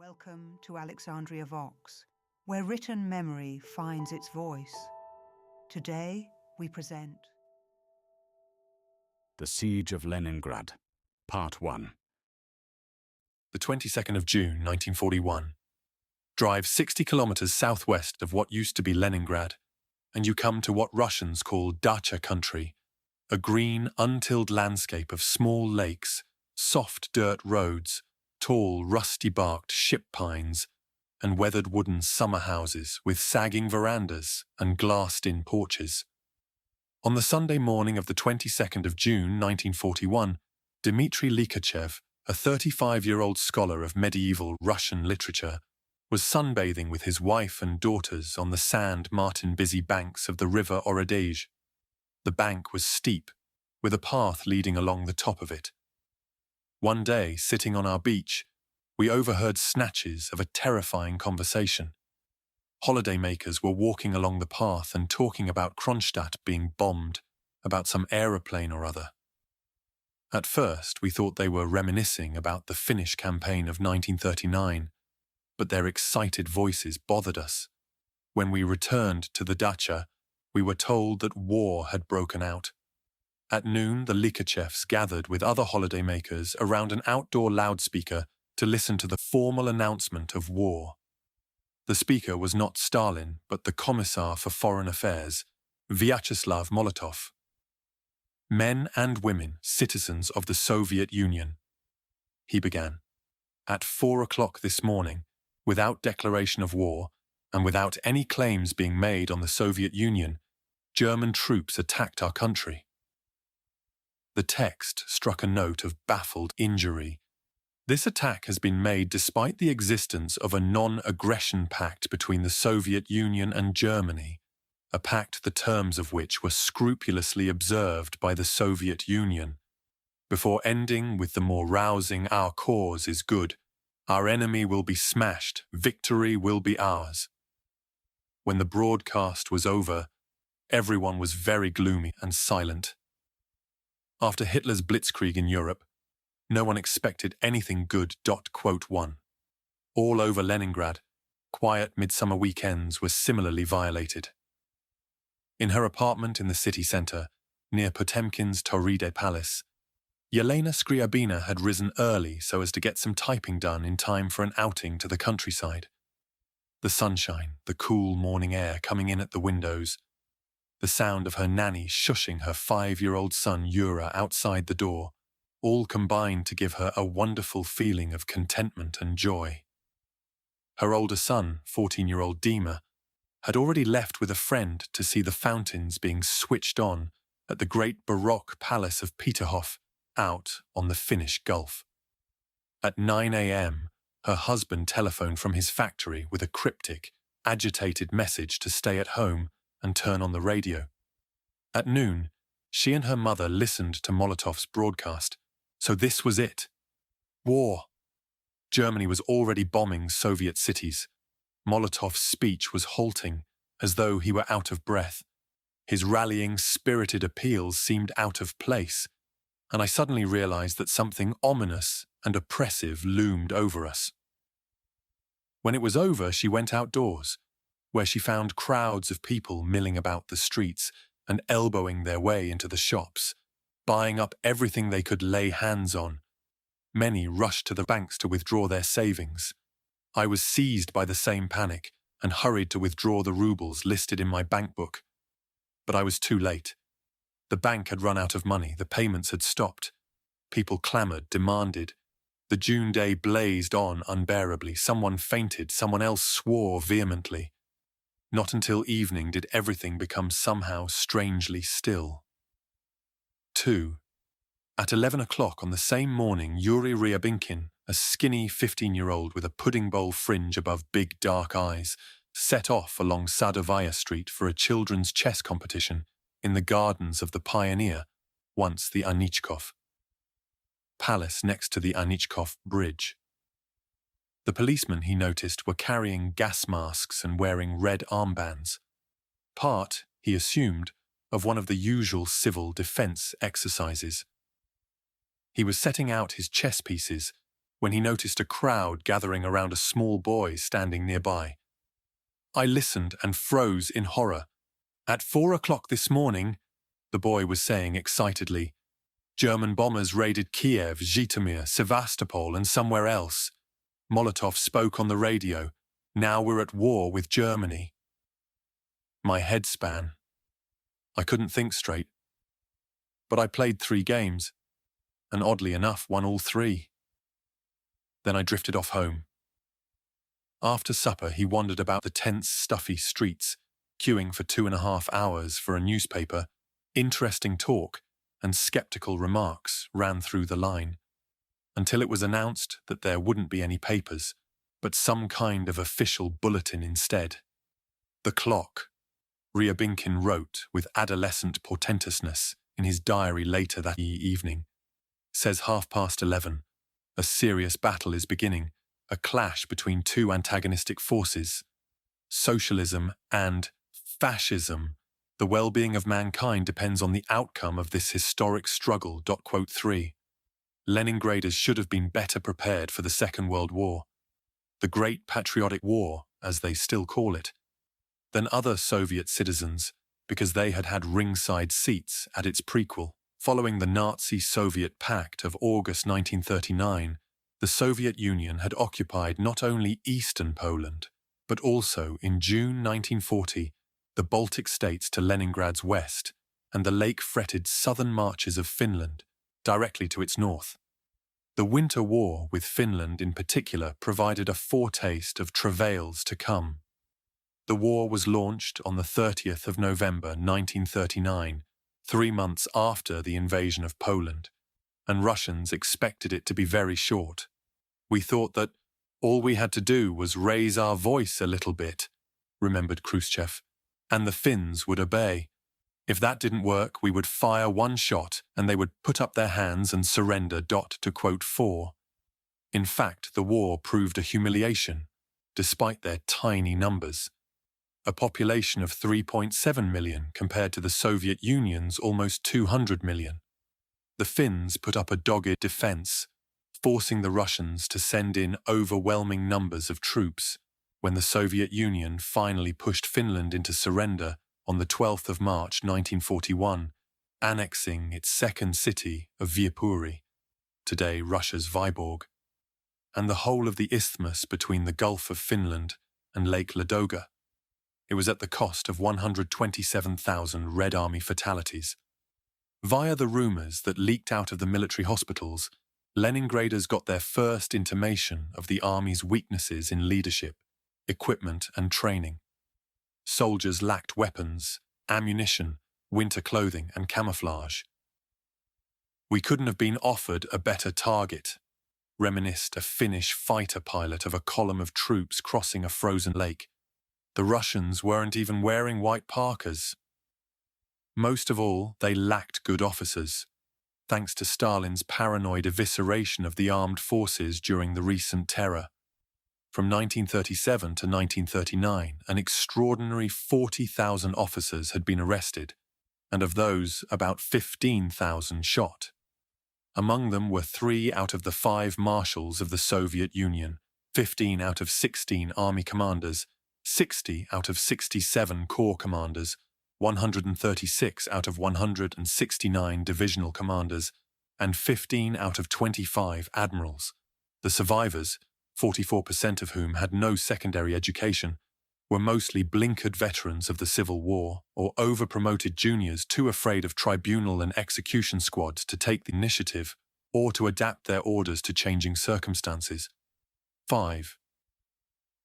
Welcome to Alexandria Vox, where written memory finds its voice. Today, we present The Siege of Leningrad, Part 1. The 22nd of June, 1941. Drive 60 kilometers southwest of what used to be Leningrad, and you come to what Russians call dacha country, a green, untilled landscape of small lakes, soft dirt roads, tall, rusty-barked ship pines, and weathered wooden summer houses with sagging verandas and glassed-in porches. On the Sunday morning of the 22nd of June, 1941, Dmitry Likachev, a 35-year-old scholar of medieval Russian literature, was sunbathing with his wife and daughters on the sand-martin-busy banks of the river Orodej. The bank was steep, with a path leading along the top of it. One day, sitting on our beach, we overheard snatches of a terrifying conversation. Holidaymakers were walking along the path and talking about Kronstadt being bombed, about some aeroplane or other. At first, we thought they were reminiscing about the Finnish campaign of 1939, but their excited voices bothered us. When we returned to the dacha, we were told that war had broken out. At noon, the Likachevs gathered with other holidaymakers around an outdoor loudspeaker to listen to the formal announcement of war. The speaker was not Stalin, but the Commissar for Foreign Affairs, Vyacheslav Molotov. Men and women, citizens of the Soviet Union. He began. At 4 o'clock this morning, without declaration of war, and without any claims being made on the Soviet Union, German troops attacked our country. The text struck a note of baffled injury. This attack has been made despite the existence of a non-aggression pact between the Soviet Union and Germany, a pact the terms of which were scrupulously observed by the Soviet Union. Before ending with the more rousing "Our cause is good, our enemy will be smashed, victory will be ours." When the broadcast was over, everyone was very gloomy and silent. After Hitler's blitzkrieg in Europe, no one expected anything good. One. All over Leningrad, quiet midsummer weekends were similarly violated. In her apartment in the city centre, near Potemkin's Tauride Palace, Yelena Skryabina had risen early so as to get some typing done in time for an outing to the countryside. The sunshine, the cool morning air coming in at the windows, the sound of her nanny shushing her 5-year-old son Yura outside the door, all combined to give her a wonderful feeling of contentment and joy. Her older son, 14-year-old Dima, had already left with a friend to see the fountains being switched on at the great Baroque palace of Peterhof out on the Finnish Gulf. At 9 a.m., her husband telephoned from his factory with a cryptic, agitated message to stay at home and turn on the radio. At noon, she and her mother listened to Molotov's broadcast. So this was it. War. Germany was already bombing Soviet cities. Molotov's speech was halting, as though he were out of breath. His rallying, spirited appeals seemed out of place, and I suddenly realized that something ominous and oppressive loomed over us. When it was over, she went outdoors, where she found crowds of people milling about the streets and elbowing their way into the shops, buying up everything they could lay hands on. Many rushed to the banks to withdraw their savings. I was seized by the same panic and hurried to withdraw the rubles listed in my bank book. But I was too late. The bank had run out of money, the payments had stopped. People clamoured, demanded. The June day blazed on unbearably. Someone fainted, someone else swore vehemently. Not until evening did everything become somehow strangely still. 2. At 11 o'clock on the same morning, Yuri Ryabinkin, a skinny 15-year-old with a pudding bowl fringe above big dark eyes, set off along Sadovaya Street for a children's chess competition in the gardens of the Pioneer, once the Anichkov Palace next to the Anichkov Bridge. The policemen, he noticed, were carrying gas masks and wearing red armbands. Part, he assumed, of one of the usual civil defence exercises. He was setting out his chess pieces when he noticed a crowd gathering around a small boy standing nearby. I listened and froze in horror. "At 4 o'clock this morning," the boy was saying excitedly, "German bombers raided Kiev, Zhytomyr, Sevastopol and somewhere else. Molotov spoke on the radio. Now we're at war with Germany." My head span. I couldn't think straight. But I played 3 games, and oddly enough won all 3. Then I drifted off home. After supper, he wandered about the tense, stuffy streets, queuing for 2.5 hours for a newspaper. Interesting talk and skeptical remarks ran through the line, until it was announced that there wouldn't be any papers, but some kind of official bulletin instead. "The clock," Ryabinkin wrote with adolescent portentousness in his diary later that evening, "says 11:30. A serious battle is beginning, a clash between 2 antagonistic forces, socialism and fascism. The well-being of mankind depends on the outcome of this historic struggle. 3. Leningraders should have been better prepared for the Second World War, the Great Patriotic War, as they still call it, than other Soviet citizens, because they had had ringside seats at its prequel. Following the Nazi-Soviet Pact of August 1939, the Soviet Union had occupied not only eastern Poland, but also, in June 1940, the Baltic states to Leningrad's west and the lake-fretted southern marches of Finland, directly to its north. The Winter War with Finland in particular provided a foretaste of travails to come. The war was launched on the 30th of November 1939, 3 months after the invasion of Poland, and Russians expected it to be very short. "We thought that all we had to do was raise our voice a little bit," remembered Khrushchev, "and the Finns would obey. If that didn't work, we would fire 1 shot and they would put up their hands and surrender." To quote 4. In fact, the war proved a humiliation, despite their tiny numbers. A population of 3.7 million compared to the Soviet Union's almost 200 million. The Finns put up a dogged defense, forcing the Russians to send in overwhelming numbers of troops when the Soviet Union finally pushed Finland into surrender on the 12th of March 1941, annexing its second city of Viipuri, today Russia's Vyborg, and the whole of the isthmus between the Gulf of Finland and Lake Ladoga. It was at the cost of 127,000 Red Army fatalities. Via the rumors that leaked out of the military hospitals, Leningraders got their first intimation of the army's weaknesses in leadership, equipment and training. Soldiers lacked weapons, ammunition, winter clothing and camouflage. "We couldn't have been offered a better target," reminisced a Finnish fighter pilot of a column of troops crossing a frozen lake. "The Russians weren't even wearing white parkas." Most of all, they lacked good officers, thanks to Stalin's paranoid evisceration of the armed forces during the recent terror. From 1937 to 1939, an extraordinary 40,000 officers had been arrested, and of those, about 15,000 shot. Among them were 3 out of the 5 marshals of the Soviet Union, 15 out of 16 army commanders, 60 out of 67 corps commanders, 136 out of 169 divisional commanders, and 15 out of 25 admirals. The survivors, 44% of whom had no secondary education, were mostly blinkered veterans of the Civil War or over-promoted juniors too afraid of tribunal and execution squads to take the initiative or to adapt their orders to changing circumstances. 5.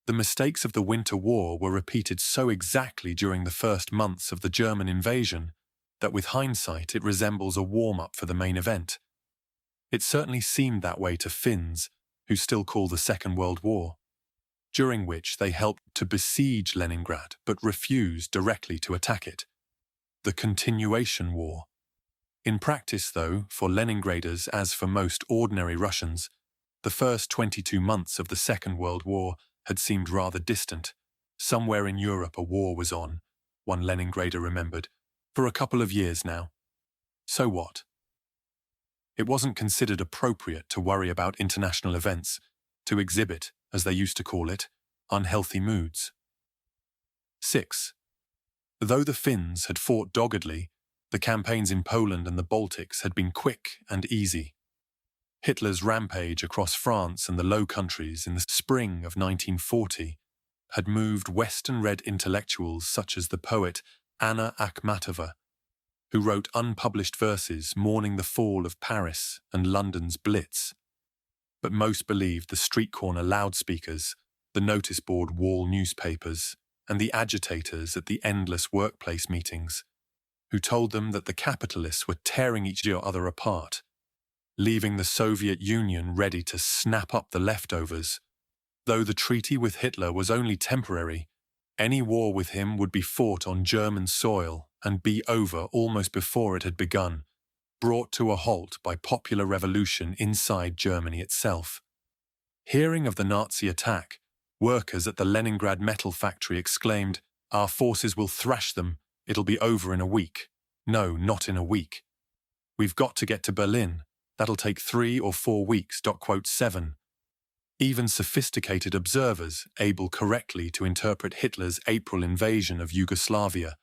The mistakes of the Winter War were repeated so exactly during the first months of the German invasion that with hindsight it resembles a warm-up for the main event. It certainly seemed that way to Finns, who still call the Second World War, during which they helped to besiege Leningrad but refused directly to attack it. The Continuation War. In practice, though, for Leningraders as for most ordinary Russians, the first 22 months of the Second World War had seemed rather distant. Somewhere in Europe a war was on, one Leningrader remembered, for a couple of years now. So what? It wasn't considered appropriate to worry about international events, to exhibit, as they used to call it, unhealthy moods. 6. Though the Finns had fought doggedly, the campaigns in Poland and the Baltics had been quick and easy. Hitler's rampage across France and the Low Countries in the spring of 1940 had moved Western-read intellectuals such as the poet Anna Akhmatova, who wrote unpublished verses mourning the fall of Paris and London's Blitz. But most believed the street corner loudspeakers, the notice board wall newspapers, and the agitators at the endless workplace meetings, who told them that the capitalists were tearing each other apart, leaving the Soviet Union ready to snap up the leftovers. Though the treaty with Hitler was only temporary, any war with him would be fought on German soil and be over almost before it had begun, brought to a halt by popular revolution inside Germany itself. Hearing of the Nazi attack, workers at the Leningrad metal factory exclaimed, "Our forces will thrash them. It'll be over in a week." No, not in a week. "We've got to get to Berlin. That'll take 3 or 4 weeks." 7. Even sophisticated observers able correctly to interpret Hitler's April invasion of Yugoslavia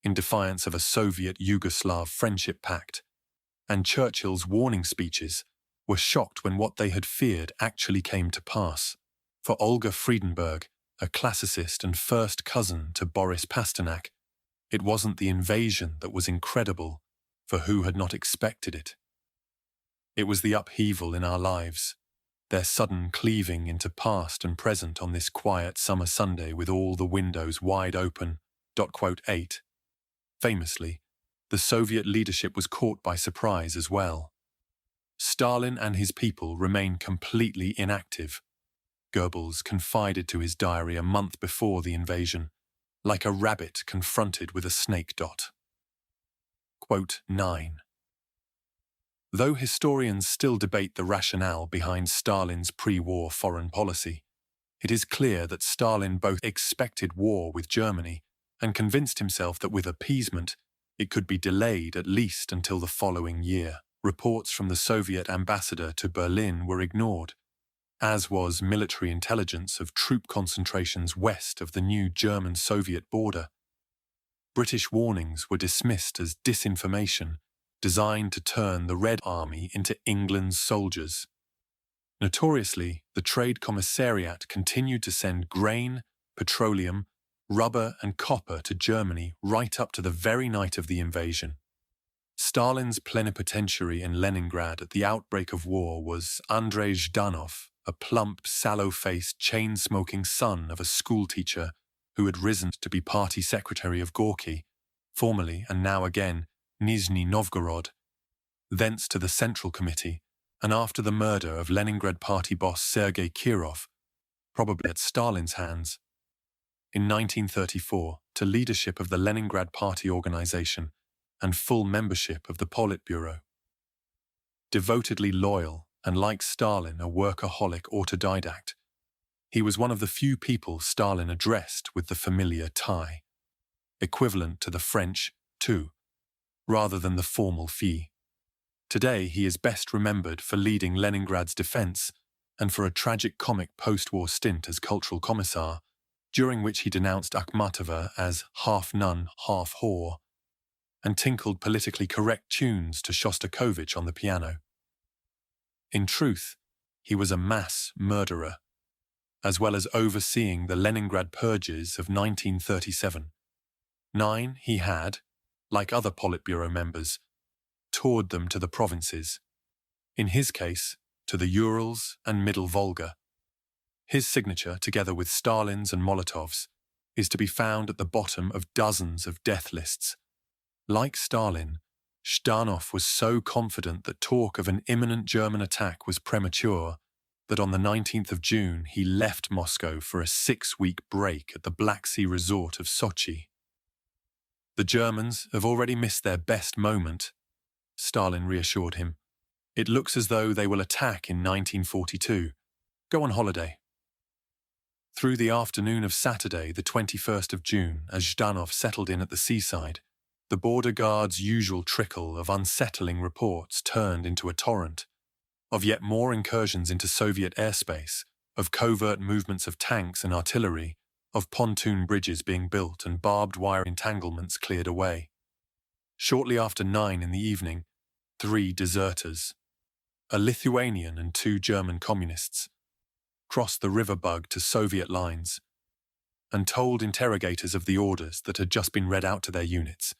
in defiance of a Soviet-Yugoslav friendship pact, and Churchill's warning speeches were shocked when what they had feared actually came to pass. For Olga Friedenberg, a classicist and first cousin to Boris Pasternak, it wasn't the invasion that was incredible, for who had not expected it? It was the upheaval in our lives, their sudden cleaving into past and present on this quiet summer Sunday with all the windows wide open. 8. Famously, the Soviet leadership was caught by surprise as well. Stalin and his people remained completely inactive. Goebbels confided to his diary a month before the invasion, like a rabbit confronted with a snake dot. 9. Though historians still debate the rationale behind Stalin's pre-war foreign policy, it is clear that Stalin both expected war with Germany and convinced himself that with appeasement, it could be delayed at least until the following year. Reports from the Soviet ambassador to Berlin were ignored, as was military intelligence of troop concentrations west of the new German-Soviet border. British warnings were dismissed as disinformation designed to turn the Red Army into England's soldiers. Notoriously, the Trade Commissariat continued to send grain, petroleum, rubber and copper to Germany right up to the very night of the invasion. Stalin's plenipotentiary in Leningrad at the outbreak of war was Andrei Zhdanov, a plump, sallow-faced, chain-smoking son of a schoolteacher who had risen to be party secretary of Gorky, formerly and now again Nizhny Novgorod, thence to the Central Committee, and after the murder of Leningrad party boss Sergei Kirov, probably at Stalin's hands, in 1934 to leadership of the Leningrad Party organization and full membership of the Politburo. Devotedly loyal and, like Stalin, a workaholic autodidact, he was one of the few people Stalin addressed with the familiar tie, equivalent to the French tu, rather than the formal fille. Today he is best remembered for leading Leningrad's defense and for a tragic comic post-war stint as cultural commissar, during which he denounced Akhmatova as half-nun, half-whore, and tinkled politically correct tunes to Shostakovich on the piano. In truth, he was a mass murderer, as well as overseeing the Leningrad purges of 1937. He had, like other Politburo members, toured them to the provinces, in his case, to the Urals and Middle Volga. His signature, together with Stalin's and Molotov's, is to be found at the bottom of dozens of death lists. Like Stalin, Zhdanov was so confident that talk of an imminent German attack was premature that on the 19th of June he left Moscow for a 6-week break at the Black Sea resort of Sochi. "The Germans have already missed their best moment," Stalin reassured him. "It looks as though they will attack in 1942. Go on holiday." Through the afternoon of Saturday, the 21st of June, as Zhdanov settled in at the seaside, The border guard's usual trickle of unsettling reports turned into a torrent, of yet more incursions into Soviet airspace, of covert movements of tanks and artillery, of pontoon bridges being built and barbed wire entanglements cleared away. Shortly after 9 in the evening, 3 deserters, a Lithuanian and 2 German communists, crossed the river bug to Soviet lines and told interrogators of the orders that had just been read out to their units.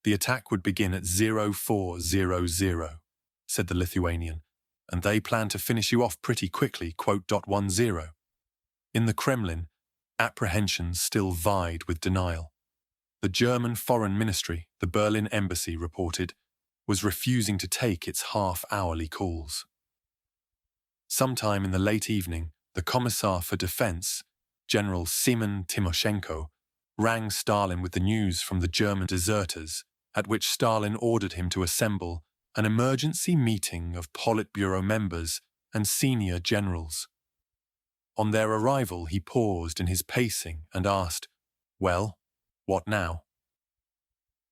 The attack would begin at 0400, said the Lithuanian, and they plan to finish you off pretty quickly, .10. In the Kremlin, apprehensions still vied with denial. The German Foreign Ministry, the Berlin Embassy, reported, was refusing to take its half-hourly calls. Sometime in the late evening, the Commissar for Defense, General Semyon Timoshenko, rang Stalin with the news from the German deserters, at which Stalin ordered him to assemble an emergency meeting of Politburo members and senior generals. On their arrival, he paused in his pacing and asked, "Well, what now?"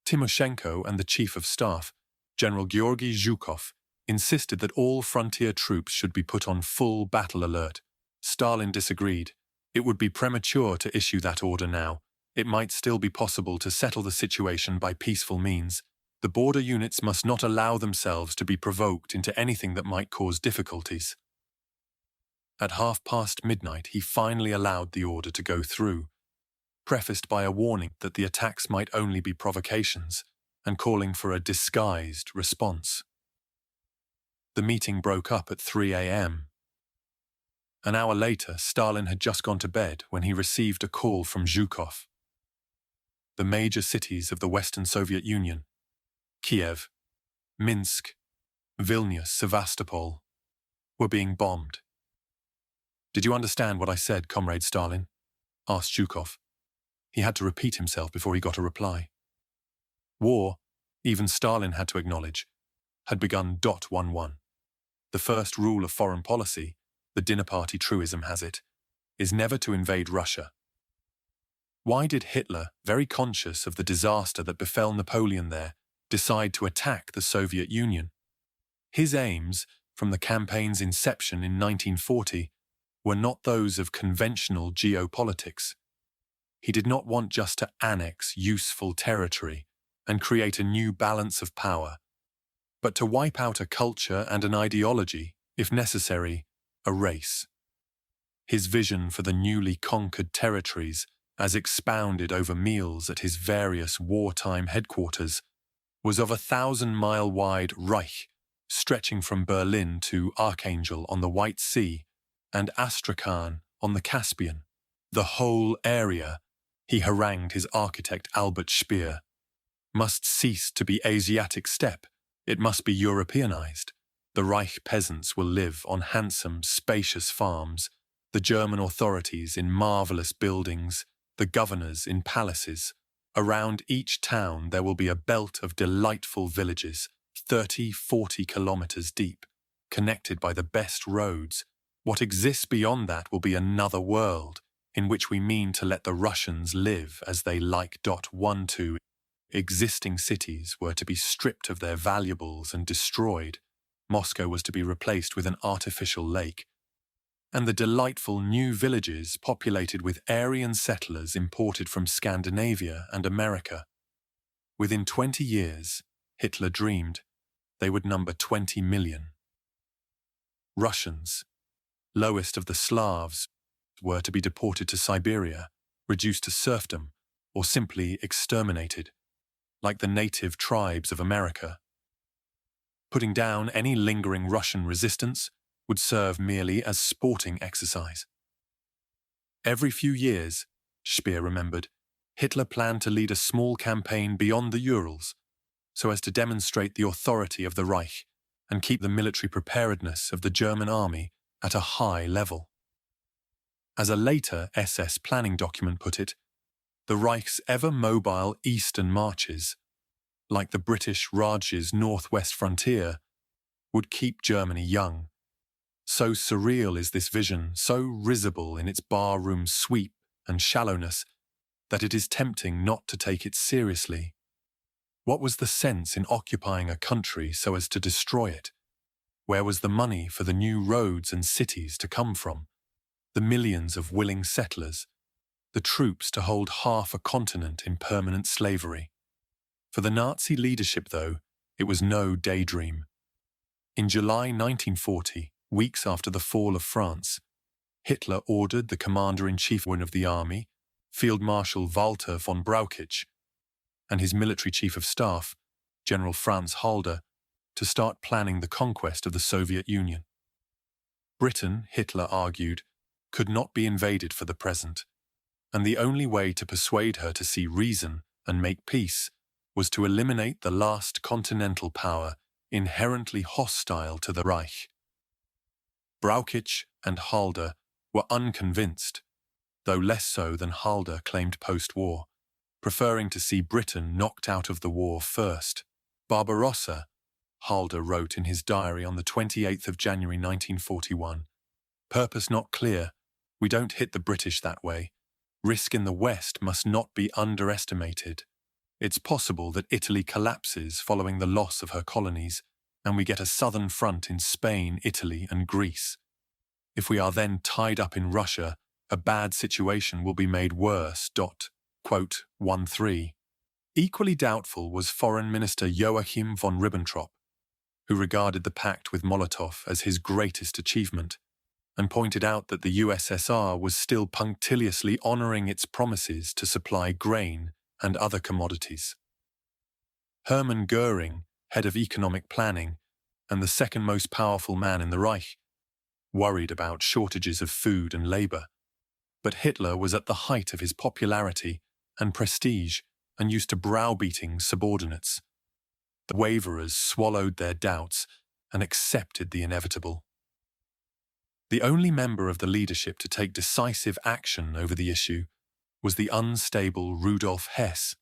Timoshenko and the Chief of Staff, General Georgy Zhukov, insisted that all frontier troops should be put on full battle alert. Stalin disagreed. It would be premature to issue that order now. It might still be possible to settle the situation by peaceful means. The border units must not allow themselves to be provoked into anything that might cause difficulties. At midnight, he finally allowed the order to go through, prefaced by a warning that the attacks might only be provocations and calling for a disguised response. The meeting broke up at 3 a.m. An hour later, Stalin had just gone to bed when he received a call from Zhukov. The major cities of the Western Soviet Union, Kiev, Minsk, Vilnius, Sevastopol, were being bombed. "Did you understand what I said, Comrade Stalin?" asked Zhukov. He had to repeat himself before he got a reply. War, even Stalin had to acknowledge, had begun. 11. The first rule of foreign policy, the dinner party truism has it, is never to invade Russia. Why did Hitler, very conscious of the disaster that befell Napoleon there, decide to attack the Soviet Union? His aims, from the campaign's inception in 1940, were not those of conventional geopolitics. He did not want just to annex useful territory and create a new balance of power, but to wipe out a culture and an ideology, if necessary, a race. His vision for the newly conquered territories, as expounded over meals at his various wartime headquarters, was of a 1,000-mile-wide Reich, stretching from Berlin to Archangel on the White Sea and Astrakhan on the Caspian. The whole area, he harangued his architect Albert Speer, must cease to be Asiatic steppe. It must be Europeanized. The Reich peasants will live on handsome, spacious farms, the German authorities in marvelous buildings, the governors in palaces. Around each town there will be a belt of delightful villages, 30-40 kilometers deep, connected by the best roads. What exists beyond that will be another world, in which we mean to let the Russians live as they like. 12. Existing cities were to be stripped of their valuables and destroyed. Moscow was to be replaced with an artificial lake, and the delightful new villages populated with Aryan settlers imported from Scandinavia and America. Within 20 years, Hitler dreamed, they would number 20 million. Russians, lowest of the Slavs, were to be deported to Siberia, reduced to serfdom, or simply exterminated, like the native tribes of America. Putting down any lingering Russian resistance would serve merely as sporting exercise. Every few years, Speer remembered, Hitler planned to lead a small campaign beyond the Urals, so as to demonstrate the authority of the Reich and keep the military preparedness of the German army at a high level. As a later SS planning document put it, the Reich's ever-mobile eastern marches, like the British Raj's northwest frontier, would keep Germany young. So surreal is this vision, so risible in its barroom sweep and shallowness, that it is tempting not to take it seriously. What was the sense in occupying a country so as to destroy it? Where was the money for the new roads and cities to come from? The millions of willing settlers? The troops to hold half a continent in permanent slavery? For the Nazi leadership, though, it was no daydream. In July 1940, weeks after the fall of France, Hitler ordered the commander-in-chief of the army, Field Marshal Walter von Brauchitsch, and his military chief of staff, General Franz Halder, to start planning the conquest of the Soviet Union. Britain, Hitler argued, could not be invaded for the present, and the only way to persuade her to see reason and make peace was to eliminate the last continental power inherently hostile to the Reich. Brauchitsch and Halder were unconvinced, though less so than Halder claimed post-war, preferring to see Britain knocked out of the war first. Barbarossa, Halder wrote in his diary on the 28th of January 1941, purpose not clear, we don't hit the British that way. Risk in the West must not be underestimated. It's possible that Italy collapses following the loss of her colonies, and we get a southern front in Spain, Italy, and Greece. If we are then tied up in Russia, a bad situation will be made worse. Quote 13. Equally doubtful was Foreign Minister Joachim von Ribbentrop, who regarded the pact with Molotov as his greatest achievement, and pointed out that the USSR was still punctiliously honoring its promises to supply grain and other commodities. Hermann Goering, head of economic planning, and the second most powerful man in the Reich, worried about shortages of food and labor. But Hitler was at the height of his popularity and prestige and used to browbeating subordinates. The waverers swallowed their doubts and accepted the inevitable. The only member of the leadership to take decisive action over the issue was the unstable Rudolf Hess,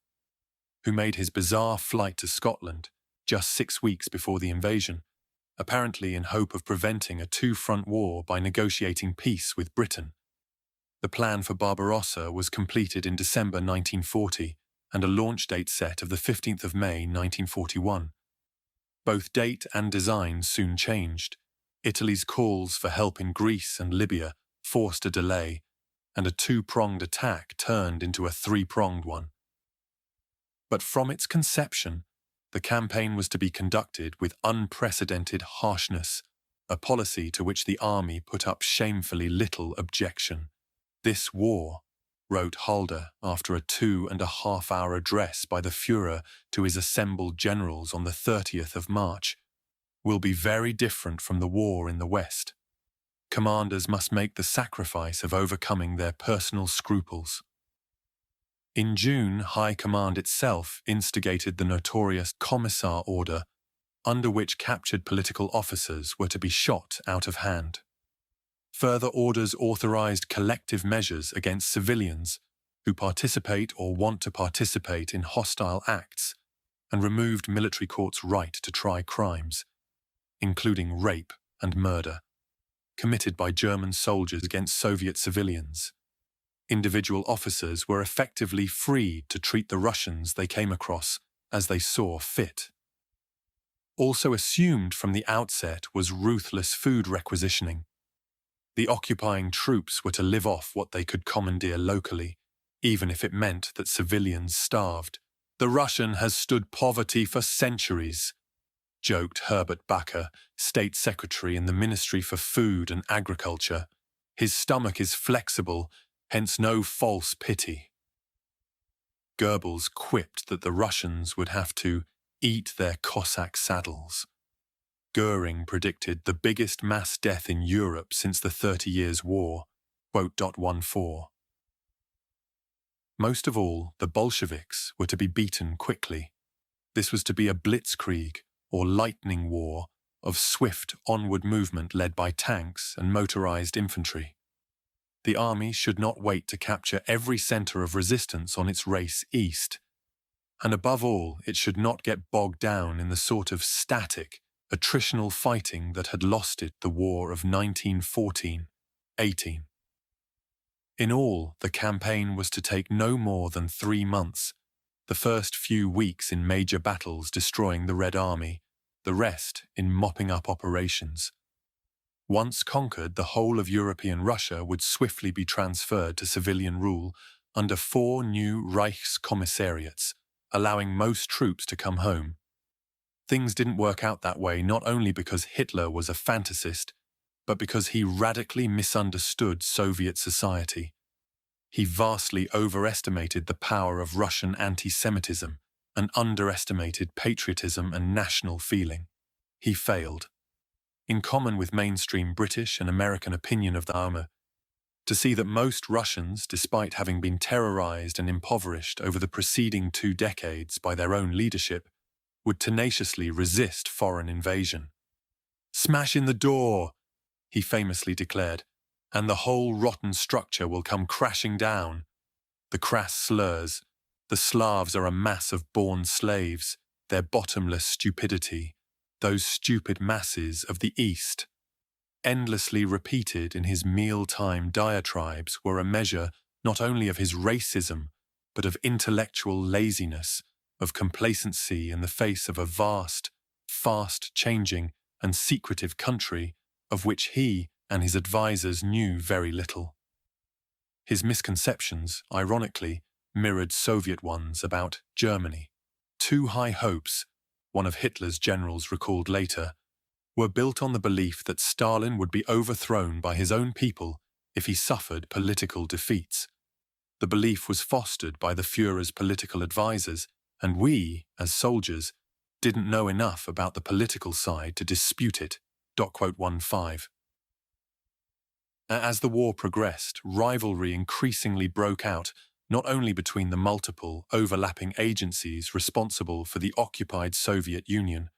who made his bizarre flight to Scotland just 6 weeks before the invasion, apparently in hope of preventing a two-front war by negotiating peace with Britain. The plan for Barbarossa was completed in December 1940 and a launch date set of the 15th of May 1941. Both date and design soon changed. Italy's calls for help in Greece and Libya forced a delay, and a two-pronged attack turned into a three-pronged one. But from its conception, the campaign was to be conducted with unprecedented harshness, a policy to which the army put up shamefully little objection. This war, wrote Halder after a 2.5-hour address by the Führer to his assembled generals on the 30th of March, will be very different from the war in the West. Commanders must make the sacrifice of overcoming their personal scruples. In June, High Command itself instigated the notorious Commissar Order, under which captured political officers were to be shot out of hand. Further orders authorized collective measures against civilians who participate or want to participate in hostile acts, and removed military courts' right to try crimes, including rape and murder, committed by German soldiers against Soviet civilians. Individual officers were effectively freed to treat the Russians they came across as they saw fit. Also assumed from the outset was ruthless food requisitioning. The occupying troops were to live off what they could commandeer locally, even if it meant that civilians starved. "The Russian has stood poverty for centuries," joked Herbert Bacher, State Secretary in the Ministry for Food and Agriculture. "His stomach is flexible, hence no false pity." Goebbels quipped that the Russians would have to eat their Cossack saddles. Goering predicted the biggest mass death in Europe since the 30 Years' War. Quote.14. Most of all, the Bolsheviks were to be beaten quickly. This was to be a blitzkrieg, or lightning war, of swift onward movement led by tanks and motorized infantry. The army should not wait to capture every center of resistance on its race east. And above all, it should not get bogged down in the sort of static, attritional fighting that had lost it the war of 1914-18. In all, the campaign was to take no more than 3 months, the first few weeks in major battles destroying the Red Army, the rest in mopping up operations. Once conquered, the whole of European Russia would swiftly be transferred to civilian rule under 4 new Reichskommissariats, allowing most troops to come home. Things didn't work out that way not only because Hitler was a fantasist, but because he radically misunderstood Soviet society. He vastly overestimated the power of Russian anti-Semitism and underestimated patriotism and national feeling. He failed. In common with mainstream British and American opinion of the Army, to see that most Russians, despite having been terrorized and impoverished over the preceding 2 decades by their own leadership, would tenaciously resist foreign invasion. "Smash in the door," he famously declared, "and the whole rotten structure will come crashing down." The crass slurs, "The Slavs are a mass of born slaves, their bottomless stupidity, those stupid masses of the East," endlessly repeated in his mealtime diatribes, were a measure not only of his racism, but of intellectual laziness, of complacency in the face of a vast, fast-changing and secretive country of which he and his advisers knew very little. His misconceptions, ironically, mirrored Soviet ones about Germany. 2 high hopes, one of Hitler's generals recalled later, were built on the belief that Stalin would be overthrown by his own people if he suffered political defeats. The belief was fostered by the Führer's political advisers, and we, as soldiers, didn't know enough about the political side to dispute it. .15. As the war progressed, rivalry increasingly broke out, not only between the multiple, overlapping agencies responsible for the occupied Soviet Union,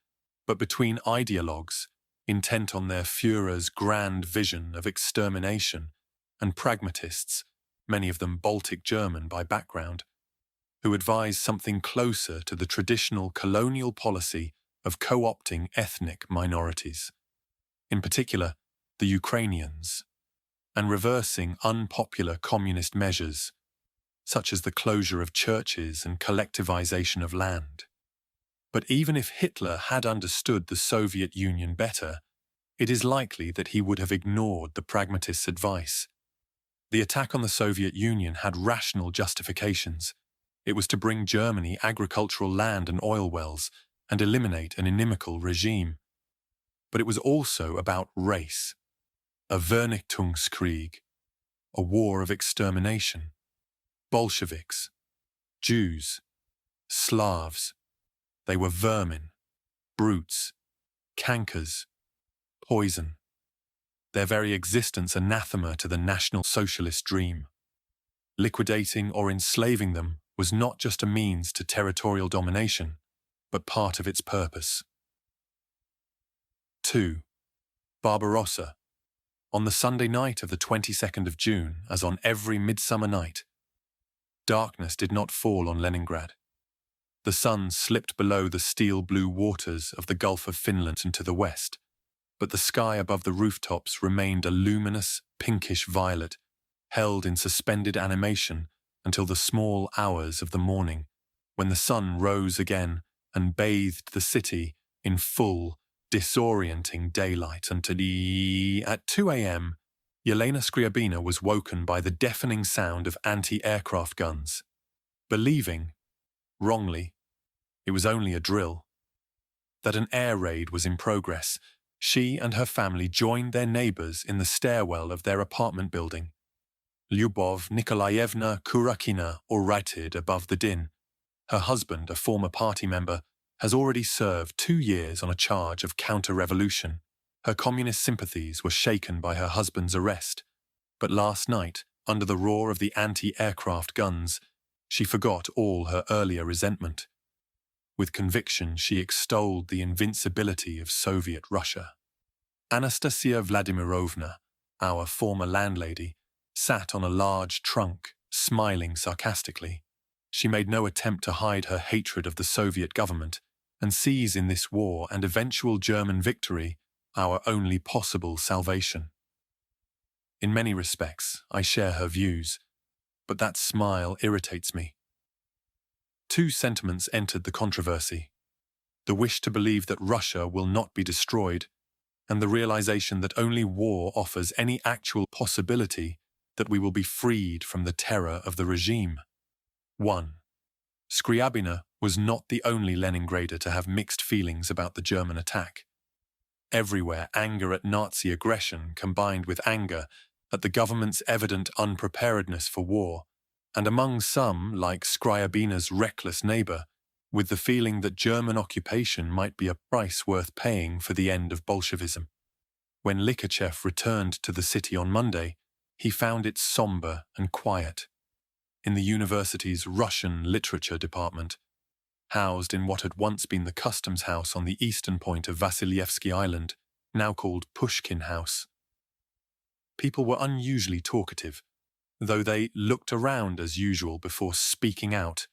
but between ideologues, intent on their Führer's grand vision of extermination, and pragmatists, many of them Baltic German by background, who advised something closer to the traditional colonial policy of co-opting ethnic minorities, in particular the Ukrainians, and reversing unpopular communist measures, such as the closure of churches and collectivization of land. But even if Hitler had understood the Soviet Union better, it is likely that he would have ignored the pragmatists' advice. The attack on the Soviet Union had rational justifications. It was to bring Germany agricultural land and oil wells and eliminate an inimical regime. But it was also about race, a Vernichtungskrieg, a war of extermination. Bolsheviks, Jews, Slavs, they were vermin, brutes, cankers, poison, their very existence anathema to the National Socialist dream. Liquidating or enslaving them was not just a means to territorial domination, but part of its purpose. 2. Barbarossa. On the Sunday night of the 22nd of June, as on every midsummer night, darkness did not fall on Leningrad. The sun slipped below the steel-blue waters of the Gulf of Finland and to the west, but the sky above the rooftops remained a luminous, pinkish violet, held in suspended animation until the small hours of the morning, when the sun rose again and bathed the city in full, disorienting daylight until at 2 a.m., Yelena Scriabina was woken by the deafening sound of anti-aircraft guns, believing, wrongly, it was only a drill. That an air raid was in progress, she and her family joined their neighbors in the stairwell of their apartment building. Lyubov Nikolaevna Kurakina orated above the din. Her husband, a former party member, has already served 2 years on a charge of counter-revolution. Her communist sympathies were shaken by her husband's arrest, but last night, under the roar of the anti-aircraft guns, she forgot all her earlier resentment. With conviction, she extolled the invincibility of Soviet Russia. Anastasia Vladimirovna, our former landlady, sat on a large trunk, smiling sarcastically. She made no attempt to hide her hatred of the Soviet government and sees in this war and eventual German victory our only possible salvation. In many respects, I share her views, but that smile irritates me. Two sentiments entered the controversy: the wish to believe that Russia will not be destroyed, and the realization that only war offers any actual possibility that we will be freed from the terror of the regime. 1. Scriabina was not the only Leningrader to have mixed feelings about the German attack. Everywhere, anger at Nazi aggression combined with anger at the government's evident unpreparedness for war, and among some, like Scriabina's reckless neighbor, with the feeling that German occupation might be a price worth paying for the end of Bolshevism. When Likachev returned to the city on Monday, he found it somber and quiet. In the university's Russian literature department, housed in what had once been the customs house on the eastern point of Vasilyevsky Island, now called Pushkin House, people were unusually talkative, though they looked around as usual before speaking out.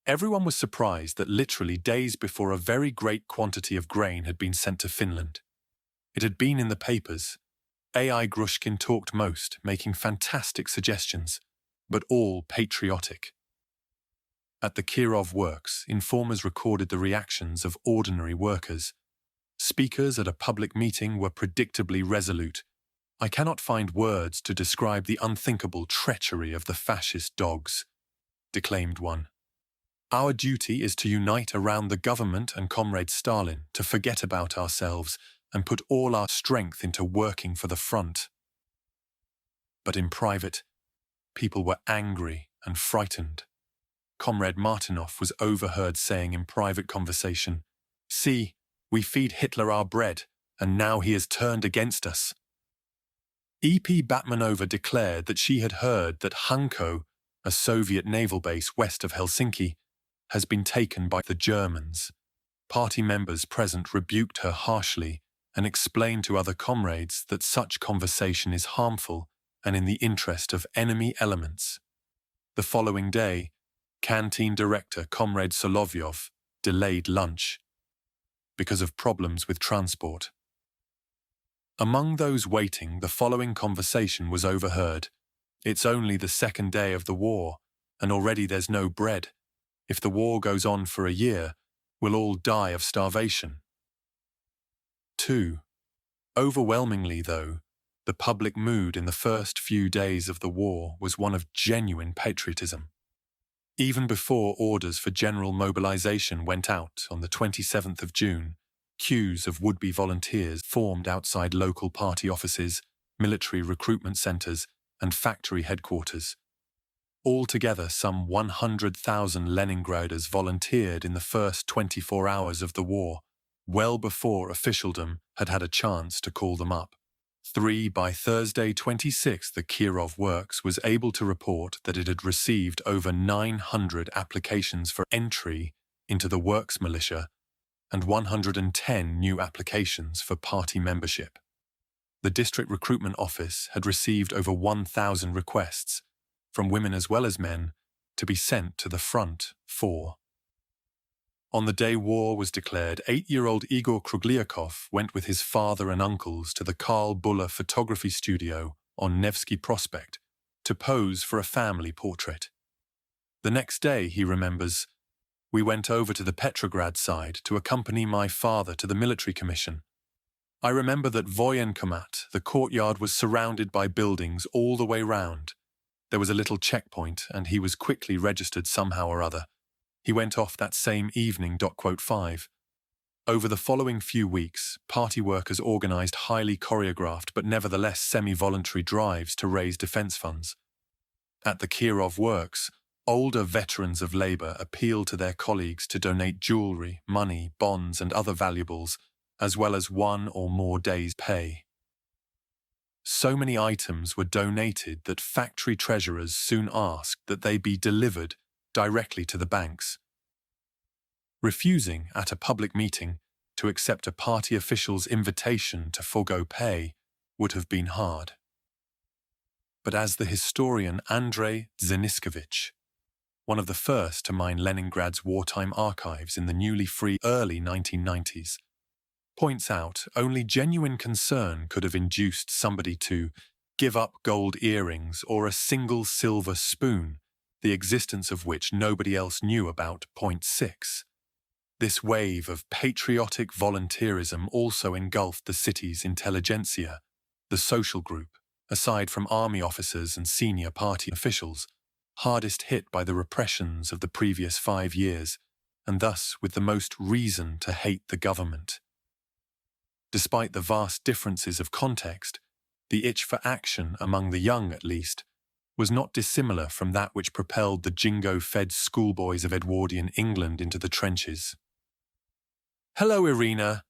Everyone was surprised that literally days before a very great quantity of grain had been sent to Finland. It had been in the papers. A.I. Grushkin talked most, making fantastic suggestions, but all patriotic. At the Kirov Works, informers recorded the reactions of ordinary workers. Speakers at a public meeting were predictably resolute. "I cannot find words to describe the unthinkable treachery of the fascist dogs," declaimed one. "Our duty is to unite around the government and Comrade Stalin, to forget about ourselves and put all our strength into working for the front." But in private, people were angry and frightened. Comrade Martinov was overheard saying in private conversation, "See, we feed Hitler our bread, and now he has turned against us." E.P. Batmanova declared that she had heard that Hanko, a Soviet naval base west of Helsinki, has been taken by the Germans. Party members present rebuked her harshly and explained to other comrades that such conversation is harmful and in the interest of enemy elements. The following day, canteen director Comrade Solovyov delayed lunch because of problems with transport. Among those waiting, the following conversation was overheard. "It's only the second day of the war, and already there's no bread. If the war goes on for a year, we'll all die of starvation." 2. Overwhelmingly, though, the public mood in the first few days of the war was one of genuine patriotism. Even before orders for general mobilization went out on the 27th of June, queues of would-be volunteers formed outside local party offices, military recruitment centers, and factory headquarters. Altogether, some 100,000 Leningraders volunteered in the first 24 hours of the war, well before officialdom had had a chance to call them up. By Thursday 26, the Kirov Works was able to report that it had received over 900 applications for entry into the Works militia and 110 new applications for party membership. The district recruitment office had received over 1,000 requests, from women as well as men, to be sent to the front. On the day war was declared, 8-year-old Igor Krugliakov went with his father and uncles to the Karl Buller photography studio on Nevsky Prospect to pose for a family portrait. The next day, he remembers, "We went over to the Petrograd side to accompany my father to the military commission. I remember that Voyenkomat, the courtyard, was surrounded by buildings all the way round. There was a little checkpoint, and he was quickly registered somehow or other. He went off that same evening. 5. Over the following few weeks, party workers organized highly choreographed but nevertheless semi-voluntary drives to raise defense funds. At the Kirov Works, older veterans of labor appealed to their colleagues to donate jewelry, money, bonds, and other valuables, as well as 1 or more days' pay. So many items were donated that factory treasurers soon asked that they be delivered directly to the banks. Refusing, at a public meeting, to accept a party official's invitation to forego pay would have been hard. But as the historian Andrei Zeniskevich, one of the first to mine Leningrad's wartime archives in the newly free early 1990s, points out, only genuine concern could have induced somebody to give up gold earrings or a single silver spoon the existence of which nobody else knew about. Point 6. This wave of patriotic volunteerism also engulfed the city's intelligentsia, the social group, aside from army officers and senior party officials, hardest hit by the repressions of the previous 5 years, and thus with the most reason to hate the government. Despite the vast differences of context, the itch for action among the young, at least, was not dissimilar from that which propelled the jingo-fed schoolboys of Edwardian England into the trenches. "Hello, Irina,"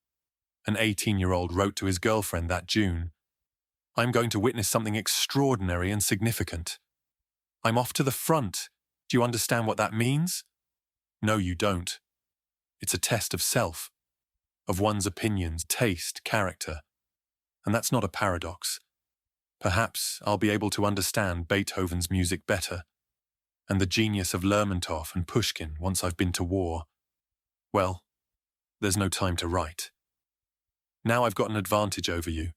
an 18-year-old wrote to his girlfriend that June. "I'm going to witness something extraordinary and significant. I'm off to the front. Do you understand what that means?" "No, you don't. It's a test of self, of one's opinions, taste, character. And that's not a paradox. Perhaps I'll be able to understand Beethoven's music better, and the genius of Lermontov and Pushkin once I've been to war. Well, there's no time to write. Now I've got an advantage over you.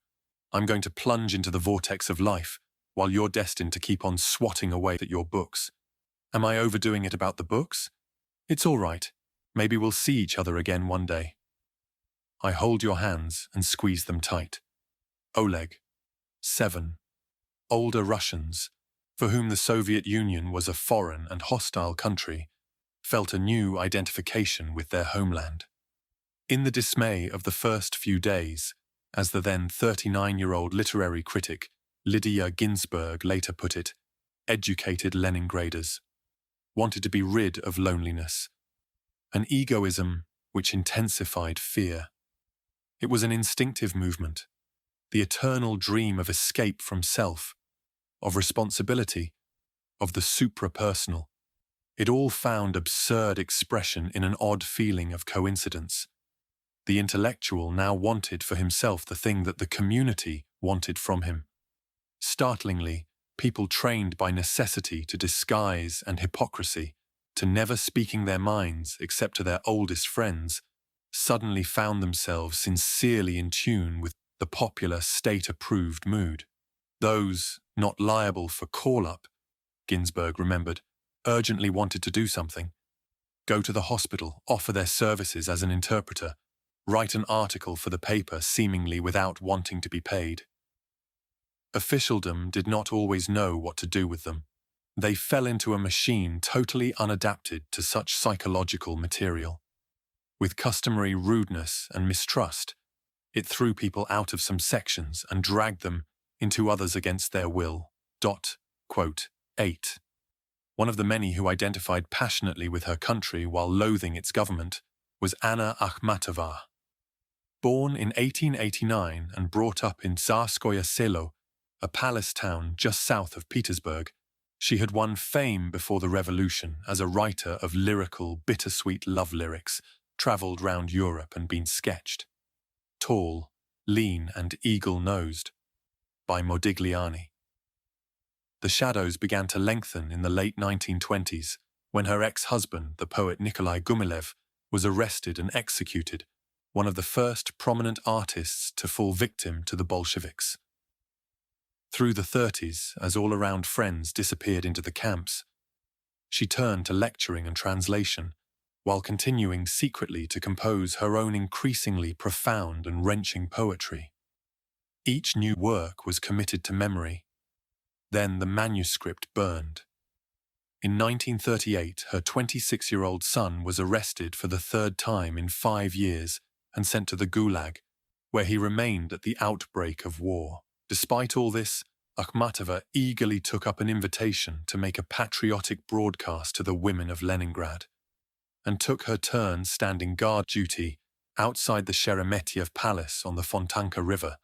I'm going to plunge into the vortex of life, while you're destined to keep on swatting away at your books. Am I overdoing it about the books? It's all right. Maybe we'll see each other again one day. I hold your hands and squeeze them tight. Oleg. 7. Older Russians, for whom the Soviet Union was a foreign and hostile country, felt a new identification with their homeland. In the dismay of the first few days, as the then 39-year-old literary critic Lydia Ginsburg later put it, educated Leningraders wanted to be rid of loneliness, an egoism which intensified fear. It was an instinctive movement, the eternal dream of escape from self, of responsibility, of the supra-personal. It all found absurd expression in an odd feeling of coincidence. The intellectual now wanted for himself the thing that the community wanted from him. Startlingly, people trained by necessity to disguise and hypocrisy, to never speaking their minds except to their oldest friends, suddenly found themselves sincerely in tune with the popular state-approved mood. Those not liable for call-up, Ginsburg remembered, urgently wanted to do something. Go to the hospital, offer their services as an interpreter, write an article for the paper seemingly without wanting to be paid. Officialdom did not always know what to do with them. They fell into a machine totally unadapted to such psychological material. With customary rudeness and mistrust, it threw people out of some sections and dragged them into others against their will. 8. One of the many who identified passionately with her country while loathing its government was Anna Akhmatova. Born in 1889 and brought up in Tsarskoye Selo, a palace town just south of Petersburg, she had won fame before the revolution as a writer of lyrical, bittersweet love lyrics, travelled round Europe and been sketched. Tall, lean and eagle-nosed, by Modigliani. The shadows began to lengthen in the late 1920s when her ex-husband, the poet Nikolai Gumilev, was arrested and executed, one of the first prominent artists to fall victim to the Bolsheviks. Through the 30s, as all-around friends disappeared into the camps, she turned to lecturing and translation, while continuing secretly to compose her own increasingly profound and wrenching poetry. Each new work was committed to memory. Then the manuscript burned. In 1938, her 26-year-old son was arrested for the 3rd time in 5 years and sent to the Gulag, where he remained at the outbreak of war. Despite all this, Akhmatova eagerly took up an invitation to make a patriotic broadcast to the women of Leningrad, and took her turn standing guard duty outside the Sheremetyev Palace on the Fontanka River,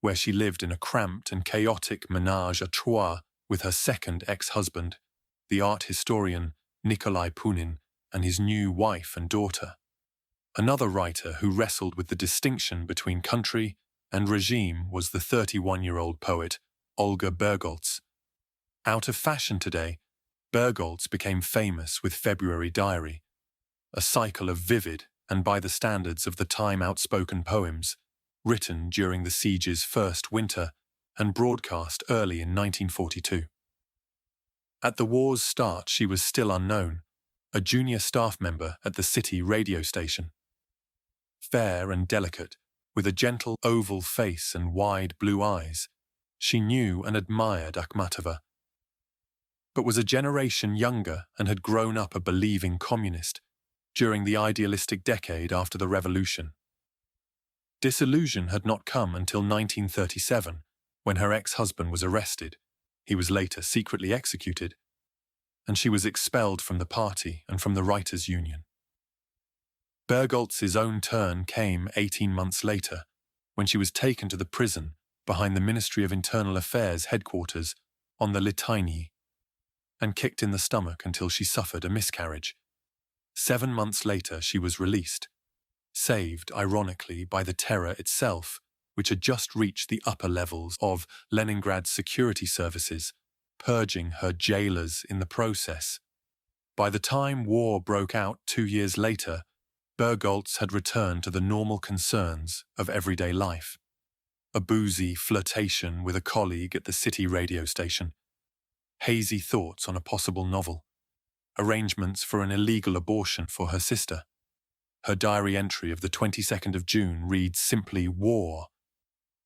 where she lived in a cramped and chaotic ménage à trois with her second ex-husband, the art historian Nikolai Punin, and his new wife and daughter. Another writer who wrestled with the distinction between country and regime was the 31-year-old poet Olga Bergholz. Out of fashion today, Bergholz became famous with February Diary, a cycle of vivid and, by the standards of the time, outspoken poems, written during the siege's first winter and broadcast early in 1942. At the war's start, she was still unknown, a junior staff member at the city radio station. Fair and delicate, with a gentle oval face and wide blue eyes, she knew and admired Akhmatova, but was a generation younger and had grown up a believing communist during the idealistic decade after the revolution. Disillusion had not come until 1937, when her ex-husband was arrested. He was later secretly executed, and she was expelled from the party and from the Writers' Union. Bergholz's own turn came 18 months later, when she was taken to the prison behind the Ministry of Internal Affairs headquarters on the Liteyny, and kicked in the stomach until she suffered a miscarriage. 7 months later she was released, saved, ironically, by the terror itself, which had just reached the upper levels of Leningrad's security services, purging her jailers in the process. By the time war broke out 2 years later, Bergholz had returned to the normal concerns of everyday life. A boozy flirtation with a colleague at the city radio station, hazy thoughts on a possible novel, arrangements for an illegal abortion for her sister. Her diary entry of the 22nd of June reads simply war,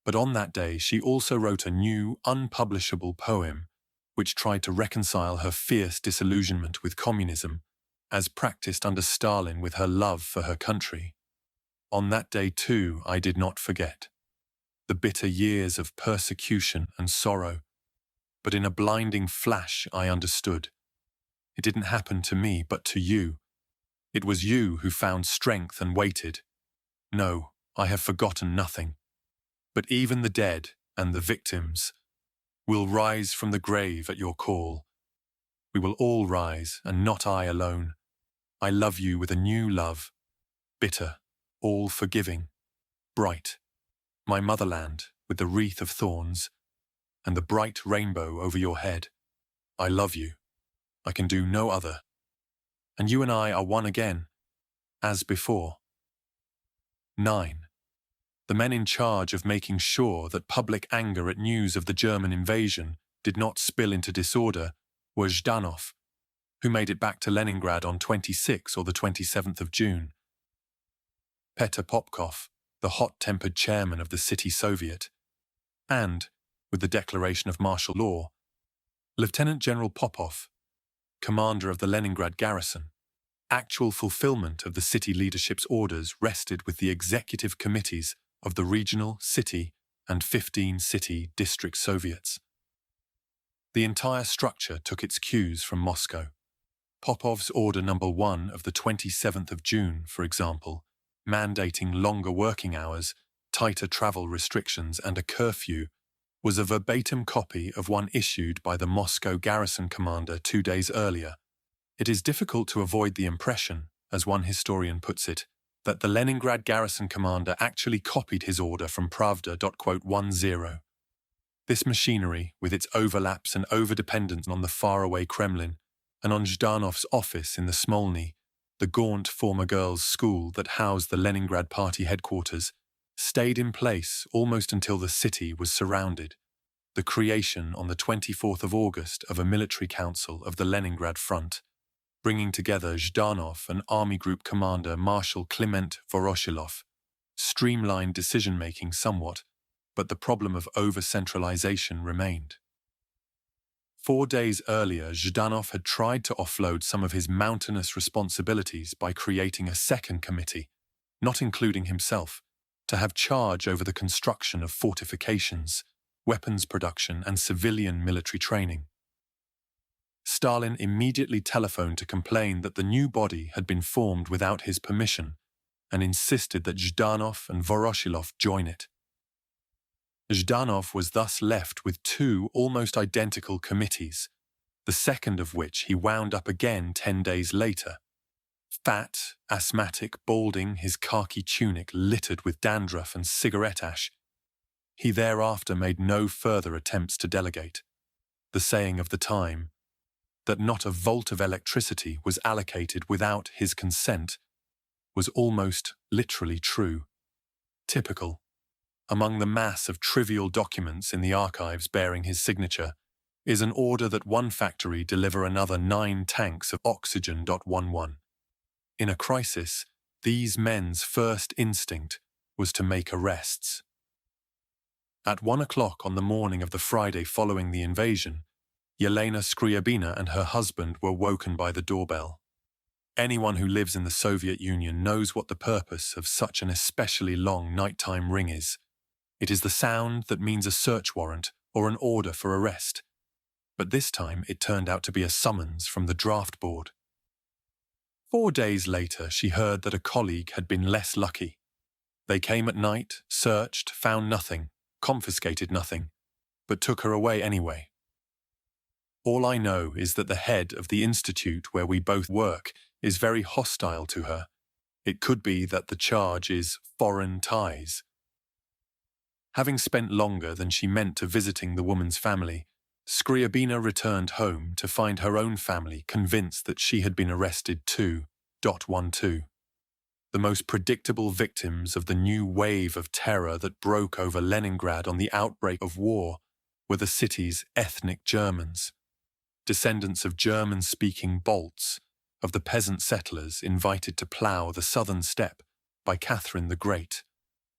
but on that day she also wrote a new, unpublishable poem which tried to reconcile her fierce disillusionment with communism, as practiced under Stalin, with her love for her country. On that day, too, I did not forget the bitter years of persecution and sorrow, but in a blinding flash I understood. It didn't happen to me, but to you. It was you who found strength and waited. No, I have forgotten nothing. But even the dead and the victims will rise from the grave at your call. We will all rise, and not I alone. I love you with a new love, bitter, all-forgiving, bright. My motherland, with the wreath of thorns, and the bright rainbow over your head. I love you. I can do no other. And you and I are one again, as before. 9. The men in charge of making sure that public anger at news of the German invasion did not spill into disorder were Zhdanov, who made it back to Leningrad on 26 or the 27th of June. Petr Popkov, the hot-tempered chairman of the City Soviet, and, with the declaration of martial law, Lieutenant General Popov, commander of the Leningrad garrison. Actual fulfillment of the city leadership's orders rested with the executive committees of the regional, city, and 15 city district Soviets. The entire structure took its cues from Moscow. Popov's Order No. 1 of the 27th of June, for example, mandating longer working hours, tighter travel restrictions, and a curfew, was a verbatim copy of one issued by the Moscow garrison commander 2 days earlier. It is difficult to avoid the impression, as one historian puts it, that the Leningrad garrison commander actually copied his order from Pravda.10. This machinery, with its overlaps and overdependence on the faraway Kremlin, and on Zhdanov's office in the Smolny, the gaunt former girls' school that housed the Leningrad party headquarters, stayed in place almost until the city was surrounded. The creation on the 24th of August of a military council of the Leningrad front, bringing together Zhdanov and Army Group Commander Marshal Kliment Voroshilov, streamlined decision-making somewhat, but the problem of over-centralization remained. 4 days earlier, Zhdanov had tried to offload some of his mountainous responsibilities by creating a second committee, not including himself, to have charge over the construction of fortifications, weapons production, and civilian military training. Stalin immediately telephoned to complain that the new body had been formed without his permission and insisted that Zhdanov and Voroshilov join it. Zhdanov was thus left with 2 almost identical committees, the second of which he wound up again 10 days later. Fat, asthmatic, balding, his khaki tunic littered with dandruff and cigarette ash, he thereafter made no further attempts to delegate. The saying of the time, that not a volt of electricity was allocated without his consent, was almost literally true. Typical. Among the mass of trivial documents in the archives bearing his signature, is an order that one factory deliver another 9 tanks of oxygen. 11. In a crisis, these men's first instinct was to make arrests. At 1 o'clock on the morning of the Friday following the invasion, Yelena Skryabina and her husband were woken by the doorbell. Anyone who lives in the Soviet Union knows what the purpose of such an especially long nighttime ring is. It is the sound that means a search warrant or an order for arrest. But this time it turned out to be a summons from the draft board. 4 days later, she heard that a colleague had been less lucky. They came at night, searched, found nothing, confiscated nothing, but took her away anyway. All I know is that the head of the institute where we both work is very hostile to her. It could be that the charge is foreign ties. Having spent longer than she meant to visiting the woman's family, Skryabina returned home to find her own family convinced that she had been arrested too. 12. The most predictable victims of the new wave of terror that broke over Leningrad on the outbreak of war were the city's ethnic Germans, descendants of German-speaking Balts, of the peasant settlers invited to plough the southern steppe by Catherine the Great,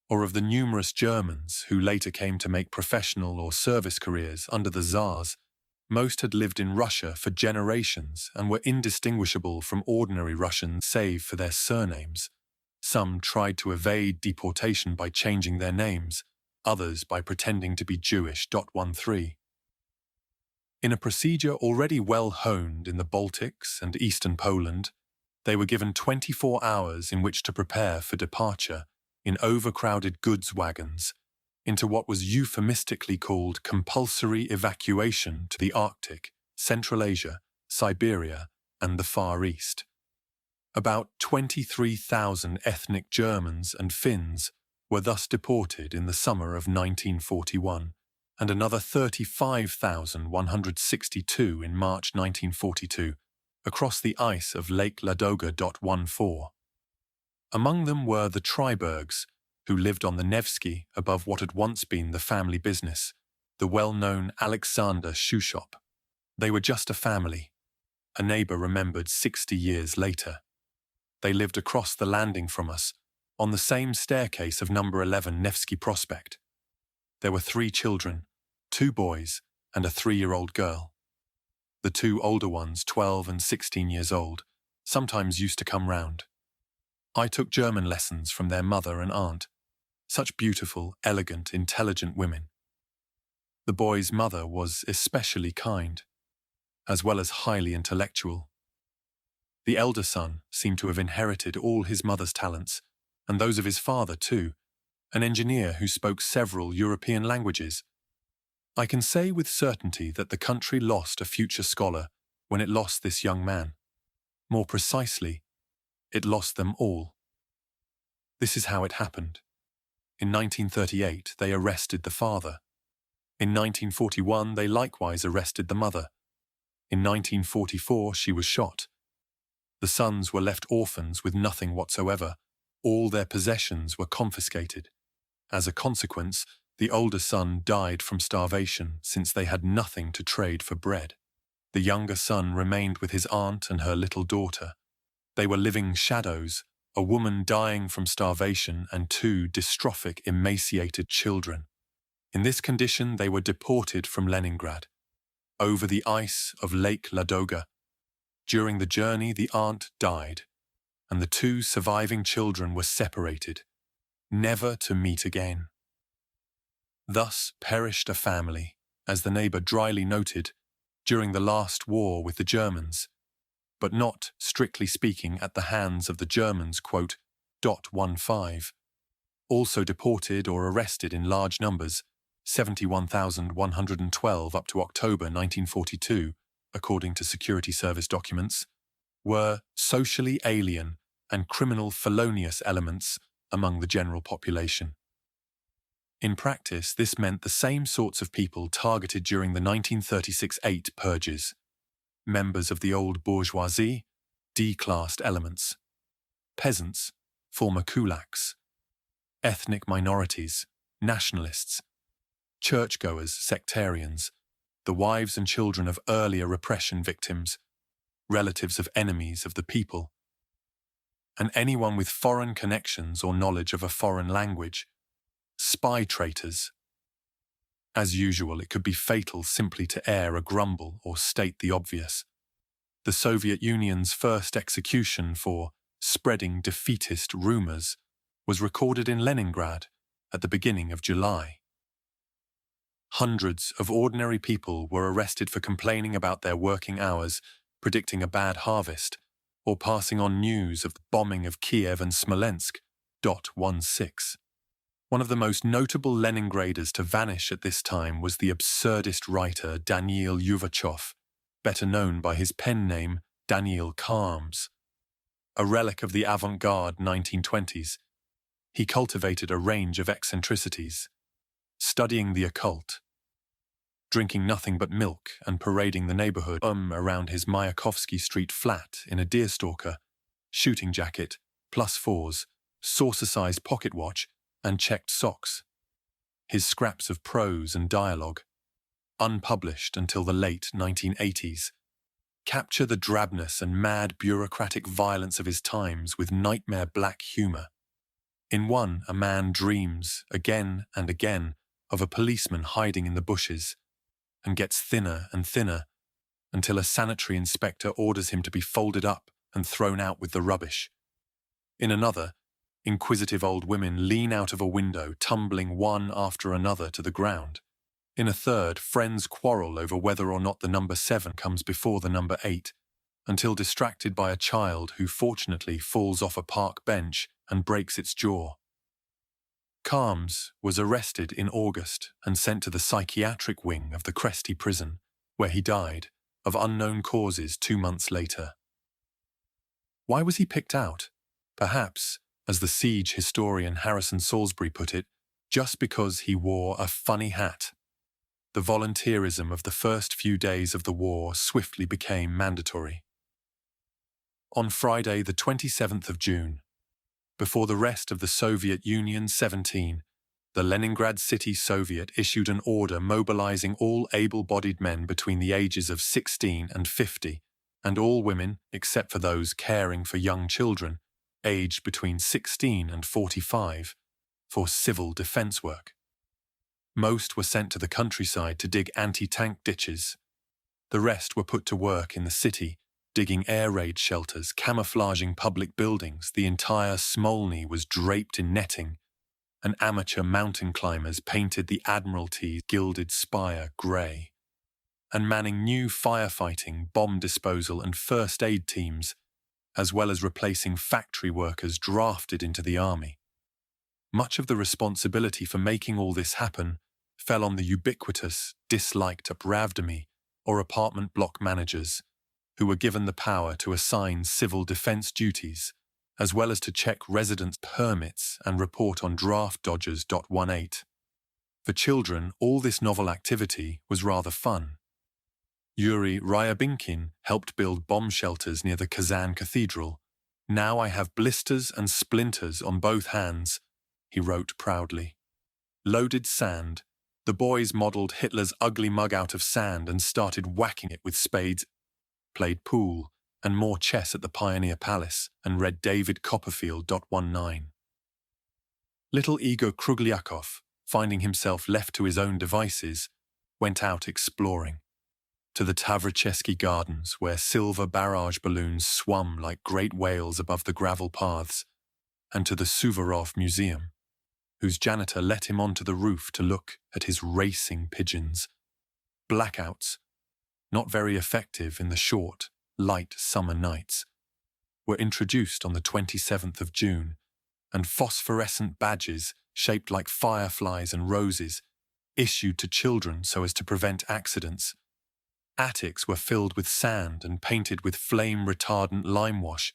or of the numerous Germans who later came to make professional or service careers under the Tsars. Most had lived in Russia for generations and were indistinguishable from ordinary Russians save for their surnames. Some tried to evade deportation by changing their names, others by pretending to be Jewish. 13. In a procedure already well honed in the Baltics and eastern Poland, they were given 24 hours in which to prepare for departure in overcrowded goods wagons into what was euphemistically called compulsory evacuation to the Arctic, Central Asia, Siberia, and the Far East. About 23,000 ethnic Germans and Finns were thus deported in the summer of 1941, and another 35,162 in March 1942, across the ice of Lake Ladoga. 14. Among them were the Tribergs, who lived on the Nevsky above what had once been the family business, the well-known Alexander shoe shop. They were just a family, a neighbour remembered 60 years later. They lived across the landing from us, on the same staircase of number 11 Nevsky Prospect. There were 3 children, 2 boys and a 3-year-old girl. The 2 older ones, 12 and 16 years old, sometimes used to come round. I took German lessons from their mother and aunt, such beautiful, elegant, intelligent women. The boy's mother was especially kind, as well as highly intellectual. The elder son seemed to have inherited all his mother's talents, and those of his father too, an engineer who spoke several European languages. I can say with certainty that the country lost a future scholar when it lost this young man. More precisely, it lost them all. This is how it happened. In 1938, they arrested the father. In 1941, they likewise arrested the mother. In 1944, she was shot. The sons were left orphans with nothing whatsoever. All their possessions were confiscated. As a consequence, the older son died from starvation since they had nothing to trade for bread. The younger son remained with his aunt and her little daughter. They were living shadows, a woman dying from starvation and 2 dystrophic, emaciated children. In this condition, they were deported from Leningrad, over the ice of Lake Ladoga. During the journey, the aunt died, and the 2 surviving children were separated, never to meet again. Thus perished a family, as the neighbour dryly noted, during the last war with the Germans, but not, strictly speaking, at the hands of the Germans, quote, .15. Also deported or arrested in large numbers, 71,112 up to October 1942, according to security service documents, were socially alien and criminal felonious elements among the general population. In practice, this meant the same sorts of people targeted during the 1936-8 purges: members of the old bourgeoisie, D-classed elements; peasants, former kulaks; ethnic minorities, nationalists; churchgoers, sectarians; the wives and children of earlier repression victims, relatives of enemies of the people, and anyone with foreign connections or knowledge of a foreign language, spy traitors. As usual, it could be fatal simply to air a grumble or state the obvious. The Soviet Union's first execution for spreading defeatist rumors was recorded in Leningrad at the beginning of July. Hundreds of ordinary people were arrested for complaining about their working hours, predicting a bad harvest, or passing on news of the bombing of Kiev and Smolensk. 16. One of the most notable Leningraders to vanish at this time was the absurdist writer Daniil Yuvachov, better known by his pen name Daniil Kalms. A relic of the avant-garde 1920s, he cultivated a range of eccentricities, studying the occult, drinking nothing but milk and parading the neighborhood around his Mayakovsky Street flat in a deerstalker, shooting jacket, +4s, saucer-sized pocket watch, and checked socks. His scraps of prose and dialogue, unpublished until the late 1980s, capture the drabness and mad bureaucratic violence of his times with nightmare black humor. In one, a man dreams, again and again, of a policeman hiding in the bushes, and gets thinner and thinner until a sanitary inspector orders him to be folded up and thrown out with the rubbish. In another, inquisitive old women lean out of a window, tumbling one after another to the ground. In a third, friends quarrel over whether or not the number 7 comes before the number 8, until distracted by a child who fortunately falls off a park bench and breaks its jaw. Kalms was arrested in August and sent to the psychiatric wing of the Kresty prison, where he died of unknown causes 2 months later. Why was he picked out? Perhaps, as the siege historian Harrison Salisbury put it, just because he wore a funny hat. The volunteerism of the first few days of the war swiftly became mandatory. On Friday, the 27th of June, before the rest of the Soviet Union 17, the Leningrad City Soviet issued an order mobilizing all able-bodied men between the ages of 16 and 50, and all women, except for those caring for young children, aged between 16 and 45, for civil defense work. Most were sent to the countryside to dig anti-tank ditches. The rest were put to work in the city, digging air raid shelters, camouflaging public buildings. The entire Smolny was draped in netting, and amateur mountain climbers painted the Admiralty's gilded spire grey, and manning new firefighting, bomb disposal and first aid teams, as well as replacing factory workers drafted into the army. Much of the responsibility for making all this happen fell on the ubiquitous, disliked Upravdomy, or apartment block managers, who were given the power to assign civil defense duties, as well as to check residents' permits and report on draft dodgers. 18. For children, all this novel activity was rather fun. Yuri Ryabinkin helped build bomb shelters near the Kazan Cathedral. "Now I have blisters and splinters on both hands," he wrote proudly. Loaded sand. The boys modelled Hitler's ugly mug out of sand and started whacking it with spades, played pool and more chess at the Pioneer Palace, and read David Copperfield. 19. Little Igor Kruglyakov, finding himself left to his own devices, went out exploring. To the Tavrichesky Gardens, where silver barrage balloons swum like great whales above the gravel paths, and to the Suvorov Museum, whose janitor let him onto the roof to look at his racing pigeons. Blackouts, not very effective in the short, light summer nights, were introduced on the 27th of June, and phosphorescent badges shaped like fireflies and roses, issued to children so as to prevent accidents. Attics were filled with sand and painted with flame-retardant lime wash,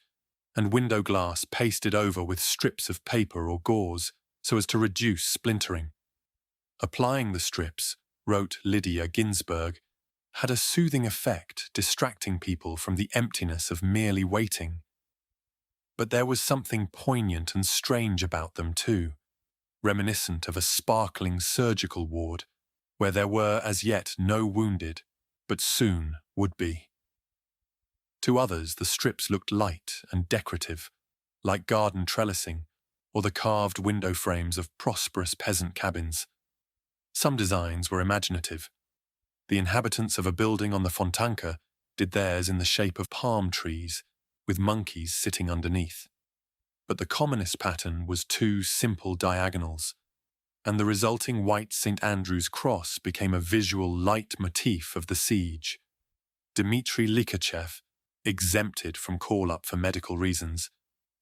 and window glass pasted over with strips of paper or gauze so as to reduce splintering. Applying the strips, wrote Lydia Ginsburg, had a soothing effect, distracting people from the emptiness of merely waiting. But there was something poignant and strange about them too, reminiscent of a sparkling surgical ward, where there were as yet no wounded, but soon would be. To others, the strips looked light and decorative, like garden trellising or the carved window frames of prosperous peasant cabins. Some designs were imaginative. The inhabitants of a building on the Fontanka did theirs in the shape of palm trees, with monkeys sitting underneath. But the commonest pattern was two simple diagonals, and the resulting white St. Andrew's cross became a visual leitmotif of the siege. Dmitry Likachev, exempted from call-up for medical reasons,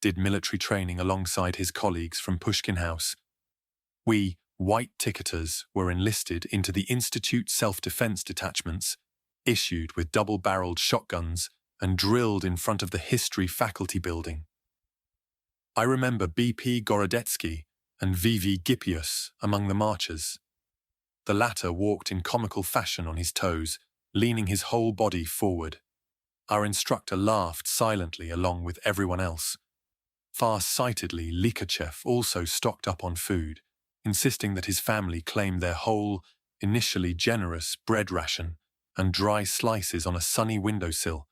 did military training alongside his colleagues from Pushkin House. We, white ticketers, were enlisted into the Institute self-defense detachments, issued with double-barreled shotguns and drilled in front of the History Faculty Building. I remember B.P. Gorodetsky and V.V. Gippius among the marchers. The latter walked in comical fashion on his toes, leaning his whole body forward. Our instructor laughed silently along with everyone else. Far-sightedly, Likachev also stocked up on food, insisting that his family claim their whole, initially generous, bread ration and dry slices on a sunny windowsill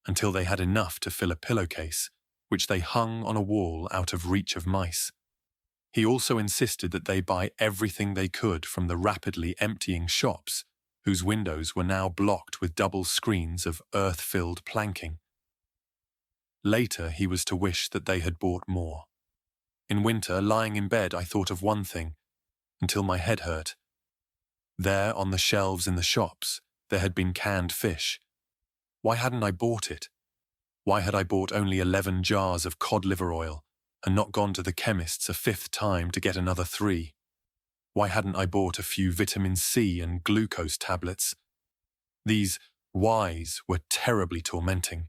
until they had enough to fill a pillowcase, which they hung on a wall out of reach of mice. He also insisted that they buy everything they could from the rapidly emptying shops, whose windows were now blocked with double screens of earth-filled planking. Later, he was to wish that they had bought more. In winter, lying in bed, I thought of one thing, until my head hurt. There, on the shelves in the shops, there had been canned fish. Why hadn't I bought it? Why had I bought only 11 jars of cod liver oil and not gone to the chemist's a fifth time to get another 3? Why hadn't I bought a few vitamin C and glucose tablets? These whys were terribly tormenting.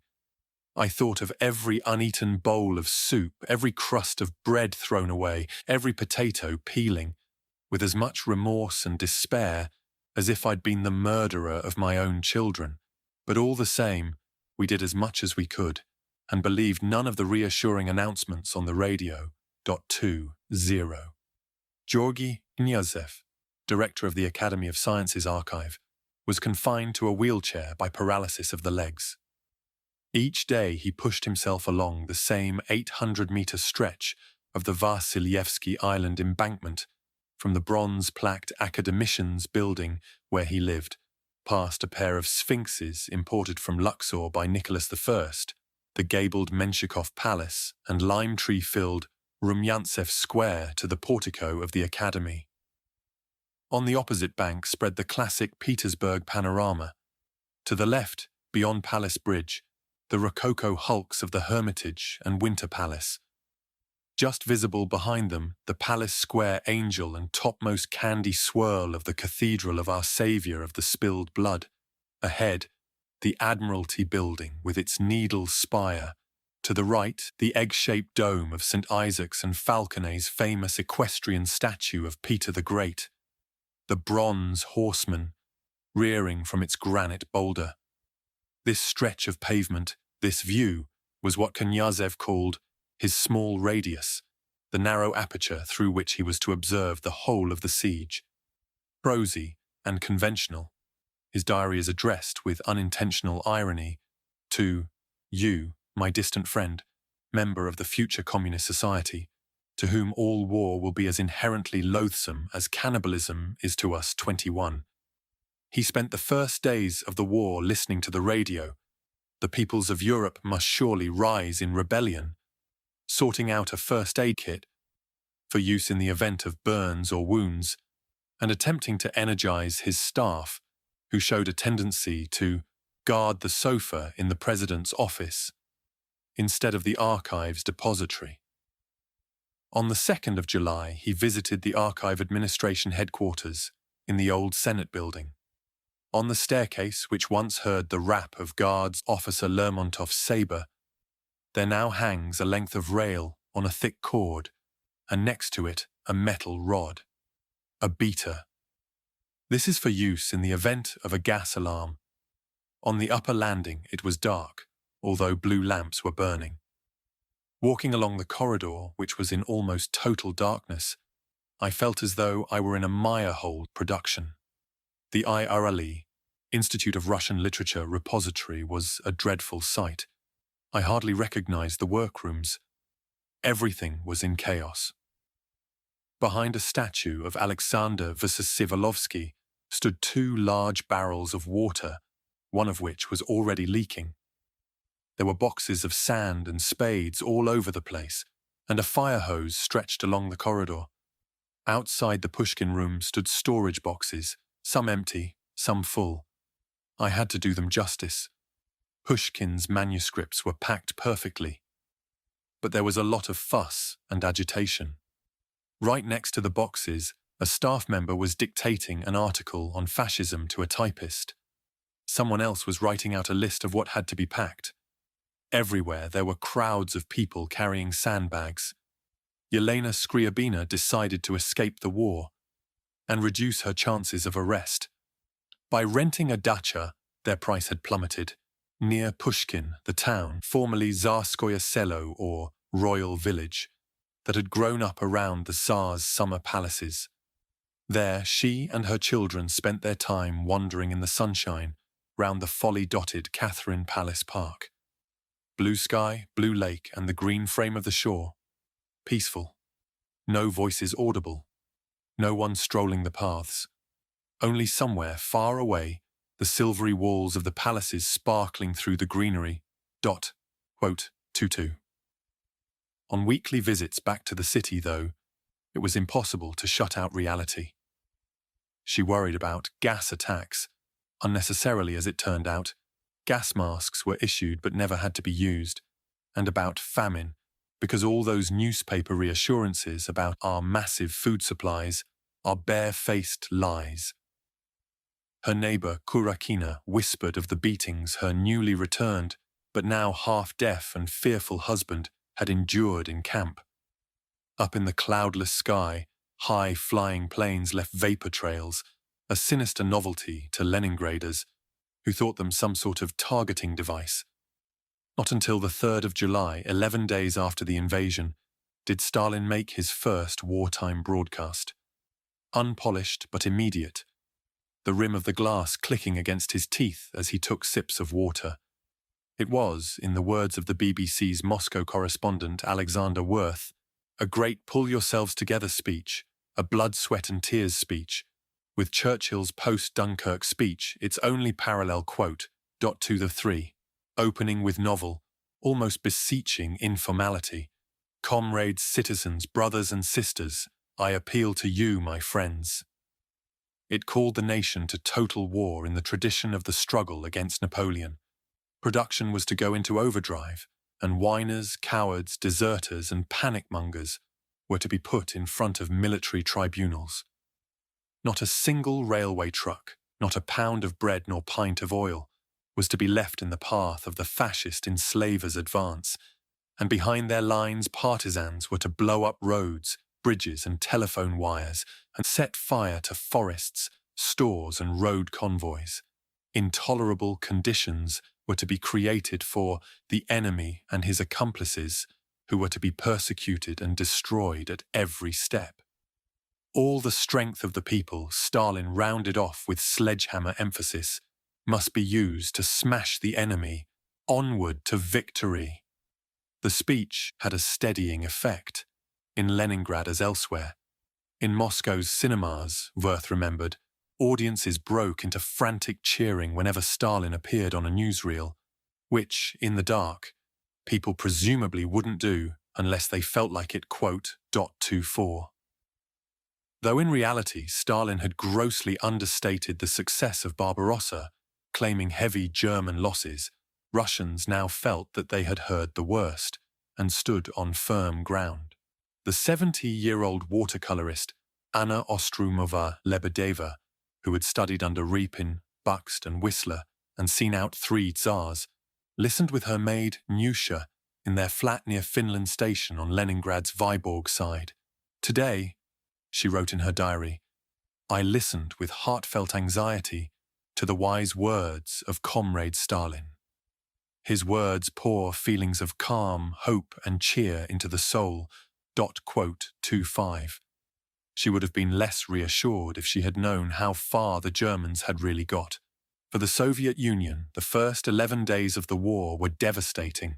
I thought of every uneaten bowl of soup, every crust of bread thrown away, every potato peeling, with as much remorse and despair as if I'd been the murderer of my own children. But all the same, we did as much as we could, and believed none of the reassuring announcements on the radio. 20. Georgy Knyazev, director of the Academy of Sciences archive, was confined to a wheelchair by paralysis of the legs. Each day he pushed himself along the same 800-meter stretch of the Vasilyevsky Island embankment from the bronze-plaqued Academicians building where he lived, past a pair of sphinxes imported from Luxor by Nicholas I, the gabled Menshikov Palace, and lime-tree-filled Rumyantsev Square to the portico of the Academy. On the opposite bank spread the classic Petersburg panorama. To the left, beyond Palace Bridge, the rococo hulks of the Hermitage and Winter Palace. Just visible behind them, the Palace Square angel and topmost candy swirl of the Cathedral of Our Saviour of the Spilled Blood. Ahead, the Admiralty Building with its needle spire. To the right, the egg-shaped dome of St. Isaac's and Falconet's famous equestrian statue of Peter the Great. The bronze horseman, rearing from its granite boulder. This stretch of pavement, this view, was what Knyazev called his small radius, the narrow aperture through which he was to observe the whole of the siege. Prosy and conventional, his diary is addressed with unintentional irony to you, my distant friend, member of the future communist society, to whom all war will be as inherently loathsome as cannibalism is to us 21. He spent the first days of the war listening to the radio. The peoples of Europe must surely rise in rebellion, sorting out a first aid kit for use in the event of burns or wounds, and attempting to energize his staff, who showed a tendency to guard the sofa in the president's office instead of the archive's depository. On the 2nd of July, he visited the Archive Administration headquarters in the old Senate building. On the staircase, which once heard the rap of Guards Officer Lermontov's sabre, there now hangs a length of rail on a thick cord, and next to it a metal rod. A beater. This is for use in the event of a gas alarm. On the upper landing it was dark, although blue lamps were burning. Walking along the corridor, which was in almost total darkness, I felt as though I were in a Meyerhold production. The IRLE, Institute of Russian Literature repository, was a dreadful sight. I hardly recognized the workrooms. Everything was in chaos. Behind a statue of Alexander Vox stood two large barrels of water, one of which was already leaking. There were boxes of sand and spades all over the place, and a fire hose stretched along the corridor. Outside the Pushkin room stood storage boxes, some empty, some full. I had to do them justice. Pushkin's manuscripts were packed perfectly. But there was a lot of fuss and agitation. Right next to the boxes, a staff member was dictating an article on fascism to a typist. Someone else was writing out a list of what had to be packed. Everywhere there were crowds of people carrying sandbags. Yelena Skriabina decided to escape the war and reduce her chances of arrest. By renting a dacha, their price had plummeted, near Pushkin, the town, formerly Tsarskoye Selo or Royal Village, that had grown up around the Tsar's summer palaces. There, she and her children spent their time wandering in the sunshine round the folly-dotted Catherine Palace Park. Blue sky, blue lake, and the green frame of the shore. Peaceful. No voices audible. No one strolling the paths. Only somewhere far away, the silvery walls of the palaces sparkling through the greenery. Tutu. On weekly visits back to the city, though, it was impossible to shut out reality. She worried about gas attacks. Unnecessarily, as it turned out, gas masks were issued but never had to be used, and about famine, because all those newspaper reassurances about our massive food supplies are bare-faced lies. Her neighbour, Kurakina, whispered of the beatings her newly returned, but now half-deaf and fearful husband had endured in camp. Up in the cloudless sky, high-flying planes left vapour trails, a sinister novelty to Leningraders, who thought them some sort of targeting device. Not until the 3rd of July, 11 days after the invasion, did Stalin make his first wartime broadcast. Unpolished but immediate, the rim of the glass clicking against his teeth as he took sips of water. It was, in the words of the BBC's Moscow correspondent Alexander Worth, a great pull-yourselves-together speech, a blood, sweat and tears speech, with Churchill's post-Dunkirk speech its only parallel quote, .2-3, opening with novel, almost beseeching informality. Comrades, citizens, brothers and sisters, I appeal to you, my friends. It called the nation to total war in the tradition of the struggle against Napoleon. Production was to go into overdrive, and whiners, cowards, deserters and panic-mongers were to be put in front of military tribunals. Not a single railway truck, not a pound of bread nor pint of oil was to be left in the path of the fascist enslavers' advance, and behind their lines partisans were to blow up roads, bridges and telephone wires and set fire to forests, stores and road convoys. Intolerable conditions were to be created for the enemy and his accomplices, who were to be persecuted and destroyed at every step. All the strength of the people, Stalin rounded off with sledgehammer emphasis, must be used to smash the enemy, onward to victory. The speech had a steadying effect, in Leningrad as elsewhere. In Moscow's cinemas, Worth remembered, audiences broke into frantic cheering whenever Stalin appeared on a newsreel, which, in the dark, people presumably wouldn't do unless they felt like it, .24. Though in reality Stalin had grossly understated the success of Barbarossa, claiming heavy German losses, Russians now felt that they had heard the worst and stood on firm ground. The 70-year-old watercolourist Anna Ostromova-Lebedeva, who had studied under Repin, Buxt and Whistler and seen out 3 Tsars, listened with her maid Nyusha in their flat near Finland Station on Leningrad's Vyborg side. Today, she wrote in her diary, I listened with heartfelt anxiety to the wise words of Comrade Stalin. His words pour feelings of calm, hope and cheer into the soul. .25. she would have been less reassured if she had known how far the Germans had really got. For the Soviet Union, the first 11 days of the war were devastating.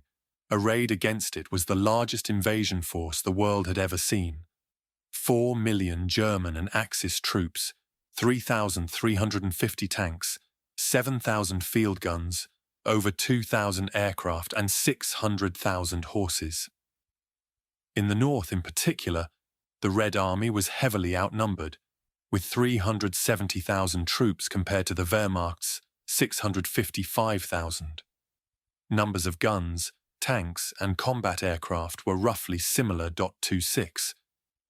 A raid against it was the largest invasion force the world had ever seen. 4 million German and Axis troops, 3,350 tanks, 7,000 field guns, over 2,000 aircraft and 600,000 horses. In the north in particular, the Red Army was heavily outnumbered, with 370,000 troops compared to the Wehrmacht's 655,000. Numbers of guns, tanks and combat aircraft were roughly similar. 26.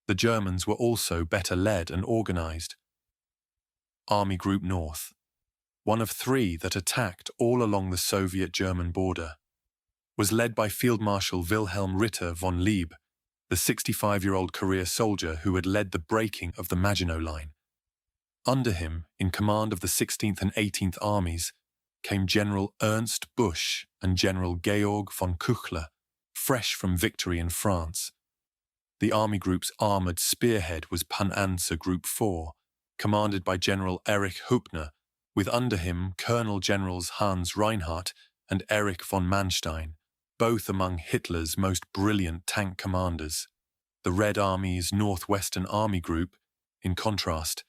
The Germans were also better led and organized. Army Group North, one of 3 that attacked all along the Soviet-German border, was led by Field Marshal Wilhelm Ritter von Lieb, the 65-year-old career soldier who had led the breaking of the Maginot Line. Under him, in command of the 16th and 18th Armies, came General Ernst Busch and General Georg von Küchler, fresh from victory in France. The Army Group's armoured spearhead was Panzer Group 4, commanded by General Erich Hübner, with under him Colonel Generals Hans Reinhardt and Erich von Manstein, both among Hitler's most brilliant tank commanders. The Red Army's Northwestern Army Group, in contrast,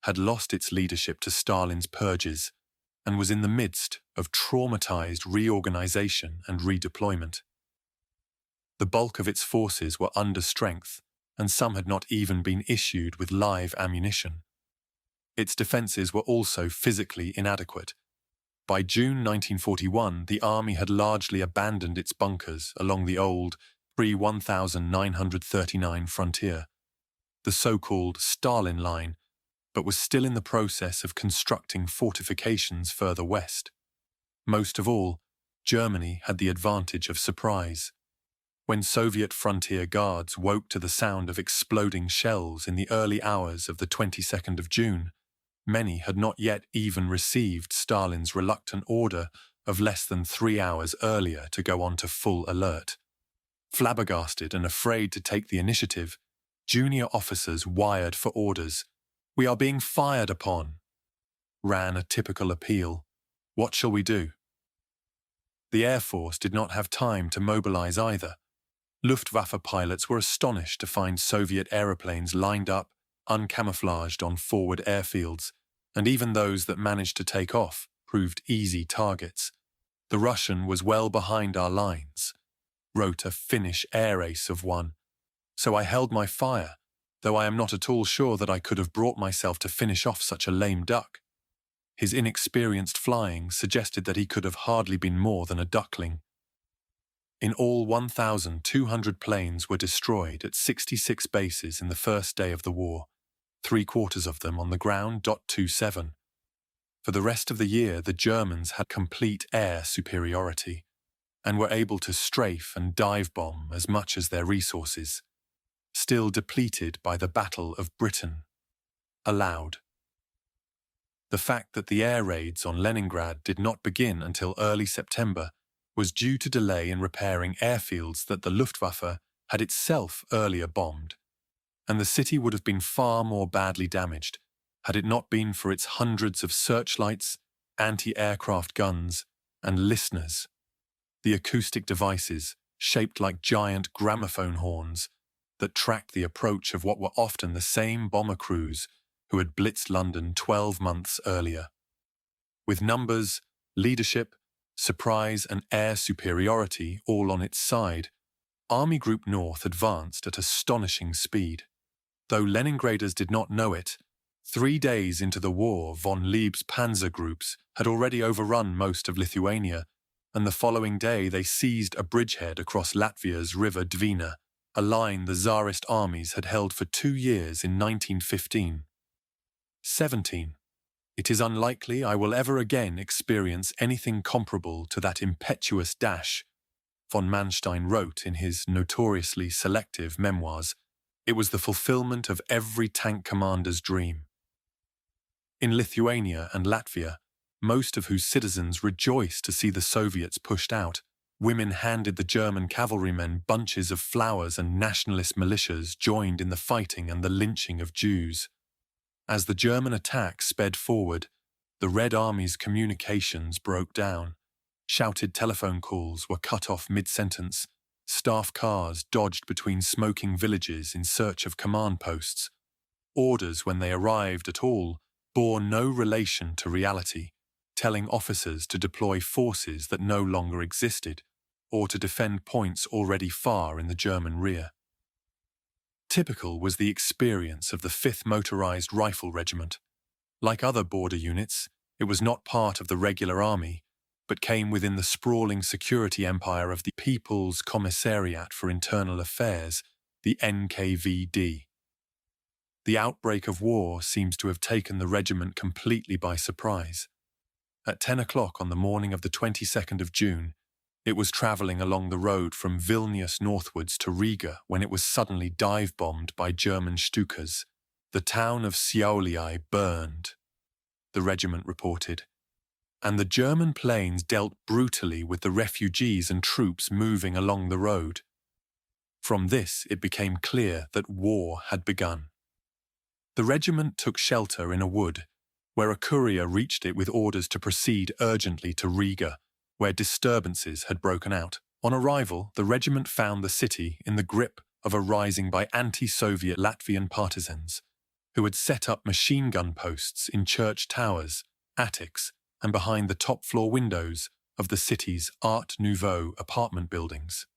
had lost its leadership to Stalin's purges and was in the midst of traumatized reorganization and redeployment. The bulk of its forces were under strength, and some had not even been issued with live ammunition. Its defences were also physically inadequate. By June 1941, the army had largely abandoned its bunkers along the old pre-1939 frontier, the so-called Stalin Line, but was still in the process of constructing fortifications further west. Most of all, Germany had the advantage of surprise. When Soviet frontier guards woke to the sound of exploding shells in the early hours of the 22nd of June, many had not yet even received Stalin's reluctant order of less than 3 hours earlier to go on to full alert. Flabbergasted and afraid to take the initiative, junior officers wired for orders. "We are being fired upon," ran a typical appeal. "What shall we do?" The Air Force did not have time to mobilize either. Luftwaffe pilots were astonished to find Soviet aeroplanes lined up, uncamouflaged on forward airfields, and even those that managed to take off proved easy targets. "The Russian was well behind our lines," wrote a Finnish air ace of one. "So I held my fire, though I am not at all sure that I could have brought myself to finish off such a lame duck." His inexperienced flying suggested that he could have hardly been more than a duckling. In all, 1,200 planes were destroyed at 66 bases in the first day of the war, 3/4 of them on the ground. 27. For the rest of the year, the Germans had complete air superiority and were able to strafe and dive bomb as much as their resources, still depleted by the Battle of Britain, allowed. The fact that the air raids on Leningrad did not begin until early September was due to delay in repairing airfields that the Luftwaffe had itself earlier bombed, and the city would have been far more badly damaged had it not been for its hundreds of searchlights, anti-aircraft guns, and listeners, the acoustic devices, shaped like giant gramophone horns, that tracked the approach of what were often the same bomber crews who had blitzed London 12 months earlier. With numbers, leadership, surprise and air superiority all on its side, Army Group North advanced at astonishing speed. Though Leningraders did not know it, 3 days into the war, von Lieb's panzer groups had already overrun most of Lithuania, and the following day they seized a bridgehead across Latvia's River Dvina, a line the Tsarist armies had held for 2 years in 1915. 17. It is unlikely I will ever again experience anything comparable to that impetuous dash, von Manstein wrote in his notoriously selective memoirs. It was the fulfillment of every tank commander's dream. In Lithuania and Latvia, most of whose citizens rejoiced to see the Soviets pushed out, Women handed the German cavalrymen bunches of flowers, and nationalist militias joined in the fighting and the lynching of Jews. As the German attack sped forward, the Red Army's communications broke down. Shouted telephone calls were cut off mid-sentence. Staff cars dodged between smoking villages in search of command posts. Orders, when they arrived at all, bore no relation to reality, telling officers to deploy forces that no longer existed, or to defend points already far in the German rear. Typical was the experience of the 5th Motorized Rifle Regiment. Like other border units, it was not part of the regular army, but came within the sprawling security empire of the People's Commissariat for Internal Affairs, the NKVD. The outbreak of war seems to have taken the regiment completely by surprise. At 10 o'clock on the morning of the 22nd of June, it was travelling along the road from Vilnius northwards to Riga when it was suddenly dive-bombed by German Stukas. The town of Šiauliai burned, the regiment reported, and the German planes dealt brutally with the refugees and troops moving along the road. From this, it became clear that war had begun. The regiment took shelter in a wood, where a courier reached it with orders to proceed urgently to Riga, where disturbances had broken out. On arrival, the regiment found the city in the grip of a rising by anti-Soviet Latvian partisans, who had set up machine gun posts in church towers, attics, and behind the top-floor windows of the city's Art Nouveau apartment buildings.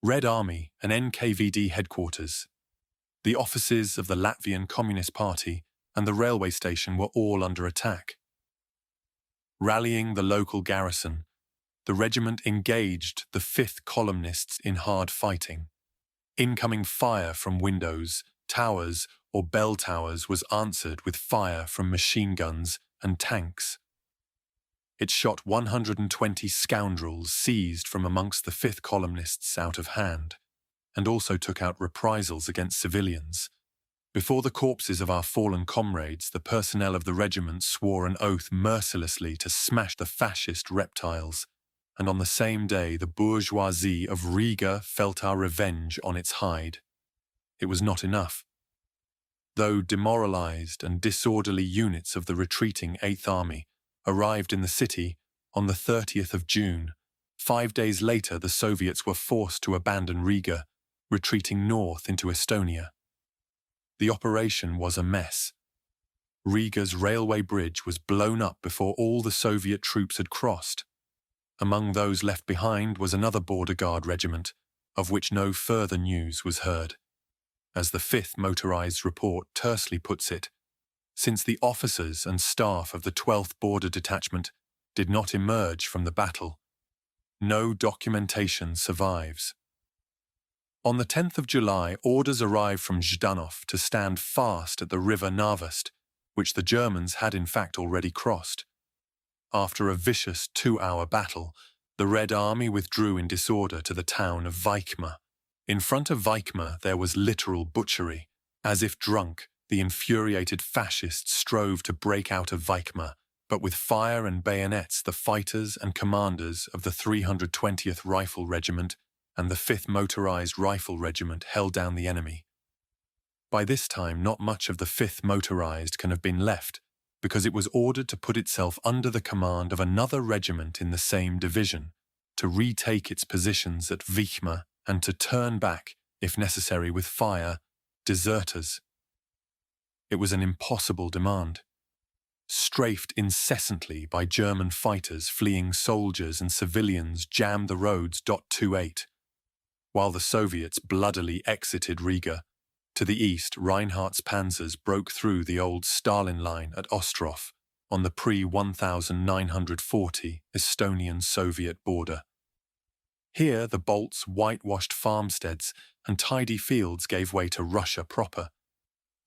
Red Army and NKVD headquarters, the offices of the Latvian Communist Party, and the railway station were all under attack. Rallying the local garrison, the regiment engaged the 5th columnists in hard fighting. Incoming fire from windows, towers, or bell towers was answered with fire from machine guns and tanks. It shot 120 scoundrels seized from amongst the 5th columnists out of hand, and also took out reprisals against civilians. Before the corpses of our fallen comrades, the personnel of the regiment swore an oath mercilessly to smash the fascist reptiles, and on the same day the bourgeoisie of Riga felt our revenge on its hide. It was not enough. Though demoralized and disorderly units of the retreating 8th Army arrived in the city on the 30th of June, 5 days later the Soviets were forced to abandon Riga, retreating north into Estonia. The operation was a mess. Riga's railway bridge was blown up before all the Soviet troops had crossed. Among those left behind was another border guard regiment, of which no further news was heard. As the 5th Motorized Report tersely puts it, since the officers and staff of the 12th Border Detachment did not emerge from the battle, no documentation survives. On the 10th of July, orders arrived from Zhdanov to stand fast at the river Narvast, which the Germans had in fact already crossed. After a vicious 2-hour battle, the Red Army withdrew in disorder to the town of Vaikma. In front of Vaikma there was literal butchery. As if drunk, the infuriated fascists strove to break out of Vaikma, but with fire and bayonets the fighters and commanders of the 320th Rifle Regiment and the 5th Motorized Rifle Regiment held down the enemy. By this time, not much of the 5th Motorized can have been left, because it was ordered to put itself under the command of another regiment in the same division, to retake its positions at Vichma and to turn back, if necessary with fire, deserters. It was an impossible demand. Strafed incessantly by German fighters, fleeing soldiers and civilians jammed the roads. 28. While the Soviets bloodily exited Riga, to the east Reinhardt's panzers broke through the old Stalin line at Ostrov on the pre-1940 Estonian-Soviet border. Here the Bolts' whitewashed farmsteads and tidy fields gave way to Russia proper,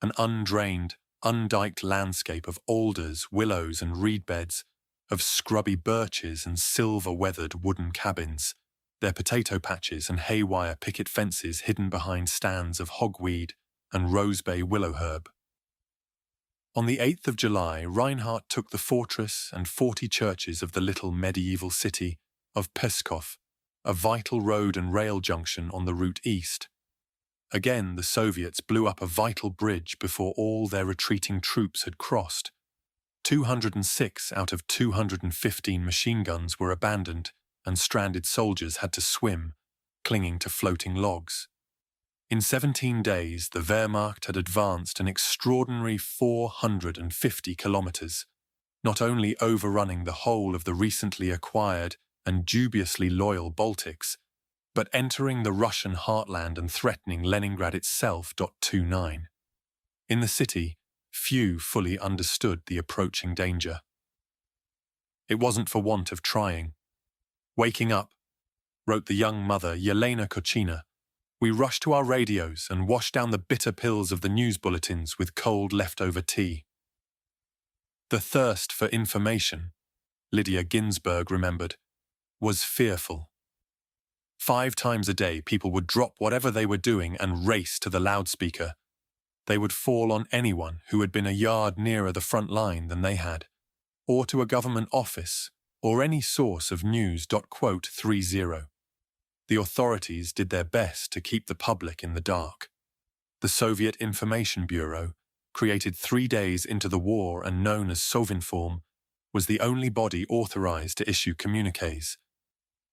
an undrained, undiked landscape of alders, willows and reed beds, of scrubby birches and silver-weathered wooden cabins, their potato patches and haywire picket fences hidden behind stands of hogweed and rosebay willowherb. On the 8th of July, Reinhardt took the fortress and 40 churches of the little medieval city of Peskov, a vital road and rail junction on the route east. Again, the Soviets blew up a vital bridge before all their retreating troops had crossed. 206 out of 215 machine guns were abandoned, and stranded soldiers had to swim, clinging to floating logs. In 17 days, the Wehrmacht had advanced an extraordinary 450 kilometers, not only overrunning the whole of the recently acquired and dubiously loyal Baltics, but entering the Russian heartland and threatening Leningrad itself. 29. In the city, few fully understood the approaching danger. It wasn't for want of trying. Waking up, wrote the young mother Yelena Kochina, we rushed to our radios and washed down the bitter pills of the news bulletins with cold leftover tea. The thirst for information, Lydia Ginsburg remembered, was fearful. 5 times a day, people would drop whatever they were doing and race to the loudspeaker. They would fall on anyone who had been a yard nearer the front line than they had, or to a government office, or any source of news. 30. The authorities did their best to keep the public in the dark. The Soviet Information Bureau, created 3 days into the war and known as Sovinform, was the only body authorized to issue communiques.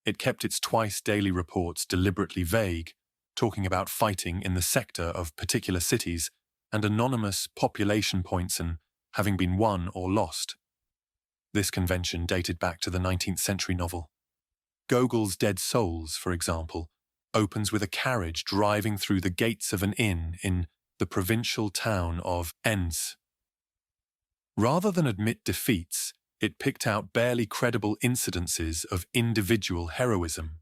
It kept its twice-daily reports deliberately vague, talking about fighting in the sector of particular cities and anonymous population points and having been won or lost. This convention dated back to the 19th century novel. Gogol's Dead Souls, for example, opens with a carriage driving through the gates of an inn in the provincial town of Enns. Rather than admit defeats, it picked out barely credible incidences of individual heroism.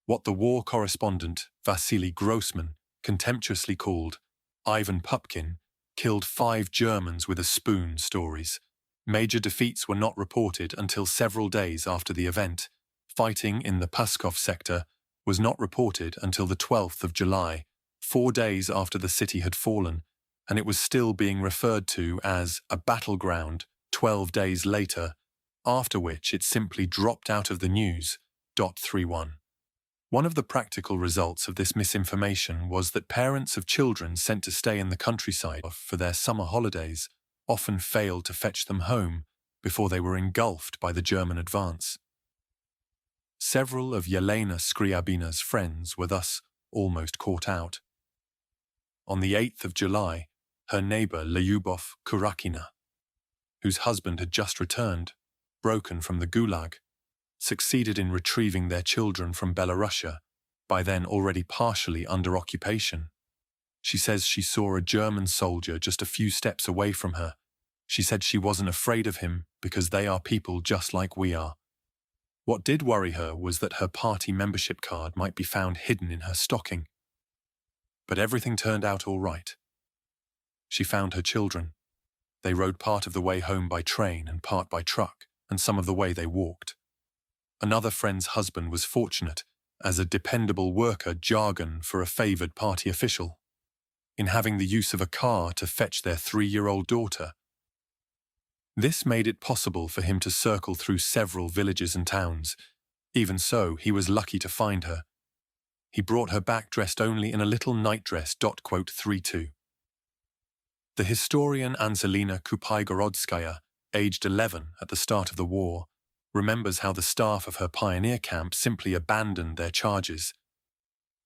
What the war correspondent Vasily Grossman contemptuously called Ivan Pupkin killed 5 Germans with a spoon stories. Major defeats were not reported until several days after the event. Fighting in the Pskov sector was not reported until the 12th of July, 4 days after the city had fallen, and it was still being referred to as a battleground 12 days later, after which it simply dropped out of the news. 31. One of the practical results of this misinformation was that parents of children sent to stay in the countryside for their summer holidays often failed to fetch them home before they were engulfed by the German advance. Several of Yelena Skryabina's friends were thus almost caught out. On the 8th of July, her neighbor Lyubov Kurakina, whose husband had just returned, broken from the Gulag, succeeded in retrieving their children from Belorussia, by then already partially under occupation. She says she saw a German soldier just a few steps away from her. She said she wasn't afraid of him because they are people just like we are. What did worry her was that her party membership card might be found hidden in her stocking. But everything turned out all right. She found her children. They rode part of the way home by train and part by truck, and some of the way they walked. Another friend's husband was fortunate, as a dependable worker jargon for a favoured party official, in having the use of a car to fetch their 3-year-old daughter. This made it possible for him to circle through several villages and towns. Even so, he was lucky to find her. He brought her back dressed only in a little nightdress. 32. The historian Anzelina Kupaigorodskaya, aged 11 at the start of the war, remembers how the staff of her pioneer camp simply abandoned their charges.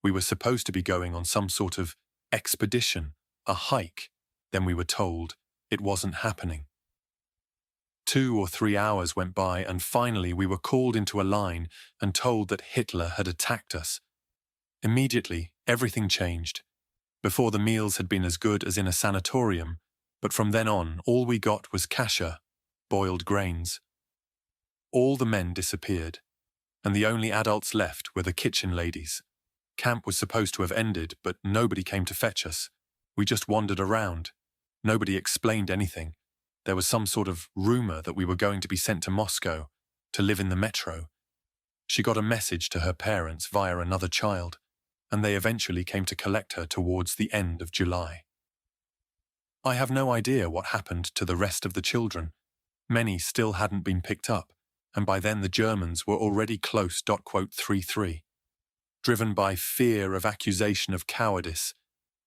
We were supposed to be going on some sort of expedition, a hike. Then we were told it wasn't happening. 2 or 3 hours went by, and finally we were called into a line and told that Hitler had attacked us. Immediately, everything changed. Before, the meals had been as good as in a sanatorium, but from then on, all we got was kasha, boiled grains. All the men disappeared, and the only adults left were the kitchen ladies. Camp was supposed to have ended, but nobody came to fetch us. We just wandered around. Nobody explained anything. There was some sort of rumor that we were going to be sent to Moscow, to live in the metro. She got a message to her parents via another child, and they eventually came to collect her towards the end of July. I have no idea what happened to the rest of the children. Many still hadn't been picked up, and by then the Germans were already close. 33. Driven by fear of accusation of cowardice,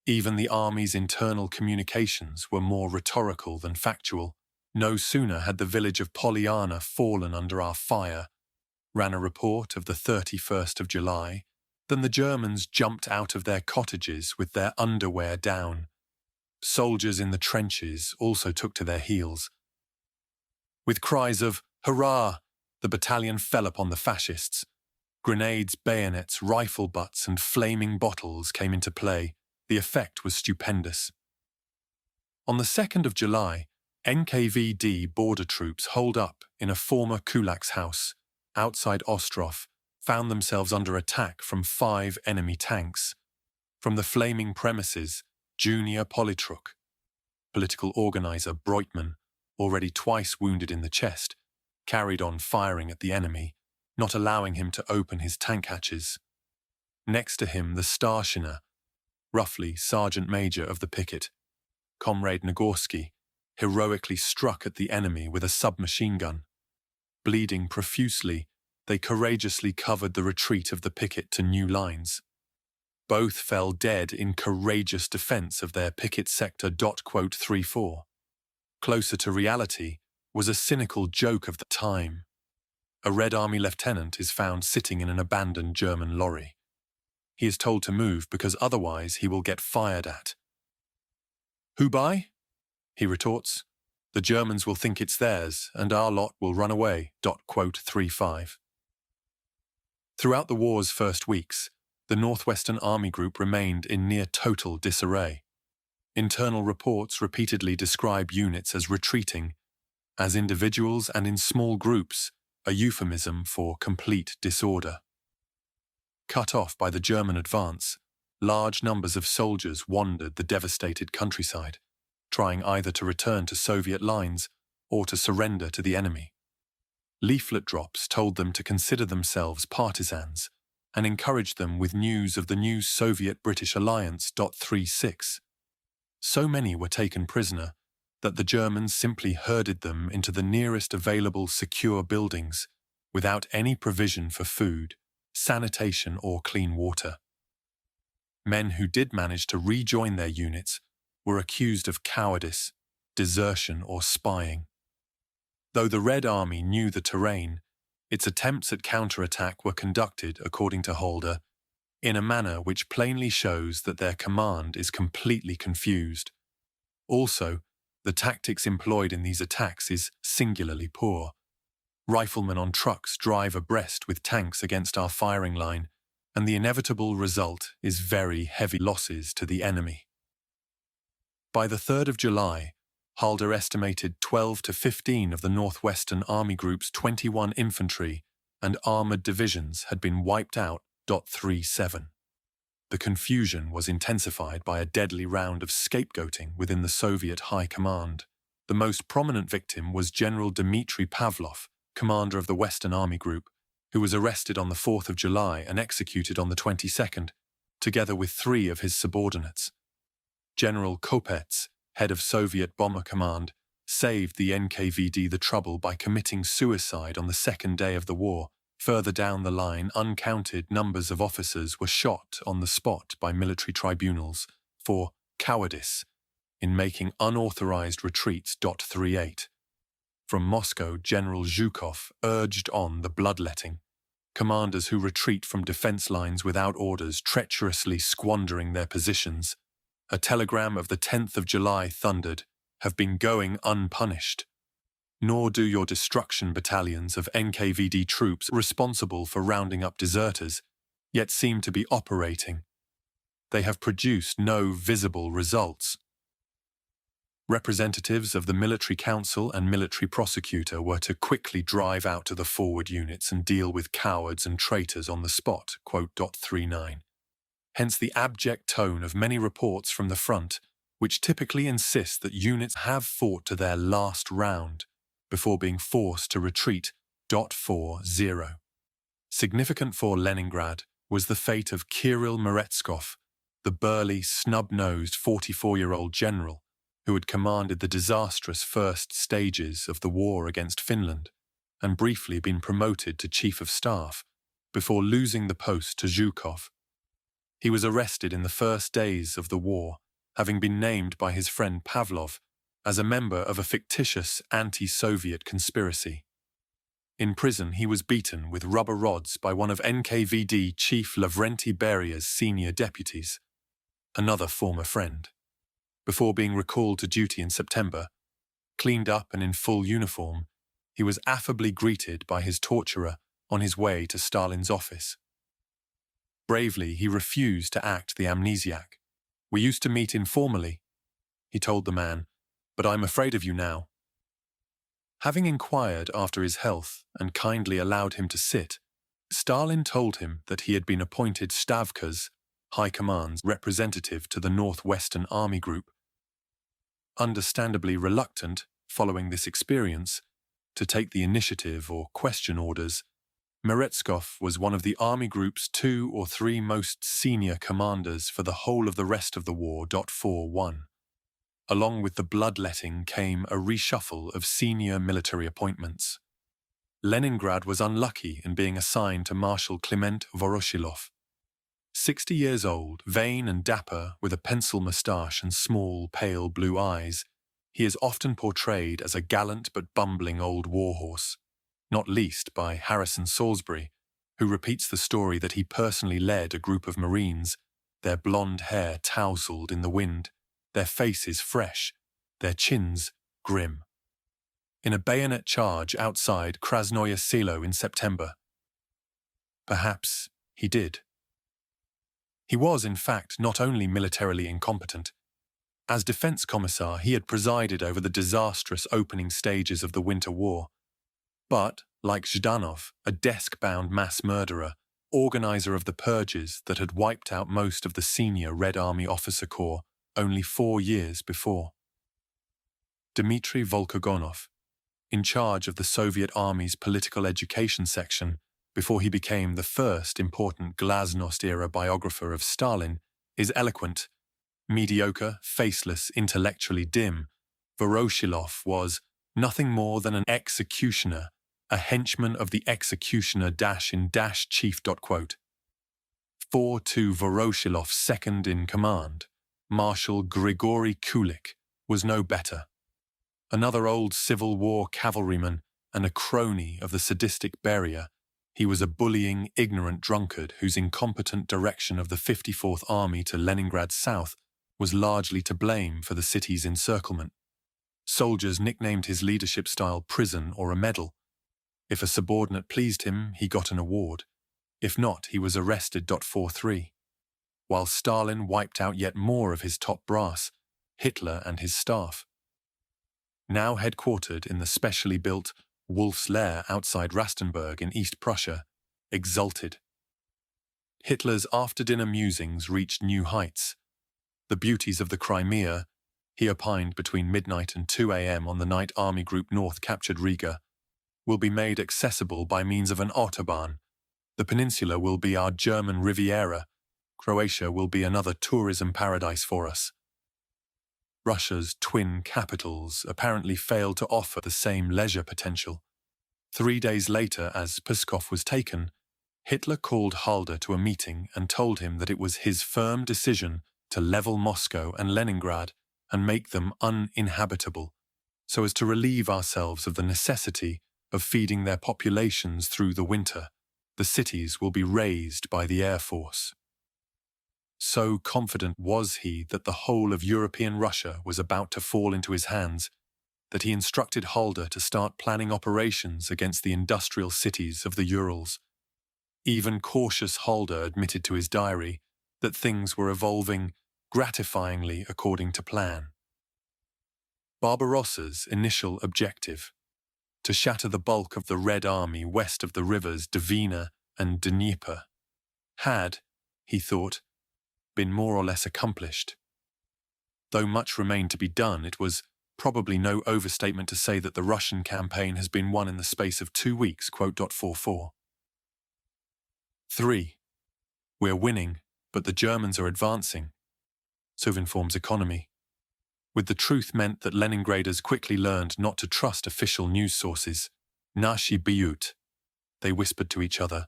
even the army's internal communications were more rhetorical than factual. No sooner had the village of Pollyanna fallen under our fire, ran a report of the 31st of July, than the Germans jumped out of their cottages with their underwear down. Soldiers in the trenches also took to their heels. With cries of "Hurrah!" the battalion fell upon the fascists. Grenades, bayonets, rifle butts, and flaming bottles came into play. The effect was stupendous. On the 2nd of July, NKVD border troops holed up in a former kulak's house, outside Ostrov, found themselves under attack from 5 enemy tanks. From the flaming premises, Junior Politruk, political organizer Breutmann, already twice wounded in the chest, carried on firing at the enemy, not allowing him to open his tank hatches. Next to him, the Starshina, roughly sergeant major of the picket, Comrade Nagorsky, heroically struck at the enemy with a submachine gun. Bleeding profusely, they courageously covered the retreat of the picket to new lines. Both fell dead in courageous defense of their picket sector. 34. Closer to reality was a cynical joke of the time. A Red Army lieutenant is found sitting in an abandoned German lorry. He is told to move because otherwise he will get fired at. "Who by?" he retorts. "The Germans will think it's theirs, and our lot will run away." 35. Throughout the war's first weeks, the Northwestern Army Group remained in near total disarray. Internal reports repeatedly describe units as retreating, as individuals and in small groups, a euphemism for complete disorder. Cut off by the German advance, large numbers of soldiers wandered the devastated countryside, trying either to return to Soviet lines or to surrender to the enemy. Leaflet drops told them to consider themselves partisans and encouraged them with news of the new Soviet-British alliance. 36. So many were taken prisoner that the Germans simply herded them into the nearest available secure buildings without any provision for food, sanitation, or clean water. Men who did manage to rejoin their units were accused of cowardice, desertion, or spying. Though the Red Army knew the terrain, its attempts at counterattack were conducted, according to Holder, in a manner which plainly shows that their command is completely confused. Also, the tactics employed in these attacks is singularly poor. Riflemen on trucks drive abreast with tanks against our firing line, and the inevitable result is very heavy losses to the enemy. By the 3rd of July, Halder estimated 12 to 15 of the Northwestern Army Group's 21 infantry and armoured divisions had been wiped out. 37. The confusion was intensified by a deadly round of scapegoating within the Soviet High Command. The most prominent victim was General Dmitry Pavlov, commander of the Western Army Group, who was arrested on the 4th of July and executed on the 22nd, together with 3 of his subordinates. General Kopets, head of Soviet Bomber Command, saved the NKVD the trouble by committing suicide on the 2nd day of the war. Further down the line, uncounted numbers of officers were shot on the spot by military tribunals for cowardice in making unauthorized retreats. 38. From Moscow, General Zhukov urged on the bloodletting. Commanders who retreat from defense lines without orders, treacherously squandering their positions. A telegram of the 10th of July thundered, have been going unpunished. Nor do your destruction battalions of NKVD troops responsible for rounding up deserters, yet seem to be operating. They have produced no visible results. Representatives of the military council and military prosecutor were to quickly drive out to the forward units and deal with cowards and traitors on the spot. 39. Hence the abject tone of many reports from the front, which typically insist that units have fought to their last round before being forced to retreat. 40. Significant for Leningrad was the fate of Kirill Meretskov, the burly, snub-nosed 44-year-old general who had commanded the disastrous first stages of the war against Finland and briefly been promoted to Chief of Staff, before losing the post to Zhukov. He was arrested in the first days of the war, having been named by his friend Pavlov as a member of a fictitious anti-Soviet conspiracy. In prison, he was beaten with rubber rods by one of NKVD Chief Lavrenti Beria's senior deputies, another former friend. Before being recalled to duty in September, cleaned up and in full uniform, he was affably greeted by his torturer on his way to Stalin's office. Bravely, he refused to act the amnesiac. "We used to meet informally," he told the man, "but I'm afraid of you now." Having inquired after his health and kindly allowed him to sit, Stalin told him that he had been appointed Stavka's, High Command's representative to the Northwestern Army Group. Understandably reluctant, following this experience, to take the initiative or question orders, Meretskov was one of the Army Group's 2 or 3 most senior commanders for the whole of the rest of the war. 4.1. Along with the bloodletting came a reshuffle of senior military appointments. Leningrad was unlucky in being assigned to Marshal Kliment Voroshilov. 60 years old, vain and dapper, with a pencil moustache and small, pale blue eyes, he is often portrayed as a gallant but bumbling old warhorse, not least by Harrison Salisbury, who repeats the story that he personally led a group of Marines, their blonde hair tousled in the wind, their faces fresh, their chins grim, in a bayonet charge outside Krasnoye Selo in September. Perhaps he did. He was, in fact, not only militarily incompetent. As defense commissar, he had presided over the disastrous opening stages of the Winter War, but, like Zhdanov, a desk-bound mass murderer, organizer of the purges that had wiped out most of the senior Red Army officer corps only 4 years before. Dmitry Volkogonov, in charge of the Soviet Army's political education section before he became the first important Glasnost-era biographer of Stalin, is eloquent. Mediocre, faceless, intellectually dim, Voroshilov was nothing more than an executioner, a henchman of the executioner-in-chief. 4-2 Voroshilov's second in command, Marshal Grigory Kulik, was no better. Another old Civil War cavalryman and a crony of the sadistic Beria, he was a bullying, ignorant drunkard whose incompetent direction of the 54th Army to Leningrad south was largely to blame for the city's encirclement. Soldiers nicknamed his leadership style prison or a medal. If a subordinate pleased him, he got an award. If not, he was arrested. 4.3. While Stalin wiped out yet more of his top brass, Hitler and his staff. Now headquartered in the specially built Wolf's Lair outside Rastenburg in East Prussia, exulted. Hitler's after-dinner musings reached new heights. The beauties of the Crimea, he opined between midnight and 2 a.m. on the night Army Group North captured Riga, will be made accessible by means of an autobahn. The peninsula will be our German Riviera. Croatia will be another tourism paradise for us. Russia's twin capitals apparently failed to offer the same leisure potential. 3 days later, as Pskov was taken, Hitler called Halder to a meeting and told him that it was his firm decision to level Moscow and Leningrad and make them uninhabitable, so as to relieve ourselves of the necessity of feeding their populations through the winter. The cities will be razed by the Air Force. So confident was he that the whole of European Russia was about to fall into his hands, that he instructed Halder to start planning operations against the industrial cities of the Urals. Even cautious Halder admitted to his diary that things were evolving gratifyingly according to plan. Barbarossa's initial objective, to shatter the bulk of the Red Army west of the rivers Dvina and Dnieper, had, he thought, been more or less accomplished. Though much remained to be done, it was probably no overstatement to say that the Russian campaign has been won in the space of 2 weeks. 44. 3. We're winning, but the Germans are advancing. Sovinform's Economy. With the truth meant that Leningraders quickly learned not to trust official news sources. Nashi Biyut, they whispered to each other,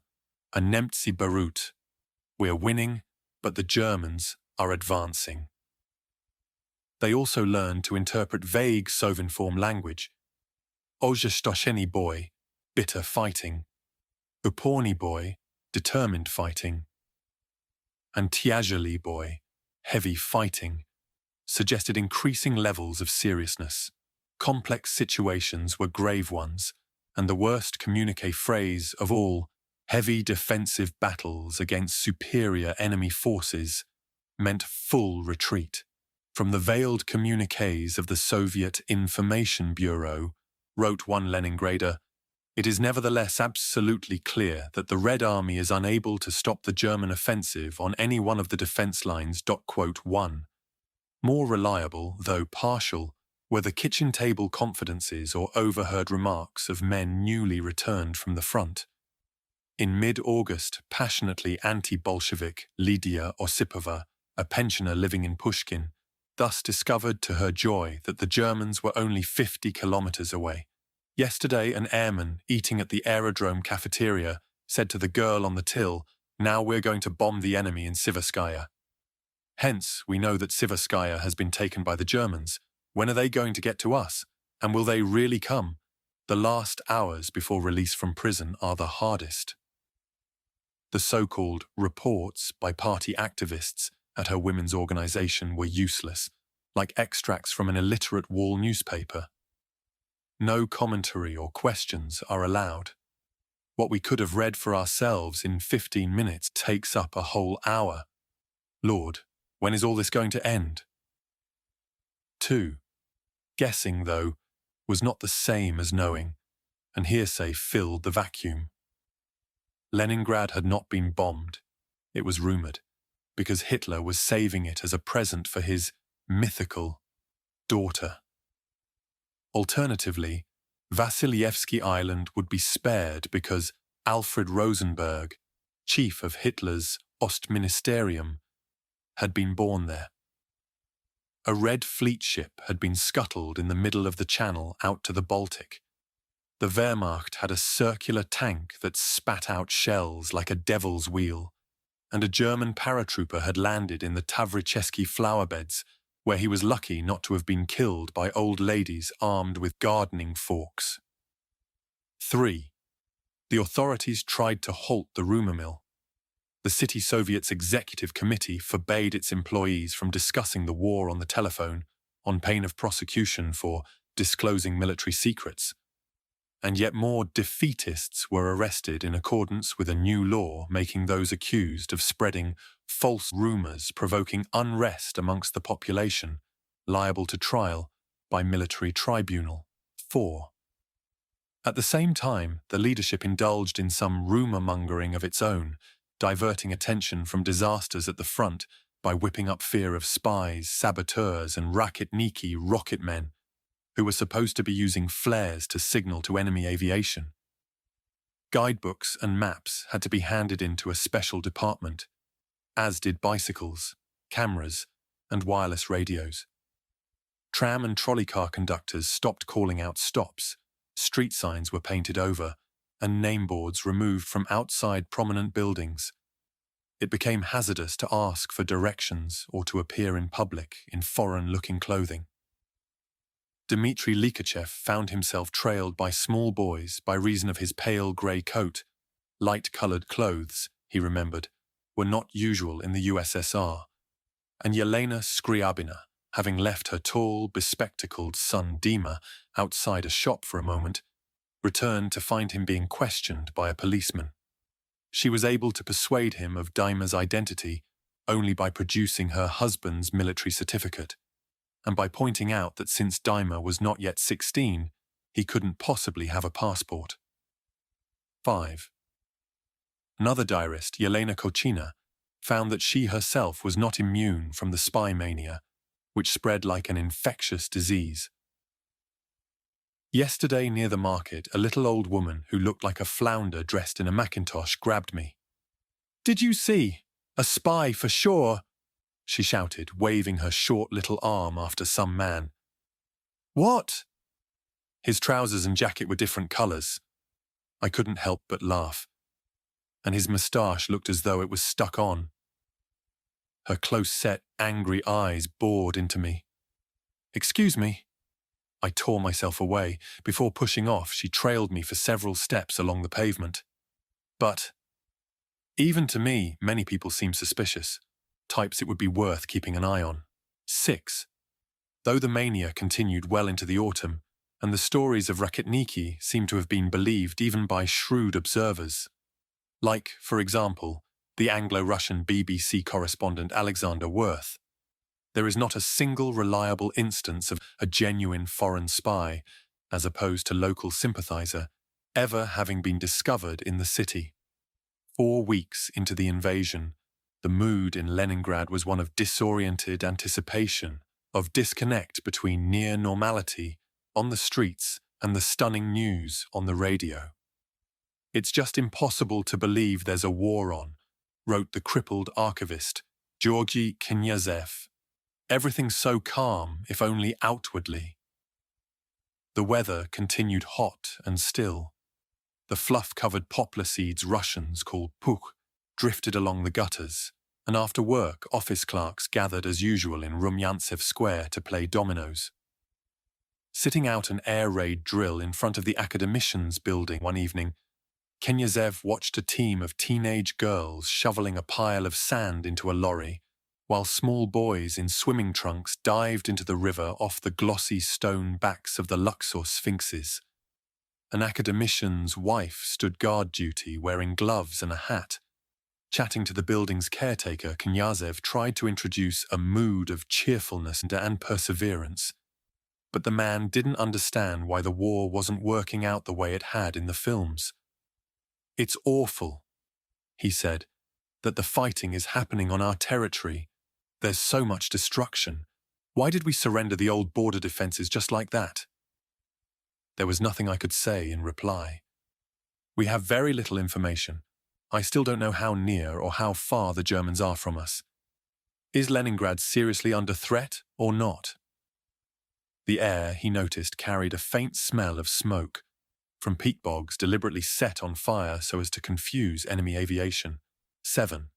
a Nemtsi Barut. We're winning, but the Germans are advancing. They also learned to interpret vague Sovinform language. Ozhestosheni boy, bitter fighting. Uporny boy, determined fighting. And Tiazhali boy, heavy fighting, suggested increasing levels of seriousness. Complex situations were grave ones, and the worst communique phrase of all, heavy defensive battles against superior enemy forces, meant full retreat. From the veiled communiques of the Soviet Information Bureau, wrote one Leningrader, it is nevertheless absolutely clear that the Red Army is unable to stop the German offensive on any one of the defense lines. 1. More reliable, though partial, were the kitchen table confidences or overheard remarks of men newly returned from the front. In mid-August, passionately anti-Bolshevik Lydia Osipova, a pensioner living in Pushkin, thus discovered to her joy that the Germans were only 50 kilometers away. Yesterday, an airman eating at the aerodrome cafeteria said to the girl on the till, now we're going to bomb the enemy in Siverskaya. Hence, we know that Siverskaya has been taken by the Germans. When are they going to get to us? And will they really come? The last hours before release from prison are the hardest. The so-called reports by party activists at her women's organization were useless, like extracts from an illiterate wall newspaper. No commentary or questions are allowed. What we could have read for ourselves in 15 minutes takes up a whole hour. Lord, when is all this going to end? 2. Guessing, though, was not the same as knowing, and hearsay filled the vacuum. Leningrad had not been bombed, it was rumored, because Hitler was saving it as a present for his mythical daughter. Alternatively, Vasilyevsky Island would be spared because Alfred Rosenberg, chief of Hitler's Ostministerium, had been born there. A Red Fleet ship had been scuttled in the middle of the channel out to the Baltic. The Wehrmacht had a circular tank that spat out shells like a devil's wheel, and a German paratrooper had landed in the Tavricheski flowerbeds, where he was lucky not to have been killed by old ladies armed with gardening forks. 3. The authorities tried to halt the rumour mill. The City Soviet's executive committee forbade its employees from discussing the war on the telephone on pain of prosecution for disclosing military secrets. And yet more defeatists were arrested in accordance with a new law making those accused of spreading false rumours provoking unrest amongst the population, liable to trial by military tribunal. 4. At the same time, the leadership indulged in some rumour-mongering of its own, diverting attention from disasters at the front by whipping up fear of spies, saboteurs and raketniki rocket men, who were supposed to be using flares to signal to enemy aviation. Guidebooks and maps had to be handed into a special department, as did bicycles, cameras, and wireless radios. Tram and trolley car conductors stopped calling out stops, street signs were painted over, and name boards removed from outside prominent buildings. It became hazardous to ask for directions or to appear in public in foreign-looking clothing. Dmitry Likachev found himself trailed by small boys by reason of his pale grey coat. Light-coloured clothes, he remembered, were not usual in the USSR, and Yelena Skryabina, having left her tall, bespectacled son Dima outside a shop for a moment, returned to find him being questioned by a policeman. She was able to persuade him of Dima's identity only by producing her husband's military certificate, and by pointing out that since Dima was not yet 16, he couldn't possibly have a passport. 5. Another diarist, Yelena Kochina, found that she herself was not immune from the spy mania, which spread like an infectious disease. Yesterday near the market, a little old woman who looked like a flounder dressed in a mackintosh grabbed me. "Did you see? A spy for sure!" she shouted, waving her short little arm after some man. "What?" His trousers and jacket were different colours. I couldn't help but laugh, and his moustache looked as though it was stuck on. Her close-set, angry eyes bored into me. "Excuse me." I tore myself away. Before pushing off, she trailed me for several steps along the pavement. But, even to me, many people seem suspicious, types it would be worth keeping an eye on. 6. Though the mania continued well into the autumn, and the stories of Rakitniki seem to have been believed even by shrewd observers, like, for example, the Anglo-Russian BBC correspondent Alexander Worth, there is not a single reliable instance of a genuine foreign spy, as opposed to local sympathizer, ever having been discovered in the city. 4 weeks into the invasion, the mood in Leningrad was one of disoriented anticipation, of disconnect between near normality on the streets and the stunning news on the radio. "It's just impossible to believe there's a war on," wrote the crippled archivist Georgy Knyazev. "Everything's so calm, if only outwardly." The weather continued hot and still. The fluff-covered poplar seeds Russians called pukh drifted along the gutters, and after work office clerks gathered as usual in Rumyantsev Square to play dominoes. Sitting out an air raid drill in front of the academicians building one evening, Knyazev watched a team of teenage girls shoveling a pile of sand into a lorry, while small boys in swimming trunks dived into the river off the glossy stone backs of the Luxor sphinxes. An academician's wife stood guard duty wearing gloves and a hat. Chatting to the building's caretaker, Knyazev tried to introduce a mood of cheerfulness and perseverance. But the man didn't understand why the war wasn't working out the way it had in the films. "It's awful," he said, "that the fighting is happening on our territory. There's so much destruction. Why did we surrender the old border defenses just like that?" There was nothing I could say in reply. "We have very little information. I still don't know how near or how far the Germans are from us. Is Leningrad seriously under threat or not?" The air, he noticed, carried a faint smell of smoke, from peat bogs deliberately set on fire so as to confuse enemy aviation. 7.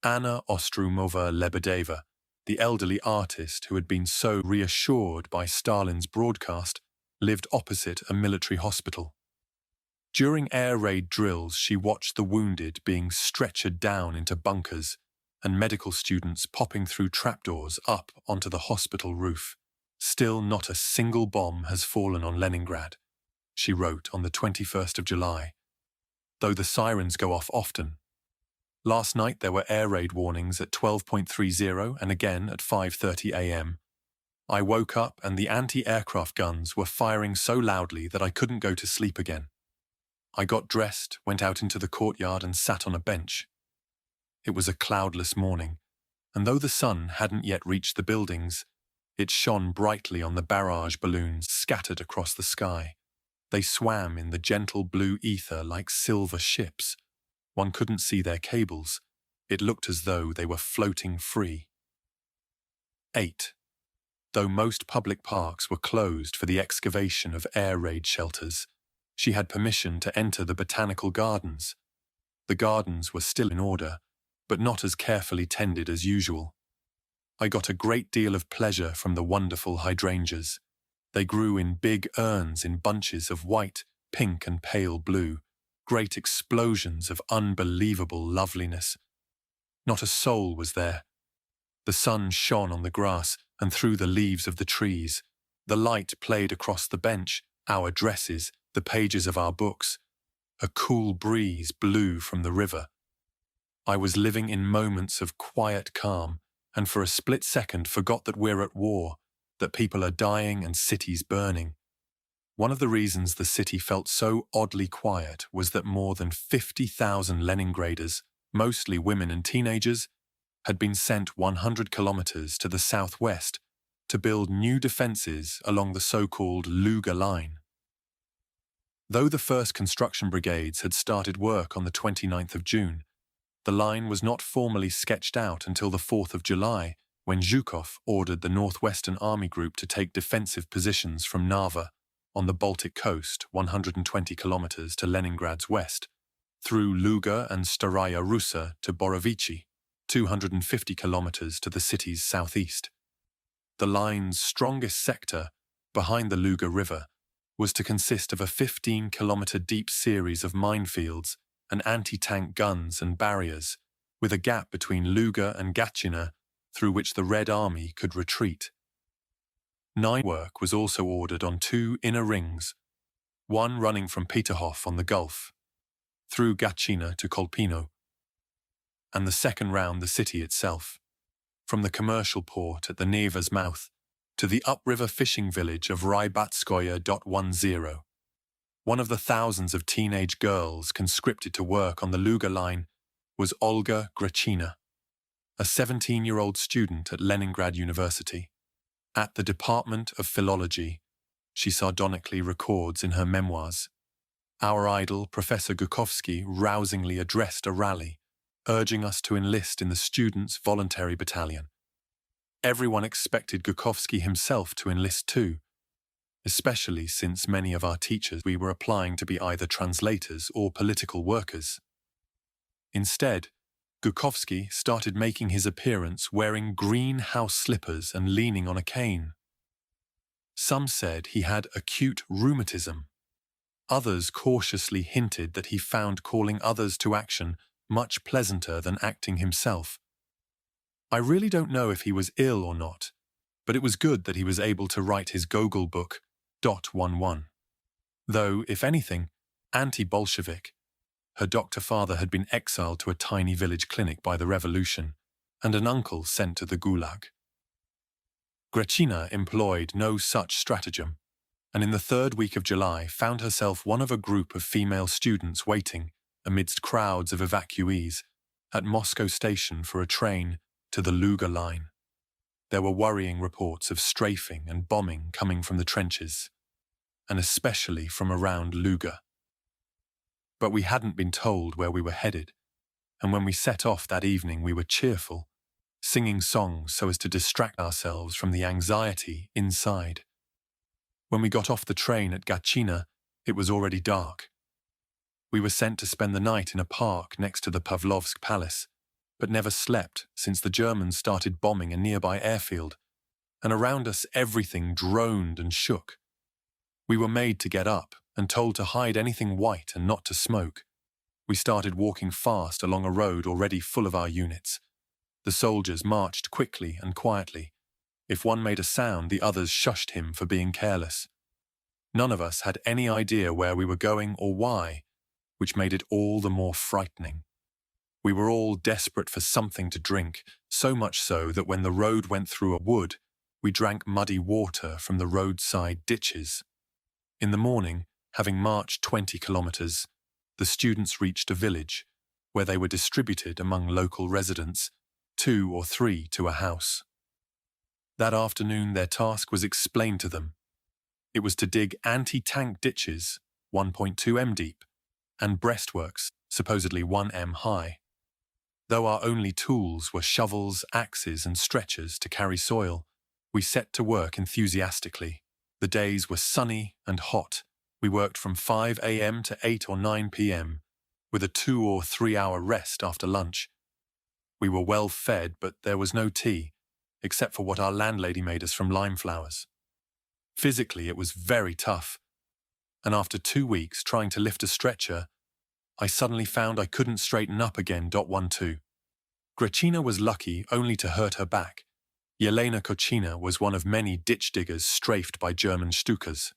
Anna Ostromova-Lebedeva, the elderly artist who had been so reassured by Stalin's broadcast, lived opposite a military hospital. During air raid drills, she watched the wounded being stretchered down into bunkers and medical students popping through trapdoors up onto the hospital roof. "Still not a single bomb has fallen on Leningrad," she wrote on the 21st of July, though the sirens go off often. "Last night there were air raid warnings at 12.30 and again at 5:30 a.m. I woke up and the anti-aircraft guns were firing so loudly that I couldn't go to sleep again. I got dressed, went out into the courtyard and sat on a bench. It was a cloudless morning, and though the sun hadn't yet reached the buildings, it shone brightly on the barrage balloons scattered across the sky. They swam in the gentle blue ether like silver ships. One couldn't see their cables. It looked as though they were floating free." 8. Though most public parks were closed for the excavation of air raid shelters, she had permission to enter the botanical gardens. The gardens were still in order, but not as carefully tended as usual. "I got a great deal of pleasure from the wonderful hydrangeas. They grew in big urns in bunches of white, pink and pale blue, great explosions of unbelievable loveliness. Not a soul was there. The sun shone on the grass and through the leaves of the trees. The light played across the bench, our dresses, the pages of our books. A cool breeze blew from the river. I was living in moments of quiet calm, and for a split second forgot that we're at war, that people are dying and cities burning. One of the reasons the city felt so oddly quiet was that more than 50,000 Leningraders, mostly women and teenagers, had been sent 100 kilometers to the southwest to build new defenses along the so-called Luga line. Though the first construction brigades had started work on the 29th of June, the line was not formally sketched out until the 4th of July, when Zhukov ordered the Northwestern Army Group to take defensive positions from Narva, on the Baltic coast, 120 kilometers to Leningrad's west, through Luga and Staraya Russa to Borovichi, 250 kilometers to the city's southeast. The line's strongest sector, behind the Luga River, was to consist of a 15-kilometer deep series of minefields and anti-tank guns and barriers, with a gap between Luga and Gatchina through which the Red Army could retreat. Work was also ordered on two inner rings, one running from Peterhof on the Gulf, through Gatchina to Kolpino, and the second round the city itself, from the commercial port at the Neva's mouth to the upriver fishing village of Rybatskoye.10. One of the thousands of teenage girls conscripted to work on the Luga line was Olga Grachina, a 17-year-old student at Leningrad University. At the Department of Philology, she sardonically records in her memoirs, our idol, Professor Gukovsky, rousingly addressed a rally, urging us to enlist in the Students' Voluntary Battalion. Everyone expected Gukovsky himself to enlist too, especially since many of our teachers we were applying to be either translators or political workers. Instead, Gukovsky started making his appearance wearing green house slippers and leaning on a cane. Some said he had acute rheumatism. Others cautiously hinted that he found calling others to action much pleasanter than acting himself. I really don't know if he was ill or not, but it was good that he was able to write his Gogol book, .11. Though, if anything, anti-Bolshevik. Her doctor father had been exiled to a tiny village clinic by the revolution, and an uncle sent to the Gulag. Grachina employed no such stratagem, and in the third week of July found herself one of a group of female students waiting, amidst crowds of evacuees, at Moscow station for a train to the Luga line. There were worrying reports of strafing and bombing coming from the trenches, and especially from around Luga. But we hadn't been told where we were headed, and when we set off that evening we were cheerful, singing songs so as to distract ourselves from the anxiety inside. When we got off the train at Gatchina, it was already dark. We were sent to spend the night in a park next to the Pavlovsk Palace, but never slept since the Germans started bombing a nearby airfield, and around us everything droned and shook. We were made to get up and told to hide anything white and not to smoke. We started walking fast along a road already full of our units. The soldiers marched quickly and quietly. If one made a sound, the others shushed him for being careless. None of us had any idea where we were going or why, which made it all the more frightening. We were all desperate for something to drink, so much so that when the road went through a wood, we drank muddy water from the roadside ditches. In the morning, having marched 20 kilometers, the students reached a village, where they were distributed among local residents, 2 or 3 to a house. That afternoon their task was explained to them. It was to dig anti-tank ditches, 1.2 m deep, and breastworks, supposedly 1 m high. Though our only tools were shovels, axes, and stretchers to carry soil, we set to work enthusiastically. The days were sunny and hot. We worked from 5 a.m. to 8 or 9 p.m., with a 2 or 3 hour rest after lunch. We were well fed, but there was no tea, except for what our landlady made us from lime flowers. Physically, it was very tough, and after 2 weeks trying to lift a stretcher, I suddenly found I couldn't straighten up again. 12. Grachina was lucky only to hurt her back. Yelena Kochina was one of many ditch diggers strafed by German Stukas.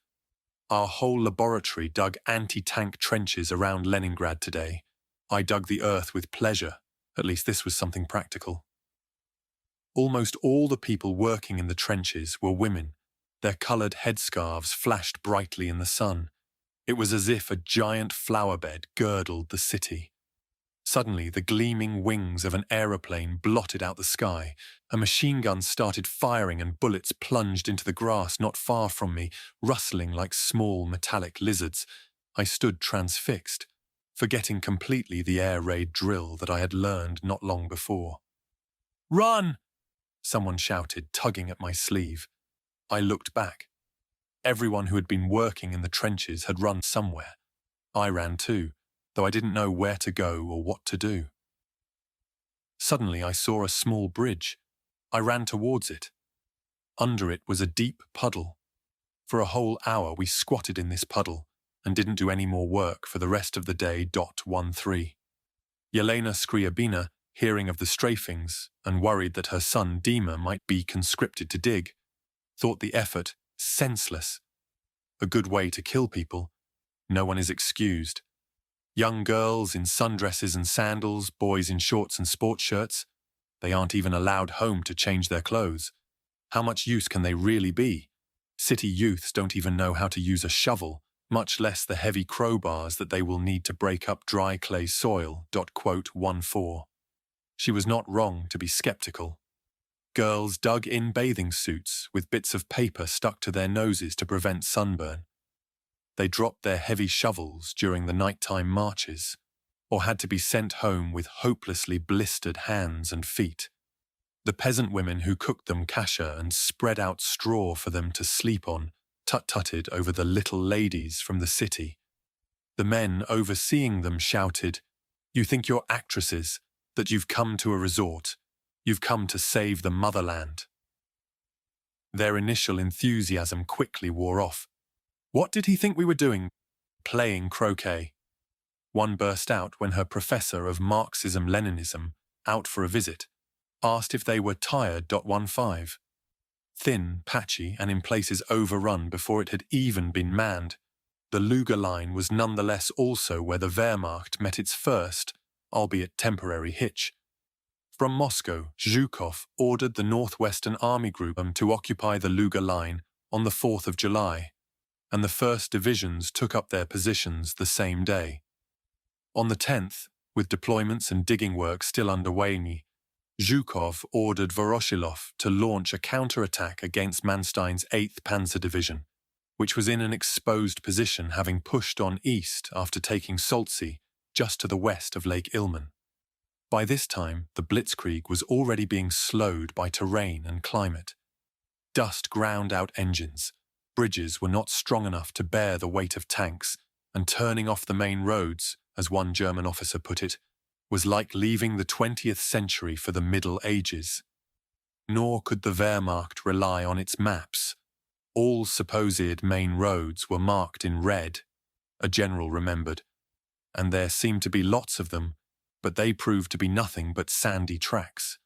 Our whole laboratory dug anti-tank trenches around Leningrad today. I dug the earth with pleasure. At least this was something practical. Almost all the people working in the trenches were women. Their coloured headscarves flashed brightly in the sun. It was as if a giant flower bed girdled the city. Suddenly, the gleaming wings of an aeroplane blotted out the sky. A machine gun started firing and bullets plunged into the grass not far from me, rustling like small metallic lizards. I stood transfixed, forgetting completely the air raid drill that I had learned not long before. "Run!" someone shouted, tugging at my sleeve. I looked back. Everyone who had been working in the trenches had run somewhere. I ran too, though I didn't know where to go or what to do. Suddenly I saw a small bridge. I ran towards it. Under it was a deep puddle. For a whole hour we squatted in this puddle and didn't do any more work for the rest of the day. 13. Yelena Skriabina, hearing of the strafings and worried that her son Dima might be conscripted to dig, thought the effort senseless. A good way to kill people. No one is excused. Young girls in sundresses and sandals, boys in shorts and sports shirts. They aren't even allowed home to change their clothes. How much use can they really be? City youths don't even know how to use a shovel, much less the heavy crowbars that they will need to break up dry clay soil. 14. She was not wrong to be skeptical. Girls dug in bathing suits with bits of paper stuck to their noses to prevent sunburn. They dropped their heavy shovels during the nighttime marches, or had to be sent home with hopelessly blistered hands and feet. The peasant women who cooked them kasha and spread out straw for them to sleep on tut-tutted over the little ladies from the city. The men overseeing them shouted, "You think you're actresses, that you've come to a resort. You've come to save the motherland." Their initial enthusiasm quickly wore off. What did he think we were doing? Playing croquet. One burst out when her professor of Marxism-Leninism, out for a visit, asked if they were tired. 15. Thin, patchy, and in places overrun before it had even been manned, the Luga line was nonetheless also where the Wehrmacht met its first, albeit temporary, hitch. From Moscow, Zhukov ordered the Northwestern Army Group to occupy the Luga line on the 4th of July, and the 1st Divisions took up their positions the same day. On the 10th, with deployments and digging work still underway, Zhukov ordered Voroshilov to launch a counterattack against Manstein's 8th Panzer Division, which was in an exposed position having pushed on east after taking Soltsi, just to the west of Lake Ilmen. By this time, the blitzkrieg was already being slowed by terrain and climate. Dust ground out engines, bridges were not strong enough to bear the weight of tanks, and turning off the main roads, as one German officer put it, was like leaving the 20th century for the Middle Ages. Nor could the Wehrmacht rely on its maps. All supposed main roads were marked in red, a general remembered, and there seemed to be lots of them, but they proved to be nothing but sandy tracks.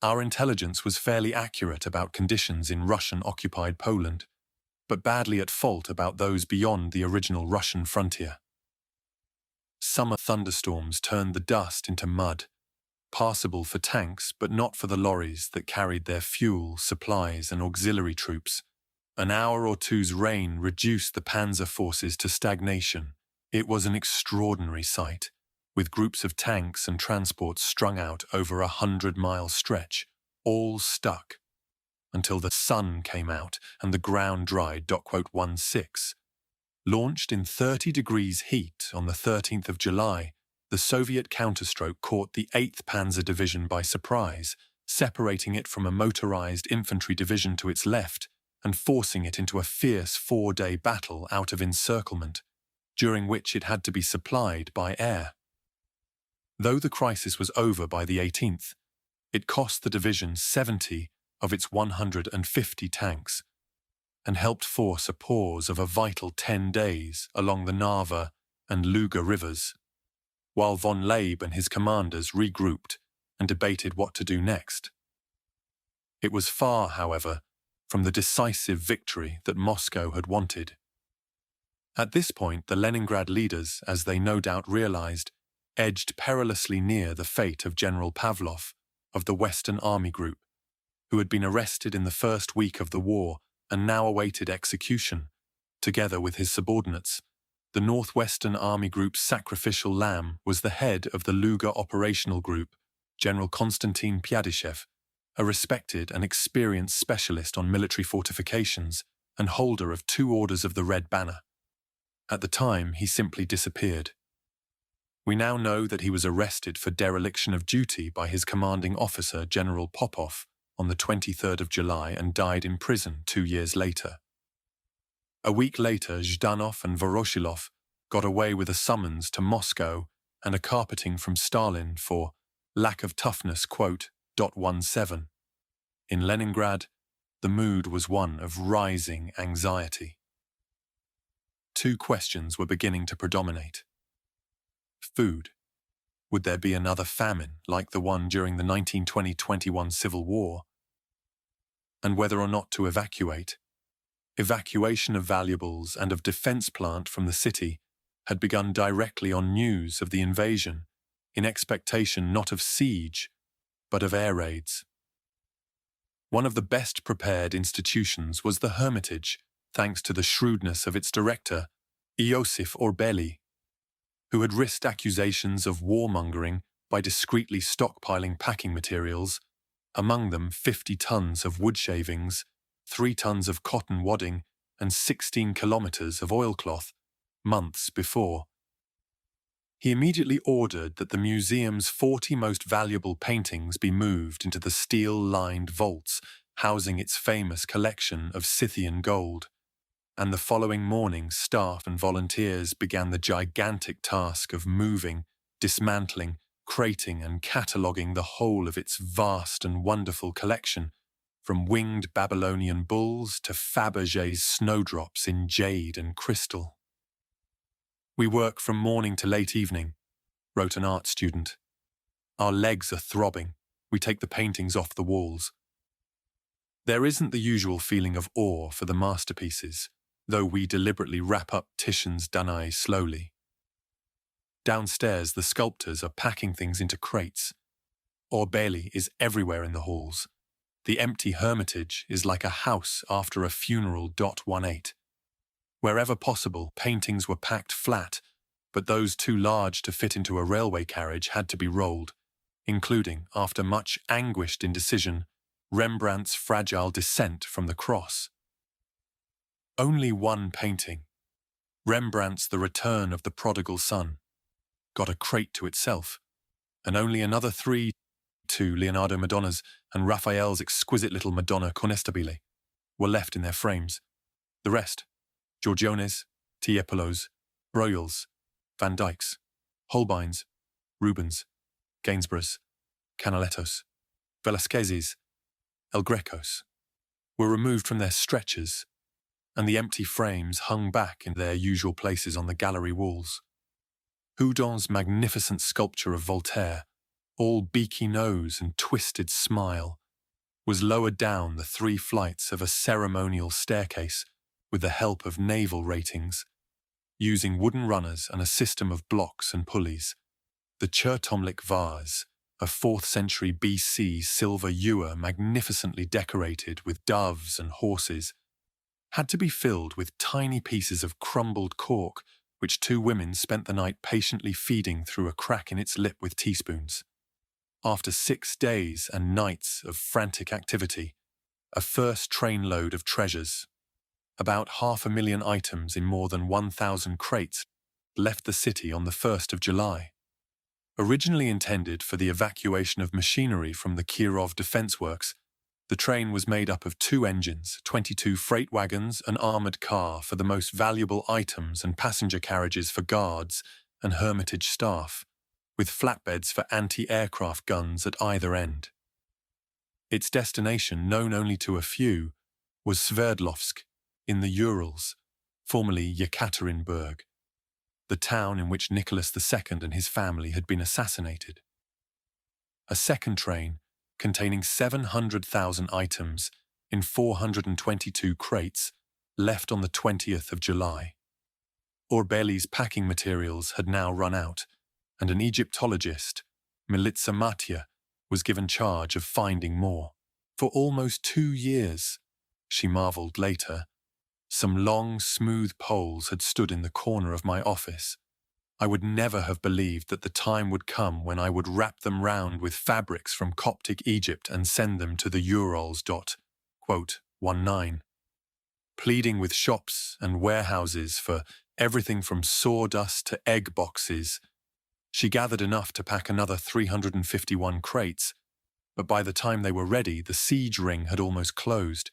Our intelligence was fairly accurate about conditions in Russian-occupied Poland, but badly at fault about those beyond the original Russian frontier. Summer thunderstorms turned the dust into mud, passable for tanks but not for the lorries that carried their fuel, supplies and auxiliary troops. An hour or two's rain reduced the panzer forces to stagnation. It was an extraordinary sight, with groups of tanks and transports strung out over a 100-mile stretch, all stuck, until the sun came out and the ground dried. 16. Launched in 30 degrees heat on the 13th of July, the Soviet counterstroke caught the 8th Panzer Division by surprise, separating it from a motorized infantry division to its left and forcing it into a fierce 4-day battle out of encirclement, during which it had to be supplied by air. Though the crisis was over by the 18th, it cost the division 70 of its 150 tanks, and helped force a pause of a vital 10 days along the Narva and Luga rivers, while von Leib and his commanders regrouped and debated what to do next. It was far, however, from the decisive victory that Moscow had wanted. At this point, the Leningrad leaders, as they no doubt realized, edged perilously near the fate of General Pavlov of the Western Army Group, who had been arrested in the first week of the war and now awaited execution, together with his subordinates. The Northwestern Army Group's sacrificial lamb was the head of the Luga Operational Group, General Konstantin Pyadyshev, a respected and experienced specialist on military fortifications and holder of 2 Orders of the Red Banner. At the time, he simply disappeared. We now know that he was arrested for dereliction of duty by his commanding officer, General Popov, on the 23rd of July and died in prison 2 years later. A week later, Zhdanov and Voroshilov got away with a summons to Moscow and a carpeting from Stalin for lack of toughness, .17. In Leningrad, the mood was one of rising anxiety. Two questions were beginning to predominate. Food. Would there be another famine like the one during the 1920-21 Civil War? And whether or not to evacuate. Evacuation of valuables and of defense plant from the city had begun directly on news of the invasion, in expectation not of siege, but of air raids. One of the best prepared institutions was the Hermitage, thanks to the shrewdness of its director, Iosif Orbeli, who had risked accusations of warmongering by discreetly stockpiling packing materials, among them 50 tons of wood shavings, 3 tons of cotton wadding, and 16 kilometers of oilcloth, months before. He immediately ordered that the museum's 40 most valuable paintings be moved into the steel-lined vaults housing its famous collection of Scythian gold, and the following morning staff and volunteers began the gigantic task of moving, dismantling, crating and cataloguing the whole of its vast and wonderful collection, from winged Babylonian bulls to Fabergé's snowdrops in jade and crystal. "We work from morning to late evening," wrote an art student. "Our legs are throbbing. We take the paintings off the walls." There isn't the usual feeling of awe for the masterpieces, though we deliberately wrap up Titian's Danae slowly. Downstairs, the sculptors are packing things into crates. Orbeli is everywhere in the halls. The empty Hermitage is like a house after a funeral. 18. Wherever possible, paintings were packed flat, but those too large to fit into a railway carriage had to be rolled, including, after much anguished indecision, Rembrandt's fragile Descent from the Cross. Only one painting, Rembrandt's The Return of the Prodigal Son, got a crate to itself, and only another 3, 2 Leonardo Madonnas and Raphael's exquisite little Madonna Conestabile, were left in their frames. The rest, Giorgiones, Tiepolos, Royals, Van Dycks, Holbeins, Rubens, Gainsboroughs, Canalettos, Velasquez's, El Grecos, were removed from their stretchers, and the empty frames hung back in their usual places on the gallery walls. Houdon's magnificent sculpture of Voltaire, all beaky nose and twisted smile, was lowered down the 3 flights of a ceremonial staircase with the help of naval ratings, using wooden runners and a system of blocks and pulleys. The Chertomlik vase, a 4th century BC silver ewer magnificently decorated with doves and horses, had to be filled with tiny pieces of crumbled cork which 2 women spent the night patiently feeding through a crack in its lip with teaspoons. After 6 days and nights of frantic activity, a first trainload of treasures, about 500,000 items in more than 1,000 crates, left the city on the 1st of July. Originally intended for the evacuation of machinery from the Kirov Defense Works, the train was made up of 2 engines, 22 freight wagons, an armoured car for the most valuable items and passenger carriages for guards and Hermitage staff, with flatbeds for anti-aircraft guns at either end. Its destination, known only to a few, was Sverdlovsk, in the Urals, formerly Yekaterinburg, the town in which Nicholas II and his family had been assassinated. A second train, containing 700,000 items in 422 crates, left on the 20th of July. Orbeli's packing materials had now run out, and an Egyptologist, Milica Matya, was given charge of finding more. For almost 2 years, she marvelled later, some long, smooth poles had stood in the corner of my office. I would never have believed that the time would come when I would wrap them round with fabrics from Coptic Egypt and send them to the Urals. 19. Pleading with shops and warehouses for everything from sawdust to egg boxes, she gathered enough to pack another 351 crates, but by the time they were ready, the siege ring had almost closed,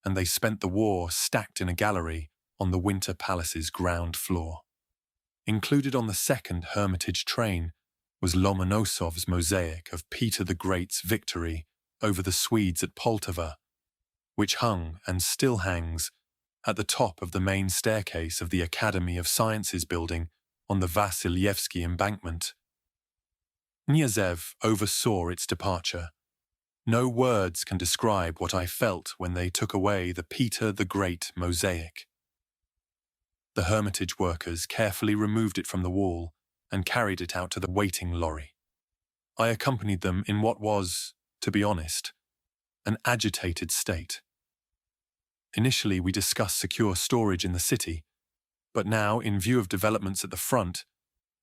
and they spent the war stacked in a gallery on the Winter Palace's ground floor. Included on the second Hermitage train was Lomonosov's mosaic of Peter the Great's victory over the Swedes at Poltava, which hung and still hangs at the top of the main staircase of the Academy of Sciences building on the Vasilyevsky embankment. Knyazov oversaw its departure. No words can describe what I felt when they took away the Peter the Great mosaic. The Hermitage workers carefully removed it from the wall and carried it out to the waiting lorry. I accompanied them in what was, to be honest, an agitated state. Initially, we discussed secure storage in the city, but now, in view of developments at the front,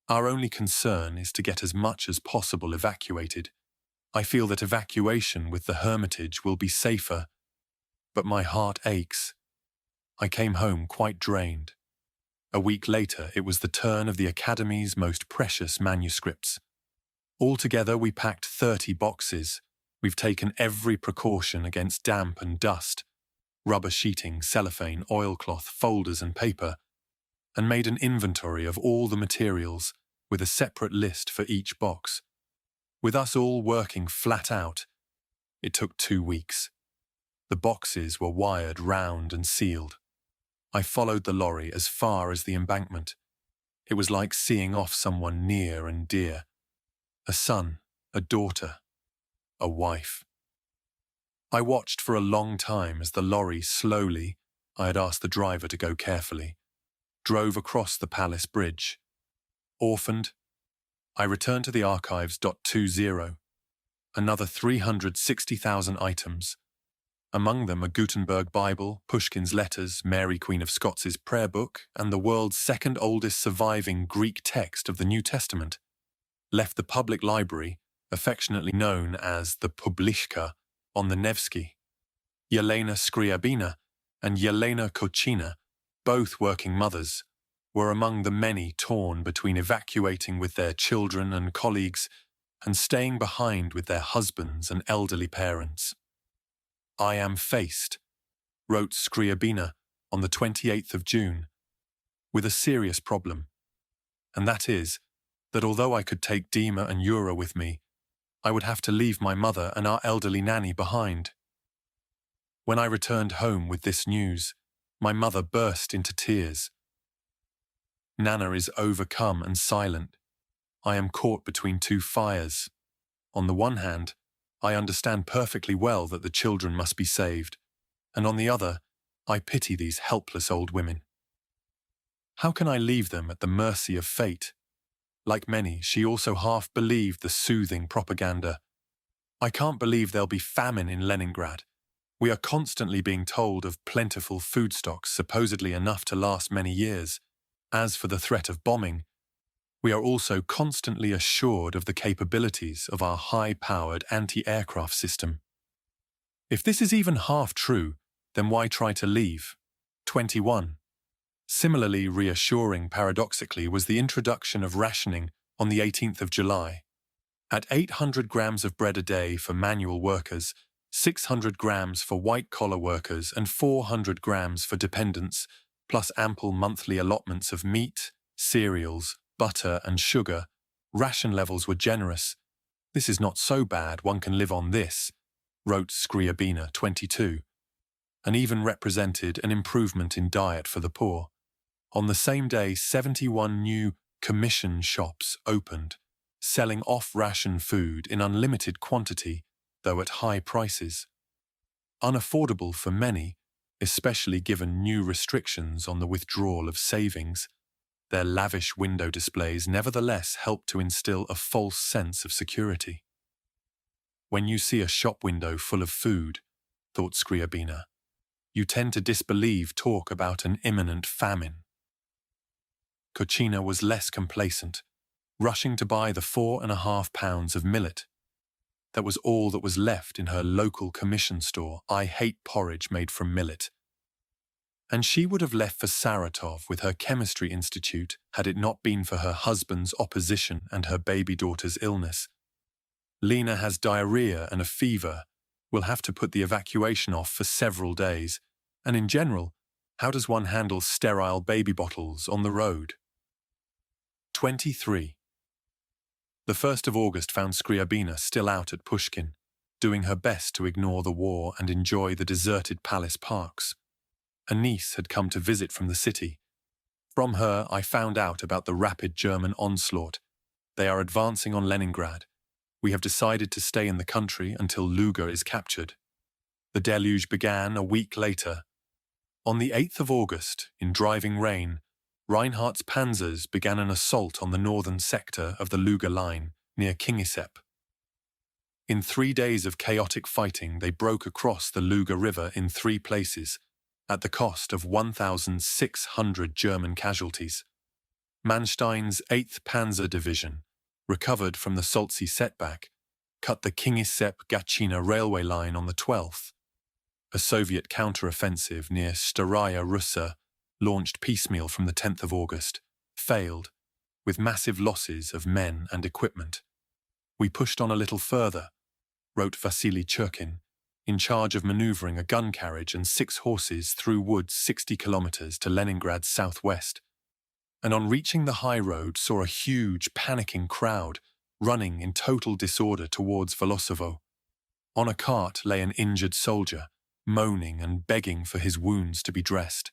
our only concern is to get as much as possible evacuated. I feel that evacuation with the Hermitage will be safer, but my heart aches. I came home quite drained. A week later, it was the turn of the Academy's most precious manuscripts. Altogether, we packed 30 boxes. We've taken every precaution against damp and dust, rubber sheeting, cellophane, oilcloth, folders and paper, and made an inventory of all the materials with a separate list for each box. With us all working flat out, it took 2 weeks. The boxes were wired round and sealed. I followed the lorry as far as the embankment. It was like seeing off someone near and dear. A son, a daughter, a wife. I watched for a long time as the lorry slowly, I had asked the driver to go carefully, drove across the Palace Bridge. Orphaned, I returned to the archives.20. Another 360,000 items. Among them a Gutenberg Bible, Pushkin's Letters, Mary Queen of Scots' prayer book, and the world's second oldest surviving Greek text of the New Testament. Left the public library, affectionately known as the Publishka, on the Nevsky. Yelena Scriabina and Yelena Kochina, both working mothers, were among the many torn between evacuating with their children and colleagues and staying behind with their husbands and elderly parents. I am faced, wrote Scriabina on the 28th of June, with a serious problem, and that is that although I could take Dima and Yura with me, I would have to leave my mother and our elderly nanny behind. When I returned home with this news, my mother burst into tears. Nana is overcome and silent. I am caught between two fires. On the one hand, I understand perfectly well that the children must be saved, and on the other, I pity these helpless old women. How can I leave them at the mercy of fate? Like many, she also half believed the soothing propaganda. I can't believe there'll be famine in Leningrad. We are constantly being told of plentiful food stocks, supposedly enough to last many years. As for the threat of bombing, we are also constantly assured of the capabilities of our high-powered anti-aircraft system. If this is even half true, then why try to leave? 21. Similarly reassuring, paradoxically, was the introduction of rationing on the 18th of July. At 800 grams of bread a day for manual workers, 600 grams for white-collar workers, and 400 grams for dependents, plus ample monthly allotments of meat, cereals, butter and sugar, ration levels were generous. This is not so bad, one can live on this, wrote Scriabina, 22, and even represented an improvement in diet for the poor. On the same day, 71 new commission shops opened, selling off-ration food in unlimited quantity, though at high prices. Unaffordable for many, especially given new restrictions on the withdrawal of savings, their lavish window displays nevertheless helped to instill a false sense of security. When you see a shop window full of food, thought Scriabina, you tend to disbelieve talk about an imminent famine. Kochina was less complacent, rushing to buy the 4.5 pounds of millet. That was all that was left in her local commission store. I hate porridge made from millet. And she would have left for Saratov with her chemistry institute had it not been for her husband's opposition and her baby daughter's illness. Lena has diarrhea and a fever, will have to put the evacuation off for several days, and in general, How does one handle sterile baby bottles on the road? 23. The 1st of August found Scriabina still out at Pushkin, doing her best to ignore the war and enjoy the deserted palace parks. A niece had come to visit from the city. From her, I found out about the rapid German onslaught. They are advancing on Leningrad. We have decided to stay in the country until Luga is captured. The deluge began a week later. On the 8th of August, in driving rain, Reinhardt's panzers began an assault on the northern sector of the Luga line, near Kingisepp. In 3 days of chaotic fighting, they broke across the Luga River in 3 places, at the cost of 1,600 German casualties. Manstein's 8th Panzer Division, recovered from the Solzhenitsyn setback, cut the Kingisepp-Gachina railway line on the 12th. A Soviet counter-offensive near Staraya Russa, launched piecemeal from the 10th of August, failed, with massive losses of men and equipment. We pushed on a little further, wrote Vasily Churkin, in charge of manoeuvring a gun carriage and 6 horses through woods 60 kilometers to Leningrad's southwest, and on reaching the high road saw a huge, panicking crowd running in total disorder towards Volosovo. On a cart lay an injured soldier, moaning and begging for his wounds to be dressed.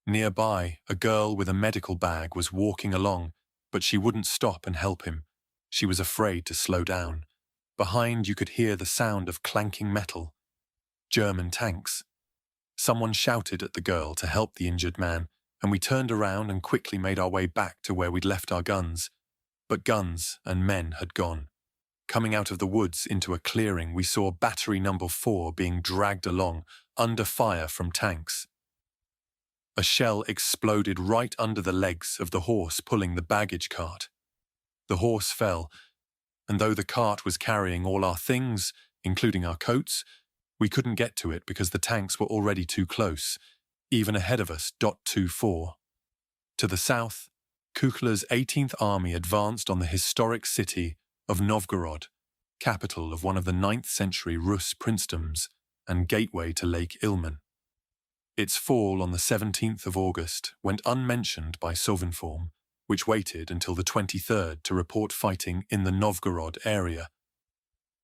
Nearby, a girl with a medical bag was walking along, but she wouldn't stop and help him. She was afraid to slow down. Behind, you could hear the sound of clanking metal. German tanks. Someone shouted at the girl to help the injured man, and we turned around and quickly made our way back to where we'd left our guns. But guns and men had gone. Coming out of the woods into a clearing, we saw battery number 4 being dragged along, under fire from tanks. A shell exploded right under the legs of the horse pulling the baggage cart. The horse fell, and though the cart was carrying all our things, including our coats, we couldn't get to it because the tanks were already too close, even ahead of us. 24. To the south, Kuchler's 18th Army advanced on the historic city of Novgorod, capital of one of the 9th century Rus princedoms and gateway to Lake Ilmen. Its fall on the 17th of August went unmentioned by Sovinform, which waited until the 23rd to report fighting in the Novgorod area.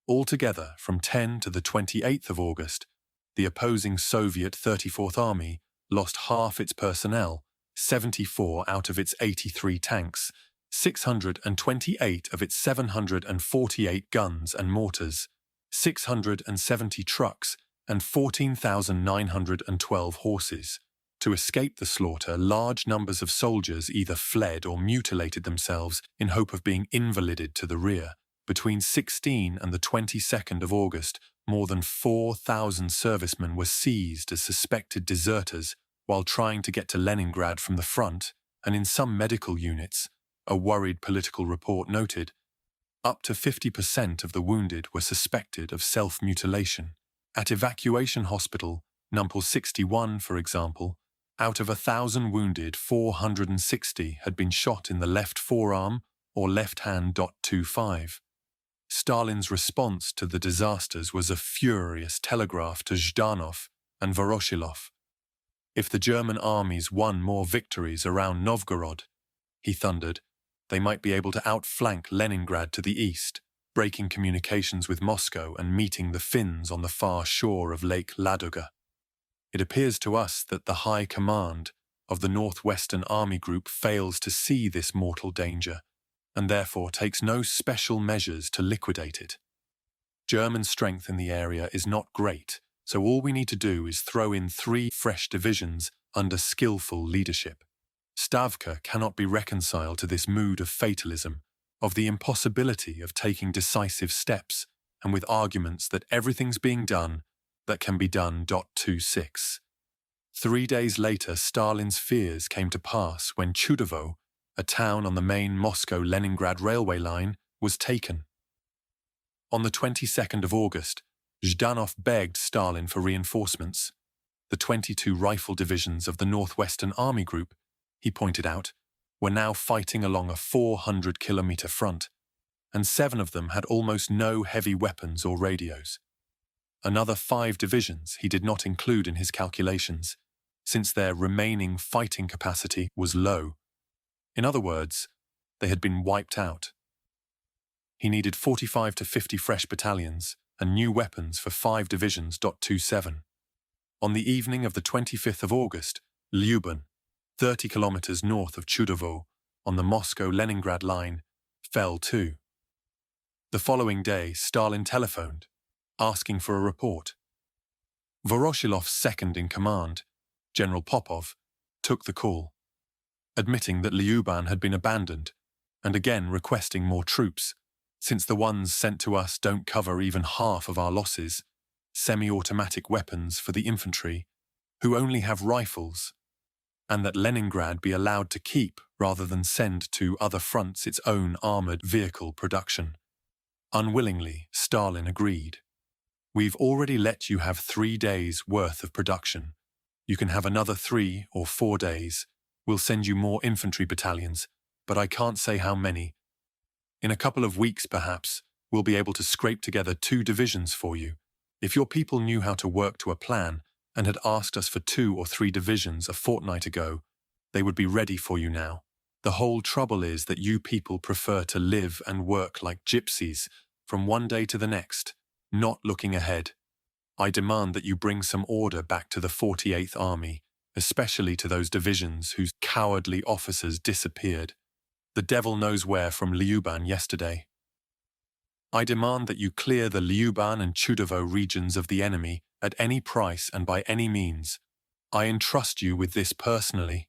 Altogether, from 10 to the 28th of August, the opposing Soviet 34th Army lost half its personnel, 74 out of its 83 tanks, 628 of its 748 guns and mortars, 670 trucks, and 14,912 horses. To escape the slaughter, large numbers of soldiers either fled or mutilated themselves in hope of being invalided to the rear. Between 16 and the 22nd of August, more than 4,000 servicemen were seized as suspected deserters while trying to get to Leningrad from the front, and in some medical units, a worried political report noted, up to 50% of the wounded were suspected of self-mutilation. At evacuation hospital, Numpel 61, for example, out of 1,000 wounded, 460 had been shot in the left forearm or left hand. 25. Stalin's response to the disasters was a furious telegraph to Zhdanov and Voroshilov. If the German armies won more victories around Novgorod, he thundered, they might be able to outflank Leningrad to the east, breaking communications with Moscow and meeting the Finns on the far shore of Lake Ladoga. It appears to us that the High Command of the Northwestern Army Group fails to see this mortal danger, and therefore takes no special measures to liquidate it. German strength in the area is not great, so all we need to do is throw in 3 fresh divisions under skillful leadership. Stavka cannot be reconciled to this mood of fatalism, of the impossibility of taking decisive steps, and with arguments that everything's being done that can be done. 26. 3 days later, Stalin's fears came to pass when Chudovo, a town on the main Moscow-Leningrad railway line, was taken. On the 22nd of August, Zhdanov begged Stalin for reinforcements. The 22 rifle divisions of the Northwestern Army Group, he pointed out, were now fighting along a 400-kilometer front, and 7 of them had almost no heavy weapons or radios. Another 5 divisions he did not include in his calculations, since their remaining fighting capacity was low. In other words, they had been wiped out. He needed 45 to 50 fresh battalions and new weapons for 5 divisions. 27. On the evening of the 25th of August, Lyuban, 30 kilometers north of Chudovo, on the Moscow-Leningrad line, fell too. The following day, Stalin telephoned, asking for a report. Voroshilov's second-in-command, General Popov, took the call, admitting that Lyuban had been abandoned and again requesting more troops, since the ones sent to us don't cover even half of our losses, semi-automatic weapons for the infantry, who only have rifles, and that Leningrad be allowed to keep rather than send to other fronts its own armoured vehicle production. Unwillingly, Stalin agreed. We've already let you have 3 days' worth of production. You can have another 3 or 4 days. We'll send you more infantry battalions, but I can't say how many. In a couple of weeks, perhaps, we'll be able to scrape together 2 divisions for you. If your people knew how to work to a plan and had asked us for 2 or 3 divisions a fortnight ago, they would be ready for you now. The whole trouble is that you people prefer to live and work like gypsies from one day to the next, not looking ahead. I demand that you bring some order back to the 48th Army, especially to those divisions whose cowardly officers disappeared. The devil knows where from Lyuban yesterday. I demand that you clear the Lyuban and Chudovo regions of the enemy at any price and by any means. I entrust you with this personally.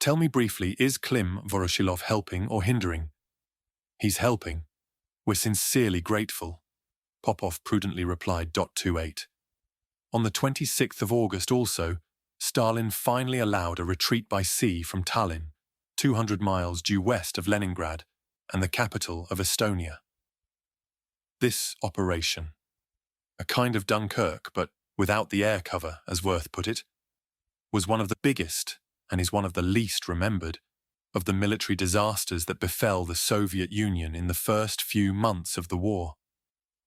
Tell me briefly, is Klim Voroshilov helping or hindering? He's helping. We're sincerely grateful, Popov prudently replied. 28. On the 26th of August also, Stalin finally allowed a retreat by sea from Tallinn, 200 miles due west of Leningrad and the capital of Estonia. This operation, a kind of Dunkirk but without the air cover, as Worth put it, was one of the biggest and is one of the least remembered of the military disasters that befell the Soviet Union in the first few months of the war.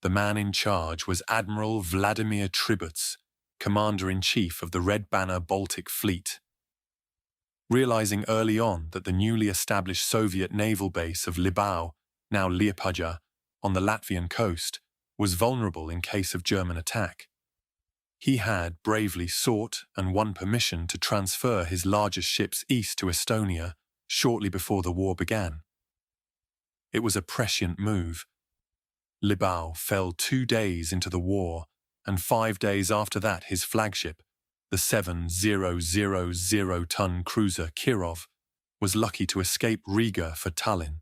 The man in charge was Admiral Vladimir Tributs, Commander-in-Chief of the Red Banner Baltic Fleet. Realizing early on that the newly established Soviet naval base of Libau, now Liepaja, on the Latvian coast, was vulnerable in case of German attack, he had bravely sought and won permission to transfer his largest ships east to Estonia shortly before the war began. It was a prescient move. Libau fell 2 days into the war, and 5 days after that his flagship, the 7,000-ton cruiser Kirov, was lucky to escape Riga for Tallinn.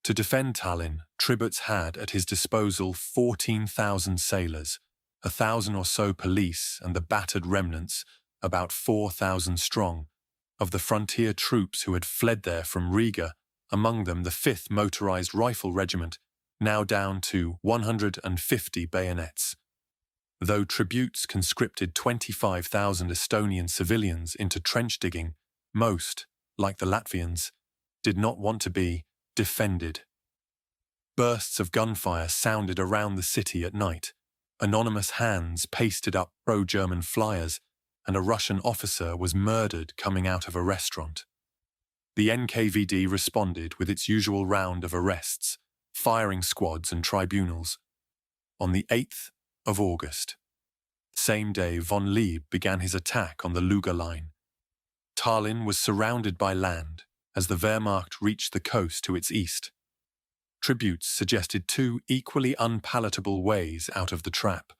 To defend Tallinn, Tributs had at his disposal 14,000 sailors, 1,000 or so police, and the battered remnants, about 4,000 strong, of the frontier troops who had fled there from Riga, among them the 5th Motorized Rifle Regiment, now down to 150 bayonets. Though Tributs conscripted 25,000 Estonian civilians into trench digging, most, like the Latvians, did not want to be defended. Bursts of gunfire sounded around the city at night. Anonymous hands pasted up pro-German flyers, and a Russian officer was murdered coming out of a restaurant. The NKVD responded with its usual round of arrests, firing squads and tribunals. On the 8th of August, same day von Lieb began his attack on the Luga line. Tallinn was surrounded by land as the Wehrmacht reached the coast to its east. Tributs suggested 2 equally unpalatable ways out of the trap.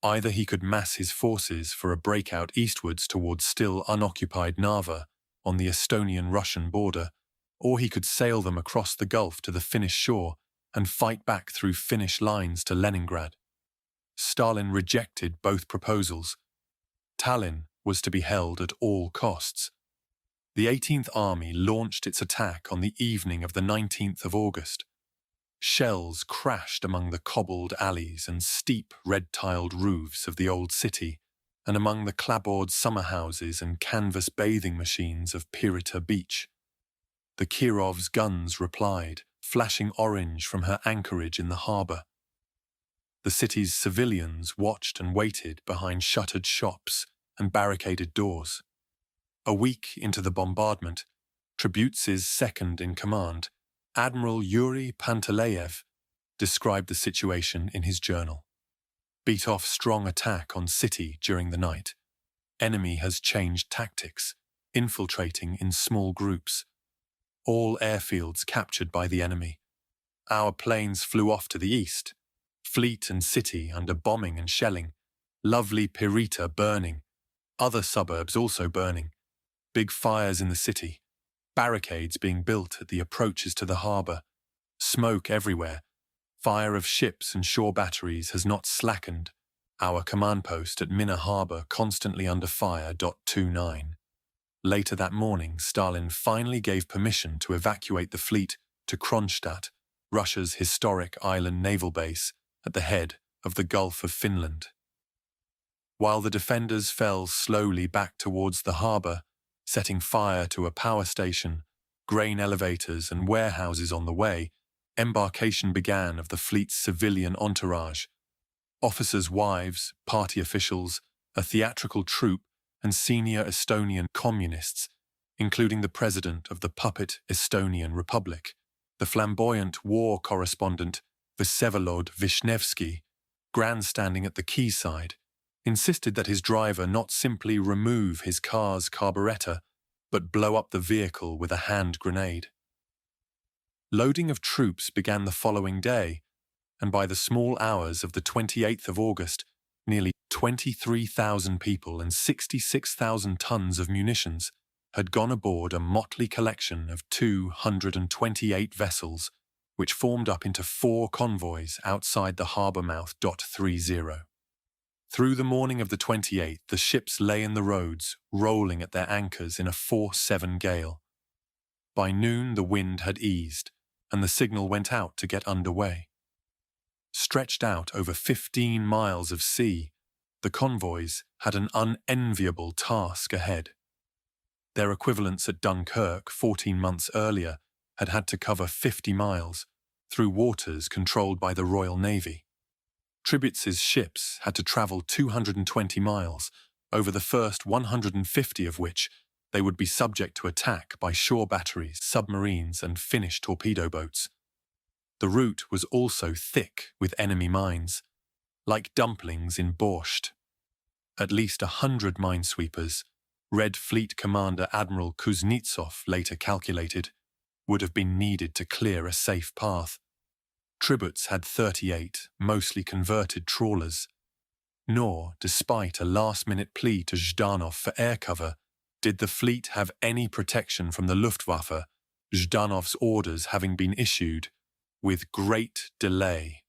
Either he could mass his forces for a breakout eastwards towards still unoccupied Narva on the Estonian-Russian border, or he could sail them across the Gulf to the Finnish shore and fight back through Finnish lines to Leningrad. Stalin rejected both proposals. Tallinn was to be held at all costs. The 18th Army launched its attack on the evening of the 19th of August. Shells crashed among the cobbled alleys and steep red-tiled roofs of the old city, and among the clapboard summer houses and canvas bathing machines of Pirita Beach. The Kirov's guns replied, flashing orange from her anchorage in the harbour. The city's civilians watched and waited behind shuttered shops, and barricaded doors. A week into the bombardment, Tribuz's second-in-command, Admiral Yuri Panteleev, described the situation in his journal. Beat off strong attack on city during the night. Enemy has changed tactics, infiltrating in small groups. All airfields captured by the enemy. Our planes flew off to the east. Fleet and city under bombing and shelling. Lovely Pirita burning. Other suburbs also burning. Big fires in the city. Barricades being built at the approaches to the harbour. Smoke everywhere. Fire of ships and shore batteries has not slackened. Our command post at Minna Harbour constantly under fire. 29. Later that morning, Stalin finally gave permission to evacuate the fleet to Kronstadt, Russia's historic island naval base at the head of the Gulf of Finland. While the defenders fell slowly back towards the harbour, setting fire to a power station, grain elevators and warehouses on the way, embarkation began of the fleet's civilian entourage. Officers' wives, party officials, a theatrical troupe, and senior Estonian communists, including the president of the puppet Estonian Republic, the flamboyant war correspondent Vsevolod Vishnevsky, grandstanding at the quayside, insisted that his driver not simply remove his car's carburettor, but blow up the vehicle with a hand grenade. Loading of troops began the following day, and by the small hours of the 28th of August, nearly 23,000 people and 66,000 tons of munitions had gone aboard a motley collection of 228 vessels, which formed up into 4 convoys outside the harbour mouth. 30. Through the morning of the 28th, the ships lay in the roads, rolling at their anchors in a 4-7 gale. By noon, the wind had eased, and the signal went out to get underway. Stretched out over 15 miles of sea, the convoys had an unenviable task ahead. Their equivalents at Dunkirk 14 months earlier had had to cover 50 miles through waters controlled by the Royal Navy. Tribuz's ships had to travel 220 miles, over the first 150 of which they would be subject to attack by shore batteries, submarines, and Finnish torpedo boats. The route was also thick with enemy mines, like dumplings in borscht. At least 100 minesweepers, Red Fleet Commander Admiral Kuznetsov later calculated, would have been needed to clear a safe path. Tribuz had 38, mostly converted trawlers. Nor, despite a last-minute plea to Zhdanov for air cover, did the fleet have any protection from the Luftwaffe, Zhdanov's orders having been issued, with great delay.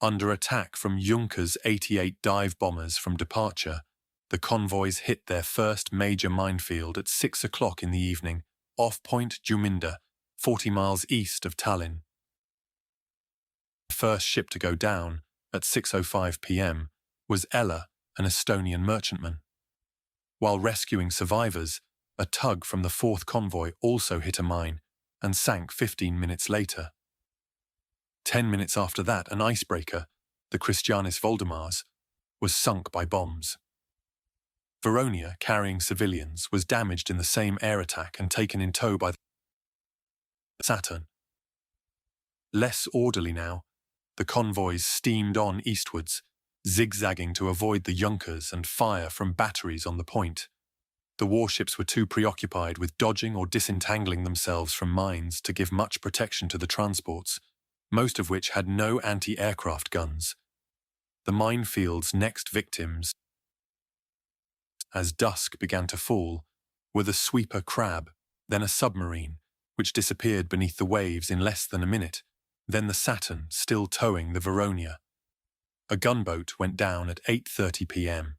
Under attack from Juncker's 88 dive bombers from departure, the convoys hit their first major minefield at 6 o'clock in the evening, off Point Juminda, 40 miles east of Tallinn. The first ship to go down, at 6:05 p.m., was Ella, an Estonian merchantman. While rescuing survivors, a tug from the 4th convoy also hit a mine and sank 15 minutes later. 10 minutes after that, an icebreaker, the Christianis Voldemars, was sunk by bombs. Veronia, carrying civilians, was damaged in the same air attack and taken in tow by the Saturn. Less orderly now, the convoys steamed on eastwards, zigzagging to avoid the Junkers and fire from batteries on the point. The warships were too preoccupied with dodging or disentangling themselves from mines to give much protection to the transports, most of which had no anti-aircraft guns. The minefield's next victims, as dusk began to fall, were the sweeper Crab, then a submarine, which disappeared beneath the waves in less than a minute, then the Saturn still towing the Veronia. A gunboat went down at 8:30 p.m.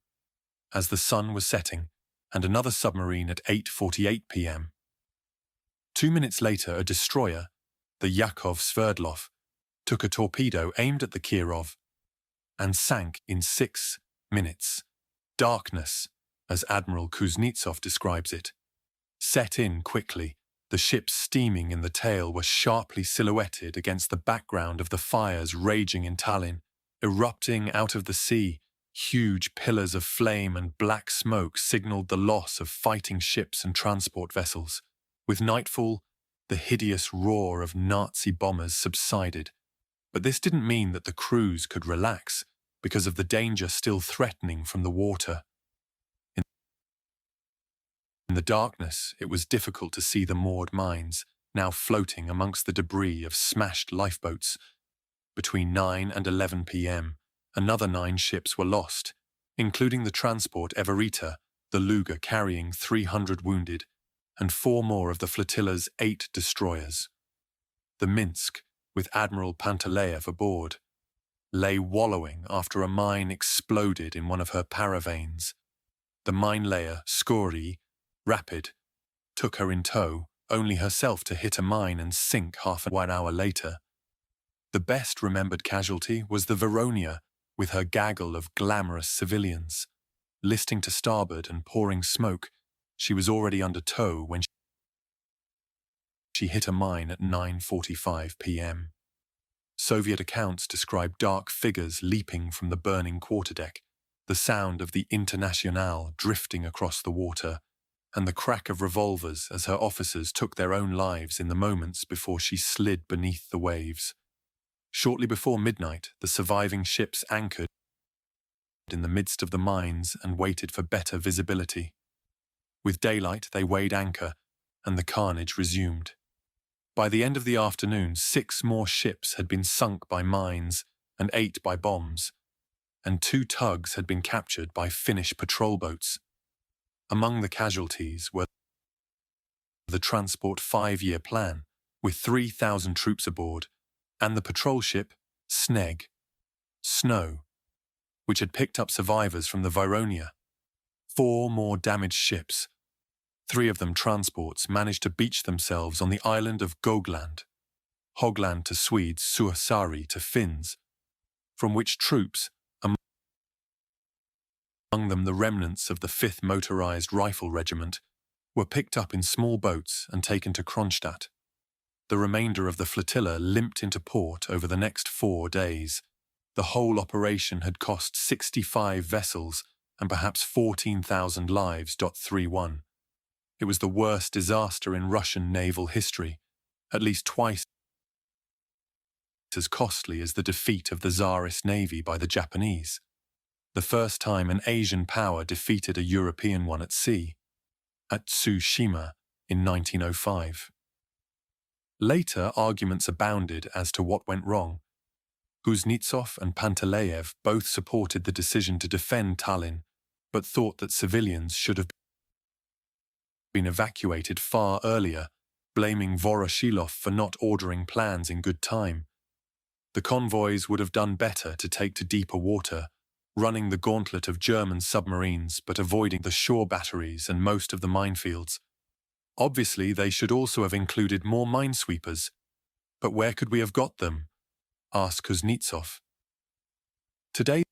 as the sun was setting, and another submarine at 8:48 p.m. 2 minutes later, a destroyer, the Yakov Sverdlov, took a torpedo aimed at the Kirov and sank in 6 minutes. Darkness, as Admiral Kuznetsov describes it, set in quickly. The ships steaming in the tail were sharply silhouetted against the background of the fires raging in Tallinn, erupting out of the sea, Huge pillars of flame and black smoke signaled the loss of fighting ships and transport vessels. With nightfall, the hideous roar of Nazi bombers subsided. But this didn't mean that the crews could relax, because of the danger still threatening from the water. In the darkness, it was difficult to see the moored mines, now floating amongst the debris of smashed lifeboats. Between 9 and 11 p.m., another 9 ships were lost, including the transport Everita, the Luger carrying 300 wounded, and 4 more of the flotilla's 8 destroyers. The Minsk, with Admiral Pantaleev aboard, lay wallowing after a mine exploded in one of her paravanes. The mine layer, Skory, Rapid, took her in tow, only herself to hit a mine and sink half an hour later. The best-remembered casualty was the Veronia, with her gaggle of glamorous civilians. Listing to starboard and pouring smoke, she was already under tow when she hit a mine at 9:45 p.m. Soviet accounts describe dark figures leaping from the burning quarterdeck, the sound of the Internationale drifting across the water, and the crack of revolvers as her officers took their own lives in the moments before she slid beneath the waves. Shortly before midnight, the surviving ships anchored in the midst of the mines and waited for better visibility. With daylight, they weighed anchor, and the carnage resumed. By the end of the afternoon, 6 more ships had been sunk by mines and 8 by bombs, and 2 tugs had been captured by Finnish patrol boats. Among the casualties were the transport 5-year plan, with 3,000 troops aboard, and the patrol ship Sneg, Snow, which had picked up survivors from the Vironia. 4 more damaged ships, 3 of them transports, managed to beach themselves on the island of Gogland, Hogland to Swedes, Suosari to Finns, from which troops, among them the remnants of the 5th Motorized Rifle Regiment, were picked up in small boats and taken to Kronstadt. The remainder of the flotilla limped into port over the next 4 days. The whole operation had cost 65 vessels and perhaps 14,000 lives. 31. It was the worst disaster in Russian naval history, at least twice as costly as the defeat of the Tsarist navy by the Japanese. The first time an Asian power defeated a European one at sea, at Tsushima in 1905. Later, arguments abounded as to what went wrong. Kuznetsov and Pantaleev both supported the decision to defend Tallinn, but thought that civilians should have been evacuated far earlier, blaming Voroshilov for not ordering plans in good time. The convoys would have done better to take to deeper water, running the gauntlet of German submarines but avoiding the shore batteries and most of the minefields. Obviously, they should also have included more minesweepers. But where could we have got them? Asked Kuznetsov. Today's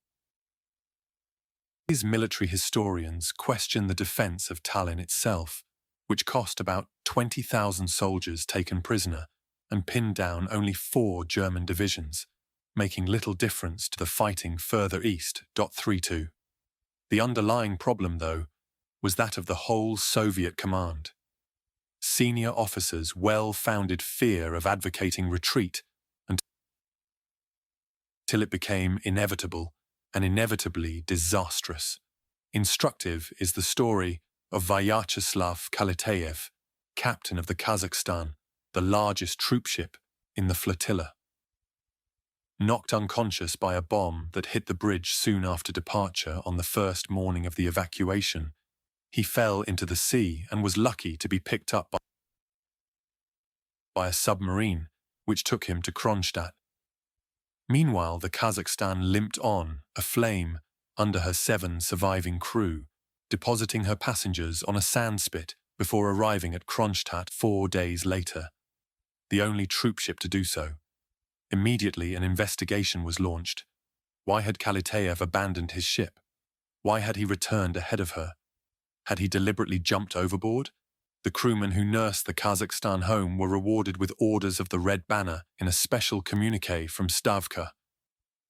military historians question the defense of Tallinn itself, which cost about 20,000 soldiers taken prisoner and pinned down only 4 German divisions, making little difference to the fighting further east. 32. The underlying problem, though, was that of the whole Soviet command. Senior officers' well-founded fear of advocating retreat until it became inevitable and inevitably disastrous. Instructive is the story of Vyacheslav Kalitaev, captain of the Kazakhstan, the largest troopship in the flotilla. Knocked unconscious by a bomb that hit the bridge soon after departure on the first morning of the evacuation, he fell into the sea and was lucky to be picked up by a submarine, which took him to Kronstadt. Meanwhile, the Kazakhstan limped on, aflame, under her 7 surviving crew, depositing her passengers on a sandspit before arriving at Kronstadt 4 days later, the only troopship to do so. Immediately, an investigation was launched. Why had Kalitaev abandoned his ship? Why had he returned ahead of her? Had he deliberately jumped overboard? The crewmen who nursed the Kazakhstan home were rewarded with orders of the Red Banner in a special communiqué from Stavka.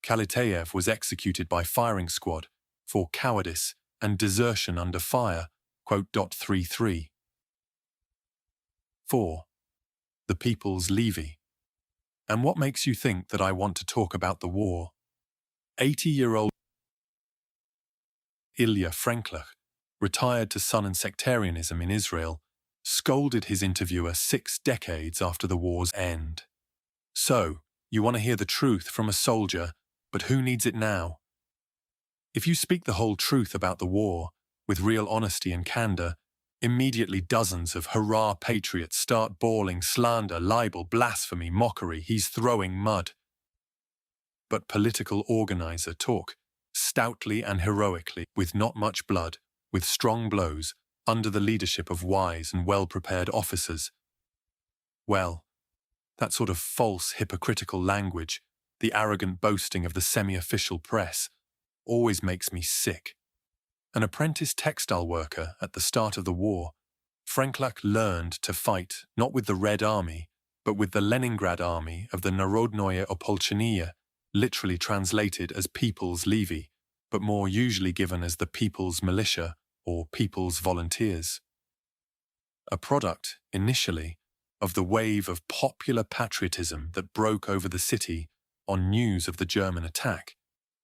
Kalitaev was executed by firing squad for cowardice and desertion under fire, quote, 33. 4. The People's Levy. And what makes you think that I want to talk about the war? 80-year-old Ilya Frenklach, retired to Sun and sectarianism in Israel, scolded his interviewer 6 decades after the war's end. So, you want to hear the truth from a soldier, but who needs it now? If you speak the whole truth about the war, with real honesty and candor, immediately dozens of hurrah patriots start bawling slander, libel, blasphemy, mockery, he's throwing mud. But political organizer talk, stoutly and heroically, with not much blood, with strong blows, under the leadership of wise and well-prepared officers. Well, that sort of false, hypocritical language, the arrogant boasting of the semi-official press, always makes me sick. An apprentice textile worker at the start of the war, Frenklach learned to fight not with the Red Army, but with the Leningrad Army of the Narodnoye Opolchenie, literally translated as People's Levy, but more usually given as the People's Militia or People's Volunteers. A product, initially, of the wave of popular patriotism that broke over the city on news of the German attack,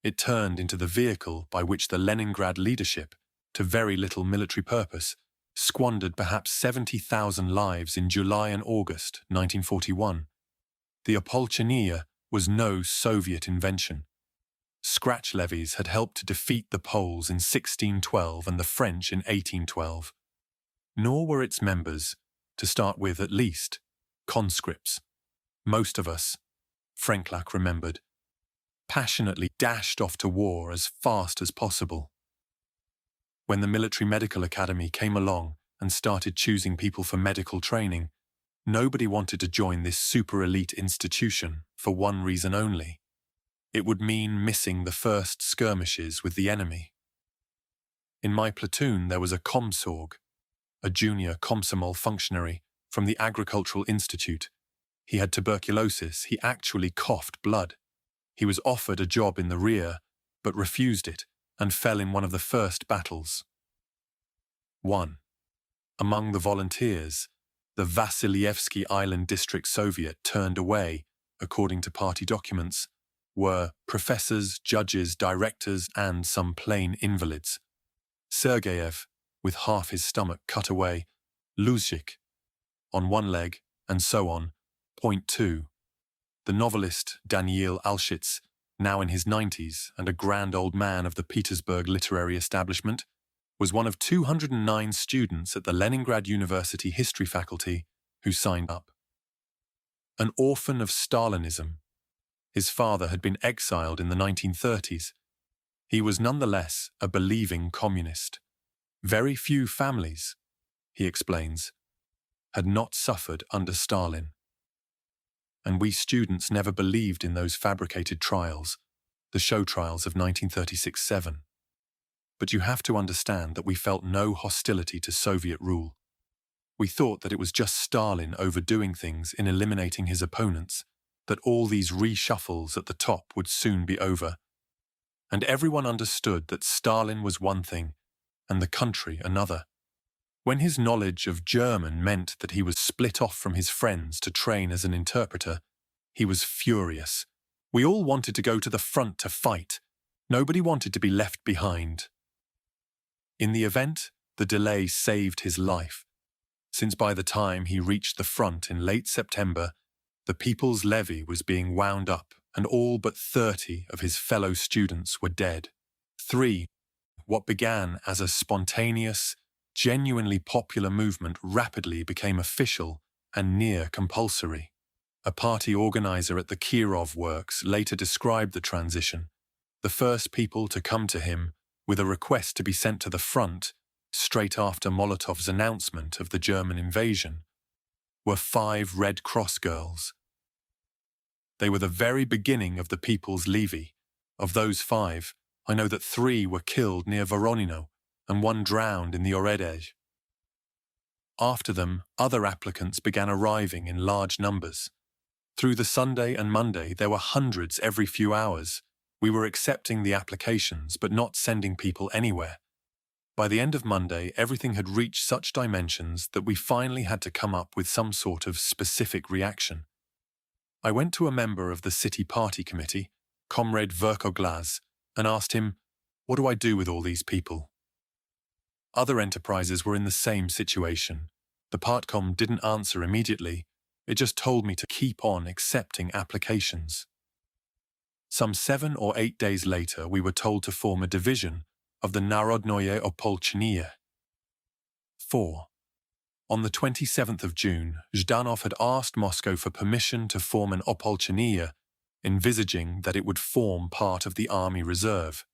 it turned into the vehicle by which the Leningrad leadership, to very little military purpose, squandered perhaps 70,000 lives in July and August 1941. The Opolchenie was no Soviet invention. Scratch levies had helped to defeat the Poles in 1612 and the French in 1812. Nor were its members, to start with at least, conscripts. Most of us, Frenklach remembered, passionately dashed off to war as fast as possible. When the Military Medical Academy came along and started choosing people for medical training, nobody wanted to join this super-elite institution for one reason only. It would mean missing the first skirmishes with the enemy. In my platoon there was a comsorg, a junior Komsomol functionary from the Agricultural Institute. He had tuberculosis, he actually coughed blood. He was offered a job in the rear, but refused it and fell in one of the first battles. 1. Among the volunteers, the Vasilyevsky Island District Soviet turned away, according to party documents, were professors, judges, directors, and some plain invalids. Sergeyev, with half his stomach cut away, Luzhik, on one leg, and so on. Point 2. The novelist Daniil Alshitz, now in his 90s and a grand old man of the Petersburg literary establishment, was one of 209 students at the Leningrad University History faculty who signed up. An orphan of Stalinism, his father had been exiled in the 1930s. He was nonetheless a believing communist. Very few families, he explains, had not suffered under Stalin. And we students never believed in those fabricated trials, the show trials of 1936-7. But you have to understand that we felt no hostility to Soviet rule. We thought that it was just Stalin overdoing things in eliminating his opponents, that all these reshuffles at the top would soon be over. And everyone understood that Stalin was one thing, and the country another. When his knowledge of German meant that he was split off from his friends to train as an interpreter, he was furious. We all wanted to go to the front to fight. Nobody wanted to be left behind. In the event, the delay saved his life, since by the time he reached the front in late September, the People's Levy was being wound up and all but 30 of his fellow students were dead. 3. What began as a spontaneous, genuinely popular movement rapidly became official and near compulsory. A party organizer at the Kirov Works later described the transition. The first people to come to him with a request to be sent to the front, straight after Molotov's announcement of the German invasion, were 5 Red Cross girls. They were the very beginning of the People's Levy. Of those 5, I know that 3 were killed near Voronino and 1 drowned in the Oredej. After them, other applicants began arriving in large numbers. Through the Sunday and Monday, there were hundreds every few hours, We were accepting the applications but not sending people anywhere. By the end of Monday, everything had reached such dimensions that we finally had to come up with some sort of specific reaction. I went to a member of the city party committee, Comrade Verkoglas, and asked him, "What do I do with all these people?" Other enterprises were in the same situation. The partcom didn't answer immediately. It just told me to keep on accepting applications. Some 7 or 8 days later, we were told to form a division of the Narodnoye Opolchenie. 4. On the 27th of June, Zhdanov had asked Moscow for permission to form an Opolchenie, envisaging that it would form part of the army reserve.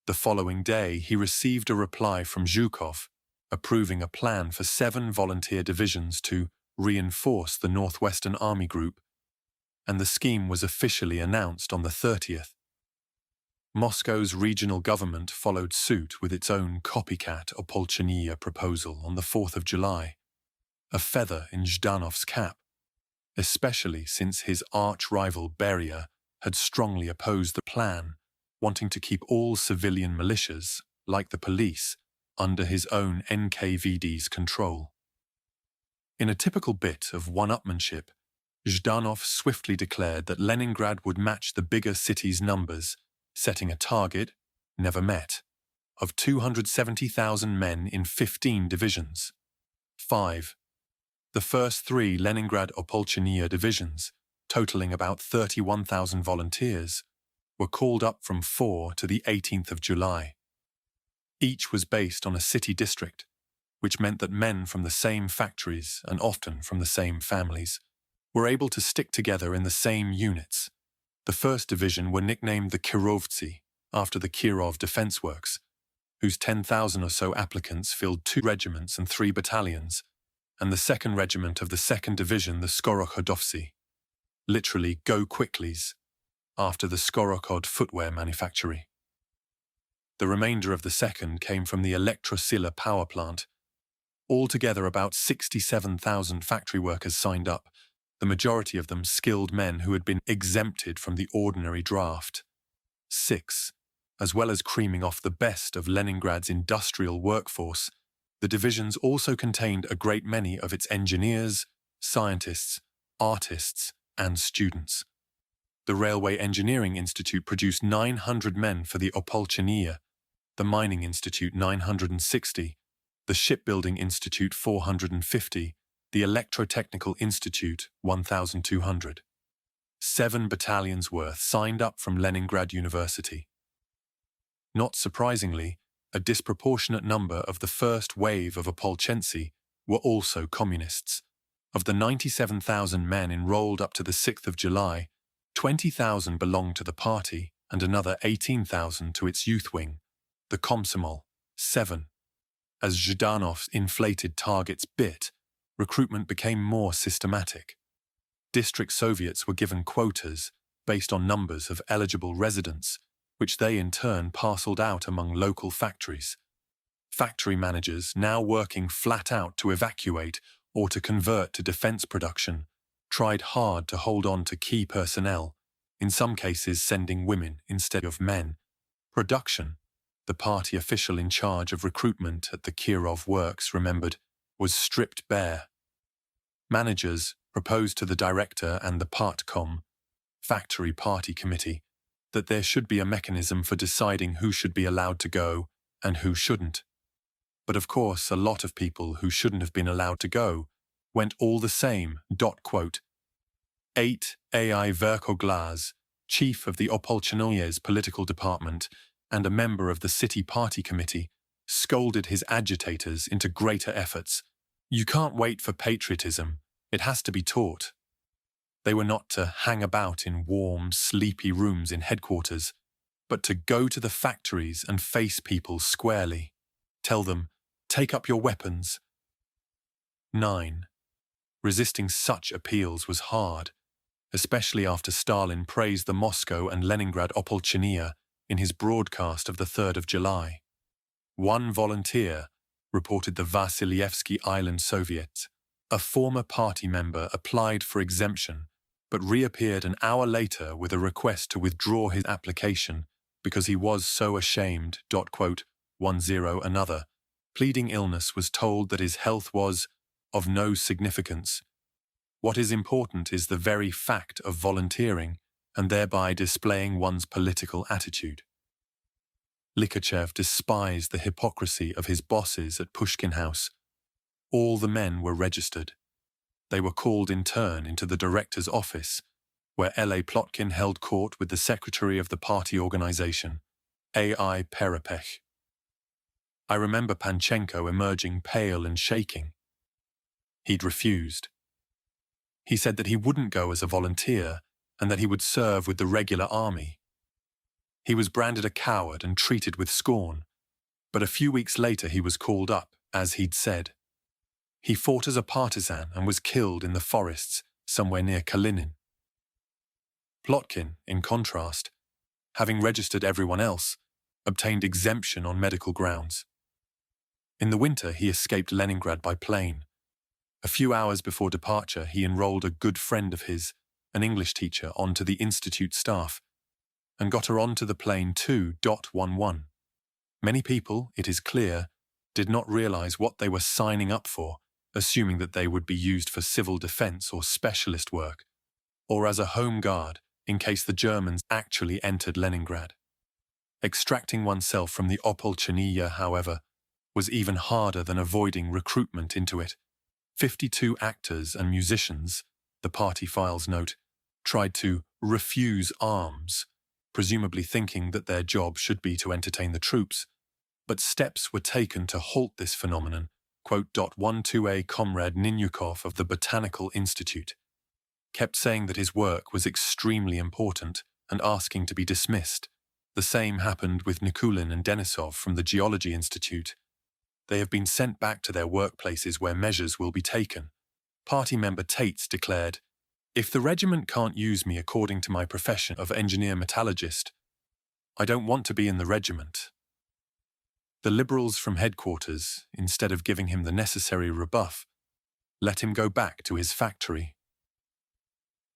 The following day, he received a reply from Zhukov, approving a plan for 7 volunteer divisions to reinforce the Northwestern Army Group, and the scheme was officially announced on the 30th. Moscow's regional government followed suit with its own copycat Opolchenie proposal on the 4th of July, a feather in Zhdanov's cap, especially since his arch-rival Beria had strongly opposed the plan, wanting to keep all civilian militias, like the police, under his own NKVD's control. In a typical bit of one-upmanship, Zhdanov swiftly declared that Leningrad would match the bigger city's numbers, setting a target, never met, of 270,000 men in 15 divisions. 5. The first 3 Leningrad Opolchenie divisions, totaling about 31,000 volunteers, were called up from 4 to the 18th of July. Each was based on a city district, which meant that men from the same factories and often from the same families were able to stick together in the same units. The first division were nicknamed the Kirovtsi, after the Kirov Defense Works, whose 10,000 or so applicants filled 2 regiments and 3 battalions, and the second regiment of the second division, the Skorohodovtsi, literally go quicklies, after the Skorokhod footwear manufactory. The remainder of the second came from the Elektrosila power plant. Altogether, about 67,000 factory workers signed up, the majority of them skilled men who had been exempted from the ordinary draft. 6. As well as creaming off the best of Leningrad's industrial workforce, the divisions also contained a great many of its engineers, scientists, artists, and students. The Railway Engineering Institute produced 900 men for the Opolchenie, the Mining Institute 960, the Shipbuilding Institute 450, the Electrotechnical Institute 1,200. 7 battalions worth signed up from Leningrad University. Not surprisingly, a disproportionate number of the first wave of Opolchensi were also communists. Of the 97,000 men enrolled up to the 6th of July, 20,000 belonged to the party and another 18,000 to its youth wing, the Komsomol. 7. As Zhdanov's inflated targets bit, recruitment became more systematic. District Soviets were given quotas based on numbers of eligible residents, which they in turn parceled out among local factories. Factory managers, now working flat out to evacuate or to convert to defense production, tried hard to hold on to key personnel, in some cases sending women instead of men. Production, the party official in charge of recruitment at the Kirov Works remembered, was stripped bare. Managers proposed to the director and the partcom, factory party committee, that there should be a mechanism for deciding who should be allowed to go and who shouldn't. But of course, a lot of people who shouldn't have been allowed to go went all the same. 8. A.I. Verkoglas, chief of the Opolchenie's political department and a member of the city party committee, scolded his agitators into greater efforts. You can't wait for patriotism. It has to be taught. They were not to hang about in warm, sleepy rooms in headquarters, but to go to the factories and face people squarely. Tell them, take up your weapons. 9. Resisting such appeals was hard, especially after Stalin praised the Moscow and Leningrad Opolchenie in his broadcast of the 3rd of July. One volunteer, reported the Vasilyevsky Island Soviet, a former party member applied for exemption but reappeared an hour later with a request to withdraw his application because he was so ashamed, 10 another, pleading illness, was told that his health was of no significance. What is important is the very fact of volunteering and thereby displaying one's political attitude. Likachev despised the hypocrisy of his bosses at Pushkin House. All the men were registered. They were called in turn into the director's office, where L.A. Plotkin held court with the secretary of the party organization, A.I. Perepech. I remember Panchenko emerging pale and shaking. He'd refused. He said that he wouldn't go as a volunteer and that he would serve with the regular army. He was branded a coward and treated with scorn, but a few weeks later he was called up, as he'd said. He fought as a partisan and was killed in the forests somewhere near Kalinin. Plotkin, in contrast, having registered everyone else, obtained exemption on medical grounds. In the winter he escaped Leningrad by plane. A few hours before departure he enrolled a good friend of his, an English teacher, onto the institute staff, and got her onto the plane too. 11. Many people, it is clear, did not realize what they were signing up for, assuming that they would be used for civil defense or specialist work, or as a home guard in case the Germans actually entered Leningrad. Extracting oneself from the Opolchaniya, however, was even harder than avoiding recruitment into it. 52 actors and musicians, the party files note, tried to refuse arms, presumably thinking that their job should be to entertain the troops, but steps were taken to halt this phenomenon. 12A Comrade Ninyukov of the Botanical Institute kept saying that his work was extremely important and asking to be dismissed. The same happened with Nikulin and Denisov from the Geology Institute. They have been sent back to their workplaces where measures will be taken. Party member Tates declared, "If the regiment can't use me according to my profession of engineer-metallurgist, I don't want to be in the regiment." The Liberals from headquarters, instead of giving him the necessary rebuff, let him go back to his factory.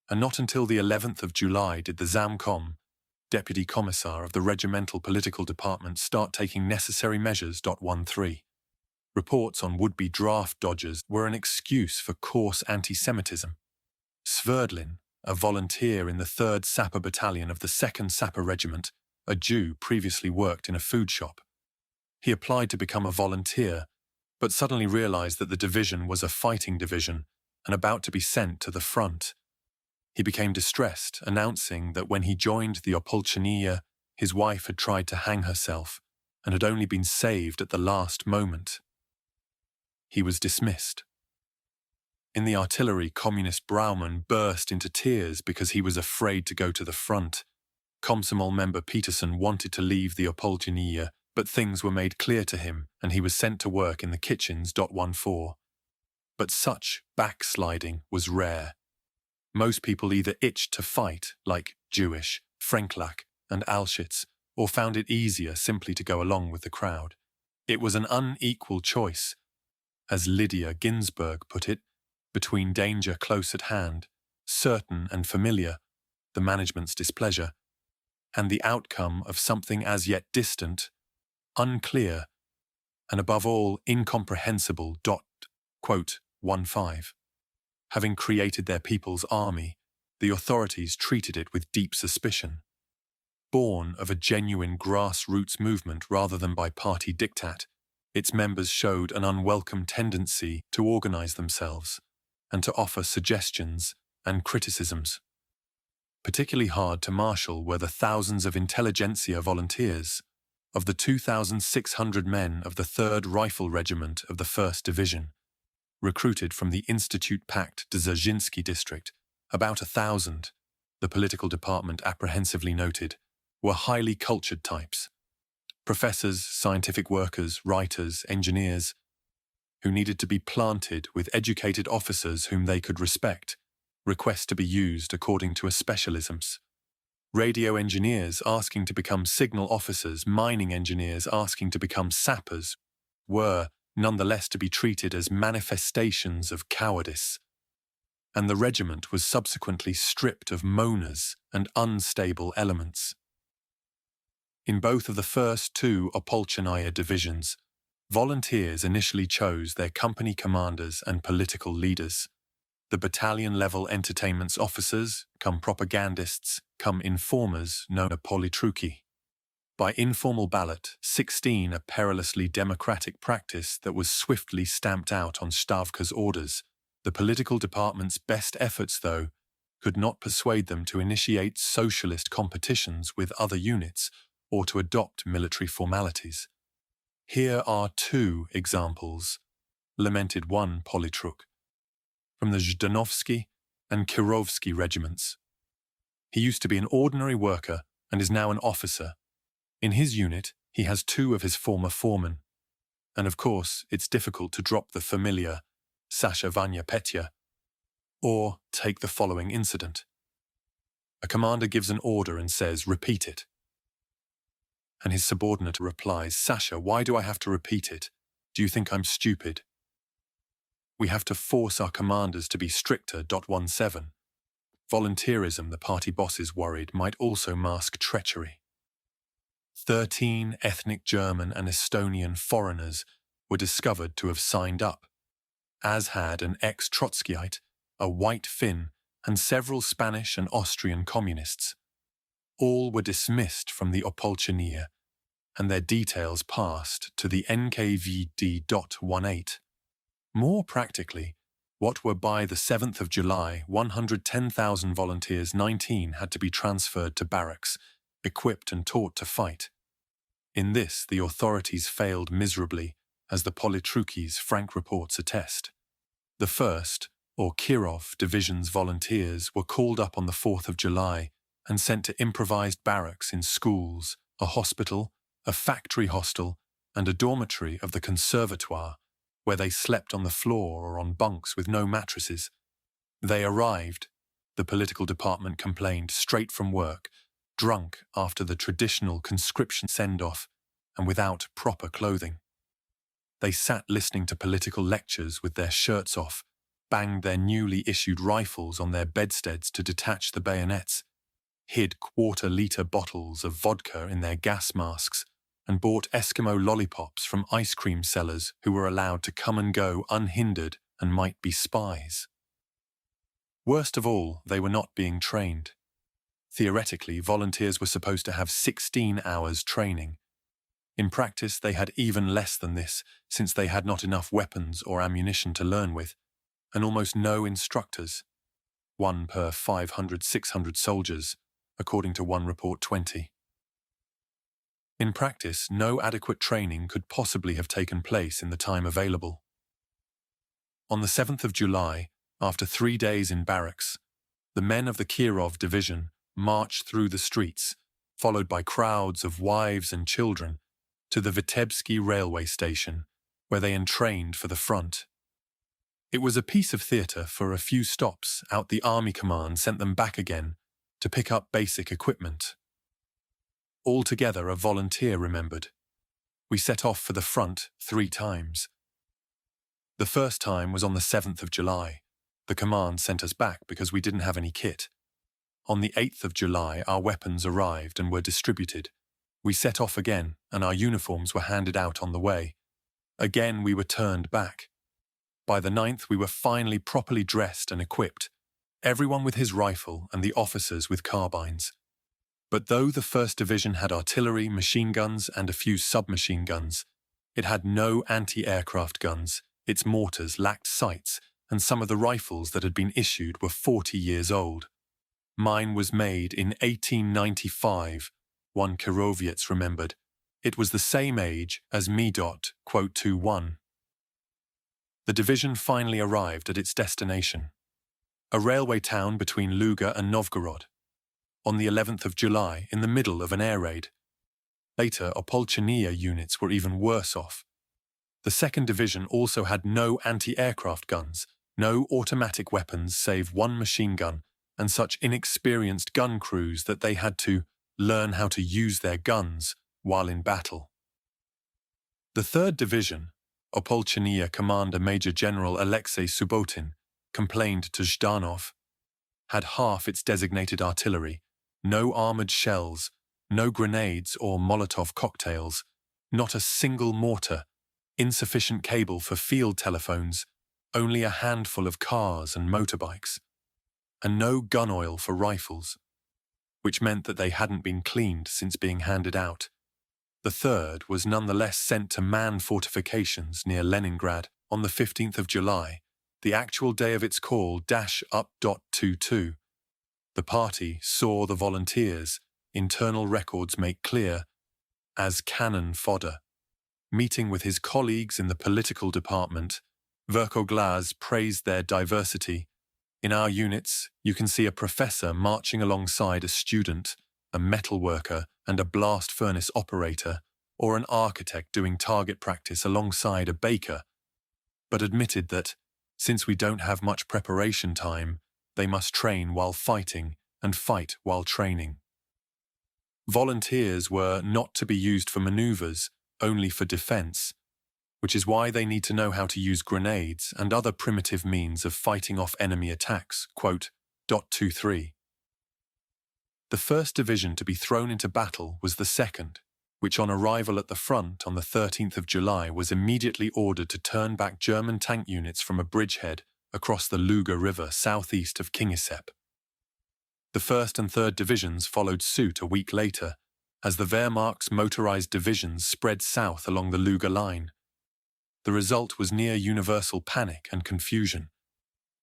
And not until the 11th of July did the Zamkom, Deputy Commissar of the Regimental Political Department, start taking necessary measures. 13. Reports on would-be draft dodgers were an excuse for coarse anti-Semitism. Sverdlin, a volunteer in the 3rd Sapper Battalion of the 2nd Sapper Regiment, a Jew, previously worked in a food shop. He applied to become a volunteer, but suddenly realized that the division was a fighting division and about to be sent to the front. He became distressed, announcing that when he joined the Opolchaniya, his wife had tried to hang herself and had only been saved at the last moment. He was dismissed. In the artillery, Communist Brauman burst into tears because he was afraid to go to the front. Komsomol member Peterson wanted to leave the Opolchaniya, but things were made clear to him and he was sent to work in the kitchens. 14. But such backsliding was rare. Most people either itched to fight, like Jewish, Frenklak, and Alschitz, or found it easier simply to go along with the crowd. It was an unequal choice, as Lydia Ginsburg put it, between danger close at hand, certain and familiar, the management's displeasure, and the outcome of something as yet distant, unclear, and above all incomprehensible. 15. Having created their people's army, the authorities treated it with deep suspicion. Born of a genuine grassroots movement rather than by party diktat, its members showed an unwelcome tendency to organize themselves and to offer suggestions and criticisms. Particularly hard to marshal were the thousands of intelligentsia volunteers. Of the 2,600 men of the 3rd Rifle Regiment of the 1st Division, recruited from the Institute-packed Dzerzhinsky district, about 1,000, the political department apprehensively noted, were highly cultured types. Professors, scientific workers, writers, engineers, who needed to be planted with educated officers whom they could respect, request to be used according to a specialisms. Radio engineers asking to become signal officers, mining engineers asking to become sappers, were nonetheless to be treated as manifestations of cowardice. and the regiment was subsequently stripped of moaners and unstable elements. In both of the first two Opolchenia divisions, volunteers initially chose their company commanders and political leaders. The battalion-level entertainments officers, come propagandists, come informers known as politruki. By informal ballot, 16, a perilously democratic practice that was swiftly stamped out on Stavka's orders. The political department's best efforts, though, could not persuade them to initiate socialist competitions with other units or to adopt military formalities. Here are two examples, lamented one Politruk, from the Zhdanovsky and Kirovsky regiments. He used to be an ordinary worker and is now an officer. In his unit, he has two of his former foremen. And of course, it's difficult to drop the familiar Sasha Vanya Petya, or take the following incident. A commander gives an order and says, "Repeat it." And his subordinate replies, "Sasha, why do I have to repeat it? Do you think I'm stupid?" We have to force our commanders to be stricter. 17. Volunteerism, the party bosses worried, might also mask treachery. 13 ethnic German and Estonian foreigners were discovered to have signed up, as had an ex-Trotskyite, a white Finn, and several Spanish and Austrian communists. All were dismissed from the Opolchenia, and their details passed to the NKVD.18. More practically, what were by the 7th of July 110,000 volunteers, 19 had to be transferred to barracks, equipped and taught to fight. In this, the authorities failed miserably, as the Politrukis' frank reports attest. The 1st, or Kirov Division's volunteers were called up on the 4th of July and sent to improvised barracks in schools, a hospital, a factory hostel, and a dormitory of the conservatoire, where they slept on the floor or on bunks with no mattresses. They arrived, the political department complained, straight from work, drunk after the traditional conscription send-off, and without proper clothing. They sat listening to political lectures with their shirts off, banged their newly issued rifles on their bedsteads to detach the bayonets, hid quarter-litre bottles of vodka in their gas masks, and bought Eskimo lollipops from ice cream sellers who were allowed to come and go unhindered and might be spies. Worst of all, they were not being trained. Theoretically, volunteers were supposed to have 16 hours training. In practice, they had even less than this, since they had not enough weapons or ammunition to learn with, and almost no instructors, 1 per 500-600 soldiers, according to one report 20. In practice, no adequate training could possibly have taken place in the time available. On the 7th of July, after 3 days in barracks, the men of the Kirov division marched through the streets, followed by crowds of wives and children, to the Vitebsky railway station, where they entrained for the front. It was a piece of theatre. For a few stops out, the army command sent them back again to pick up basic equipment. Altogether, a volunteer remembered. We set off for the front 3 times. The first time was on the 7th of July. The command sent us back because we didn't have any kit. On the 8th of July, our weapons arrived and were distributed. We set off again, and our uniforms were handed out on the way. Again, we were turned back. By the 9th, we were finally properly dressed and equipped, everyone with his rifle and the officers with carbines. But though the 1st Division had artillery, machine guns, and a few submachine guns, it had no anti-aircraft guns, its mortars lacked sights, and some of the rifles that had been issued were 40 years old. Mine was made in 1895, one Kiroviets remembered. It was the same age as me. 21. The division finally arrived at its destination, a railway town between Luga and Novgorod, on the 11th of July in the middle of an air raid. Later, Opolchenia units were even worse off. The 2nd Division also had no anti-aircraft guns, no automatic weapons save one machine gun, and such inexperienced gun crews that they had to learn how to use their guns while in battle. The 3rd Division, Opolchenia Commander Major General Alexei Subotin, complained to Zhdanov, had half its designated artillery, no armoured shells, no grenades or Molotov cocktails, not a single mortar, insufficient cable for field telephones, only a handful of cars and motorbikes, and no gun oil for rifles, which meant that they hadn't been cleaned since being handed out. The third was nonetheless sent to man fortifications near Leningrad on the 15th of July, the actual day of its call -up.22. The party saw the volunteers, internal records make clear, as cannon fodder. Meeting with his colleagues in the political department, Verkoglas praised their diversity. In our units, you can see a professor marching alongside a student, a metal worker and a blast furnace operator, or an architect doing target practice alongside a baker, but admitted that, since we don't have much preparation time, they must train while fighting and fight while training. Volunteers were not to be used for maneuvers, only for defense, which is why they need to know how to use grenades and other primitive means of fighting off enemy attacks. Quote, .23. The first division to be thrown into battle was the second, which on arrival at the front on the 13th of July was immediately ordered to turn back German tank units from a bridgehead across the Luga River southeast of Kingisepp. The 1st and 3rd divisions followed suit a week later, as the Wehrmacht's motorized divisions spread south along the Luga line. The result was near universal panic and confusion.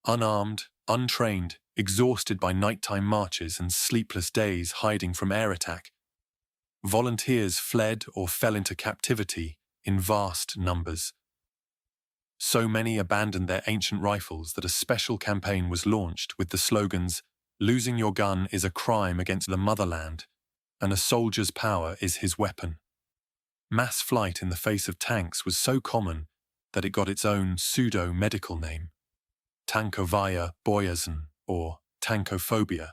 Unarmed, untrained, exhausted by nighttime marches and sleepless days hiding from air attack, volunteers fled or fell into captivity in vast numbers. So many abandoned their ancient rifles that a special campaign was launched with the slogans, "Losing your gun is a crime against the motherland," and "A soldier's power is his weapon." Mass flight in the face of tanks was so common that it got its own pseudo-medical name, tankovaya boyaznь, or tankophobia.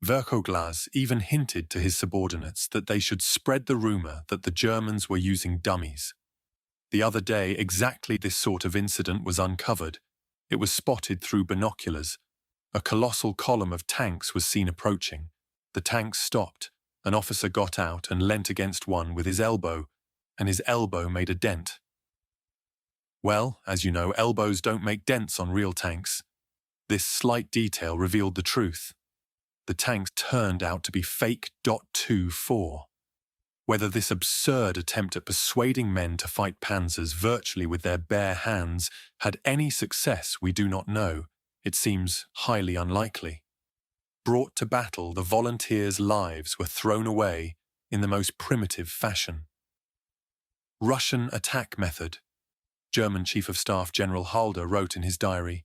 Verkoglas even hinted to his subordinates that they should spread the rumor that the Germans were using dummies. The other day, exactly this sort of incident was uncovered. It was spotted through binoculars. A colossal column of tanks was seen approaching. The tanks stopped. An officer got out and leant against one with his elbow, and his elbow made a dent. Well, as you know, elbows don't make dents on real tanks. This slight detail revealed the truth. The tanks turned out to be fake .24. Whether this absurd attempt at persuading men to fight panzers virtually with their bare hands had any success we do not know. It seems highly unlikely. Brought to battle, the volunteers' lives were thrown away in the most primitive fashion. Russian attack method. German Chief of Staff General Halder wrote in his diary,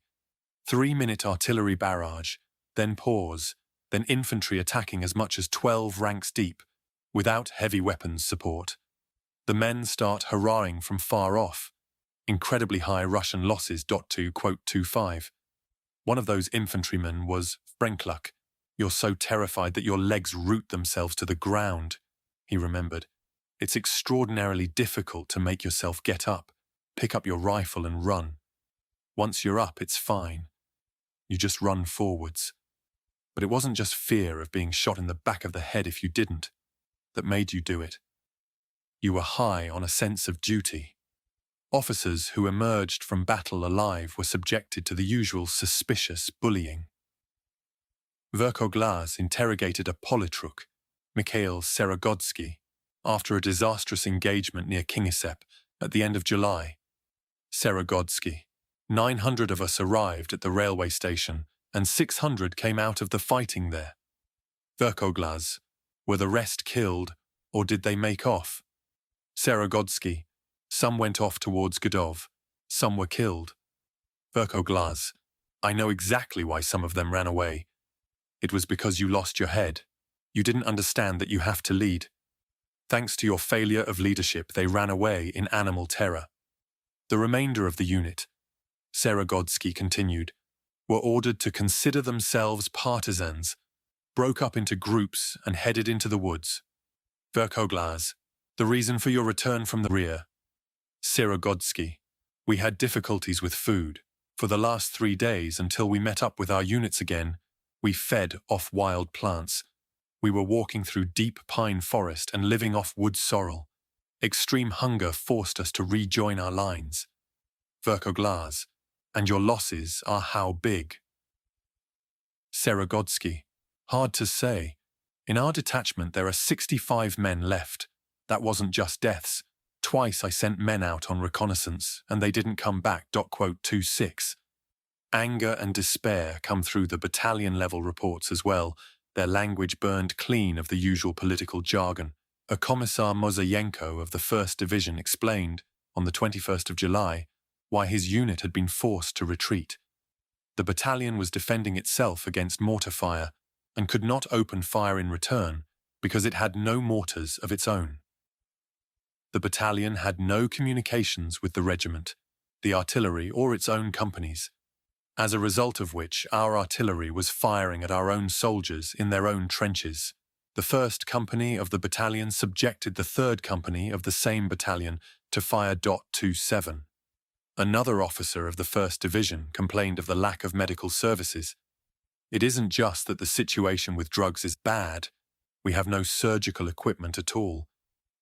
3-minute artillery barrage, then pause, then infantry attacking as much as 12 ranks deep, without heavy weapons support. The men start hurrahing from far off. Incredibly high Russian losses. .2.25. One of those infantrymen was Frenkluk. "You're so terrified that your legs root themselves to the ground," he remembered. "It's extraordinarily difficult to make yourself get up, pick up your rifle and run. Once you're up, it's fine. You just run forwards." But it wasn't just fear of being shot in the back of the head if you didn't that made you do it. You were high on a sense of duty. Officers who emerged from battle alive were subjected to the usual suspicious bullying. Verkoglas interrogated a politruk, Mikhail Serogodsky, after a disastrous engagement near Kingisepp at the end of July. Serogodsky: 900 of us arrived at the railway station and 600 came out of the fighting there. Verkoglas: were the rest killed, or did they make off? Serogodsky: some went off towards Godov, some were killed. Verkoglas: I know exactly why some of them ran away. It was because you lost your head. You didn't understand that you have to lead. Thanks to your failure of leadership, they ran away in animal terror. The remainder of the unit, Serogodsky continued, were ordered to consider themselves partisans, broke up into groups and headed into the woods. Verkoglas: the reason for your return from the rear. Serogodsky: we had difficulties with food. For the last 3 days, until we met up with our units again, we fed off wild plants. We were walking through deep pine forest and living off wood sorrel. Extreme hunger forced us to rejoin our lines. Verkoglas, and your losses are how big? Serogodsky. Hard to say. In our detachment there are 65 men left. That wasn't just deaths. Twice I sent men out on reconnaissance, and they didn't come back. 26. Anger and despair come through the battalion-level reports as well, their language burned clean of the usual political jargon. A Commissar Mozayenko of the 1st Division explained, on the 21st of July, why his unit had been forced to retreat. The battalion was defending itself against mortar fire and could not open fire in return because it had no mortars of its own. The battalion had no communications with the regiment, the artillery, or its own companies, as a result of which our artillery was firing at our own soldiers in their own trenches. The 1st Company of the battalion subjected the 3rd Company of the same battalion to fire. 27. Another officer of the 1st Division complained of the lack of medical services. It isn't just that the situation with drugs is bad, we have no surgical equipment at all.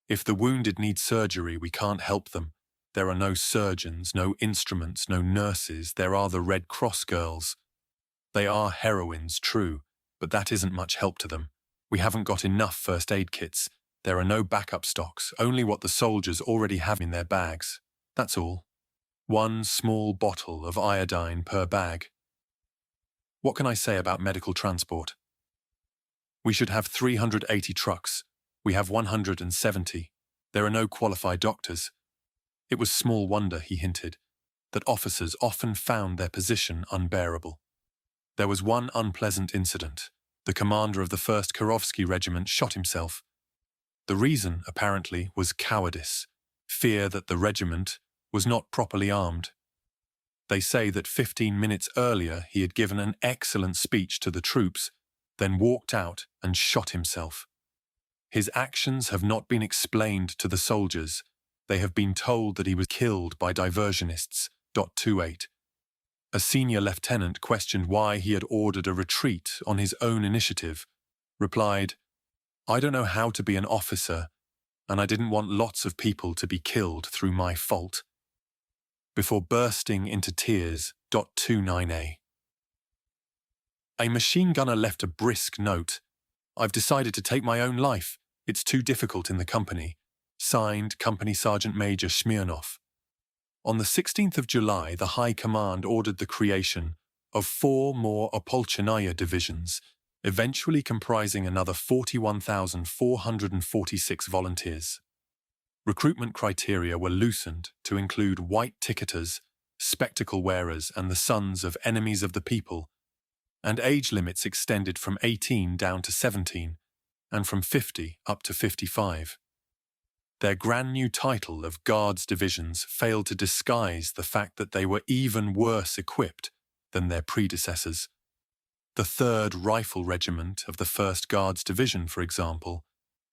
If the wounded need surgery, we can't help them. There are no surgeons, no instruments, no nurses. There are the Red Cross girls. They are heroines, true, but that isn't much help to them. We haven't got enough first aid kits. There are no backup stocks, only what the soldiers already have in their bags. That's all. 1 small bottle of iodine per bag. What can I say about medical transport? We should have 380 trucks. We have 170. There are no qualified doctors. It was small wonder, he hinted, that officers often found their position unbearable. There was one unpleasant incident. The commander of the 1st Kirovsky Regiment shot himself. The reason, apparently, was cowardice, fear that the regiment was not properly armed. They say that 15 minutes earlier he had given an excellent speech to the troops, then walked out and shot himself. His actions have not been explained to the soldiers. They have been told that he was killed by diversionists. 28. A senior lieutenant questioned why he had ordered a retreat on his own initiative, replied, "I don't know how to be an officer, and I didn't want lots of people to be killed through my fault," before bursting into tears. 29a. A machine gunner left a brisk note. "I've decided to take my own life. It's too difficult in the company." Signed, Company Sergeant Major Smirnov. On the 16th of July, the High Command ordered the creation of 4 more Opolchenaya divisions, eventually comprising another 41,446 volunteers. Recruitment criteria were loosened to include white ticketers, spectacle wearers, and the sons of enemies of the people, and age limits extended from 18 down to 17, and from 50 up to 55. Their grand new title of Guards Divisions failed to disguise the fact that they were even worse equipped than their predecessors. The 3rd Rifle Regiment of the 1st Guards Division, for example,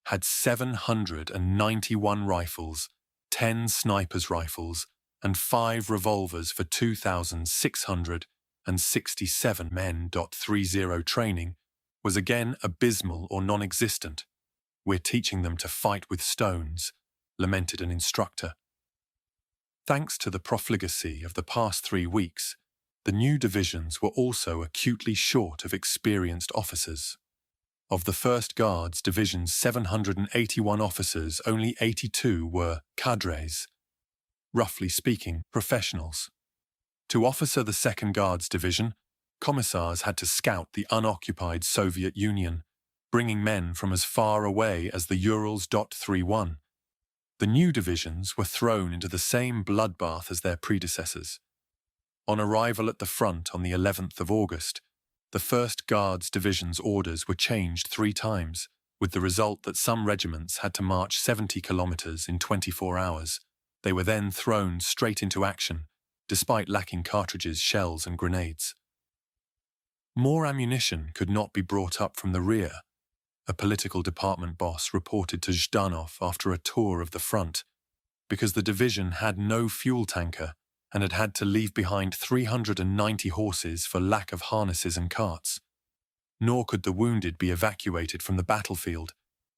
had 791 rifles, 10 snipers' rifles, and 5 revolvers for 2,667 men. 30 training was again abysmal or non-existent. "We're teaching them to fight with stones," lamented an instructor. Thanks to the profligacy of the past 3 weeks, the new divisions were also acutely short of experienced officers. Of the 1st Guards Division's 781 officers, only 82 were cadres, roughly speaking, professionals. To officer the 2nd Guards Division, commissars had to scout the unoccupied Soviet Union, bringing men from as far away as the Urals. 31. The new divisions were thrown into the same bloodbath as their predecessors. On arrival at the front on the 11th of August, the 1st Guards Division's orders were changed 3 times, with the result that some regiments had to march 70 kilometers in 24 hours. They were then thrown straight into action, despite lacking cartridges, shells, and grenades. More ammunition could not be brought up from the rear, a political department boss reported to Zhdanov after a tour of the front, because the division had no fuel tanker and had had to leave behind 390 horses for lack of harnesses and carts. Nor could the wounded be evacuated from the battlefield,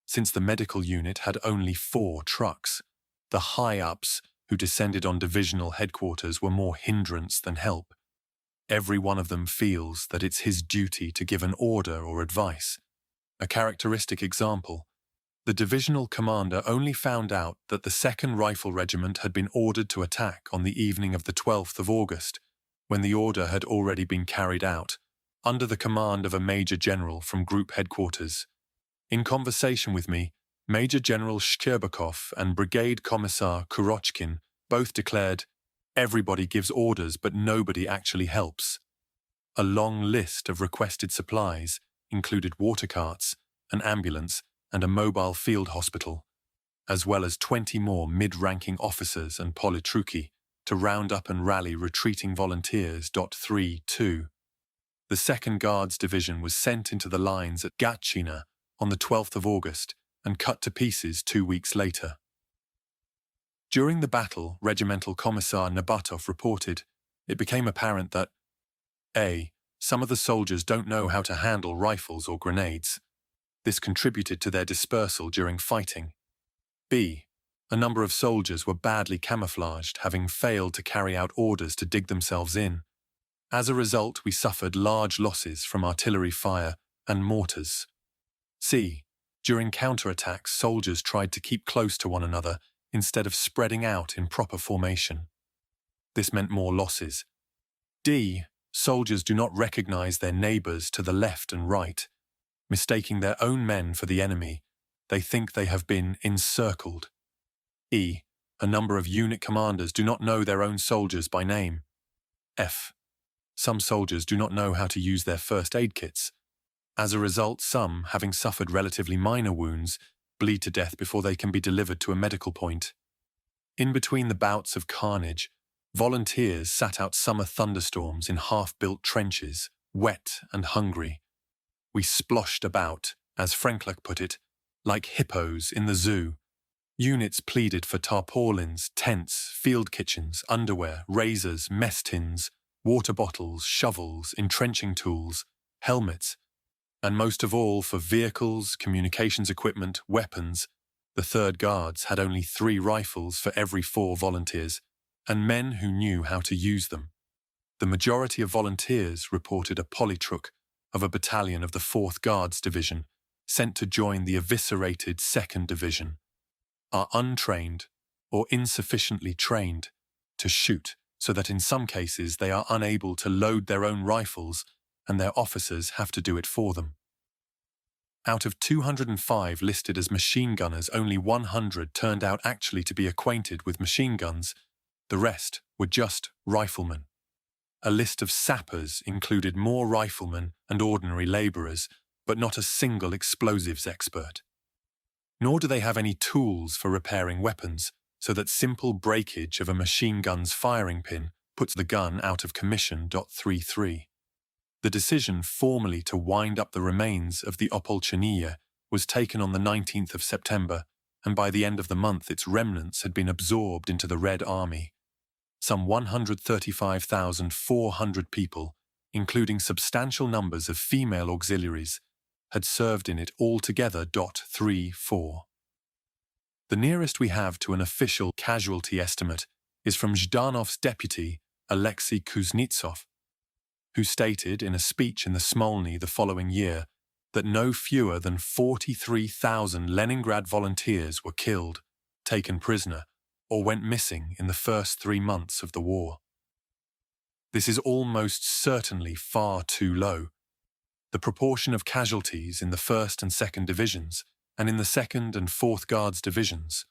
since the medical unit had only 4 trucks. The high-ups who descended on divisional headquarters were more hindrance than help. Every one of them feels that it's his duty to give an order or advice. A characteristic example: the divisional commander only found out that the 2nd Rifle Regiment had been ordered to attack on the evening of the 12th of August, when the order had already been carried out, under the command of a Major General from Group Headquarters. In conversation with me, Major General Shcherbakov and Brigade Commissar Kurochkin both declared, "Everybody gives orders, but nobody actually helps." A long list of requested supplies included water carts, an ambulance, and a mobile field hospital, as well as 20 more mid-ranking officers and politruki to round up and rally retreating volunteers. 3-2. The 2nd Guards Division was sent into the lines at Gatchina on the 12th of August and cut to pieces 2 weeks later. During the battle, Regimental Commissar Nabatov reported, it became apparent that a. Some of the soldiers don't know how to handle rifles or grenades. This contributed to their dispersal during fighting. b. A number of soldiers were badly camouflaged, having failed to carry out orders to dig themselves in. As a result, we suffered large losses from artillery fire and mortars. c. During counterattacks, soldiers tried to keep close to one another instead of spreading out in proper formation. This meant more losses. d. Soldiers do not recognize their neighbors to the left and right. Mistaking their own men for the enemy, they think they have been encircled. e. A number of unit commanders do not know their own soldiers by name. f. Some soldiers do not know how to use their first aid kits. As a result, some, having suffered relatively minor wounds, bleed to death before they can be delivered to a medical point. In between the bouts of carnage, volunteers sat out summer thunderstorms in half-built trenches, wet and hungry. We sploshed about, as Franklin put it, like hippos in the zoo. Units pleaded for tarpaulins, tents, field kitchens, underwear, razors, mess tins, water bottles, shovels, entrenching tools, helmets, and most of all for vehicles, communications equipment, weapons. The 3rd Guards had only 3 rifles for every 4 volunteers, and men who knew how to use them. The majority of volunteers reported a polytruk of a battalion of the 4th Guards Division, sent to join the eviscerated 2nd Division, are untrained or insufficiently trained to shoot, so that in some cases they are unable to load their own rifles and their officers have to do it for them. Out of 205 listed as machine gunners, only 100 turned out actually to be acquainted with machine guns. The rest were just riflemen. A list of sappers included more riflemen and ordinary labourers, but not a single explosives expert. Nor do they have any tools for repairing weapons, so that simple breakage of a machine gun's firing pin puts the gun out of commission. 3-3. The decision formally to wind up the remains of the Opolchania was taken on the 19th of September, and by the end of the month its remnants had been absorbed into the Red Army. Some 135,400 people, including substantial numbers of female auxiliaries, had served in it altogether. 3-4. The nearest we have to an official casualty estimate is from Zhdanov's deputy, Alexei Kuznetsov, who stated in a speech in the Smolny the following year that no fewer than 43,000 Leningrad volunteers were killed, taken prisoner, or went missing in the first 3 months of the war. This is almost certainly far too low. The proportion of casualties in the 1st and 2nd Divisions, and in the 2nd and 4th Guards Divisions,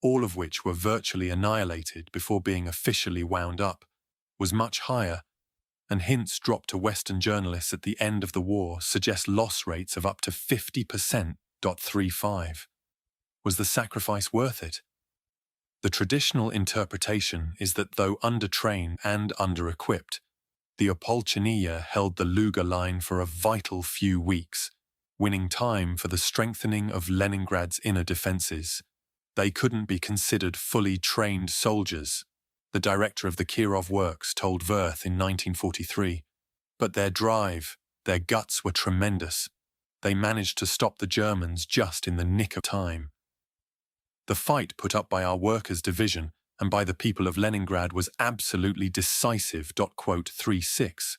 all of which were virtually annihilated before being officially wound up, was much higher, and hints dropped to Western journalists at the end of the war suggest loss rates of up to 50%. 3-5. Was the sacrifice worth it? The traditional interpretation is that though undertrained and under-equipped, the Opolchania held the Luga line for a vital few weeks, winning time for the strengthening of Leningrad's inner defences. They couldn't be considered fully trained soldiers. the director of the Kirov Works, told Wirth in 1943. But their drive, their guts were tremendous. They managed to stop the Germans just in the nick of time. The fight put up by our workers' division and by the people of Leningrad was absolutely decisive. 36.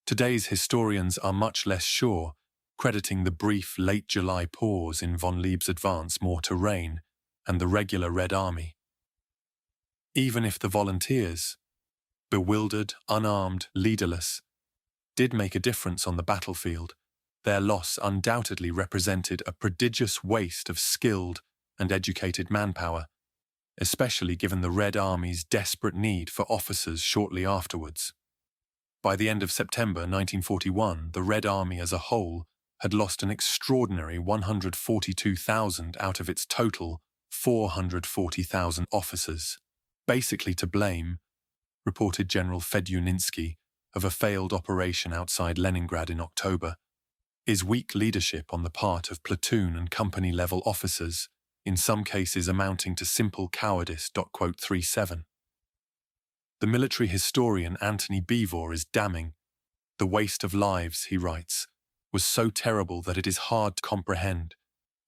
Today's historians are much less sure, crediting the brief late July pause in von Lieb's advance more to rain and the regular Red Army. Even if the volunteers, bewildered, unarmed, leaderless, did make a difference on the battlefield, their loss undoubtedly represented a prodigious waste of skilled and educated manpower, especially given the Red Army's desperate need for officers shortly afterwards. By the end of September 1941, the Red Army as a whole had lost an extraordinary 142,000 out of its total 440,000 officers. Basically to blame, reported General Fedyuninsky of a failed operation outside Leningrad in October, is weak leadership on the part of platoon and company-level officers, in some cases amounting to simple cowardice. 37. The military historian Antony Beevor is damning. The waste of lives, he writes, was so terrible that it is hard to comprehend,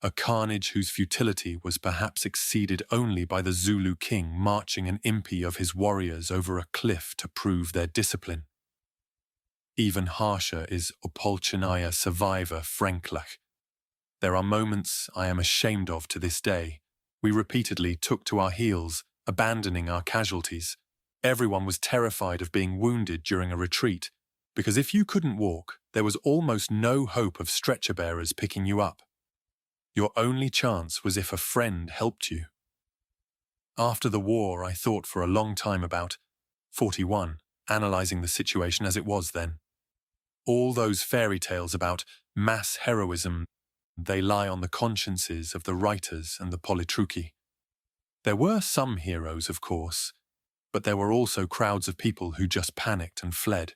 a carnage whose futility was perhaps exceeded only by the Zulu king marching an impi of his warriors over a cliff to prove their discipline. Even harsher is Opolchenaya survivor Franklach. There are moments I am ashamed of to this day. We repeatedly took to our heels, abandoning our casualties. Everyone was terrified of being wounded during a retreat, because if you couldn't walk, there was almost no hope of stretcher bearers picking you up. Your only chance was if a friend helped you. After the war, I thought for a long time about 41, analysing the situation as it was then. All those fairy tales about mass heroism, they lie on the consciences of the writers and the politruki. There were some heroes, of course, but there were also crowds of people who just panicked and fled.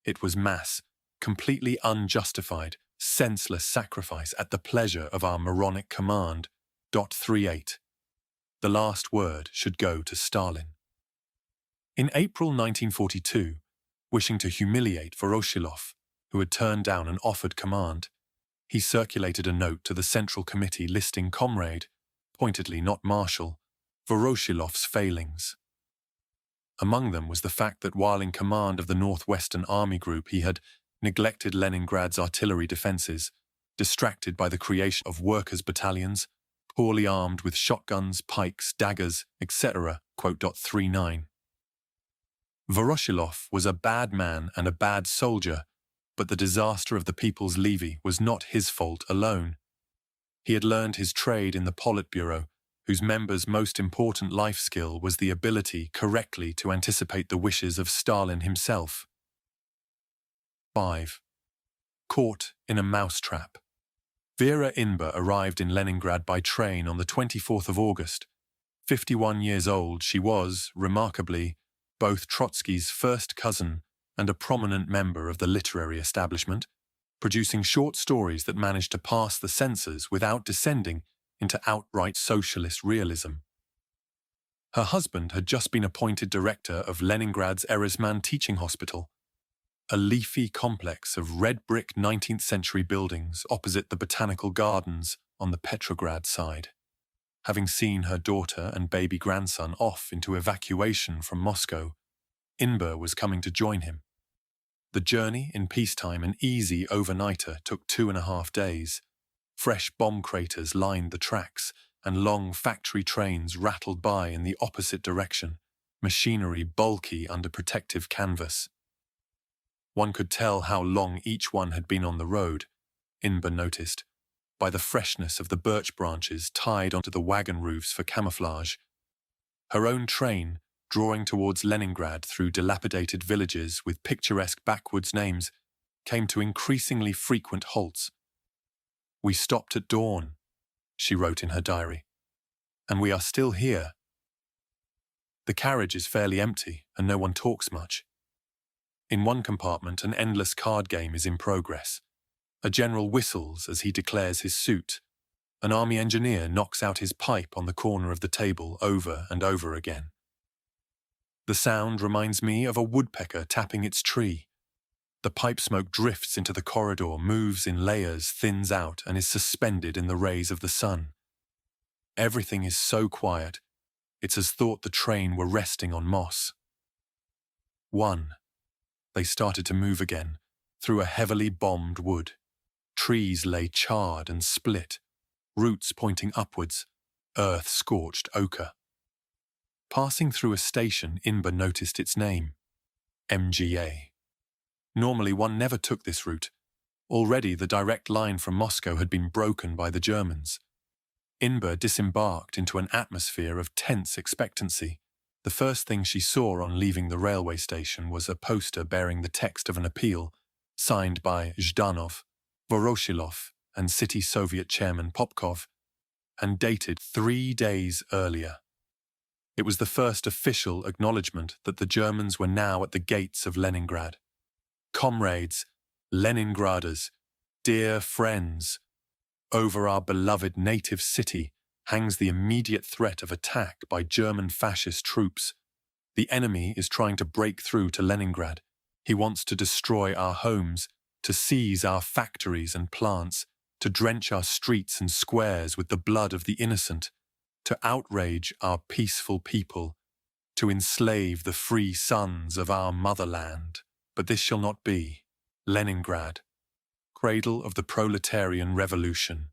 It was mass, completely unjustified, senseless sacrifice at the pleasure of our moronic command. 38. The last word should go to Stalin. In April 1942, wishing to humiliate Voroshilov, who had turned down an offered command, he circulated a note to the Central Committee listing comrade, pointedly not Marshal, Voroshilov's failings. Among them was the fact that while in command of the Northwestern Army Group he had neglected Leningrad's artillery defences, distracted by the creation of workers' battalions, poorly armed with shotguns, pikes, daggers, etc. 39. Voroshilov was a bad man and a bad soldier, but the disaster of the People's Levy was not his fault alone. He had learned his trade in the Politburo, whose members' most important life skill was the ability correctly to anticipate the wishes of Stalin himself. 5. Caught in a mousetrap. Vera Inba arrived in Leningrad by train on the 24th of August. 51 years old, she was, remarkably, both Trotsky's first cousin and a prominent member of the literary establishment, producing short stories that managed to pass the censors without descending into outright socialist realism. Her husband had just been appointed director of Leningrad's Erasman Teaching Hospital, a leafy complex of red brick 19th century buildings opposite the Botanical Gardens on the Petrograd side. Having seen her daughter and baby grandson off into evacuation from Moscow, Inba was coming to join him. The journey, in peacetime an easy overnighter, took 2.5 days. Fresh bomb craters lined the tracks, and long factory trains rattled by in the opposite direction, machinery bulky under protective canvas. One could tell how long each one had been on the road, Inba noticed, by the freshness of the birch branches tied onto the wagon roofs for camouflage. Her own train, drawing towards Leningrad through dilapidated villages with picturesque backwoods names, came to increasingly frequent halts. "We stopped at dawn," she wrote in her diary, "and we are still here. The carriage is fairly empty and no one talks much. In one compartment, an endless card game is in progress. A general whistles as he declares his suit. An army engineer knocks out his pipe on the corner of the table over and over again. The sound reminds me of a woodpecker tapping its tree. The pipe smoke drifts into the corridor, moves in layers, thins out, and is suspended in the rays of the sun. Everything is so quiet, it's as thought the train were resting on moss. 1. They started to move again, through a heavily bombed wood. Trees lay charred and split, roots pointing upwards, earth scorched ochre. Passing through a station, Inba noticed its name, MGA. Normally one never took this route. Already the direct line from Moscow had been broken by the Germans. Inba disembarked into an atmosphere of tense expectancy. The first thing she saw on leaving the railway station was a poster bearing the text of an appeal, signed by Zhdanov, Voroshilov, and City Soviet Chairman Popkov, and dated 3 days earlier. It was the first official acknowledgement that the Germans were now at the gates of Leningrad. Comrades, Leningraders, dear friends, over our beloved native city hangs the immediate threat of attack by German fascist troops. The enemy is trying to break through to Leningrad. He wants to destroy our homes, to seize our factories and plants, to drench our streets and squares with the blood of the innocent, to outrage our peaceful people, to enslave the free sons of our motherland. But this shall not be. Leningrad, cradle of the proletarian revolution,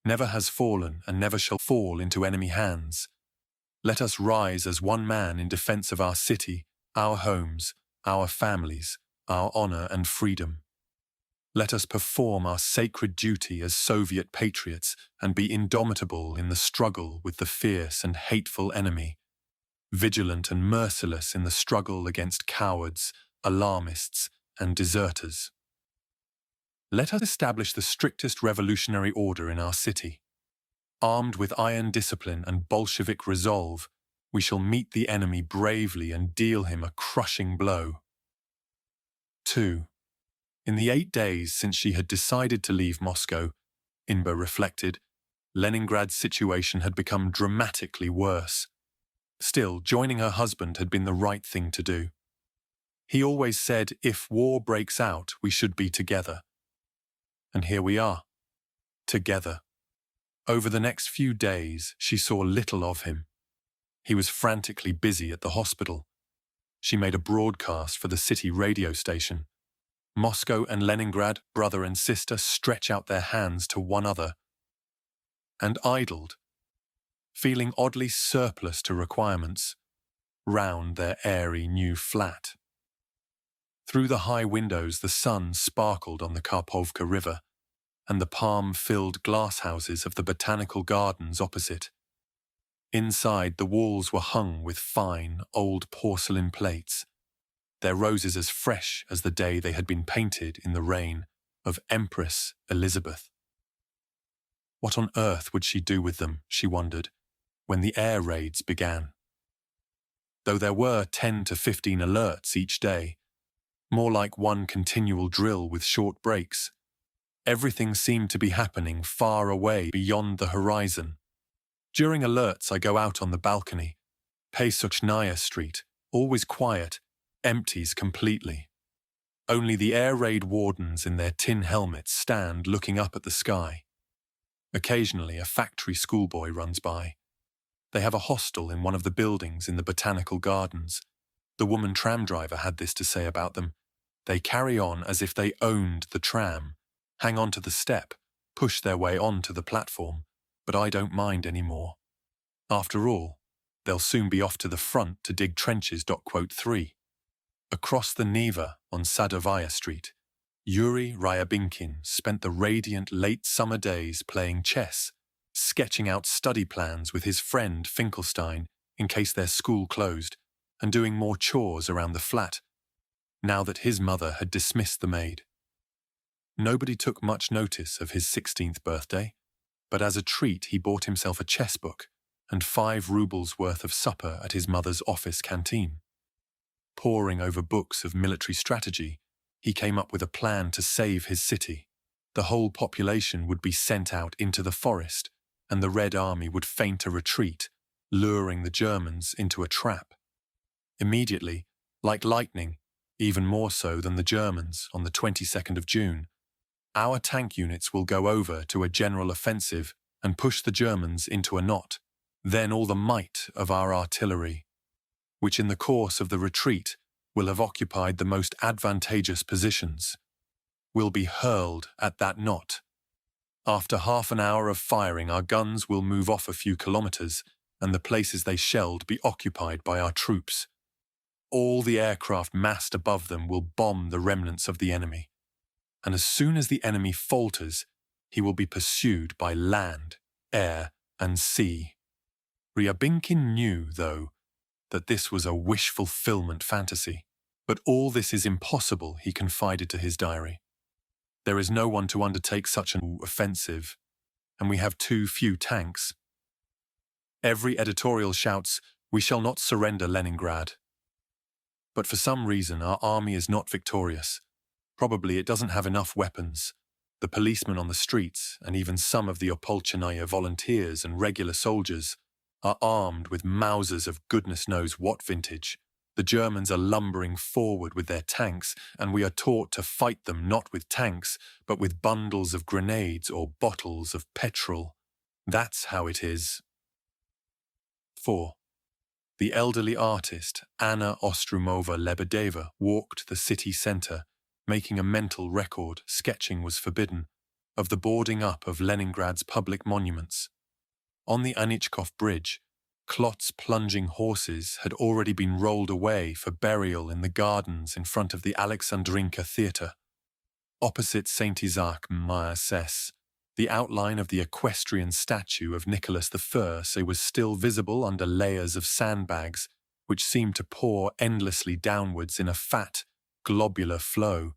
never has fallen and never shall fall into enemy hands. Let us rise as one man in defense of our city, our homes, our families, our honor and freedom. Let us perform our sacred duty as Soviet patriots and be indomitable in the struggle with the fierce and hateful enemy, vigilant and merciless in the struggle against cowards, alarmists, and deserters. Let us establish the strictest revolutionary order in our city. Armed with iron discipline and Bolshevik resolve, we shall meet the enemy bravely and deal him a crushing blow. 2. In the 8 days since she had decided to leave Moscow, Inba reflected, Leningrad's situation had become dramatically worse. Still, joining her husband had been the right thing to do. He always said, if war breaks out, we should be together. And here we are, together. Over the next few days, she saw little of him. He was frantically busy at the hospital. She made a broadcast for the city radio station. Moscow and Leningrad, brother and sister, stretch out their hands to one another. And idled, feeling oddly surplus to requirements, round their airy new flat. Through the high windows the sun sparkled on the Karpovka River and the palm-filled glasshouses of the botanical gardens opposite. Inside, the walls were hung with fine, old porcelain plates, their roses as fresh as the day they had been painted in the reign of Empress Elizabeth. What on earth would she do with them, she wondered, when the air raids began? Though there were 10 to 15 alerts each day, more like one continual drill with short breaks. Everything seemed to be happening far away beyond the horizon. During alerts, I go out on the balcony. Pesochnaya Street, always quiet, empties completely. Only the air raid wardens in their tin helmets stand looking up at the sky. Occasionally, a factory schoolboy runs by. They have a hostel in one of the buildings in the botanical gardens. The woman tram driver had this to say about them. They carry on as if they owned the tram, hang on to the step, push their way onto the platform, but I don't mind anymore. After all, they'll soon be off to the front to dig trenches. 3. Across the Neva on Sadovaya Street, Yuri Ryabinkin spent the radiant late summer days playing chess, sketching out study plans with his friend Finkelstein in case their school closed, and doing more chores around the flat, now that his mother had dismissed the maid. Nobody took much notice of his 16th birthday, but as a treat he bought himself a chess book and 5 rubles worth of supper at his mother's office canteen. Poring over books of military strategy, he came up with a plan to save his city. The whole population would be sent out into the forest, and the Red Army would feint a retreat, luring the Germans into a trap. Immediately, like lightning, even more so than the Germans on the 22nd of June, our tank units will go over to a general offensive and push the Germans into a knot. Then all the might of our artillery, which in the course of the retreat will have occupied the most advantageous positions, will be hurled at that knot. After half an hour of firing, our guns will move off a few kilometers and the places they shelled be occupied by our troops. All the aircraft massed above them will bomb the remnants of the enemy. And as soon as the enemy falters, he will be pursued by land, air, and sea. Ryabinkin knew, though, that this was a wish-fulfillment fantasy. But all this is impossible, he confided to his diary. There is no one to undertake such an offensive, and we have too few tanks. Every editorial shouts, "We shall not surrender Leningrad." But for some reason, our army is not victorious. Probably it doesn't have enough weapons. The policemen on the streets, and even some of the Opolchanaya volunteers and regular soldiers, are armed with Mausers of goodness knows what vintage. The Germans are lumbering forward with their tanks, and we are taught to fight them not with tanks, but with bundles of grenades or bottles of petrol. That's how it is. 4. The elderly artist, Anna Ostromova-Lebedeva, walked the city centre, making a mental record, sketching was forbidden, of the boarding up of Leningrad's public monuments. On the Anichkov Bridge, Klotz plunging horses had already been rolled away for burial in the gardens in front of the Alexandrinka Theatre. Opposite St. Isaac Mayases, the outline of the equestrian statue of Nicholas I was still visible under layers of sandbags, which seemed to pour endlessly downwards in a fat, globular flow.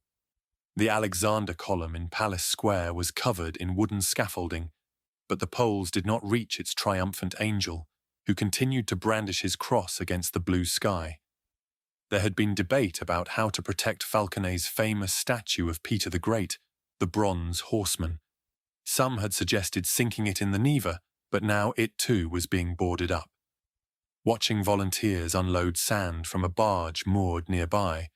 The Alexander column in Palace Square was covered in wooden scaffolding, but the poles did not reach its triumphant angel, who continued to brandish his cross against the blue sky. There had been debate about how to protect Falconet's famous statue of Peter the Great, the bronze horseman. Some had suggested sinking it in the Neva, but now it too was being boarded up. Watching volunteers unload sand from a barge moored nearby,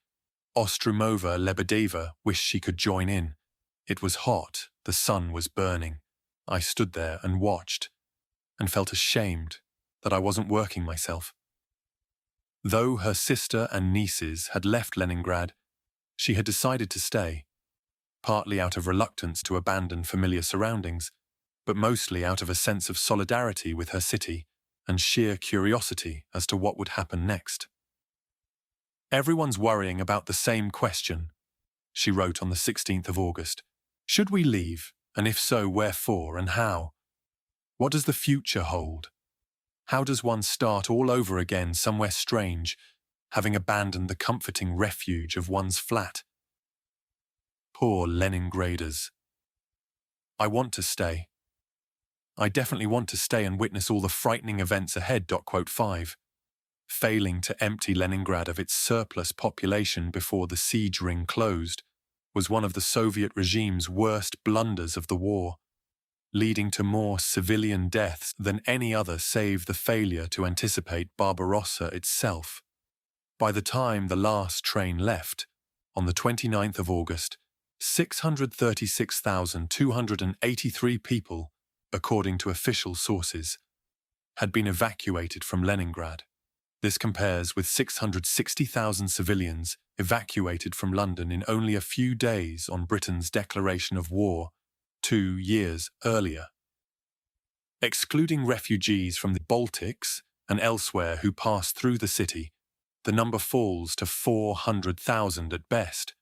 Ostromova-Lebedeva wished she could join in. It was hot, the sun was burning. I stood there and watched, and felt ashamed that I wasn't working myself. Though her sister and nieces had left Leningrad, she had decided to stay, partly out of reluctance to abandon familiar surroundings, but mostly out of a sense of solidarity with her city and sheer curiosity as to what would happen next. "Everyone's worrying about the same question," she wrote on the 16th of August. "Should we leave, and if so, wherefore and how? What does the future hold? How does one start all over again somewhere strange, having abandoned the comforting refuge of one's flat? Poor Leningraders. I want to stay. I definitely want to stay and witness all the frightening events ahead. 5. Failing to empty Leningrad of its surplus population before the siege ring closed was one of the Soviet regime's worst blunders of the war, leading to more civilian deaths than any other save the failure to anticipate Barbarossa itself. By the time the last train left, on the 29th of August, 636,283 people, according to official sources, had been evacuated from Leningrad. This compares with 660,000 civilians evacuated from London in only a few days on Britain's declaration of war 2 years earlier. Excluding refugees from the Baltics and elsewhere who passed through the city, the number falls to 400,000 at best.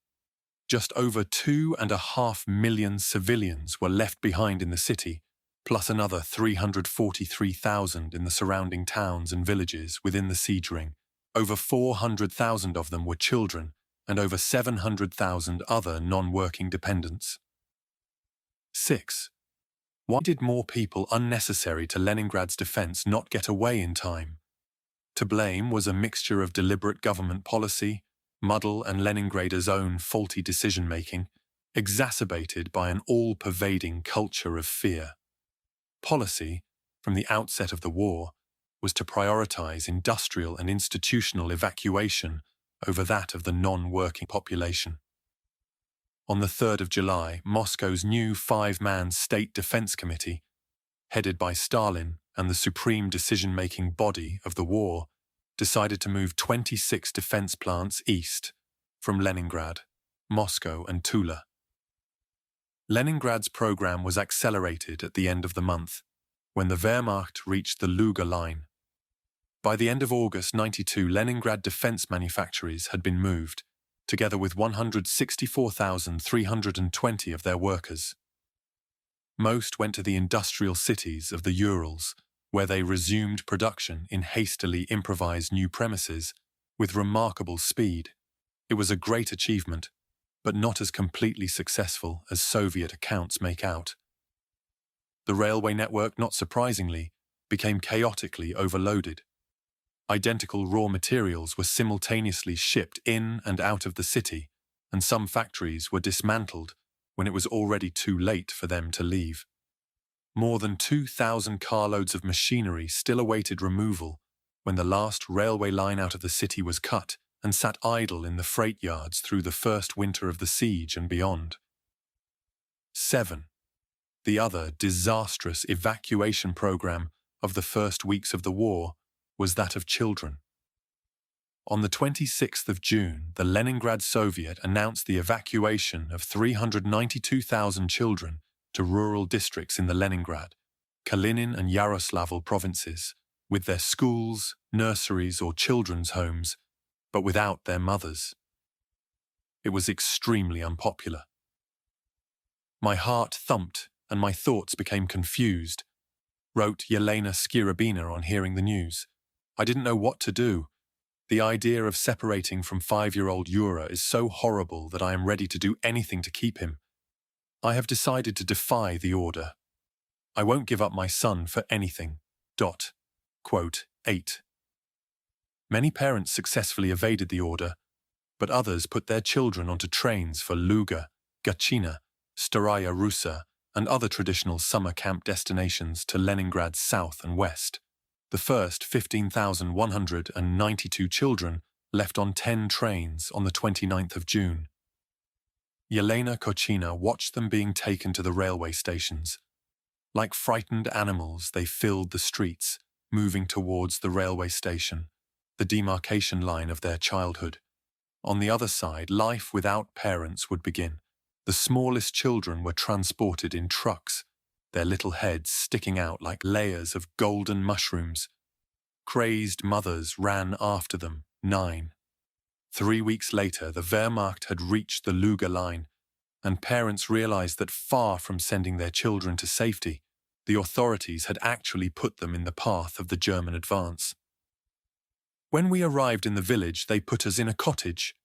Just over 2.5 million civilians were left behind in the city, plus another 343,000 in the surrounding towns and villages within the siege ring. Over 400,000 of them were children, and over 700,000 other non-working dependents. 6. Why did more people unnecessary to Leningrad's defense not get away in time? To blame was a mixture of deliberate government policy, muddle and Leningraders' own faulty decision-making, exacerbated by an all-pervading culture of fear. Policy, from the outset of the war, was to prioritize industrial and institutional evacuation over that of the non-working population. On the 3rd of July, Moscow's new 5-man State Defense Committee, headed by Stalin and the supreme decision-making body of the war, decided to move 26 defense plants east from Leningrad, Moscow and Tula. Leningrad's program was accelerated at the end of the month, when the Wehrmacht reached the Luga line. By the end of August 92, Leningrad defense manufactories had been moved, together with 164,320 of their workers. Most went to the industrial cities of the Urals, where they resumed production in hastily improvised new premises with remarkable speed. It was a great achievement, but not as completely successful as Soviet accounts make out. The railway network, not surprisingly, became chaotically overloaded. Identical raw materials were simultaneously shipped in and out of the city, and some factories were dismantled when it was already too late for them to leave. More than 2,000 carloads of machinery still awaited removal when the last railway line out of the city was cut and sat idle in the freight yards through the first winter of the siege and beyond. 7. The other disastrous evacuation program of the first weeks of the war was that of children. On the 26th of June, the Leningrad Soviet announced the evacuation of 392,000 children to rural districts in the Leningrad, Kalinin and Yaroslavl provinces, with their schools, nurseries or children's homes, but without their mothers. It was extremely unpopular. My heart thumped and my thoughts became confused, wrote Yelena Skirabina on hearing the news. I didn't know what to do. The idea of separating from 5-year-old Yura is so horrible that I am ready to do anything to keep him. I have decided to defy the order. I won't give up my son for anything. Quote 8. Many parents successfully evaded the order, but others put their children onto trains for Luga, Gachina, Staraya Russa, and other traditional summer camp destinations to Leningrad's south and west. The first 15,192 children left on 10 trains on the 29th of June. Yelena Kochina watched them being taken to the railway stations. Like frightened animals, they filled the streets, moving towards the railway station, the demarcation line of their childhood. On the other side, life without parents would begin. The smallest children were transported in trucks, their little heads sticking out like layers of golden mushrooms. Crazed mothers ran after them, 9. 3 weeks later, the Wehrmacht had reached the Luga line, and parents realized that far from sending their children to safety, the authorities had actually put them in the path of the German advance. When we arrived in the village, they put us in a cottage.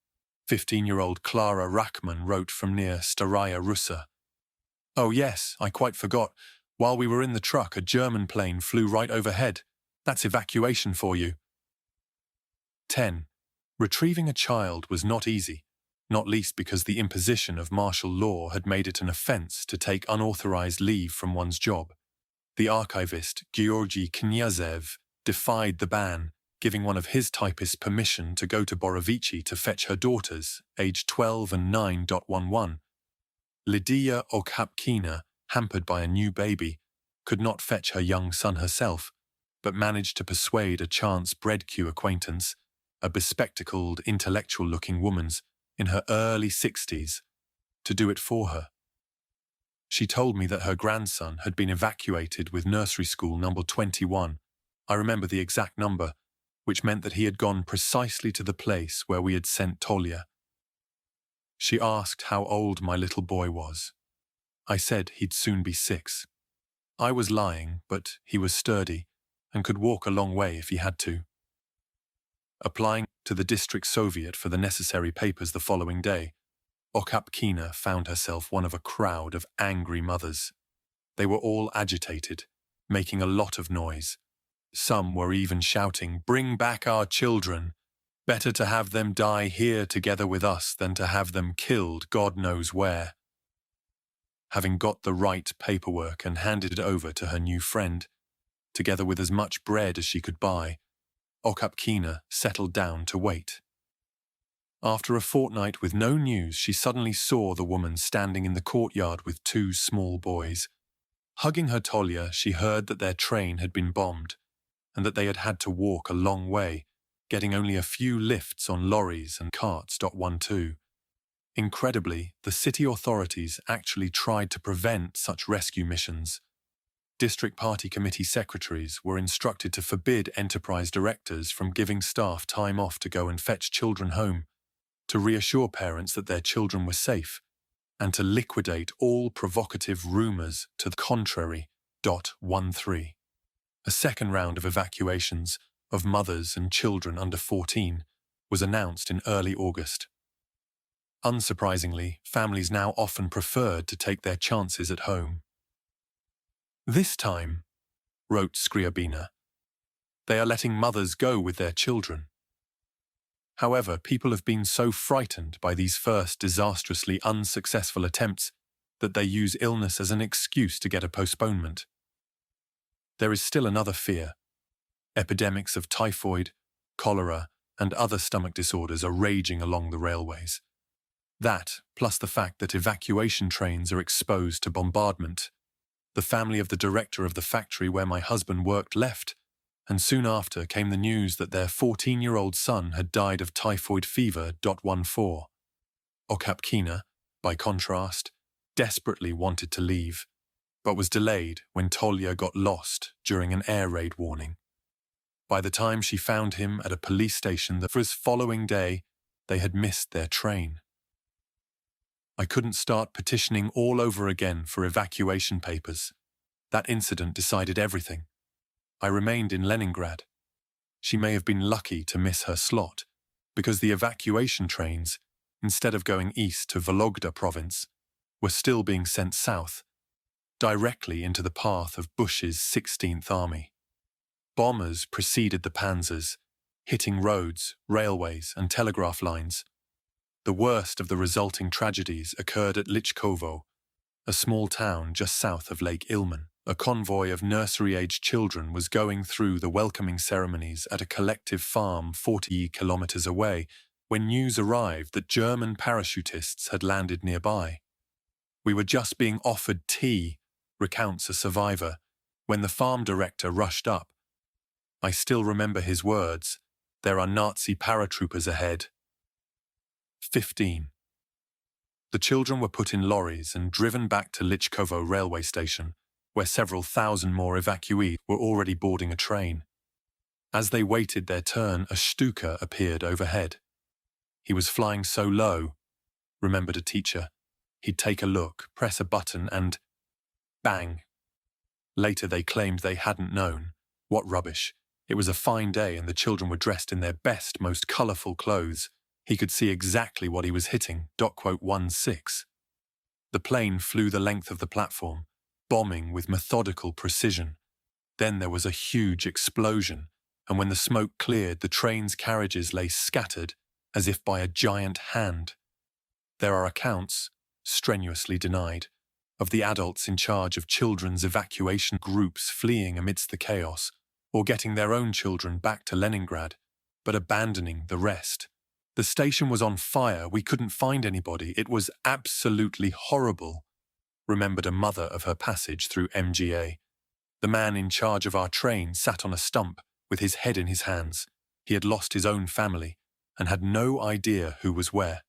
15-year-old Clara Rachman wrote from near Staraya Russa. Oh yes, I quite forgot. While we were in the truck, a German plane flew right overhead. That's evacuation for you. 10. Retrieving a child was not easy, not least because the imposition of martial law had made it an offence to take unauthorized leave from one's job. The archivist, Georgy Knyazev, defied the ban, giving one of his typists permission to go to Borovichi to fetch her daughters, aged 12 and 9.11. Lydia Okhapkina, hampered by a new baby, could not fetch her young son herself, but managed to persuade a chance bread queue acquaintance, a bespectacled, intellectual-looking woman in her early 60s, to do it for her. She told me that her grandson had been evacuated with nursery school number 21. I remember the exact number, which meant that he had gone precisely to the place where we had sent Tolya. She asked how old my little boy was. I said he'd soon be 6. I was lying, but he was sturdy and could walk a long way if he had to. Applying to the district soviet for the necessary papers the following day, Okhapkina found herself one of a crowd of angry mothers. They were all agitated, making a lot of noise. Some were even shouting, "Bring back our children! Better to have them die here together with us than to have them killed God knows where." Having got the right paperwork and handed it over to her new friend, together with as much bread as she could buy, Okapkina settled down to wait. After a fortnight with no news, she suddenly saw the woman standing in the courtyard with two small boys. Hugging her Tolya, she heard that their train had been bombed and that they had had to walk a long way, getting only a few lifts on lorries and carts. 12. Incredibly, the city authorities actually tried to prevent such rescue missions. District Party Committee secretaries were instructed to forbid enterprise directors from giving staff time off to go and fetch children home, to reassure parents that their children were safe, and to liquidate all provocative rumours to the contrary. 13. A second round of evacuations of mothers and children under 14 was announced in early August. Unsurprisingly, families now often preferred to take their chances at home. This time, wrote Scriabina, they are letting mothers go with their children. However, people have been so frightened by these first disastrously unsuccessful attempts that they use illness as an excuse to get a postponement. There is still another fear. Epidemics of typhoid, cholera, and other stomach disorders are raging along the railways. That, plus the fact that evacuation trains are exposed to bombardment. The family of the director of the factory where my husband worked left, and soon after came the news that their 14-year-old son had died of typhoid fever. 14. Okapkina, by contrast, desperately wanted to leave, but was delayed when Tolya got lost during an air raid warning. By the time she found him at a police station the following day, they had missed their train. I couldn't start petitioning all over again for evacuation papers. That incident decided everything. I remained in Leningrad. She may have been lucky to miss her slot, because the evacuation trains, instead of going east to Vologda province, were still being sent south, directly into the path of Bush's 16th Army. Bombers preceded the panzers, hitting roads, railways, and telegraph lines. The worst of the resulting tragedies occurred at Lichkovo, a small town just south of Lake Ilmen. A convoy of nursery-aged children was going through the welcoming ceremonies at a collective farm 40 kilometers away when news arrived that German parachutists had landed nearby. We were just being offered tea, recounts a survivor, when the farm director rushed up. I still remember his words, "There are Nazi paratroopers ahead." 15. The children were put in lorries and driven back to Lichkovo railway station, where several thousand more evacuees were already boarding a train. As they waited their turn, a Stuka appeared overhead. He was flying so low, remembered a teacher. He'd take a look, press a button, and bang. Later they claimed they hadn't known. What rubbish. It was a fine day and the children were dressed in their best, most colourful clothes. He could see exactly what he was hitting. 16. The plane flew the length of the platform, bombing with methodical precision. Then there was a huge explosion, and when the smoke cleared, the train's carriages lay scattered as if by a giant hand. There are accounts, strenuously denied, of the adults in charge of children's evacuation groups fleeing amidst the chaos, or getting their own children back to Leningrad, but abandoning the rest. The station was on fire, we couldn't find anybody, it was absolutely horrible, remembered a mother of her passage through MGA. The man in charge of our train sat on a stump with his head in his hands. He had lost his own family and had no idea who was where.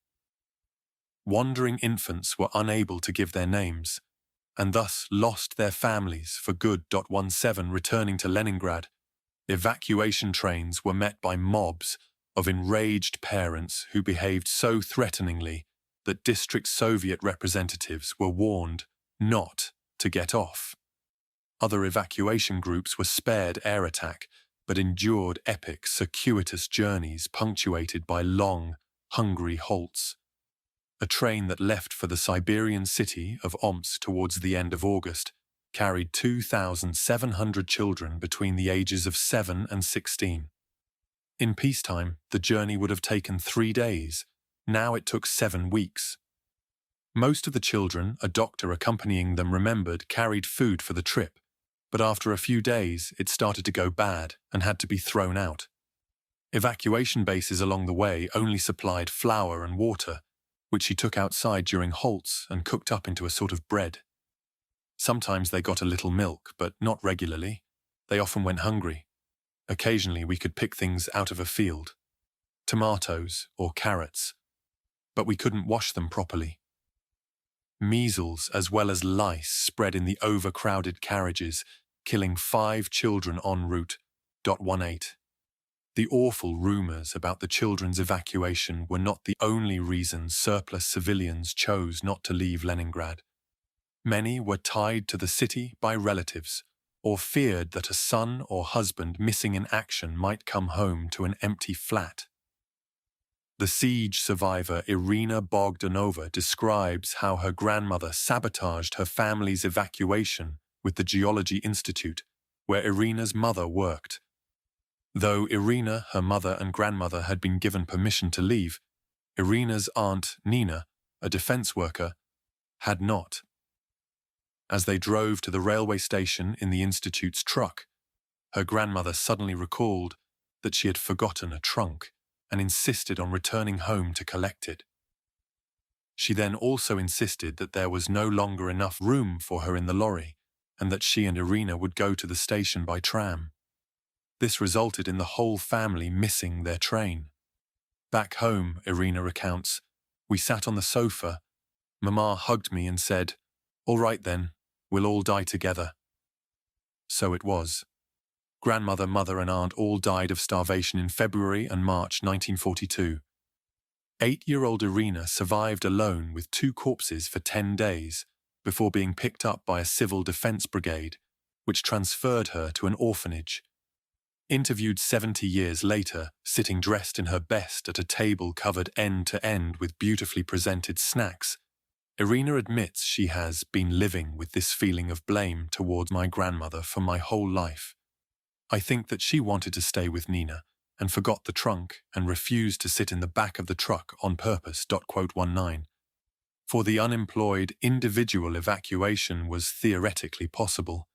Wandering infants were unable to give their names, and thus lost their families for good. 17 Returning to Leningrad, evacuation trains were met by mobs of enraged parents who behaved so threateningly that district Soviet representatives were warned not to get off. Other evacuation groups were spared air attack, but endured epic, circuitous journeys punctuated by long, hungry halts. A train that left for the Siberian city of Omsk towards the end of August carried 2,700 children between the ages of 7 and 16. In peacetime, the journey would have taken 3 days. Now it took 7 weeks. Most of the children, a doctor accompanying them remembered, carried food for the trip, But after a few days, it started to go bad and had to be thrown out. Evacuation bases along the way only supplied flour and water, which she took outside during halts and cooked up into a sort of bread. Sometimes they got a little milk, but not regularly. They often went hungry. Occasionally we could pick things out of a field, tomatoes or carrots, but we couldn't wash them properly. Measles as well as lice spread in the overcrowded carriages, killing 5 children en route. 18. The awful rumours about the children's evacuation were not the only reason surplus civilians chose not to leave Leningrad. Many were tied to the city by relatives, or feared that a son or husband missing in action might come home to an empty flat. The siege survivor Irina Bogdanova describes how her grandmother sabotaged her family's evacuation with the Geology Institute, where Irina's mother worked. Though Irina, her mother and grandmother had been given permission to leave, Irina's aunt Nina, a defense worker, had not. As they drove to the railway station in the institute's truck, her grandmother suddenly recalled that she had forgotten a trunk and insisted on returning home to collect it. She then also insisted that there was no longer enough room for her in the lorry and that she and Irina would go to the station by tram. This resulted in the whole family missing their train. Back home, Irina recounts, we sat on the sofa. Mama hugged me and said, "All right then, we'll all die together." So it was. Grandmother, mother and aunt all died of starvation in February and March 1942. 8-year-old Irina survived alone with 2 corpses for 10 days before being picked up by a civil defense brigade, which transferred her to an orphanage. Interviewed 70 years later, sitting dressed in her best at a table covered end to end with beautifully presented snacks, Irina admits she has been living with this feeling of blame towards my grandmother for my whole life. I think that she wanted to stay with Nina and forgot the trunk and refused to sit in the back of the truck on purpose. 19. For the unemployed, individual evacuation was theoretically possible,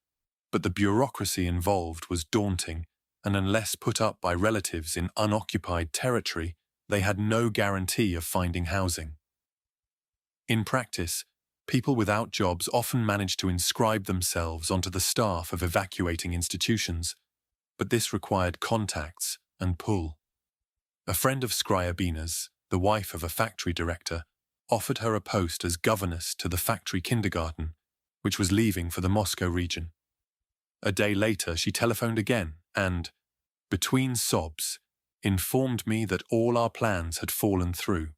but the bureaucracy involved was daunting, and unless put up by relatives in unoccupied territory, they had no guarantee of finding housing. In practice, people without jobs often managed to inscribe themselves onto the staff of evacuating institutions, but this required contacts and pull. A friend of Scriabina's, the wife of a factory director, offered her a post as governess to the factory kindergarten, which was leaving for the Moscow region. A day later, she telephoned again and, between sobs, informed me that all our plans had fallen through.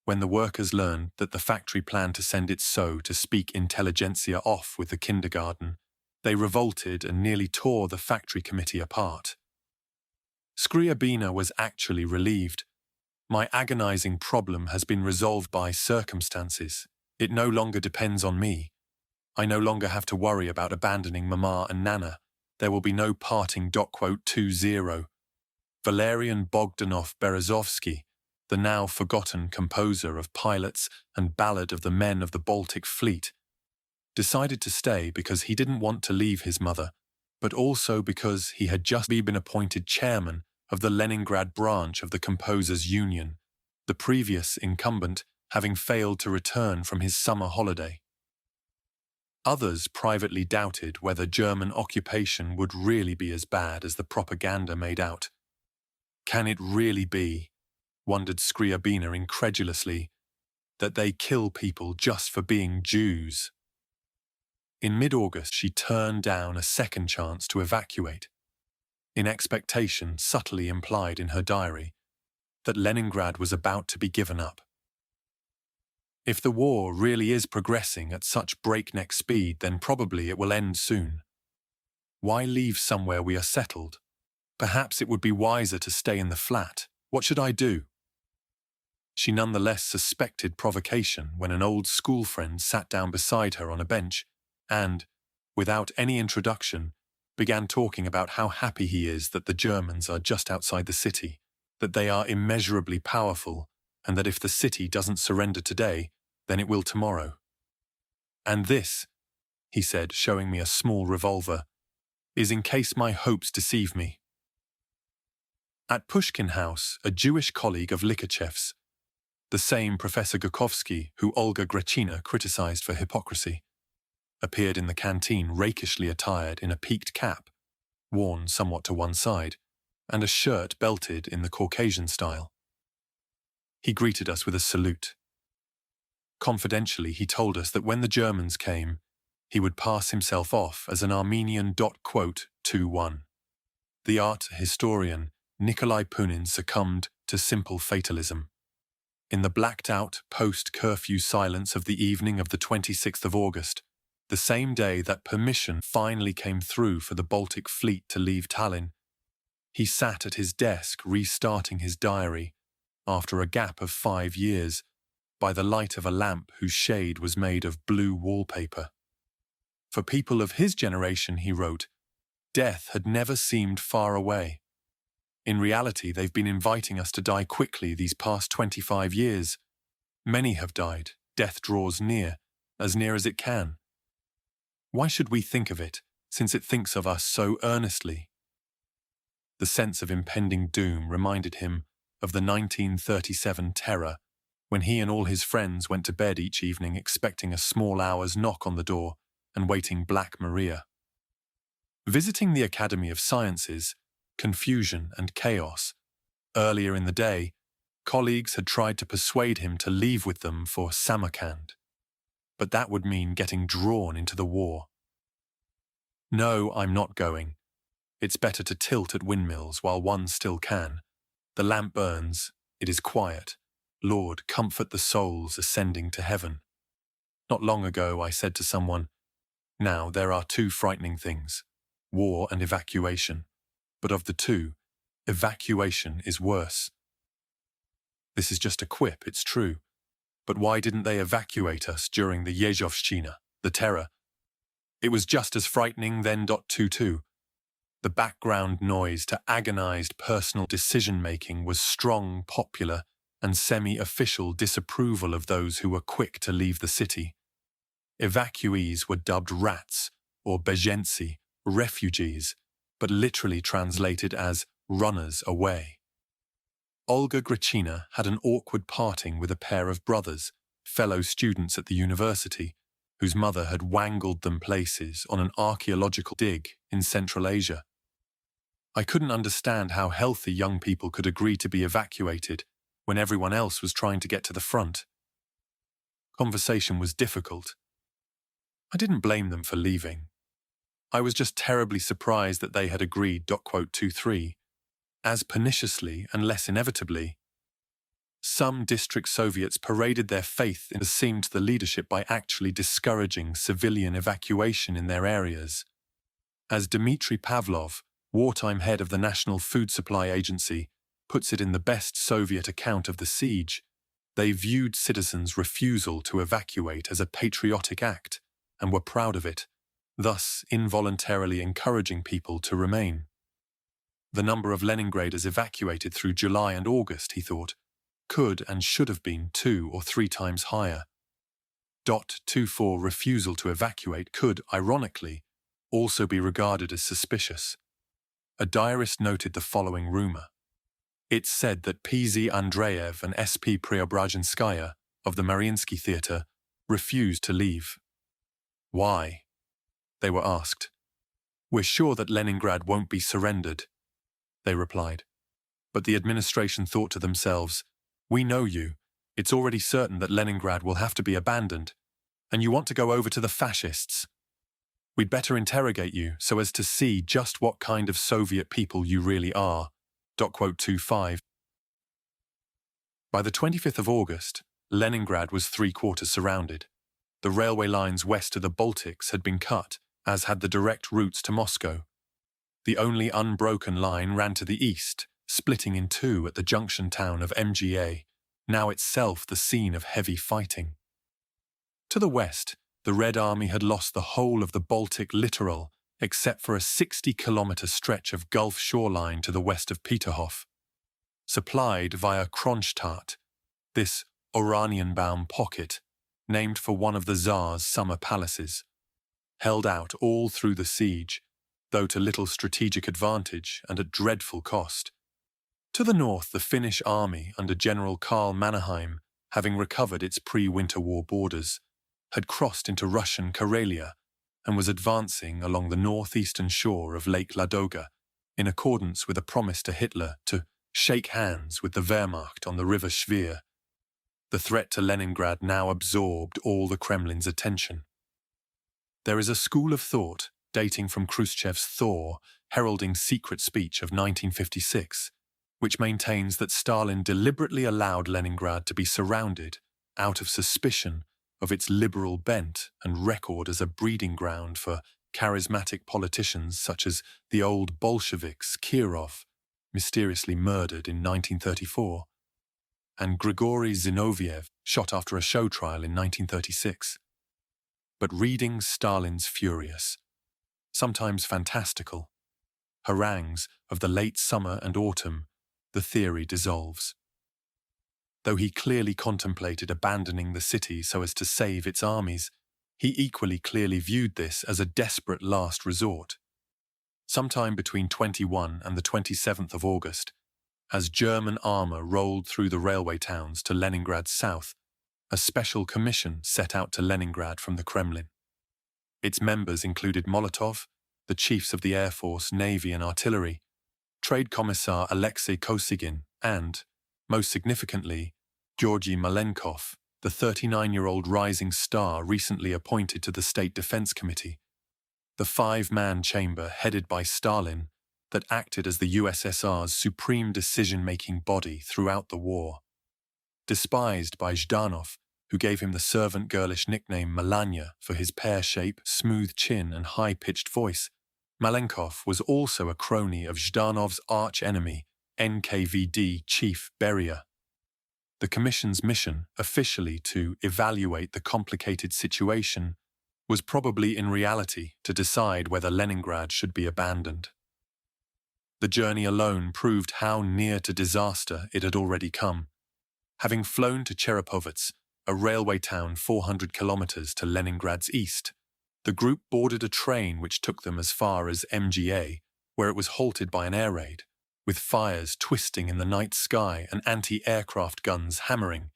When the workers learned that the factory planned to send its to speak intelligentsia off with the kindergarten, they revolted and nearly tore the factory committee apart. Scriabina was actually relieved. My agonizing problem has been resolved by circumstances. It no longer depends on me. I no longer have to worry about abandoning Mama and Nana. There will be no parting. 20. Valerian Bogdanov-Berezovsky, the now forgotten composer of Pilots and Ballad of the Men of the Baltic Fleet, decided to stay because he didn't want to leave his mother, but also because he had just been appointed chairman of the Leningrad branch of the Composers' Union, the previous incumbent having failed to return from his summer holiday. Others privately doubted whether German occupation would really be as bad as the propaganda made out. Can it really be, wondered Scriabina incredulously, that they kill people just for being Jews? In mid-August, she turned down a second chance to evacuate, in expectation subtly implied in her diary that Leningrad was about to be given up. If the war really is progressing at such breakneck speed, then probably it will end soon. Why leave somewhere we are settled? Perhaps it would be wiser to stay in the flat. What should I do? She nonetheless suspected provocation when an old school friend sat down beside her on a bench and, without any introduction, began talking about how happy he is that the Germans are just outside the city, that they are immeasurably powerful, and that if the city doesn't surrender today, then it will tomorrow. And this, he said, showing me a small revolver, is in case my hopes deceive me. At Pushkin House, a Jewish colleague of Likachev's, the same Professor Gukovsky who Olga Grachina criticized for hypocrisy, appeared in the canteen rakishly attired in a peaked cap, worn somewhat to one side, and a shirt belted in the Caucasian style. He greeted us with a salute. Confidentially, he told us that when the Germans came, he would pass himself off as an Armenian .21. The art historian Nikolai Punin succumbed to simple fatalism. In the blacked-out post-curfew silence of the evening of the 26th of August, the same day that permission finally came through for the Baltic fleet to leave Tallinn, he sat at his desk restarting his diary, after a gap of 5 years, by the light of a lamp whose shade was made of blue wallpaper. For people of his generation, he wrote, death had never seemed far away. In reality, they've been inviting us to die quickly these past 25 years. Many have died. Death draws near as it can. Why should we think of it, since it thinks of us so earnestly? The sense of impending doom reminded him of the 1937 terror, when he and all his friends went to bed each evening expecting a small hour's knock on the door and waiting Black Maria. Visiting the Academy of Sciences, confusion and chaos. Earlier in the day, colleagues had tried to persuade him to leave with them for Samarkand. But that would mean getting drawn into the war. No, I'm not going. It's better to tilt at windmills while one still can. The lamp burns, it is quiet. Lord, comfort the souls ascending to heaven. Not long ago I said to someone, now there are two frightening things, war and evacuation. But of the two, evacuation is worse. This is just a quip, it's true. But why didn't they evacuate us during the Yezhovshchina, the terror? It was just as frightening then. 22. The background noise to agonized personal decision-making was strong, popular, and semi-official disapproval of those who were quick to leave the city. Evacuees were dubbed rats, or bezhentsy, refugees, but literally translated as runners away. Olga Grachina had an awkward parting with a pair of brothers, fellow students at the university, whose mother had wangled them places on an archaeological dig in Central Asia. I couldn't understand how healthy young people could agree to be evacuated when everyone else was trying to get to the front. Conversation was difficult. I didn't blame them for leaving. I was just terribly surprised that they had agreed. 23. As perniciously and less inevitably. Some district Soviets paraded their faith in seemed to the leadership by actually discouraging civilian evacuation in their areas. As Dmitry Pavlov, wartime head of the National Food Supply Agency, puts it in the best Soviet account of the siege, they viewed citizens' refusal to evacuate as a patriotic act and were proud of it, thus involuntarily encouraging people to remain. The number of Leningraders evacuated through July and August, he thought, could and should have been 2 or 3 times higher. 24 refusal to evacuate could, ironically, also be regarded as suspicious. A diarist noted the following rumor. It said that PZ Andreev and SP Preobrazhenskaya of the Mariinsky Theatre refused to leave. Why? They were asked. We're sure that Leningrad won't be surrendered, they replied. But the administration thought to themselves, we know you. It's already certain that Leningrad will have to be abandoned, and you want to go over to the fascists. We'd better interrogate you so as to see just what kind of Soviet people you really are. 25. By the 25th of August, Leningrad was 3/4 surrounded. The railway lines west of the Baltics had been cut, as had the direct routes to Moscow. The only unbroken line ran to the east, splitting in 2 at the junction town of MGA, now itself the scene of heavy fighting. To the west, the Red Army had lost the whole of the Baltic littoral, except for a 60-kilometre stretch of Gulf shoreline to the west of Peterhof. Supplied via Kronstadt, this Oranienbaum pocket, named for one of the Tsar's summer palaces, held out all through the siege, though to little strategic advantage and at dreadful cost. To the north, the Finnish army under General Karl Mannerheim, having recovered its pre-Winter War borders, had crossed into Russian Karelia and was advancing along the northeastern shore of Lake Ladoga in accordance with a promise to Hitler to shake hands with the Wehrmacht on the river Schwer. The threat to Leningrad now absorbed all the Kremlin's attention. There is a school of thought dating from Khrushchev's Thaw, heralding secret speech of 1956, which maintains that Stalin deliberately allowed Leningrad to be surrounded out of suspicion of its liberal bent and record as a breeding ground for charismatic politicians such as the old Bolsheviks Kirov, mysteriously murdered in 1934, and Grigory Zinoviev, shot after a show trial in 1936. But reading Stalin's furious, sometimes fantastical, harangues of the late summer and autumn, the theory dissolves. Though he clearly contemplated abandoning the city so as to save its armies, he equally clearly viewed this as a desperate last resort. Sometime between 21 and the 27th of August, as German armour rolled through the railway towns to Leningrad's south, a special commission set out to Leningrad from the Kremlin. Its members included Molotov, the chiefs of the Air Force, Navy and Artillery, Trade Commissar Alexei Kosygin, and, most significantly, Georgy Malenkov, the 39-year-old rising star recently appointed to the State Defense Committee, the five-man chamber headed by Stalin that acted as the USSR's supreme decision-making body throughout the war. Despised by Zhdanov, who gave him the servant-girlish nickname Melania for his pear-shape, smooth chin and high-pitched voice, Malenkov was also a crony of Zhdanov's arch-enemy, NKVD chief Beria. The Commission's mission, officially to evaluate the complicated situation, was probably in reality to decide whether Leningrad should be abandoned. The journey alone proved how near to disaster it had already come. Having flown to Cherepovets, a railway town 400 kilometers to Leningrad's east, the group boarded a train which took them as far as MGA, where it was halted by an air raid, with fires twisting in the night sky and anti-aircraft guns hammering.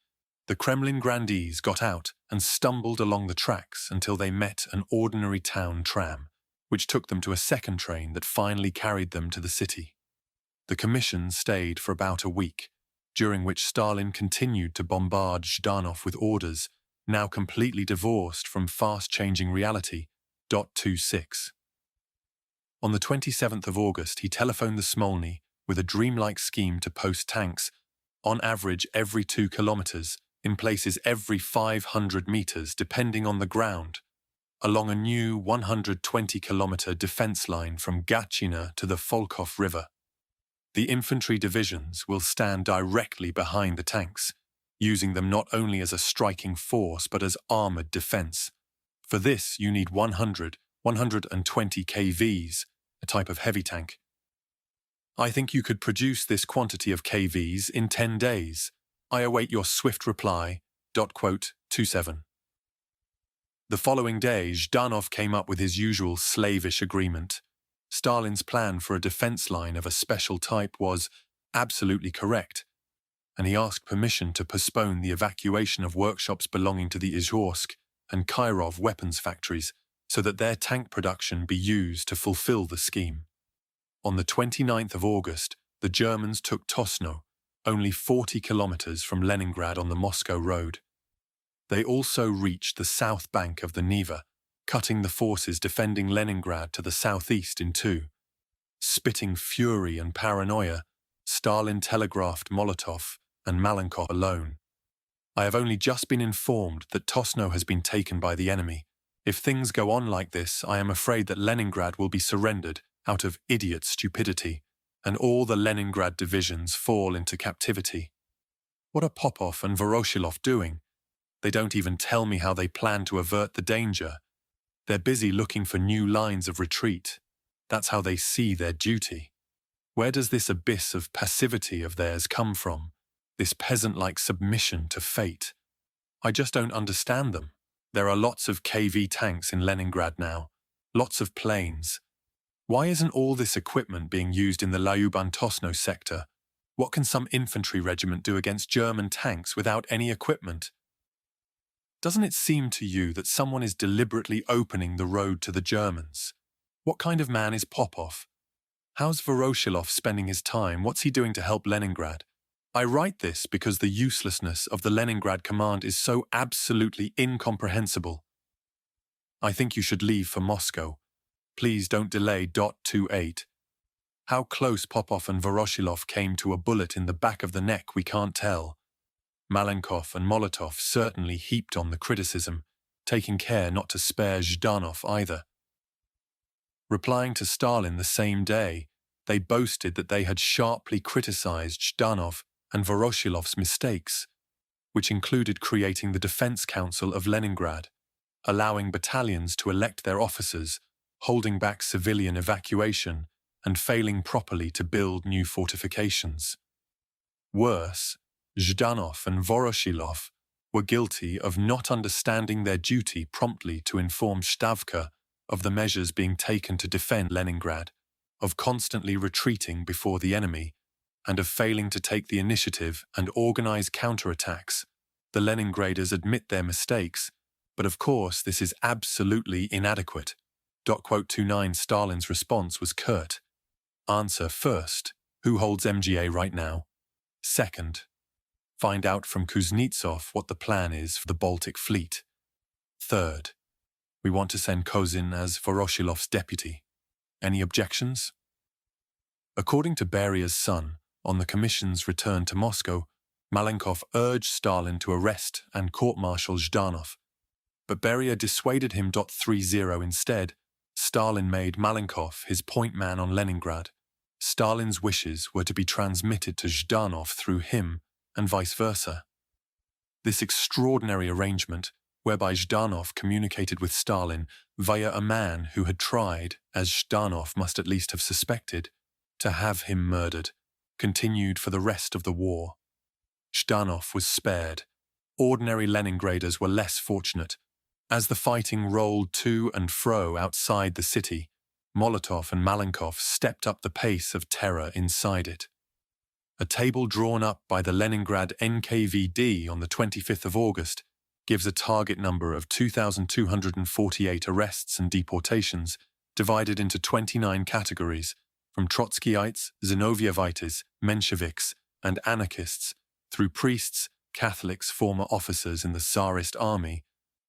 The Kremlin grandees got out and stumbled along the tracks until they met an ordinary town tram, which took them to a second train that finally carried them to the city. The commission stayed for about a week, during which Stalin continued to bombard Zhdanov with orders, now completely divorced from fast-changing reality. 26. On the 27th of August, he telephoned the Smolny with a dreamlike scheme to post tanks, on average every 2 kilometers, in places every 500 meters depending on the ground, along a new 120-kilometer defense line from Gatchina to the Volkhov River. The infantry divisions will stand directly behind the tanks, using them not only as a striking force but as armored defense. For this, you need 120 KVs, a type of heavy tank. I think you could produce this quantity of KVs in 10 days. I await your swift reply. 27. The following day, Zhdanov came up with his usual slavish agreement. Stalin's plan for a defense line of a special type was absolutely correct, and he asked permission to postpone the evacuation of workshops belonging to the Izhorsk and Kirov weapons factories so that their tank production be used to fulfill the scheme. On the 29th of August, the Germans took Tosno, only 40 kilometers from Leningrad on the Moscow road. They also reached the south bank of the Neva, cutting the forces defending Leningrad to the southeast in two. Spitting fury and paranoia, Stalin telegraphed Molotov and Malenkov alone. I have only just been informed that Tosno has been taken by the enemy. If things go on like this, I am afraid that Leningrad will be surrendered out of idiot stupidity, and all the Leningrad divisions fall into captivity. What are Popov and Voroshilov doing? They don't even tell me how they plan to avert the danger. They're busy looking for new lines of retreat. That's how they see their duty. Where does this abyss of passivity of theirs come from? This peasant-like submission to fate? I just don't understand them. There are lots of KV tanks in Leningrad now, lots of planes. Why isn't all this equipment being used in the Lyuban-Tosno sector? What can some infantry regiment do against German tanks without any equipment? Doesn't it seem to you that someone is deliberately opening the road to the Germans? What kind of man is Popov? How's Voroshilov spending his time? What's he doing to help Leningrad? I write this because the uselessness of the Leningrad command is so absolutely incomprehensible. I think you should leave for Moscow. Please don't delay. 28. How close Popov and Voroshilov came to a bullet in the back of the neck we can't tell. Malenkov and Molotov certainly heaped on the criticism, taking care not to spare Zhdanov either. Replying to Stalin the same day, they boasted that they had sharply criticized Zhdanov and Voroshilov's mistakes, which included creating the Defense Council of Leningrad, allowing battalions to elect their officers, holding back civilian evacuation, and failing properly to build new fortifications. Worse, Zhdanov and Voroshilov were guilty of not understanding their duty promptly to inform Stavka of the measures being taken to defend Leningrad, of constantly retreating before the enemy, and of failing to take the initiative and organize counterattacks. The Leningraders admit their mistakes, but of course this is absolutely inadequate. 29 Stalin's response was curt. Answer: first, who holds MGA right now? Second, find out from Kuznetsov what the plan is for the Baltic Fleet. Third, we want to send Kozin as Voroshilov's deputy. Any objections? According to Beria's son, on the Commission's return to Moscow, Malenkov urged Stalin to arrest and court-martial Zhdanov, but Beria dissuaded him. 30 Instead, Stalin made Malenkov his point man on Leningrad. Stalin's wishes were to be transmitted to Zhdanov through him, and vice versa. This extraordinary arrangement, whereby Zhdanov communicated with Stalin via a man who had tried, as Zhdanov must at least have suspected, to have him murdered, continued for the rest of the war. Zhdanov was spared. Ordinary Leningraders were less fortunate. As the fighting rolled to and fro outside the city, Molotov and Malenkov stepped up the pace of terror inside it. A table drawn up by the Leningrad NKVD on the 25th of August gives a target number of 2,248 arrests and deportations, divided into 29 categories, from Trotskyites, Zinovievites, Mensheviks, and anarchists, through priests, Catholics, former officers in the Tsarist army,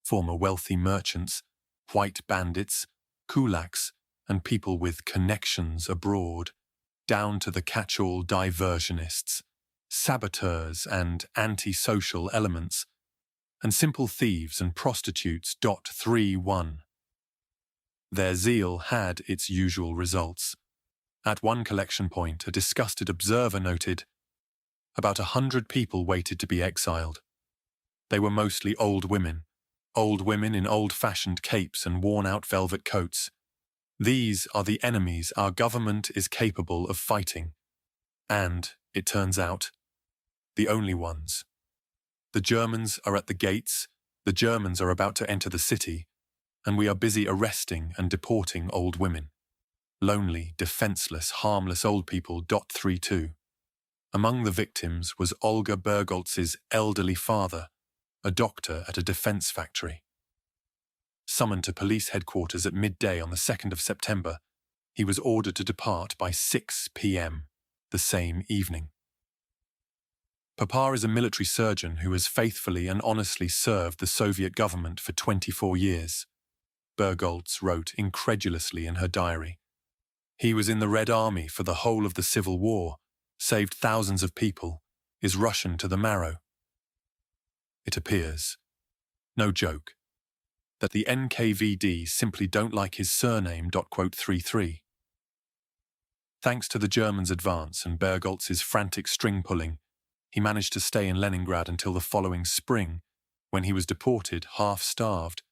former wealthy merchants, white bandits, kulaks, and people with connections abroad, down to the catch-all diversionists, saboteurs and anti-social elements, and simple thieves and prostitutes. 31. Their zeal had its usual results. At one collection point, a disgusted observer noted, about 100 people waited to be exiled. They were mostly old women in old-fashioned capes and worn-out velvet coats. These are the enemies our government is capable of fighting. And, it turns out, the only ones. The Germans are at the gates, the Germans are about to enter the city, and we are busy arresting and deporting old women. Lonely, defenseless, harmless old people. 32. Among the victims was Olga Bergolz's elderly father, a doctor at a defense factory. Summoned to police headquarters at midday on the 2nd of September, he was ordered to depart by 6 p.m. the same evening. Papa is a military surgeon who has faithfully and honestly served the Soviet government for 24 years, Bergolz wrote incredulously in her diary. He was in the Red Army for the whole of the Civil War, saved thousands of people, is Russian to the marrow. It appears, no joke, that the NKVD simply don't like his surname. 33. Thanks to the Germans' advance and Bergolz's frantic string-pulling, he managed to stay in Leningrad until the following spring, when he was deported, half-starved,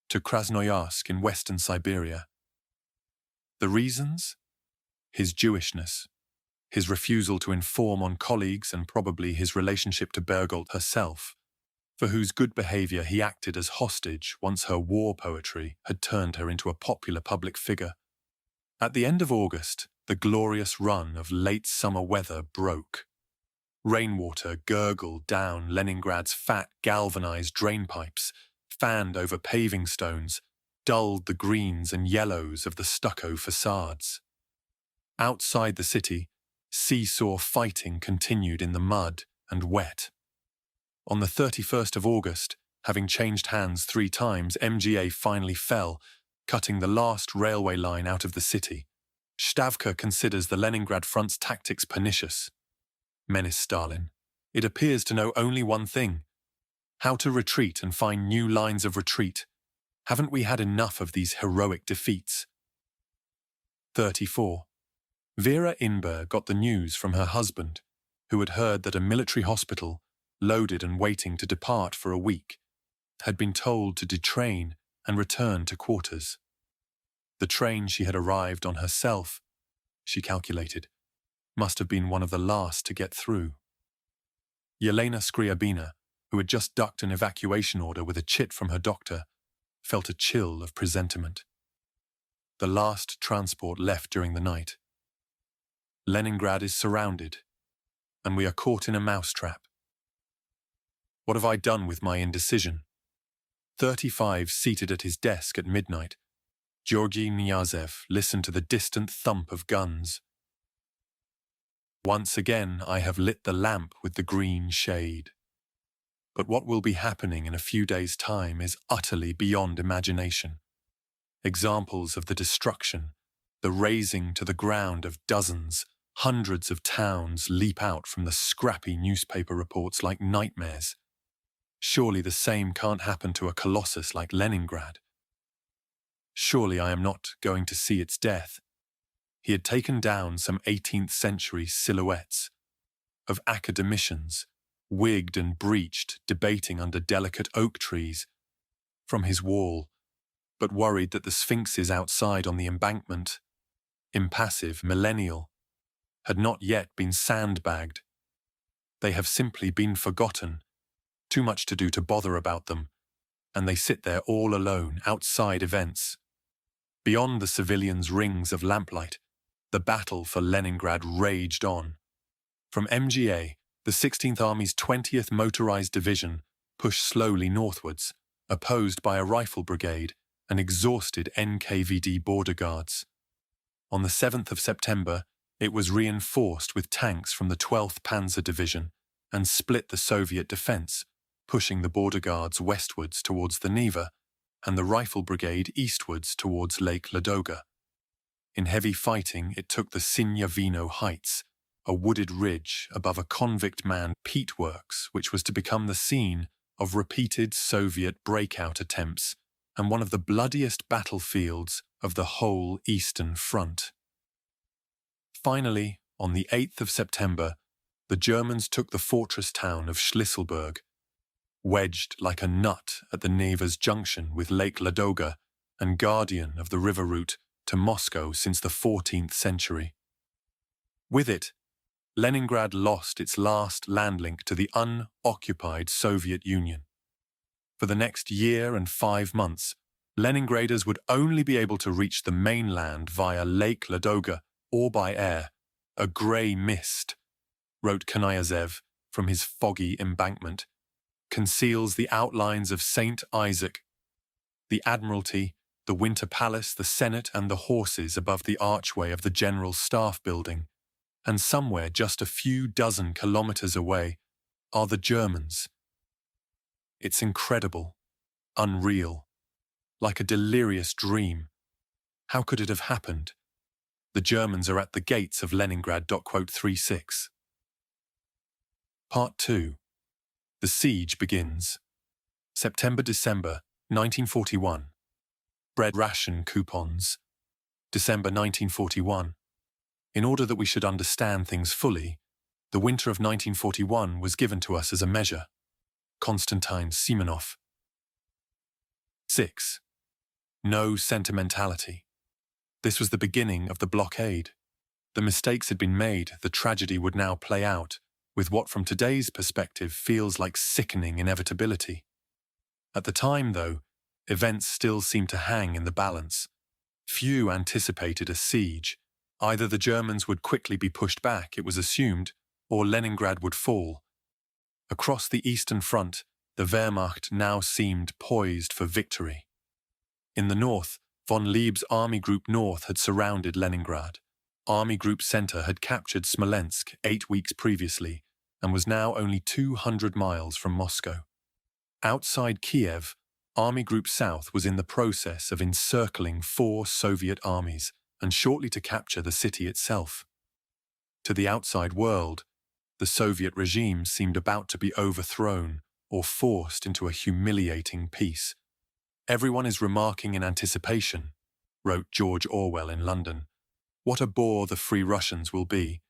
to Krasnoyarsk in western Siberia. The reasons? His Jewishness, his refusal to inform on colleagues, and probably his relationship to Bergolt herself, for whose good behavior he acted as hostage once her war poetry had turned her into a popular public figure. At the end of August, the glorious run of late summer weather broke. Rainwater gurgled down Leningrad's fat galvanized drainpipes, fanned over paving stones, dulled the greens and yellows of the stucco facades. Outside the city, seesaw fighting continued in the mud and wet. On the 31st of August, having changed hands 3 times, MGA finally fell, cutting the last railway line out of the city. Stavka considers the Leningrad front's tactics pernicious. Menaced Stalin. It appears to know only one thing: how to retreat and find new lines of retreat. Haven't we had enough of these heroic defeats? 34. Vera Inberg got the news from her husband, who had heard that a military hospital, loaded and waiting to depart for a week, had been told to detrain and return to quarters. The train she had arrived on herself, she calculated, must have been one of the last to get through. Yelena Skriabina, who had just ducked an evacuation order with a chit from her doctor, felt a chill of presentiment. The last transport left during the night. Leningrad is surrounded, and we are caught in a mousetrap. What have I done with my indecision? 35 seated at his desk at midnight, Georgy Knyazov listened to the distant thump of guns. Once again I have lit the lamp with the green shade. But what will be happening in a few days' time is utterly beyond imagination. Examples of the destruction, the razing to the ground of dozens, hundreds of towns leap out from the scrappy newspaper reports like nightmares. Surely the same can't happen to a colossus like Leningrad. Surely I am not going to see its death. He had taken down some 18th century silhouettes of academicians, wigged and breeched, debating under delicate oak trees, from his wall, but worried that the sphinxes outside on the embankment, impassive, millennial, had not yet been sandbagged. They have simply been forgotten, too much to do to bother about them, and they sit there all alone outside events. Beyond the civilians' rings of lamplight, the battle for Leningrad raged on. From MGA, the 16th Army's 20th Motorized Division pushed slowly northwards, opposed by a rifle brigade and exhausted NKVD border guards. On the 7th of September, it was reinforced with tanks from the 12th Panzer Division and split the Soviet defense, pushing the border guards westwards towards the Neva and the rifle brigade eastwards towards Lake Ladoga. In heavy fighting, it took the Sinyavino Heights, a wooded ridge above a convict-manned peat works which was to become the scene of repeated Soviet breakout attempts and one of the bloodiest battlefields of the whole Eastern Front. Finally, on the 8th of September, the Germans took the fortress town of Schlisselburg, wedged like a nut at the Neva's junction with Lake Ladoga and guardian of the river route to Moscow since the 14th century. With it, Leningrad lost its last land link to the unoccupied Soviet Union. For the next year and 5 months, Leningraders would only be able to reach the mainland via Lake Ladoga or by air. A grey mist, wrote Knyazov from his foggy embankment, conceals the outlines of St. Isaac, the Admiralty, the Winter Palace, the Senate and the horses above the archway of the General Staff Building, and somewhere just a few dozen kilometers away are the Germans. It's incredible, unreal, like a delirious dream. How could it have happened? The Germans are at the gates of Leningrad. 36. Part 2. The siege begins. September-December 1941. Bread ration coupons. December 1941. In order that we should understand things fully, the winter of 1941 was given to us as a measure. Konstantin Simonov. 6. No sentimentality. This was the beginning of the blockade. The mistakes had been made, the tragedy would now play out, with what from today's perspective feels like sickening inevitability. At the time, though, events still seemed to hang in the balance. Few anticipated a siege. Either the Germans would quickly be pushed back, it was assumed, or Leningrad would fall. Across the Eastern Front, the Wehrmacht now seemed poised for victory. In the north, von Lieb's Army Group North had surrounded Leningrad. Army Group Center had captured Smolensk 8 weeks previously and was now only 200 miles from Moscow. Outside Kiev, Army Group South was in the process of encircling 4 Soviet armies and shortly to capture the city itself. To the outside world, the Soviet regime seemed about to be overthrown or forced into a humiliating peace. "Everyone is remarking in anticipation," wrote George Orwell in London. "What a bore the Free Russians will be.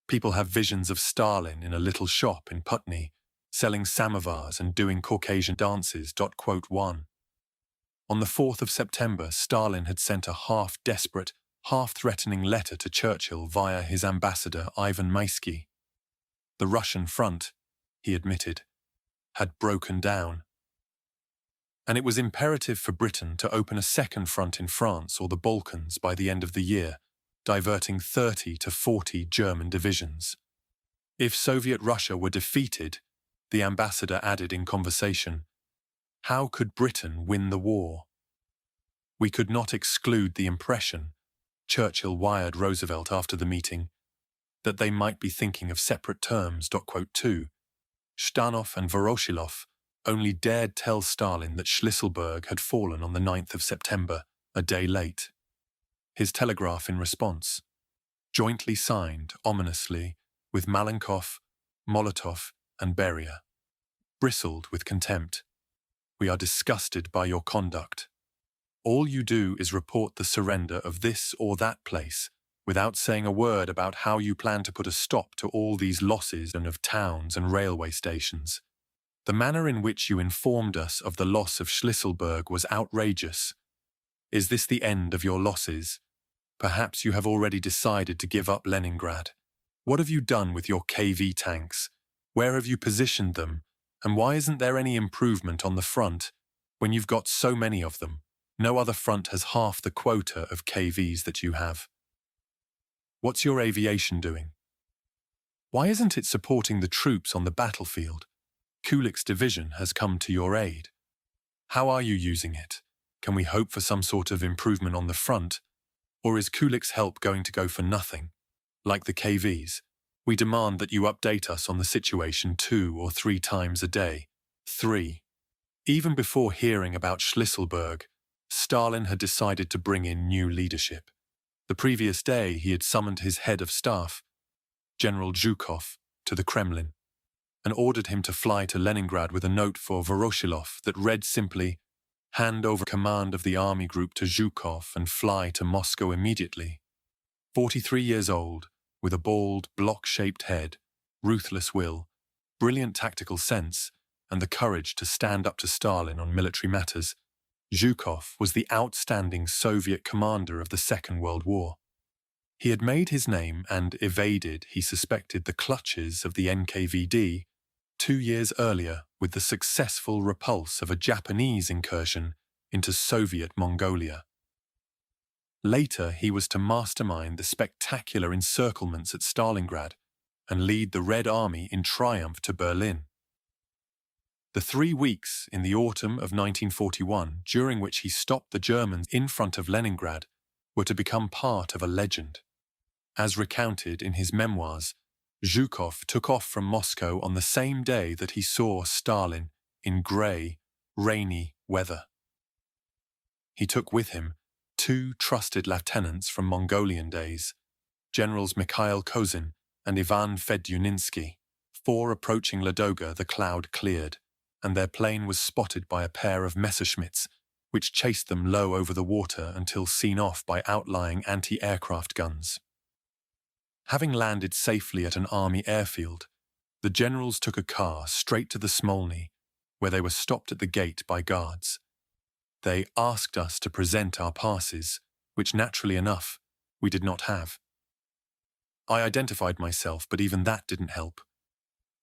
People have visions of Stalin in a little shop in Putney, selling samovars and doing Caucasian dances." On the 4th of September, Stalin had sent a half-desperate, half-threatening letter to Churchill via his ambassador Ivan Maisky. The Russian front, he admitted, had broken down. And it was imperative for Britain to open a second front in France or the Balkans by the end of the year, diverting 30 to 40 German divisions. If Soviet Russia were defeated, the ambassador added in conversation, how could Britain win the war? We could not exclude the impression, Churchill wired Roosevelt after the meeting, that they might be thinking of separate terms. 2. Stanov and Voroshilov only dared tell Stalin that Schlisselburg had fallen on the 9th of September, a day late. His telegraph in response, jointly signed, ominously, with Malenkov, Molotov, and Beria, bristled with contempt. "We are disgusted by your conduct. All you do is report the surrender of this or that place, without saying a word about how you plan to put a stop to all these losses and of towns and railway stations. The manner in which you informed us of the loss of Schlisselburg was outrageous. Is this the end of your losses? Perhaps you have already decided to give up Leningrad. What have you done with your KV tanks? Where have you positioned them? And why isn't there any improvement on the front when you've got so many of them? No other front has half the quota of KVs that you have. What's your aviation doing? Why isn't it supporting the troops on the battlefield? Kulik's division has come to your aid. How are you using it? Can we hope for some sort of improvement on the front? Or is Kulik's help going to go for nothing? Like the KVs, we demand that you update us on the situation 2 or 3 times a day. 3. Even before hearing about Schlisselburg, Stalin had decided to bring in new leadership. The previous day, he had summoned his head of staff, General Zhukov, to the Kremlin, and ordered him to fly to Leningrad with a note for Voroshilov that read simply, "Hand over command of the army group to Zhukov and fly to Moscow immediately." 43 years old, with a bald, block-shaped head, ruthless will, brilliant tactical sense, and the courage to stand up to Stalin on military matters, Zhukov was the outstanding Soviet commander of the Second World War. He had made his name and evaded, he suspected, the clutches of the NKVD 2 years earlier with the successful repulse of a Japanese incursion into Soviet Mongolia. Later, he was to mastermind the spectacular encirclements at Stalingrad and lead the Red Army in triumph to Berlin. The 3 weeks in the autumn of 1941, during which he stopped the Germans in front of Leningrad, were to become part of a legend. As recounted in his memoirs, Zhukov took off from Moscow on the same day that he saw Stalin in grey, rainy weather. He took with him 2 trusted lieutenants from Mongolian days, Generals Mikhail Kozin and Ivan Fedyuninsky. 4 approaching Ladoga, the cloud cleared, and their plane was spotted by a pair of Messerschmitts, which chased them low over the water until seen off by outlying anti-aircraft guns. Having landed safely at an army airfield, the generals took a car straight to the Smolny, where they were stopped at the gate by guards. They asked us to present our passes, which naturally enough, we did not have. I identified myself, but even that didn't help.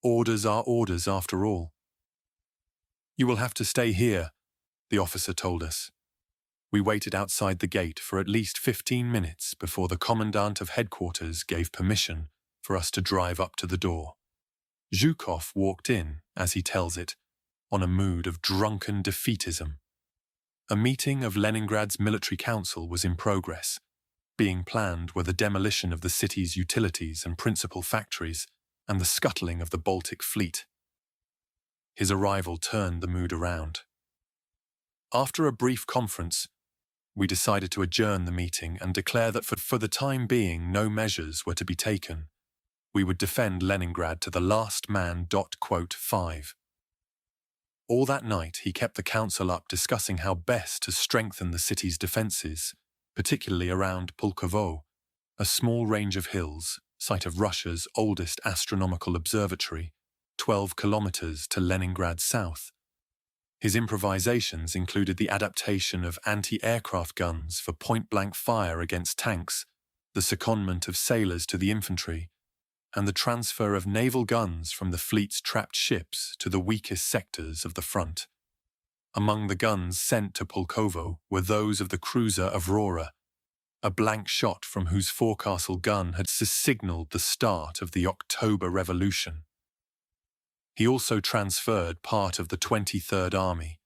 Orders are orders after all. "You will have to stay here," the officer told us. We waited outside the gate for at least 15 minutes before the commandant of headquarters gave permission for us to drive up to the door. Zhukov walked in, as he tells it, on a mood of drunken defeatism. A meeting of Leningrad's military council was in progress. Being planned were the demolition of the city's utilities and principal factories and the scuttling of the Baltic fleet. His arrival turned the mood around. After a brief conference, we decided to adjourn the meeting and declare that for the time being no measures were to be taken. We would defend Leningrad to the last man. 5. All that night he kept the council up discussing how best to strengthen the city's defences, particularly around Pulkovo, a small range of hills, site of Russia's oldest astronomical observatory, 12 kilometers to Leningrad south. His improvisations included the adaptation of anti-aircraft guns for point-blank fire against tanks, the secondment of sailors to the infantry, and the transfer of naval guns from the fleet's trapped ships to the weakest sectors of the front. Among the guns sent to Pulkovo were those of the cruiser Aurora, a blank shot from whose forecastle gun had signalled the start of the October Revolution. He also transferred part of the 23rd Army,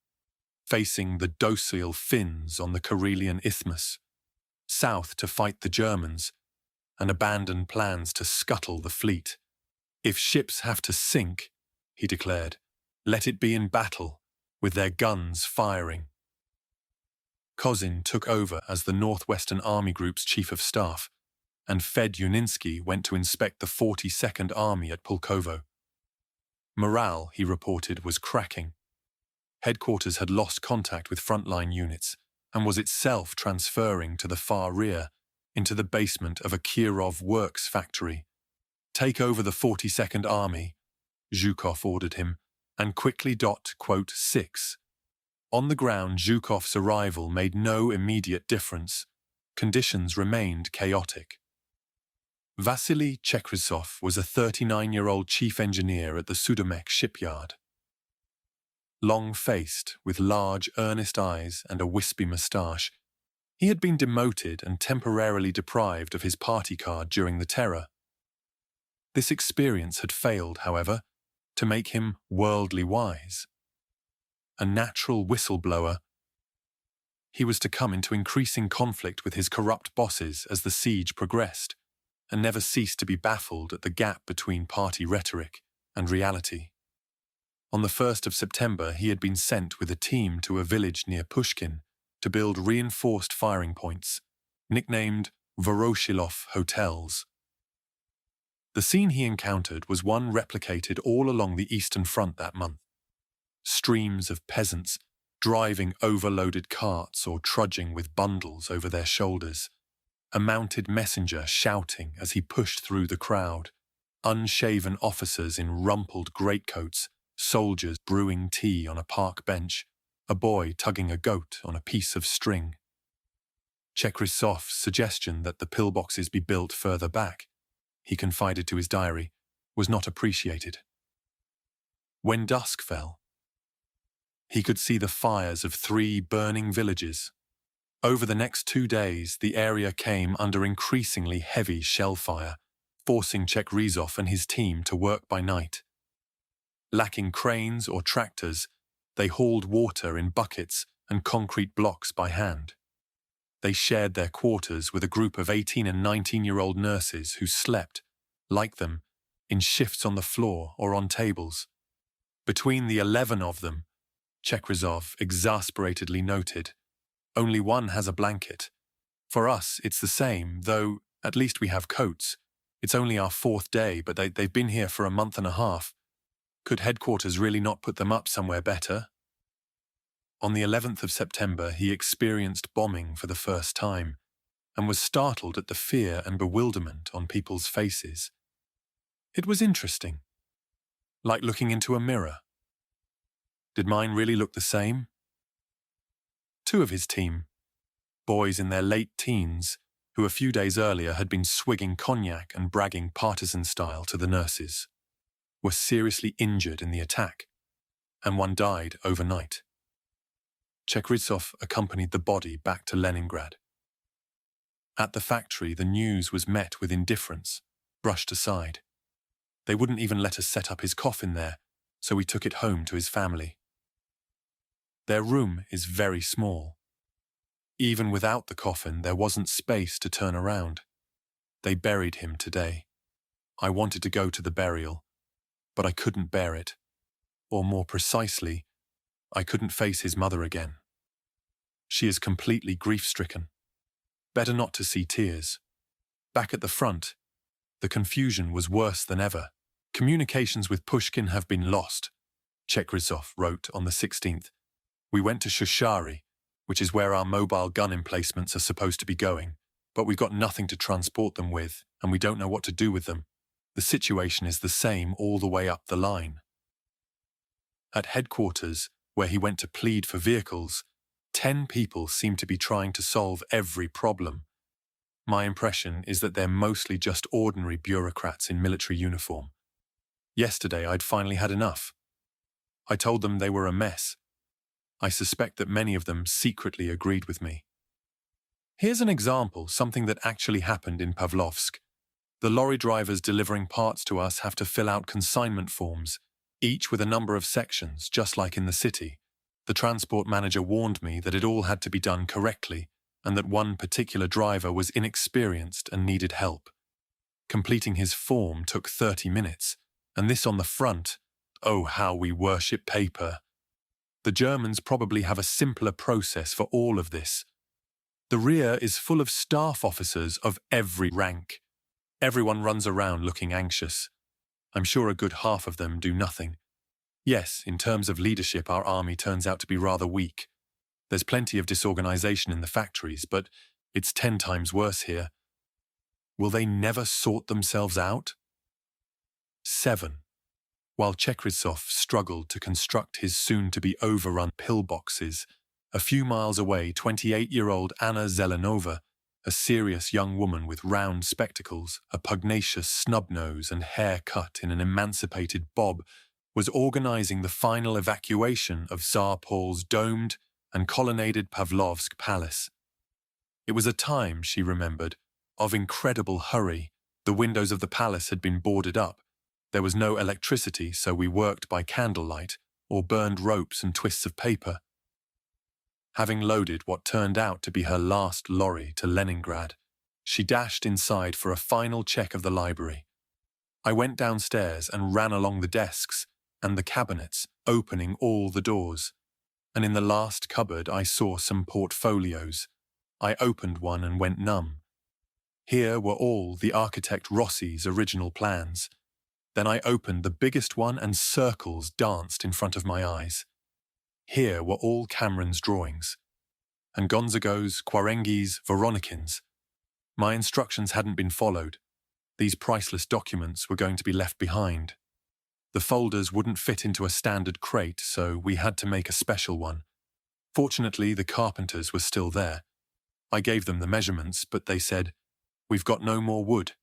facing the docile Finns on the Karelian Isthmus, south to fight the Germans, and abandoned plans to scuttle the fleet. "If ships have to sink," he declared, "let it be in battle, with their guns firing." Kozin took over as the Northwestern Army Group's chief of staff, and Fedyuninsky went to inspect the 42nd Army at Pulkovo. Morale, he reported, was cracking. Headquarters had lost contact with frontline units and was itself transferring to the far rear, into the basement of a Kirov works factory. "Take over the 42nd Army," Zhukov ordered him, and quickly. 6. On the ground, Zhukov's arrival made no immediate difference. Conditions remained chaotic. Vasily Chekhrizov was a 39-year-old chief engineer at the Sudamek shipyard. Long-faced, with large, earnest eyes and a wispy moustache, he had been demoted and temporarily deprived of his party card during the terror. This experience had failed, however, to make him worldly wise. A natural whistleblower, he was to come into increasing conflict with his corrupt bosses as the siege progressed, and never ceased to be baffled at the gap between party rhetoric and reality. On the 1st of September, he had been sent with a team to a village near Pushkin to build reinforced firing points, nicknamed Voroshilov hotels. The scene he encountered was one replicated all along the Eastern Front that month. Streams of peasants driving overloaded carts or trudging with bundles over their shoulders, a mounted messenger shouting as he pushed through the crowd, unshaven officers in rumpled greatcoats, soldiers brewing tea on a park bench, a boy tugging a goat on a piece of string. Chekhrizov's suggestion that the pillboxes be built further back, he confided to his diary, was not appreciated. When dusk fell, he could see the fires of 3 burning villages. Over the next 2 days, the area came under increasingly heavy shell fire, forcing Chekhrizov and his team to work by night. Lacking cranes or tractors, they hauled water in buckets and concrete blocks by hand. They shared their quarters with a group of 18 and 19-year-old nurses who slept, like them, in shifts on the floor or on tables. Between the 11 of them, Chekhrizov exasperatedly noted, "Only one has a blanket. For us, it's the same, though at least we have coats. It's only our 4th day, but they've been here for a month and a half. Could headquarters really not put them up somewhere better?" On the 11th of September, he experienced bombing for the first time and was startled at the fear and bewilderment on people's faces. It was interesting, like looking into a mirror. Did mine really look the same? 2 of his team, boys in their late teens, who a few days earlier had been swigging cognac and bragging partisan style to the nurses, were seriously injured in the attack, and one died overnight. Chekrizov accompanied the body back to Leningrad. At the factory, the news was met with indifference, brushed aside. They wouldn't even let us set up his coffin there, so we took it home to his family. Their room is very small. Even without the coffin, there wasn't space to turn around. They buried him today. I wanted to go to the burial, but I couldn't bear it. Or more precisely, I couldn't face his mother again. She is completely grief-stricken. Better not to see tears. Back at the front, the confusion was worse than ever. Communications with Pushkin have been lost, Chekrizov wrote on the 16th. We went to Shushari, which is where our mobile gun emplacements are supposed to be going, but we've got nothing to transport them with, and we don't know what to do with them. The situation is the same all the way up the line. At headquarters, where he went to plead for vehicles, 10 people seem to be trying to solve every problem. My impression is that they're mostly just ordinary bureaucrats in military uniform. Yesterday, I'd finally had enough. I told them they were a mess. I suspect that many of them secretly agreed with me. Here's an example, something that actually happened in Pavlovsk. The lorry drivers delivering parts to us have to fill out consignment forms, each with a number of sections, just like in the city. The transport manager warned me that it all had to be done correctly, and that one particular driver was inexperienced and needed help. Completing his form took 30 minutes, and this on the front. Oh, how we worship paper. The Germans probably have a simpler process for all of this. The rear is full of staff officers of every rank. Everyone runs around looking anxious. I'm sure a good half of them do nothing. Yes, in terms of leadership, our army turns out to be rather weak. There's plenty of disorganization in the factories, but it's 10 times worse here. Will they never sort themselves out? 7. While Chekrizov struggled to construct his soon-to-be overrun pillboxes, a few miles away, 28-year-old Anna Zelenova, a serious young woman with round spectacles, a pugnacious snub nose and hair cut in an emancipated bob, was organizing the final evacuation of Tsar Paul's domed and colonnaded Pavlovsk palace. It was a time, she remembered, of incredible hurry. The windows of the palace had been boarded up. There was no electricity, so we worked by candlelight or burned ropes and twists of paper. Having loaded what turned out to be her last lorry to Leningrad, she dashed inside for a final check of the library. I went downstairs and ran along the desks and the cabinets, opening all the doors. And in the last cupboard I saw some portfolios. I opened one and went numb. Here were all the architect Rossi's original plans. Then I opened the biggest one and circles danced in front of my eyes. Here were all Cameron's drawings. And Gonzago's, Quarengi's, Voronikhin's. My instructions hadn't been followed. These priceless documents were going to be left behind. The folders wouldn't fit into a standard crate, so we had to make a special one. Fortunately, the carpenters were still there. I gave them the measurements, but they said, "We've got no more wood."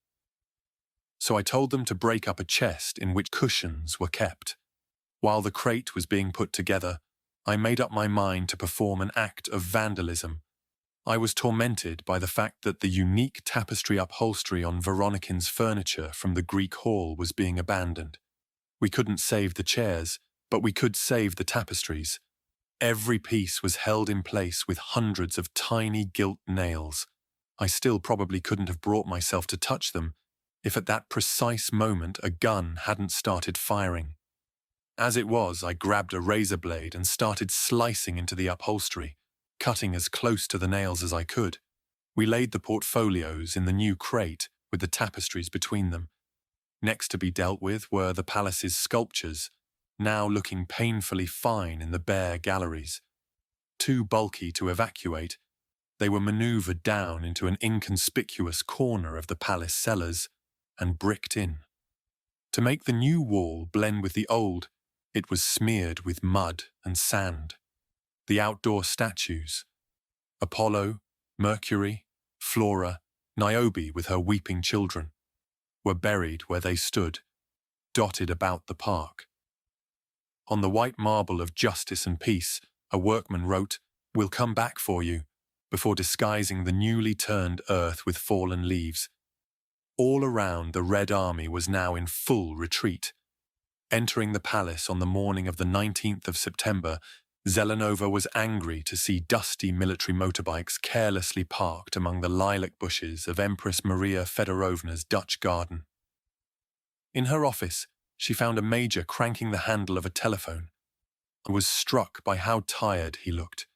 So I told them to break up a chest in which cushions were kept. While the crate was being put together, I made up my mind to perform an act of vandalism. I was tormented by the fact that the unique tapestry upholstery on Voronikhin's furniture from the Greek hall was being abandoned. We couldn't save the chairs, but we could save the tapestries. Every piece was held in place with hundreds of tiny gilt nails. I still probably couldn't have brought myself to touch them if at that precise moment a gun hadn't started firing. As it was, I grabbed a razor blade and started slicing into the upholstery, cutting as close to the nails as I could. We laid the portfolios in the new crate with the tapestries between them. Next to be dealt with were the palace's sculptures, now looking painfully fine in the bare galleries. Too bulky to evacuate, they were maneuvered down into an inconspicuous corner of the palace cellars and bricked in. To make the new wall blend with the old, it was smeared with mud and sand. The outdoor statues, Apollo, Mercury, Flora, Niobe with her weeping children, were buried where they stood, dotted about the park. On the white marble of justice and peace, a workman wrote, "We'll come back for you," before disguising the newly turned earth with fallen leaves. All around, the Red Army was now in full retreat. Entering the palace on the morning of the 19th of September, Zelenova was angry to see dusty military motorbikes carelessly parked among the lilac bushes of Empress Maria Fedorovna's Dutch garden. In her office, she found a major cranking the handle of a telephone and was struck by how tired he looked.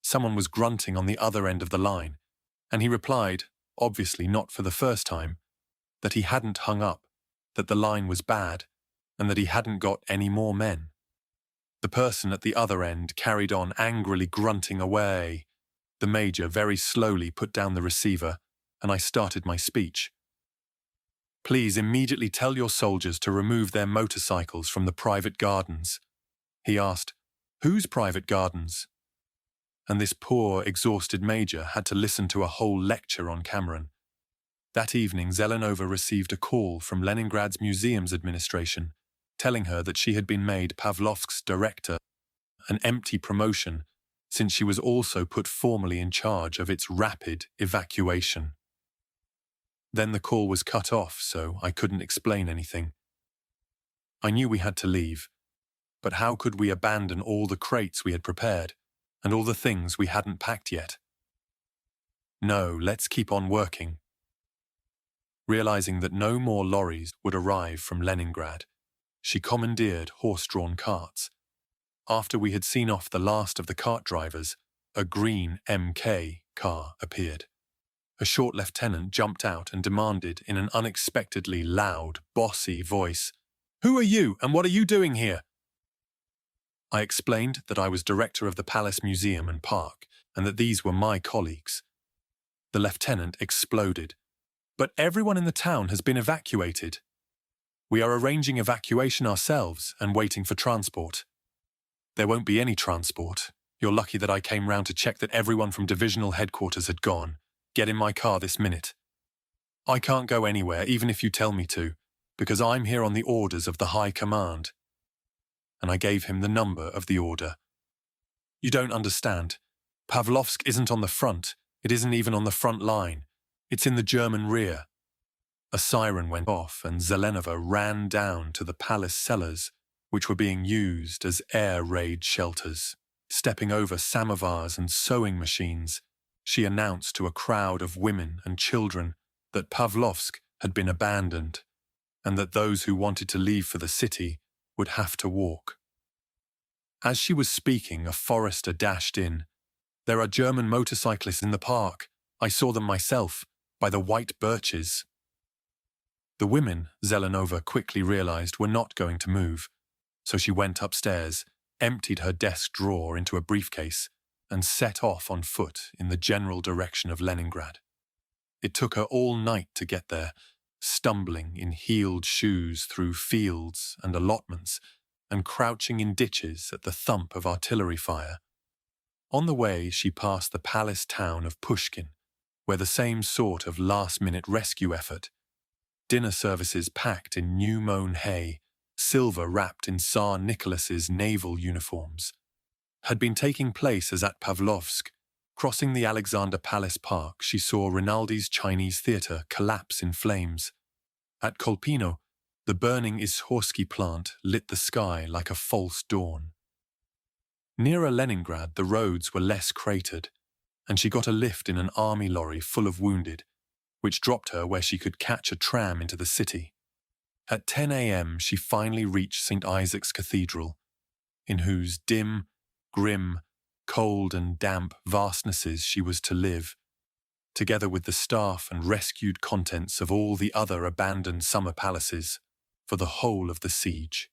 Someone was grunting on the other end of the line, and he replied, obviously not for the first time, that he hadn't hung up, that the line was bad, and that he hadn't got any more men. The person at the other end carried on angrily grunting away. The major very slowly put down the receiver, and I started my speech. "Please immediately tell your soldiers to remove their motorcycles from the private gardens." He asked, "Whose private gardens?" And this poor, exhausted major had to listen to a whole lecture on Cameron. That evening, Zelenova received a call from Leningrad's museums administration, telling her that she had been made Pavlovsk's director, an empty promotion, since she was also put formally in charge of its rapid evacuation. Then the call was cut off, so I couldn't explain anything. I knew we had to leave, but how could we abandon all the crates we had prepared, and all the things we hadn't packed yet? No, let's keep on working. Realizing that no more lorries would arrive from Leningrad, she commandeered horse-drawn carts. After we had seen off the last of the cart drivers, a green MK car appeared. A short lieutenant jumped out and demanded in an unexpectedly loud, bossy voice, "Who are you and what are you doing here?" I explained that I was director of the Palace Museum and Park and that these were my colleagues. The lieutenant exploded. "But everyone in the town has been evacuated. We are arranging evacuation ourselves and waiting for transport." "There won't be any transport. You're lucky that I came round to check that everyone from divisional headquarters had gone. Get in my car this minute." "I can't go anywhere, even if you tell me to, because I'm here on the orders of the High Command." And I gave him the number of the order. "You don't understand. Pavlovsk isn't on the front. It isn't even on the front line. It's in the German rear." A siren went off and Zelenova ran down to the palace cellars, which were being used as air raid shelters. Stepping over samovars and sewing machines, she announced to a crowd of women and children that Pavlovsk had been abandoned and that those who wanted to leave for the city would have to walk. As she was speaking, a forester dashed in. "There are German motorcyclists in the park. I saw them myself, by the white birches." The women, Zelenova quickly realized, were not going to move, so she went upstairs, emptied her desk drawer into a briefcase, and set off on foot in the general direction of Leningrad. It took her all night to get there, stumbling in heeled shoes through fields and allotments, and crouching in ditches at the thump of artillery fire. On the way, she passed the palace town of Pushkin, where the same sort of last-minute rescue effort, dinner services packed in new-mown hay, silver wrapped in Tsar Nicholas's naval uniforms, had been taking place as at Pavlovsk. Crossing the Alexander Palace Park, she saw Rinaldi's Chinese theatre collapse in flames. At Kolpino, the burning Izhorsky plant lit the sky like a false dawn. Nearer Leningrad, the roads were less cratered, and she got a lift in an army lorry full of wounded, which dropped her where she could catch a tram into the city. At 10 a.m. she finally reached St. Isaac's Cathedral, in whose dim, grim, cold and damp vastnesses she was to live, together with the staff and rescued contents of all the other abandoned summer palaces, for the whole of the siege.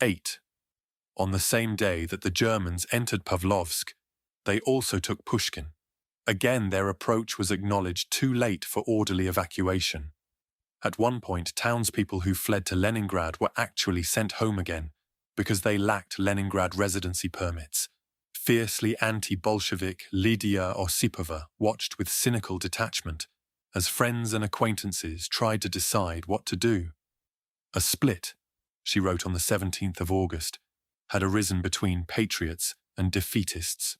8. On the same day that the Germans entered Pavlovsk, they also took Pushkin. Again, their approach was acknowledged too late for orderly evacuation. At one point, townspeople who fled to Leningrad were actually sent home again because they lacked Leningrad residency permits. Fiercely anti-Bolshevik Lydia Osipova watched with cynical detachment as friends and acquaintances tried to decide what to do. A split, she wrote on the 17th of August, had arisen between patriots and defeatists.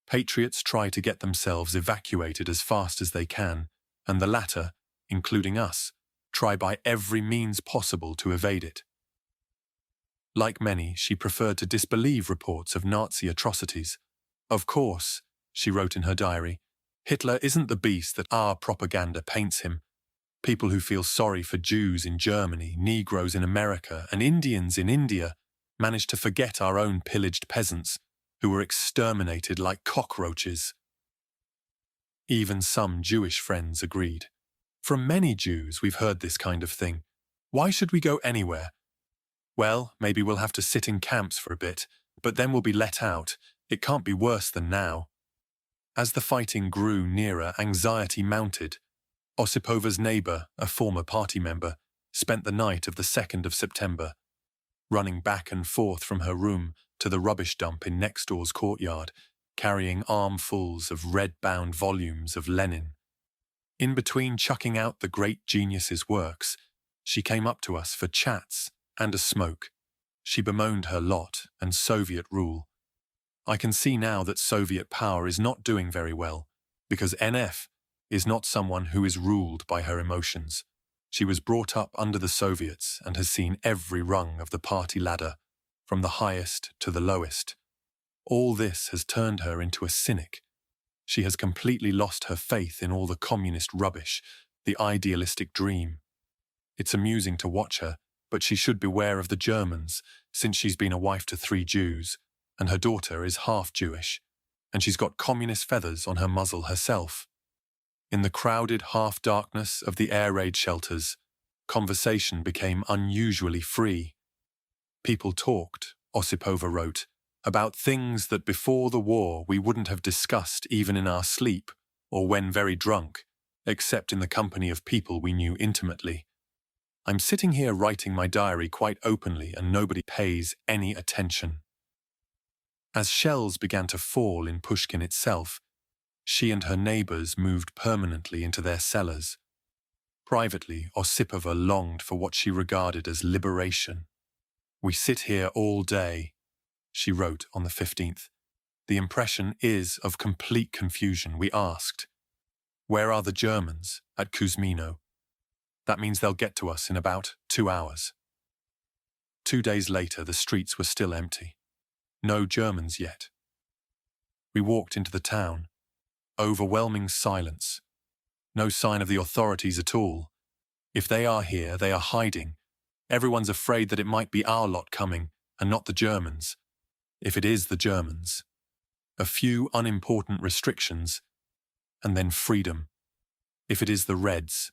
Patriots try to get themselves evacuated as fast as they can, and the latter, including us, try by every means possible to evade it. Like many, she preferred to disbelieve reports of Nazi atrocities. Of course, she wrote in her diary, Hitler isn't the beast that our propaganda paints him. People who feel sorry for Jews in Germany, Negroes in America, and Indians in India manage to forget our own pillaged peasants who were exterminated like cockroaches. Even some Jewish friends agreed. From many Jews, we've heard this kind of thing. Why should we go anywhere? Well, maybe we'll have to sit in camps for a bit, but then we'll be let out. It can't be worse than now. As the fighting grew nearer, anxiety mounted. Osipova's neighbour, a former party member, spent the night of the 2nd of September, running back and forth from her room to the rubbish dump in next door's courtyard, carrying armfuls of red-bound volumes of Lenin. In between chucking out the great genius's works, she came up to us for chats and a smoke. She bemoaned her lot and Soviet rule. I can see now that Soviet power is not doing very well, because NF is not someone who is ruled by her emotions. She was brought up under the Soviets and has seen every rung of the party ladder, from the highest to the lowest. All this has turned her into a cynic. She has completely lost her faith in all the communist rubbish, the idealistic dream. It's amusing to watch her, but she should beware of the Germans, since she's been a wife to 3 Jews, and her daughter is half Jewish, and she's got communist feathers on her muzzle herself. In the crowded half-darkness of the air raid shelters, conversation became unusually free. People talked, Osipova wrote, about things that before the war we wouldn't have discussed even in our sleep or when very drunk, except in the company of people we knew intimately. I'm sitting here writing my diary quite openly and nobody pays any attention. As shells began to fall in Pushkin itself, she and her neighbours moved permanently into their cellars. Privately, Osipova longed for what she regarded as liberation. We sit here all day, she wrote on the 15th. The impression is of complete confusion. We asked, where are the Germans? At Kuzmino. That means they'll get to us in about 2 hours. 2 days later, the streets were still empty. No Germans yet. We walked into the town. Overwhelming silence. No sign of the authorities at all. If they are here, they are hiding. Everyone's afraid that it might be our lot coming, and not the Germans. If it is the Germans. A few unimportant restrictions, and then freedom. If it is the Reds,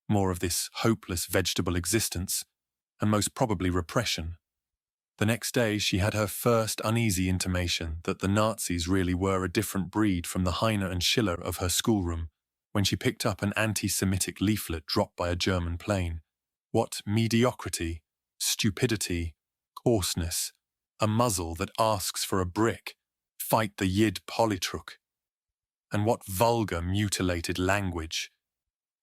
more of this hopeless vegetable existence, and most probably repression. The next day she had her first uneasy intimation that the Nazis really were a different breed from the Heine and Schiller of her schoolroom, when she picked up an anti-Semitic leaflet dropped by a German plane. What mediocrity, stupidity, coarseness, a muzzle that asks for a brick, fight the Yid Polytruk. And what vulgar, mutilated language.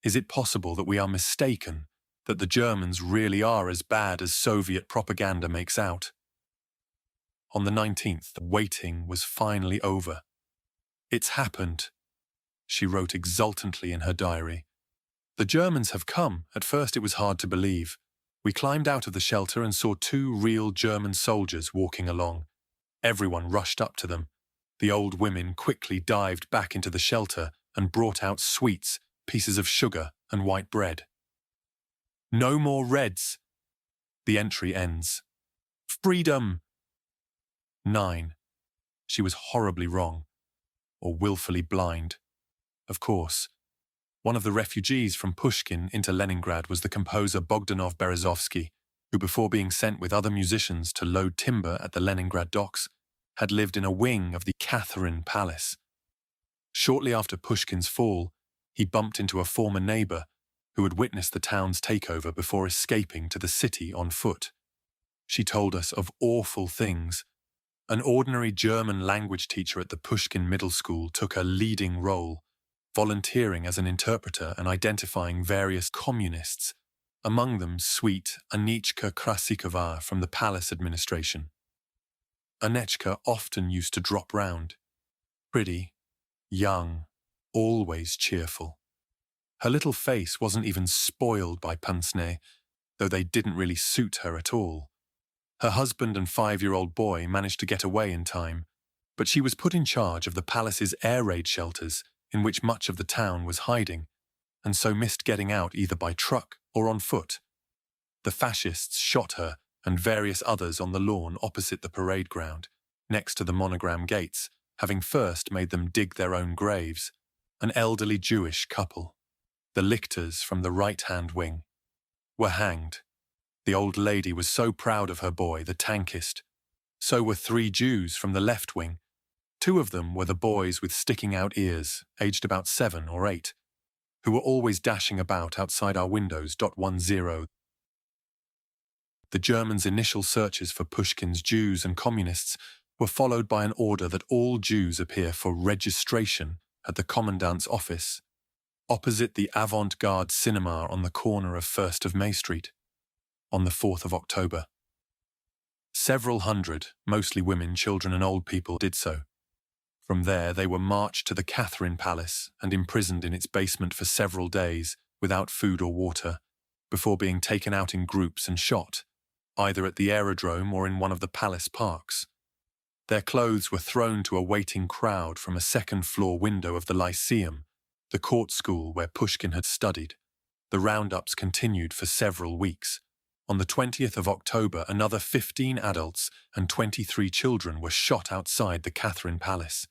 Is it possible that we are mistaken, that the Germans really are as bad as Soviet propaganda makes out? On the 19th, the waiting was finally over. It's happened, she wrote exultantly in her diary. The Germans have come. At first it was hard to believe. We climbed out of the shelter and saw 2 real German soldiers walking along. Everyone rushed up to them. The old women quickly dived back into the shelter and brought out sweets, pieces of sugar and white bread. No more Reds. The entry ends. Freedom! 9. She was horribly wrong, or willfully blind. Of course, one of the refugees from Pushkin into Leningrad was the composer Bogdanov Berezovsky, who before being sent with other musicians to load timber at the Leningrad docks, had lived in a wing of the Catherine Palace. Shortly after Pushkin's fall, he bumped into a former neighbour who had witnessed the town's takeover before escaping to the city on foot. She told us of awful things. An ordinary German language teacher at the Pushkin Middle School took a leading role, volunteering as an interpreter and identifying various communists, among them sweet Anichka Krasikova from the palace administration. Anechka often used to drop round. Pretty, young, always cheerful. Her little face wasn't even spoiled by pince-nez, though they didn't really suit her at all. Her husband and 5-year-old boy managed to get away in time, but she was put in charge of the palace's air raid shelters in which much of the town was hiding, and so missed getting out either by truck or on foot. The fascists shot her and various others on the lawn opposite the parade ground, next to the monogram gates, having first made them dig their own graves. An elderly Jewish couple, the Lichters from the right-hand wing, were hanged. The old lady was so proud of her boy, the tankist. So were 3 Jews from the left wing. 2 of them were the boys with sticking-out ears, aged about 7 or 8, who were always dashing about outside our windows. 10. The Germans' initial searches for Pushkin's Jews and communists were followed by an order that all Jews appear for registration at the commandant's office, opposite the avant-garde cinema on the corner of 1st of May Street, on the 4th of October. Several hundred, mostly women, children and old people, did so. From there they were marched to the Catherine Palace and imprisoned in its basement for several days without food or water, before being taken out in groups and shot, either at the aerodrome or in one of the palace parks. Their clothes were thrown to a waiting crowd from a second-floor window of the Lyceum, the court school where Pushkin had studied. The roundups continued for several weeks. On the 20th of October, another 15 adults and 23 children were shot outside the Catherine Palace.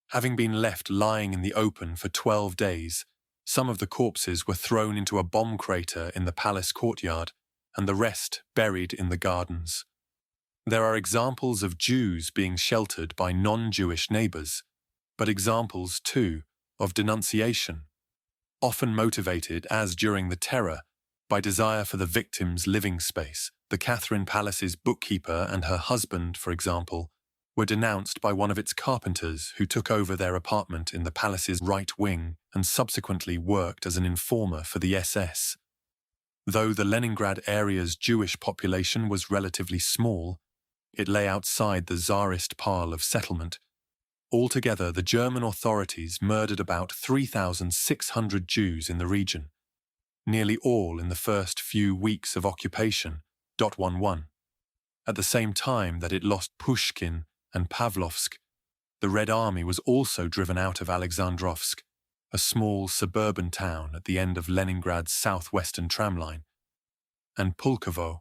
Having been left lying in the open for 12 days, some of the corpses were thrown into a bomb crater in the palace courtyard, and the rest buried in the gardens. There are examples of Jews being sheltered by non-Jewish neighbors, but examples, too, of denunciation, often motivated, as during the Terror, by desire for the victim's living space. The Catherine Palace's bookkeeper and her husband, for example, were denounced by one of its carpenters who took over their apartment in the palace's right wing and subsequently worked as an informer for the SS. Though the Leningrad area's Jewish population was relatively small, it lay outside the Tsarist pile of settlement. Altogether, the German authorities murdered about 3,600 Jews in the region, nearly all in the first few weeks of occupation. 11. At the same time that it lost Pushkin and Pavlovsk, the Red Army was also driven out of Alexandrovsk, a small suburban town at the end of Leningrad's southwestern tramline, and Pulkovo,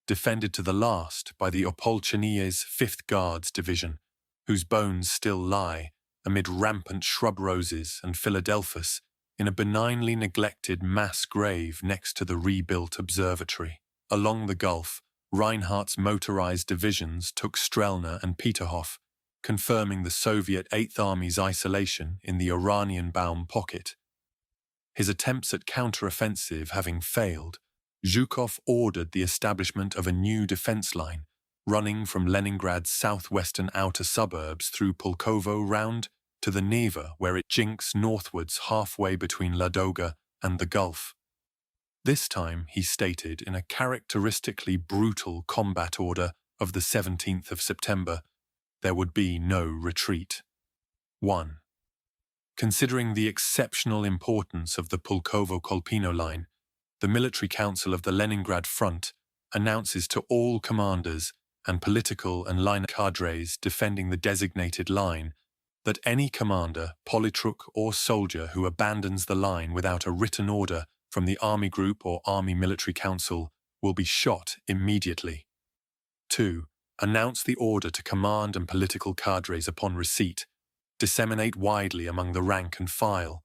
defended to the last by the Opolchenies 5th Guards Division, whose bones still lie amid rampant shrub roses and Philadelphus in a benignly neglected mass grave next to the rebuilt observatory. Along the Gulf, Reinhardt's motorized divisions took Strelna and Peterhof, confirming the Soviet 8th Army's isolation in the Oranienbaum pocket. His attempts at counter-offensive having failed, Zhukov ordered the establishment of a new defense line, running from Leningrad's southwestern outer suburbs through Pulkovo round to the Neva, where it jinks northwards halfway between Ladoga and the Gulf. This time, he stated in a characteristically brutal combat order of the 17th of September, there would be no retreat. 1. Considering the exceptional importance of the Pulkovo-Kolpino line, the Military Council of the Leningrad Front announces to all commanders and political and line cadres defending the designated line that any commander, politruk or soldier who abandons the line without a written order from the Army Group or Army Military Council will be shot immediately. 2. Announce the order to command and political cadres upon receipt. Disseminate widely among the rank and file.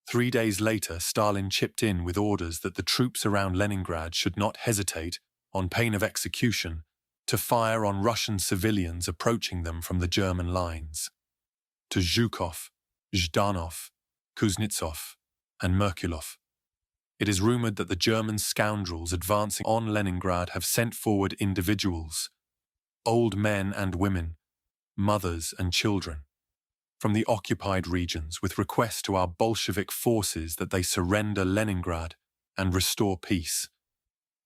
3 days later, Stalin chipped in with orders that the troops around Leningrad should not hesitate, on pain of execution, to fire on Russian civilians approaching them from the German lines. To Zhukov, Zhdanov, Kuznetsov, and Merkulov. It is rumored that the German scoundrels advancing on Leningrad have sent forward individuals, old men and women, mothers and children, from the occupied regions with requests to our Bolshevik forces that they surrender Leningrad and restore peace.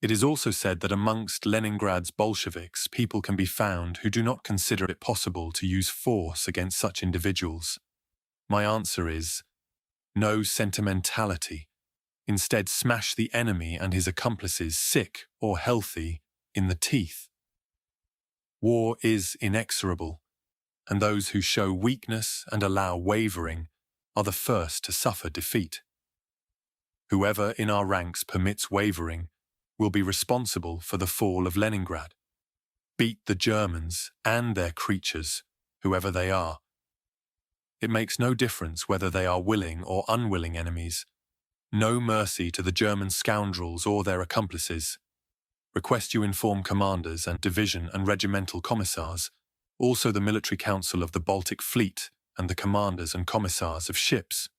It is also said that amongst Leningrad's Bolsheviks, people can be found who do not consider it possible to use force against such individuals. My answer is, no sentimentality. Instead, smash the enemy and his accomplices, sick or healthy, in the teeth. War is inexorable, and those who show weakness and allow wavering are the first to suffer defeat. Whoever in our ranks permits wavering will be responsible for the fall of Leningrad. Beat the Germans and their creatures, whoever they are. It makes no difference whether they are willing or unwilling enemies. No mercy to the German scoundrels or their accomplices. Request you inform commanders and division and regimental commissars, also the military council of the Baltic Fleet and the commanders and commissars of ships.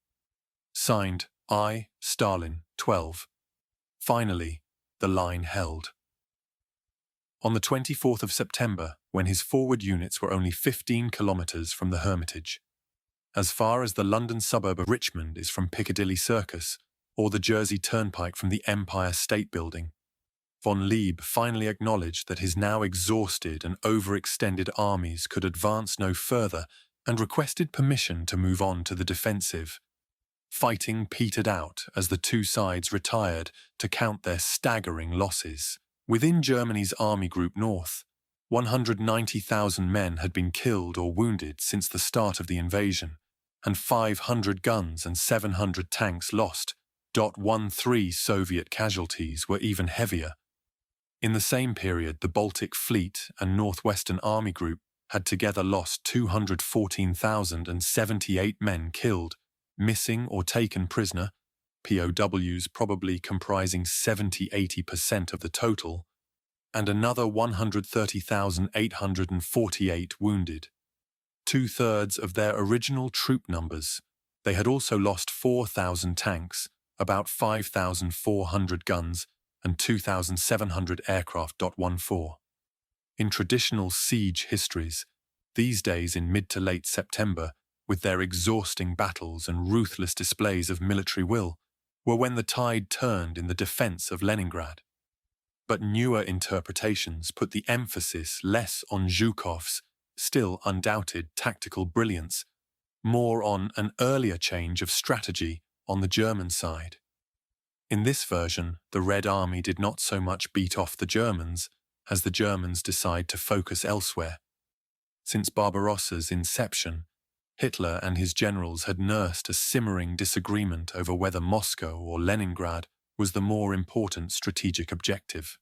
Signed, I, Stalin, 12. Finally, the line held. On the 24th of September, when his forward units were only 15 kilometres from the Hermitage, as far as the London suburb of Richmond is from Piccadilly Circus, or the Jersey Turnpike from the Empire State Building, von Lieb finally acknowledged that his now exhausted and overextended armies could advance no further and requested permission to move on to the defensive. Fighting petered out as the two sides retired to count their staggering losses. Within Germany's Army Group North, 190,000 men had been killed or wounded since the start of the invasion, and 500 guns and 700 tanks lost. 13 Soviet casualties were even heavier. In the same period, the Baltic Fleet and Northwestern Army Group had together lost 214,078 men killed, missing or taken prisoner, POWs probably comprising 70–80% of the total, and another 130,848 wounded. 2/3 of their original troop numbers. They had also lost 4,000 tanks, about 5,400 guns, and 2,700 aircraft. 14. In traditional siege histories, these days in mid to late September, with their exhausting battles and ruthless displays of military will, were when the tide turned in the defense of Leningrad. But newer interpretations put the emphasis less on Zhukov's still undoubted tactical brilliance, more on an earlier change of strategy on the German side. In this version, the Red Army did not so much beat off the Germans as the Germans decide to focus elsewhere. Since Barbarossa's inception, Hitler and his generals had nursed a simmering disagreement over whether Moscow or Leningrad was the more important strategic objective.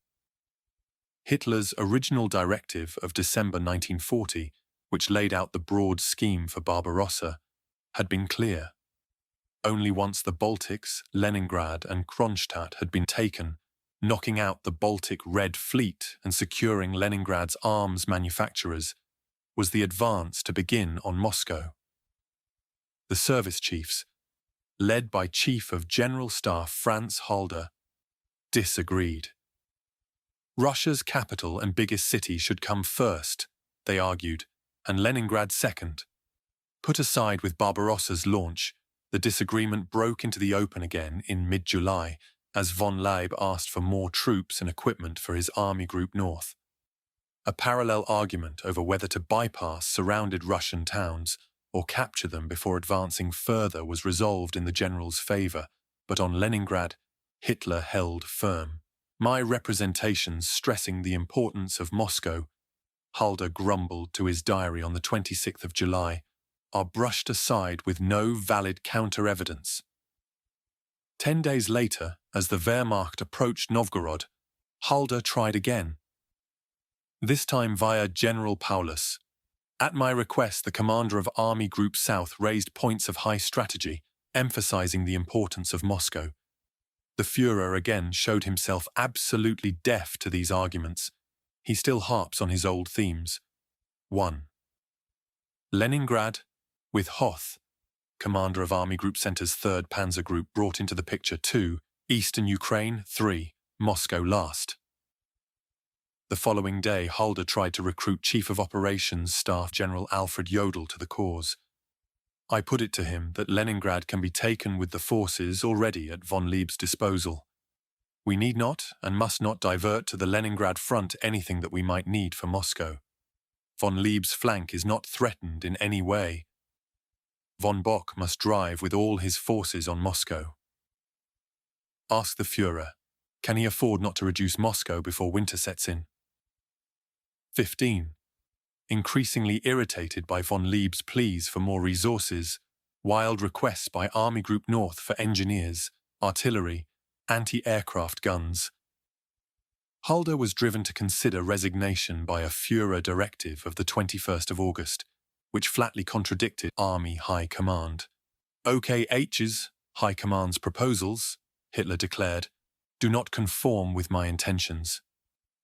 Hitler's original directive of December 1940, which laid out the broad scheme for Barbarossa, had been clear. Only once the Baltics, Leningrad and Kronstadt had been taken, knocking out the Baltic Red Fleet and securing Leningrad's arms manufacturers, was the advance to begin on Moscow. The service chiefs, led by Chief of General Staff Franz Halder, disagreed. Russia's capital and biggest city should come first, they argued, and Leningrad second. Put aside with Barbarossa's launch, the disagreement broke into the open again in mid-July as von Lieb asked for more troops and equipment for his Army Group North. A parallel argument over whether to bypass surrounded Russian towns or capture them before advancing further was resolved in the general's favor, but on Leningrad, Hitler held firm. My representations stressing the importance of Moscow, Halder grumbled to his diary on the 26th of July, are brushed aside with no valid counter-evidence. 10 days later, as the Wehrmacht approached Novgorod, Halder tried again. This time via General Paulus. At my request, the commander of Army Group South raised points of high strategy, emphasizing the importance of Moscow. The Führer again showed himself absolutely deaf to these arguments. He still harps on his old themes. 1. Leningrad, with Hoth, commander of Army Group Center's 3rd Panzer Group, brought into the picture. 2. Eastern Ukraine. 3. Moscow last. The following day, Halder tried to recruit Chief of Operations Staff General Alfred Jodl to the cause. I put it to him that Leningrad can be taken with the forces already at von Lieb's disposal. We need not and must not divert to the Leningrad front anything that we might need for Moscow. Von Lieb's flank is not threatened in any way. Von Bock must drive with all his forces on Moscow. Ask the Führer, can he afford not to reduce Moscow before winter sets in? 15. Increasingly irritated by von Lieb's pleas for more resources, wild requests by Army Group North for engineers, artillery, anti-aircraft guns, Halder was driven to consider resignation by a Führer directive of the 21st of August, which flatly contradicted Army High Command. OKH's High Command's proposals, Hitler declared, do not conform with my intentions.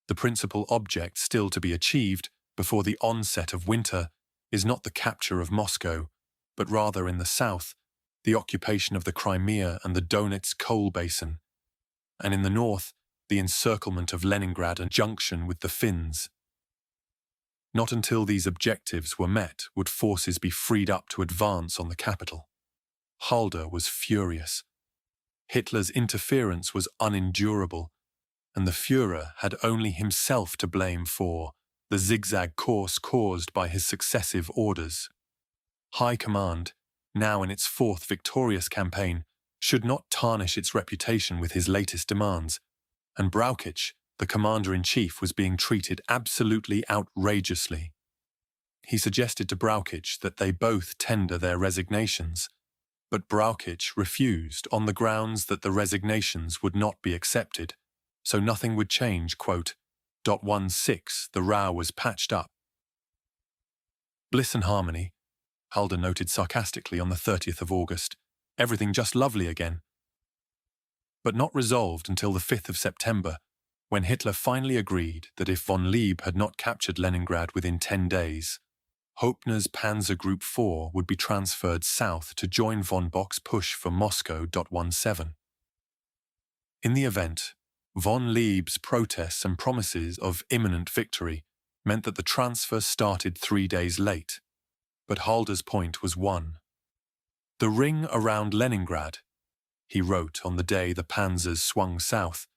The principal object still to be achieved before the onset of winter is not the capture of Moscow, but rather in the south, the occupation of the Crimea and the Donetsk coal basin, and in the north, the encirclement of Leningrad and junction with the Finns. Not until these objectives were met would forces be freed up to advance on the capital. Halder was furious. Hitler's interference was unendurable, and the Führer had only himself to blame for the zigzag course caused by his successive orders. High Command, now in its fourth victorious campaign, should not tarnish its reputation with his latest demands, and Brauchitsch, the commander-in-chief, was being treated absolutely outrageously. He suggested to Brauchitsch that they both tender their resignations, but Brauchitsch refused on the grounds that the resignations would not be accepted, so nothing would change, quote, .16, the row was patched up. Bliss and harmony, Halder noted sarcastically on the 30th of August, everything just lovely again. But not resolved until the 5th of September, when Hitler finally agreed that if von Lieb had not captured Leningrad within 10 days, Hoepner's Panzer Group 4 would be transferred south to join von Bock's push for Moscow. 17. In the event, von Lieb's protests and promises of imminent victory meant that the transfer started 3 days late, but Halder's point was won. The ring around Leningrad, he wrote on the day the panzers swung south,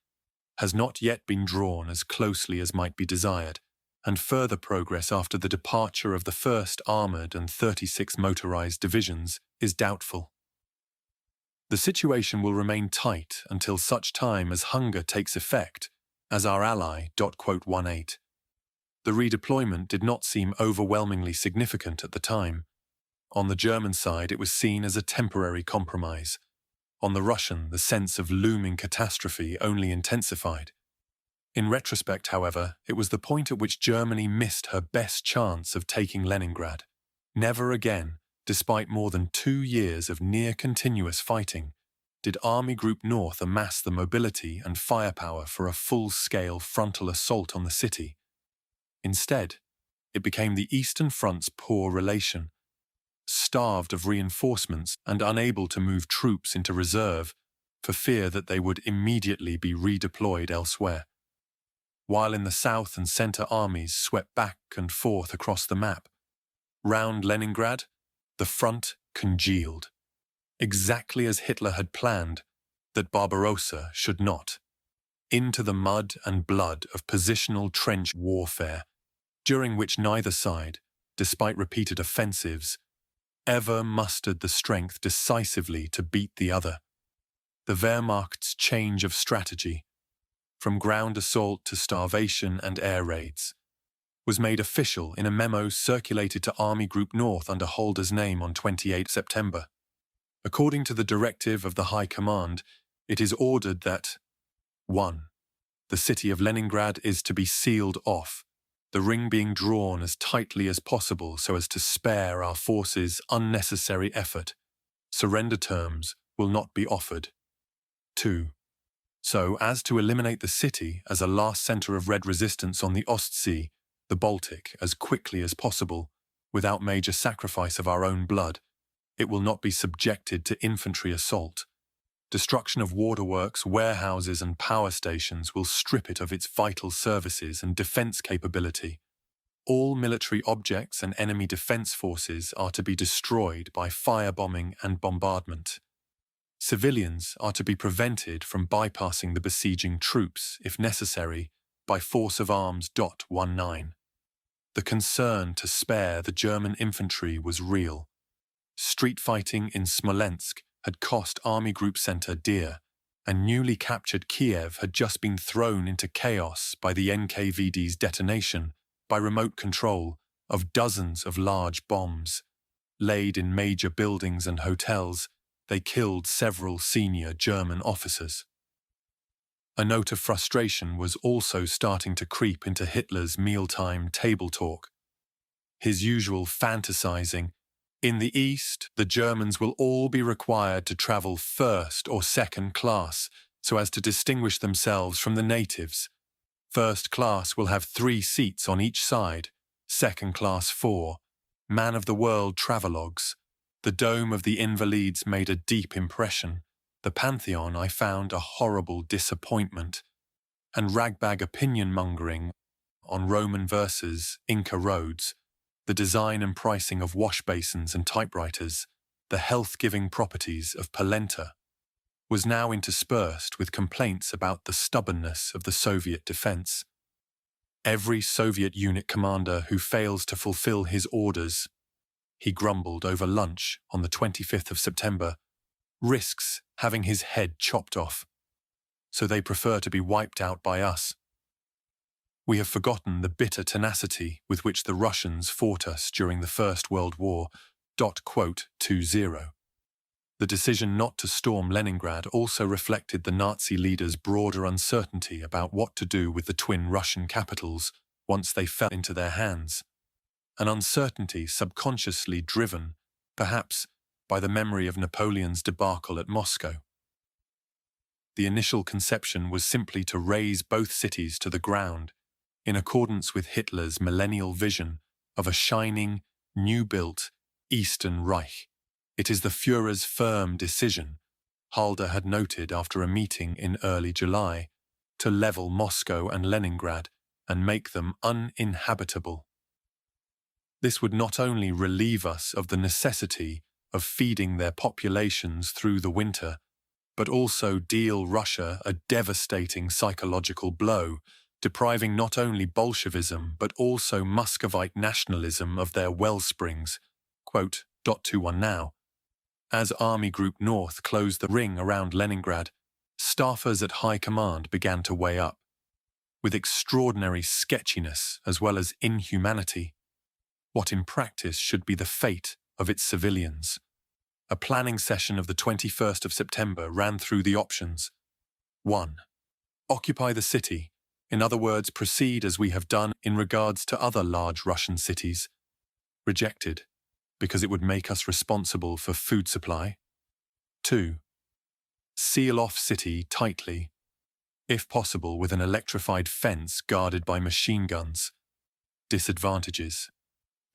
has not yet been drawn as closely as might be desired, and further progress after the departure of the 1st Armoured and 36 motorized divisions is doubtful. The situation will remain tight until such time as hunger takes effect, as our ally. 18. The redeployment did not seem overwhelmingly significant at the time. On the German side, it was seen as a temporary compromise. On the Russian, the sense of looming catastrophe only intensified. In retrospect, however, it was the point at which Germany missed her best chance of taking Leningrad. Never again, despite more than 2 years of near-continuous fighting, did Army Group North amass the mobility and firepower for a full-scale frontal assault on the city. Instead, it became the Eastern Front's poor relation, starved of reinforcements and unable to move troops into reserve for fear that they would immediately be redeployed elsewhere. While in the south and center armies swept back and forth across the map, round Leningrad, the front congealed, exactly as Hitler had planned that Barbarossa should not, into the mud and blood of positional trench warfare, during which neither side, despite repeated offensives, ever mustered the strength decisively to beat the other. The Wehrmacht's change of strategy, from ground assault to starvation and air raids, was made official in a memo circulated to Army Group North under Halder's name on 28 September. According to the directive of the High Command, it is ordered that 1. The city of Leningrad is to be sealed off, the ring being drawn as tightly as possible so as to spare our forces unnecessary effort. Surrender terms will not be offered. 2. So as to eliminate the city as a last centre of Red resistance on the Ostsee, the Baltic, as quickly as possible, without major sacrifice of our own blood, it will not be subjected to infantry assault. Destruction of waterworks, warehouses and power stations will strip it of its vital services and defence capability. All military objects and enemy defence forces are to be destroyed by firebombing and bombardment. Civilians are to be prevented from bypassing the besieging troops, if necessary, by force of arms. 19. The concern to spare the German infantry was real. Street fighting in Smolensk had cost Army Group Center dear, and newly captured Kiev had just been thrown into chaos by the NKVD's detonation by remote control of dozens of large bombs. Laid in major buildings and hotels, they killed several senior German officers. A note of frustration was also starting to creep into Hitler's mealtime table talk. His usual fantasizing, "In the East, the Germans will all be required to travel first or second class so as to distinguish themselves from the natives. First class will have 3 seats on each side, second class 4. Man-of-the-world travelogues. The Dome of the Invalides made a deep impression. The Pantheon I found a horrible disappointment. And ragbag opinion-mongering on Roman verses, Inca roads, the design and pricing of wash basins and typewriters, the health-giving properties of polenta, was now interspersed with complaints about the stubbornness of the Soviet defense. Every Soviet unit commander who fails to fulfill his orders, he grumbled over lunch on the 25th of September, risks having his head chopped off. So they prefer to be wiped out by us. We have forgotten the bitter tenacity with which the Russians fought us during the First World War. 20. The decision not to storm Leningrad also reflected the Nazi leaders' broader uncertainty about what to do with the twin Russian capitals once they fell into their hands. An uncertainty subconsciously driven, perhaps, by the memory of Napoleon's debacle at Moscow. The initial conception was simply to raze both cities to the ground, in accordance with Hitler's millennial vision of a shining, new-built Eastern Reich. It is the Führer's firm decision, Halder had noted after a meeting in early July, to level Moscow and Leningrad and make them uninhabitable. This would not only relieve us of the necessity of feeding their populations through the winter, but also deal Russia a devastating psychological blow, depriving not only Bolshevism but also Muscovite nationalism of their wellsprings. 21 now. As Army Group North closed the ring around Leningrad, staffers at high command began to weigh up. With extraordinary sketchiness as well as inhumanity, what in practice should be the fate of its civilians. A planning session of the 21st of September ran through the options. 1. Occupy the city, in other words, proceed as we have done in regards to other large Russian cities. Rejected, because it would make us responsible for food supply. 2. Seal off city tightly, if possible with an electrified fence guarded by machine guns. Disadvantages.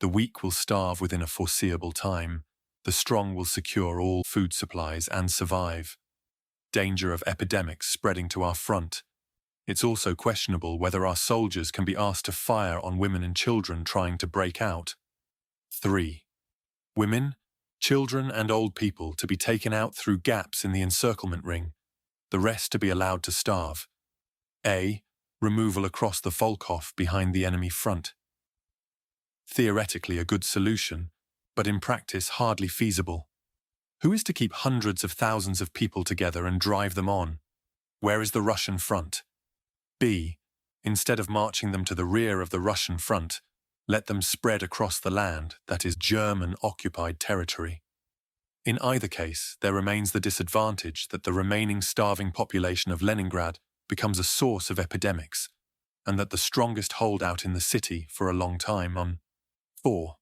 The weak will starve within a foreseeable time. The strong will secure all food supplies and survive. Danger of epidemics spreading to our front. It's also questionable whether our soldiers can be asked to fire on women and children trying to break out. 3. Women, children and old people to be taken out through gaps in the encirclement ring, the rest to be allowed to starve. A. Removal across the Volkhov behind the enemy front. Theoretically a good solution, but in practice hardly feasible. Who is to keep hundreds of thousands of people together and drive them on? Where is the Russian front? B. Instead of marching them to the rear of the Russian front, let them spread across the land that is German-occupied territory. In either case, there remains the disadvantage that the remaining starving population of Leningrad becomes a source of epidemics, and that the strongest holdout in the city for a long time on. 4.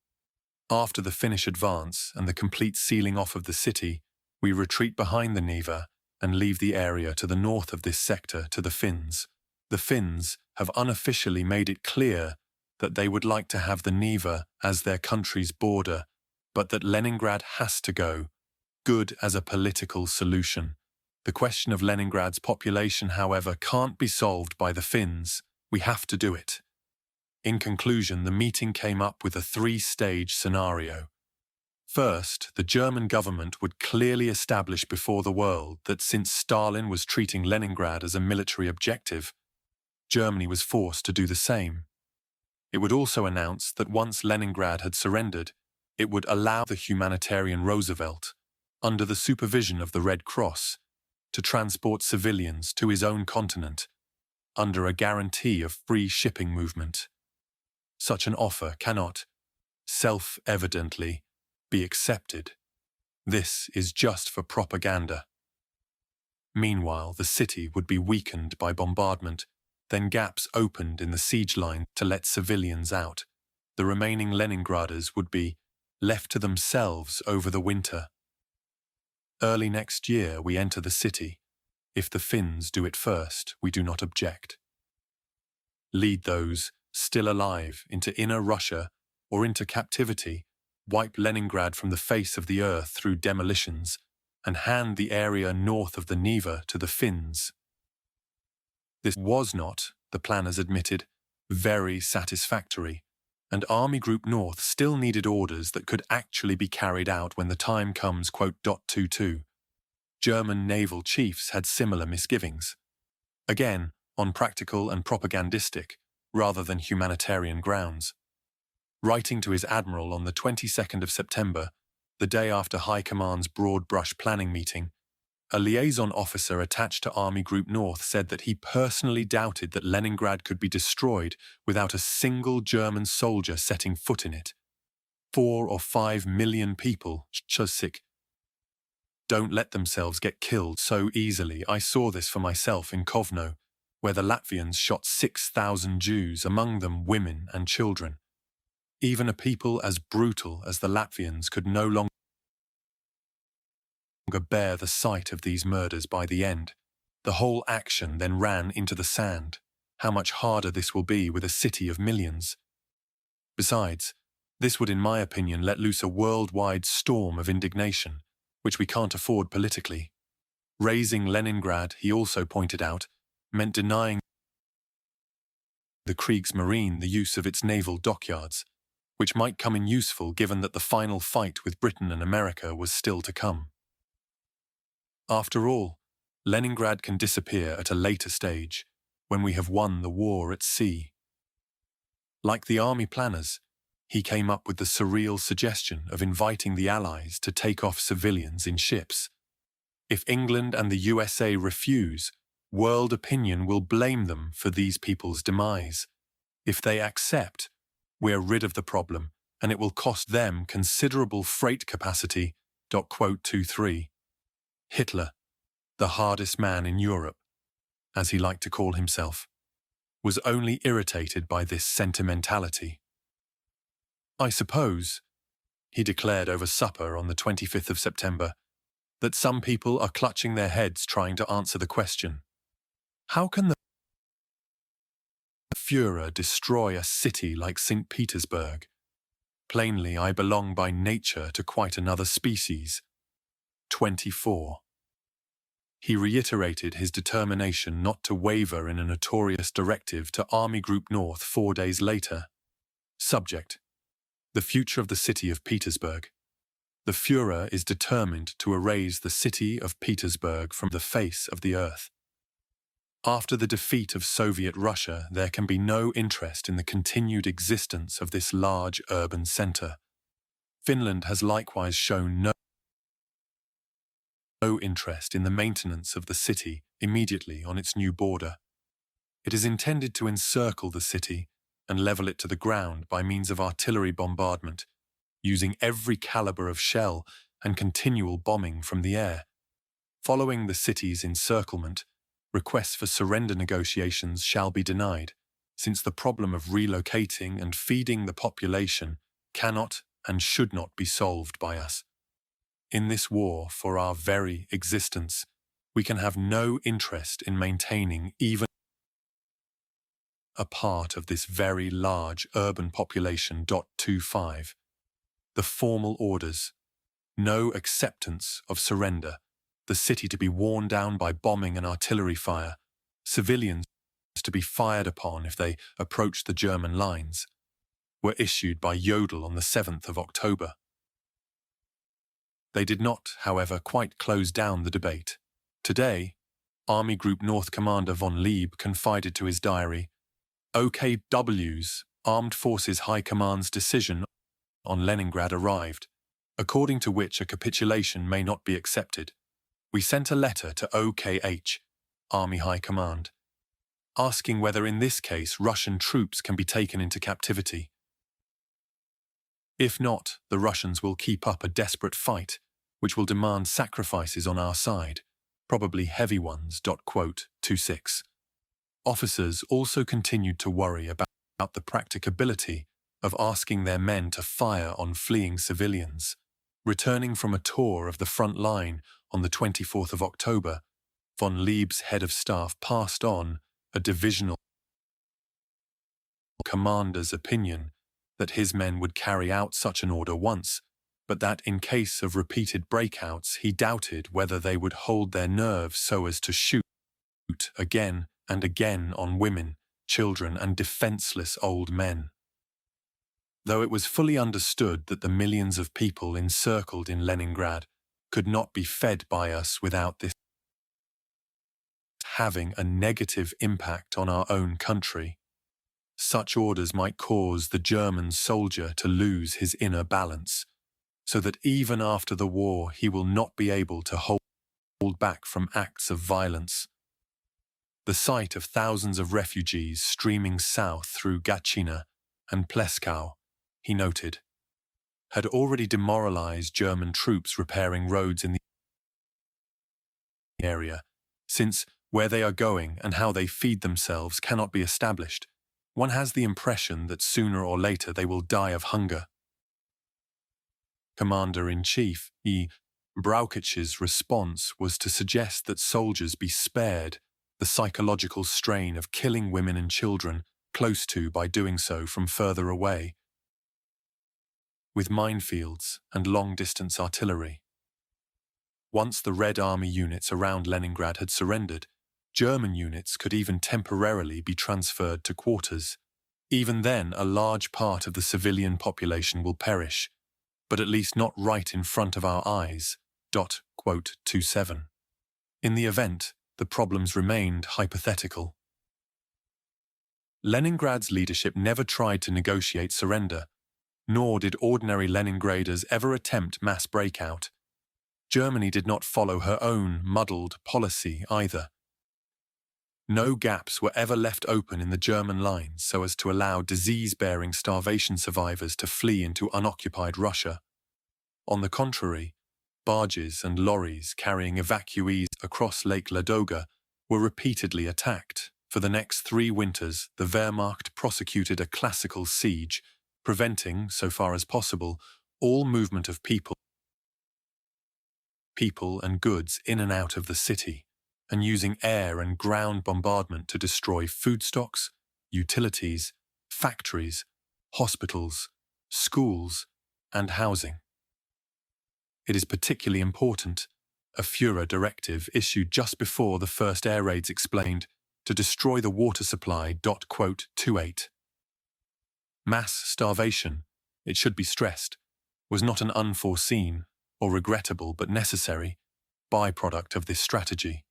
After the Finnish advance and the complete sealing off of the city, we retreat behind the Neva and leave the area to the north of this sector to the Finns. The Finns have unofficially made it clear that they would like to have the Neva as their country's border, but that Leningrad has to go, good as a political solution. The question of Leningrad's population, however, can't be solved by the Finns. We have to do it. In conclusion, the meeting came up with a 3-stage scenario. First, the German government would clearly establish before the world that since Stalin was treating Leningrad as a military objective, Germany was forced to do the same. It would also announce that once Leningrad had surrendered, it would allow the humanitarian Roosevelt, under the supervision of the Red Cross, to transport civilians to his own continent, under a guarantee of free shipping movement. Such an offer cannot, self-evidently, be accepted. This is just for propaganda. Meanwhile, the city would be weakened by bombardment, then gaps opened in the siege line to let civilians out. The remaining Leningraders would be left to themselves over the winter. Early next year we enter the city. If the Finns do it first, we do not object. Lead those still alive into inner Russia or into captivity, wipe Leningrad from the face of the earth through demolitions, and hand the area north of the Neva to the Finns. This was not, the planners admitted, very satisfactory, and Army Group North still needed orders that could actually be carried out when the time comes. .22. German naval chiefs had similar misgivings. Again, on practical and propagandistic, rather than humanitarian grounds. Writing to his admiral on the 22nd of September, the day after High Command's broad brush planning meeting, a liaison officer attached to Army Group North said that he personally doubted that Leningrad could be destroyed without a single German soldier setting foot in it. 4 or 5 million people, don't let themselves get killed so easily. I saw this for myself in Kovno, where the Latvians shot 6,000 Jews, among them women and children. Even a people as brutal as the Latvians could no longer bear the sight of these murders by the end. The whole action then ran into the sand. How much harder this will be with a city of millions. Besides, this would, in my opinion, let loose a worldwide storm of indignation, which we can't afford politically. Raising Leningrad, he also pointed out, meant denying the Kriegsmarine the use of its naval dockyards, which might come in useful given that the final fight with Britain and America was still to come. After all, Leningrad can disappear at a later stage, when we have won the war at sea. Like the army planners, he came up with the surreal suggestion of inviting the Allies to take off civilians in ships. If England and the USA refuse, world opinion will blame them for these people's demise. If they accept, we're rid of the problem, and it will cost them considerable freight capacity. .23. Hitler, the hardest man in Europe, as he liked to call himself, was only irritated by this sentimentality. I suppose, he declared over supper on the 25th of September, that some people are clutching their heads trying to answer the question, how can the Führer destroy a city like St. Petersburg? Plainly, I belong by nature to quite another species. 24. He reiterated his determination not to waver in a notorious directive to Army Group North 4 days later. Subject: the future of the city of Petersburg. The Führer is determined to erase the city of Petersburg from the face of the earth. After the defeat of Soviet Russia, there can be no interest in the continued existence of this large urban center. Finland has likewise shown no interest in the maintenance of the city immediately on its new border. It is intended to encircle the city and level it to the ground by means of artillery bombardment, using every caliber of shell and continual bombing from the air. Following the city's encirclement, requests for surrender negotiations shall be denied, since the problem of relocating and feeding the population cannot and should not be solved by us. In this war for our very existence, we can have no interest in maintaining even a part of this very large urban population. 25. The formal orders. No acceptance of surrender. The city to be worn down by bombing and artillery fire. Civilians to be fired upon if they approach the German lines. Were issued by Jodl on the 7th of October. They did not, however, quite close down the debate. Today, Army Group North Commander von Lieb confided to his diary, OKW's, Armed Forces High Command's decision on Leningrad arrived, according to which a capitulation may not be accepted. We sent a letter to OKH, Army High Command, asking whether in this case Russian troops can be taken into captivity. If not, the Russians will keep up a desperate fight, which will demand sacrifices on our side, probably heavy ones. 26. Officers also continued to worry about the practicability of asking their men to fire on fleeing civilians. Returning from a tour of the front line on the 24th of October, von Lieb's head of staff passed on a divisional commander's opinion that his men would carry out such an order once, but that in case of repeated breakouts he doubted whether they would hold their nerve so as to shoot again and again on women, children, and defenseless old men. Though it was fully understood that the millions of people encircled in Leningrad could not be fed by us without this having a negative impact on our own country, such orders might cause the German soldier to lose his inner balance, so that even after the war he will not be able to hold back from acts of violence. The sight of thousands of refugees streaming south through Gatchina and Pleskau, he noted, had already demoralized German troops repairing roads in the area, since where they are going and how they feed themselves cannot be established. One has the impression that sooner or later they will die of hunger. Commander-in-Chief E. Braukich's response was to suggest that soldiers be spared the psychological strain of killing women and children close to by doing so from further away, with minefields and long-distance artillery. Once the Red Army units around Leningrad had surrendered, German units could even temporarily be transferred to quarters. Even then, a large part of the civilian population will perish, but at least not right in front of our eyes. 27. In the event, the problems remained hypothetical. Leningrad's leadership never tried to negotiate surrender, nor did ordinary Leningraders ever attempt mass breakout. Germany did not follow her own muddled policy either. No gaps were ever left open in the German lines so as to allow disease-bearing starvation survivors to flee into unoccupied Russia. On the contrary, barges and lorries carrying evacuees across Lake Ladoga were repeatedly attacked. For the next 3 winters, the Wehrmacht prosecuted a classical siege, preventing, so far as possible, all movement of people and goods in and out of the city, and using air and ground bombardment to destroy food stocks, utilities, factories, hospitals, schools, and housing. It is particularly important, a Führer directive issued just before the first air raids explained, to destroy the water supply. 28. Mass starvation, it should be stressed, was not an unforeseen or regrettable but necessary byproduct of this strategy.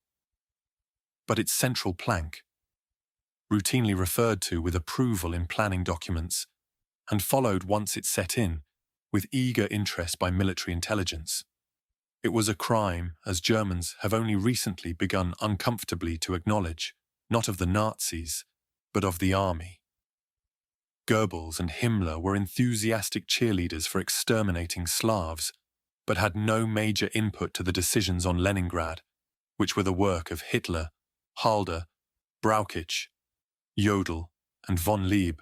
But its central plank, routinely referred to with approval in planning documents, and followed once it set in, with eager interest by military intelligence. It was a crime, as Germans have only recently begun uncomfortably to acknowledge, not of the Nazis, but of the army. Goebbels and Himmler were enthusiastic cheerleaders for exterminating Slavs, but had no major input to the decisions on Leningrad, which were the work of Hitler, Halder, Braukich, Jodl, and von Lieb.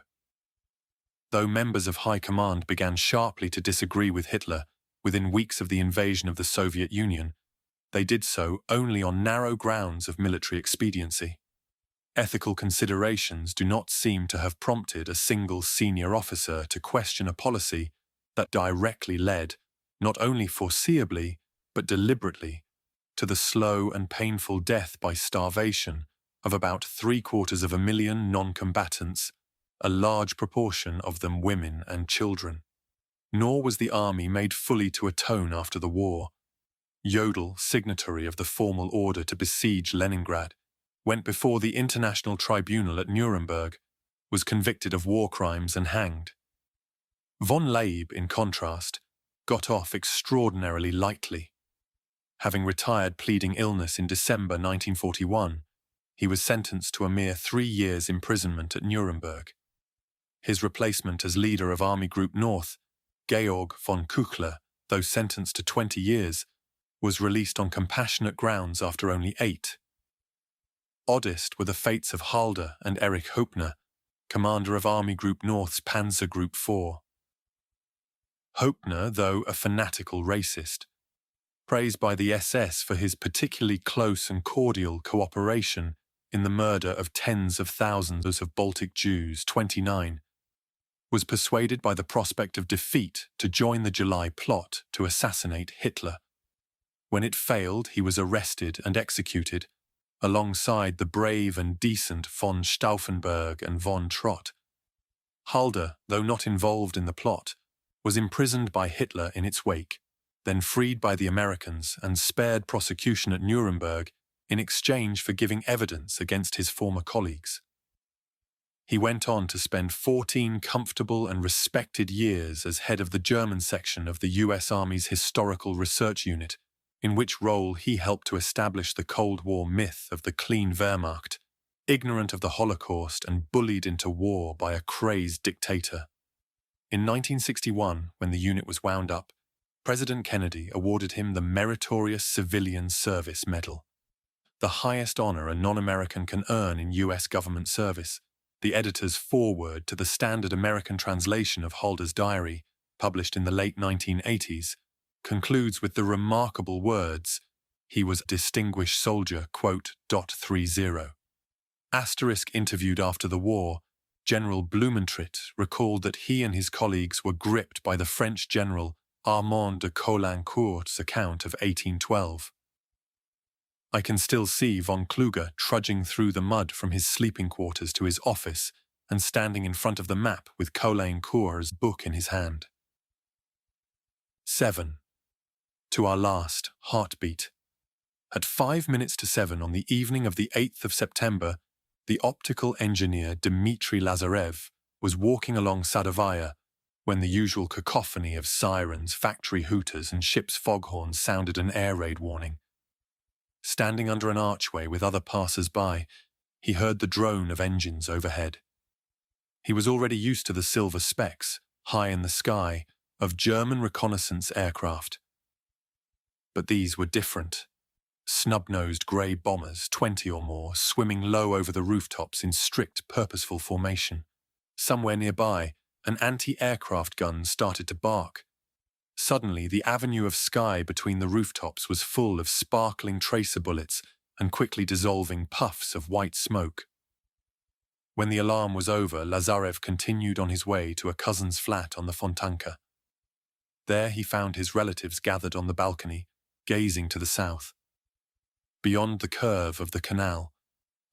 Though members of High Command began sharply to disagree with Hitler within weeks of the invasion of the Soviet Union, they did so only on narrow grounds of military expediency. Ethical considerations do not seem to have prompted a single senior officer to question a policy that directly led, not only foreseeably, but deliberately, to the slow and painful death by starvation of about 750,000 non-combatants, a large proportion of them women and children. nor was the army made fully to atone after the war. Jodl, signatory of the formal order to besiege Leningrad, went before the International Tribunal at Nuremberg, was convicted of war crimes and hanged. Von Leib, in contrast, got off extraordinarily lightly. Having retired pleading illness in December 1941, he was sentenced to a mere 3 years' imprisonment at Nuremberg. His replacement as leader of Army Group North, Georg von Küchler, though sentenced to 20 years, was released on compassionate grounds after only 8. Oddest were the fates of Halder and Erich Höppner, commander of Army Group North's Panzer Group 4. Höppner, though a fanatical racist, praised by the SS for his particularly close and cordial cooperation in the murder of tens of thousands of Baltic Jews, 29, was persuaded by the prospect of defeat to join the July plot to assassinate Hitler. When it failed, he was arrested and executed, alongside the brave and decent von Stauffenberg and von Trott. Halder, though not involved in the plot, was imprisoned by Hitler in its wake, then freed by the Americans and spared prosecution at Nuremberg in exchange for giving evidence against his former colleagues. He went on to spend 14 comfortable and respected years as head of the German section of the US Army's Historical Research Unit, in which role he helped to establish the Cold War myth of the clean Wehrmacht, ignorant of the Holocaust and bullied into war by a crazed dictator. In 1961, when the unit was wound up, President Kennedy awarded him the Meritorious Civilian Service Medal, the highest honor a non-American can earn in US government service. The editor's foreword to the standard American translation of Halder's diary, published in the late 1980s, concludes with the remarkable words, "He was a distinguished soldier, .30. Asterisk interviewed after the war, General Blumentritt recalled that he and his colleagues were gripped by the French general Armand de Caulaincourt's account of 1812. I can still see von Kluge trudging through the mud from his sleeping quarters to his office and standing in front of the map with Caulaincourt's book in his hand. 7. To our last heartbeat. At 5 minutes to 7 on the evening of the 8th of September, the optical engineer Dmitry Lazarev was walking along Sadovaya when the usual cacophony of sirens, factory hooters, and ship's foghorns sounded an air raid warning. Standing under an archway with other passers-by, he heard the drone of engines overhead. He was already used to the silver specks, high in the sky, of German reconnaissance aircraft. But these were different. Snub-nosed grey bombers, 20 or more, swimming low over the rooftops in strict, purposeful formation. Somewhere nearby, an anti-aircraft gun started to bark. Suddenly, the avenue of sky between the rooftops was full of sparkling tracer bullets and quickly dissolving puffs of white smoke. When the alarm was over, Lazarev continued on his way to a cousin's flat on the Fontanka. There he found his relatives gathered on the balcony, gazing to the south. Beyond the curve of the canal,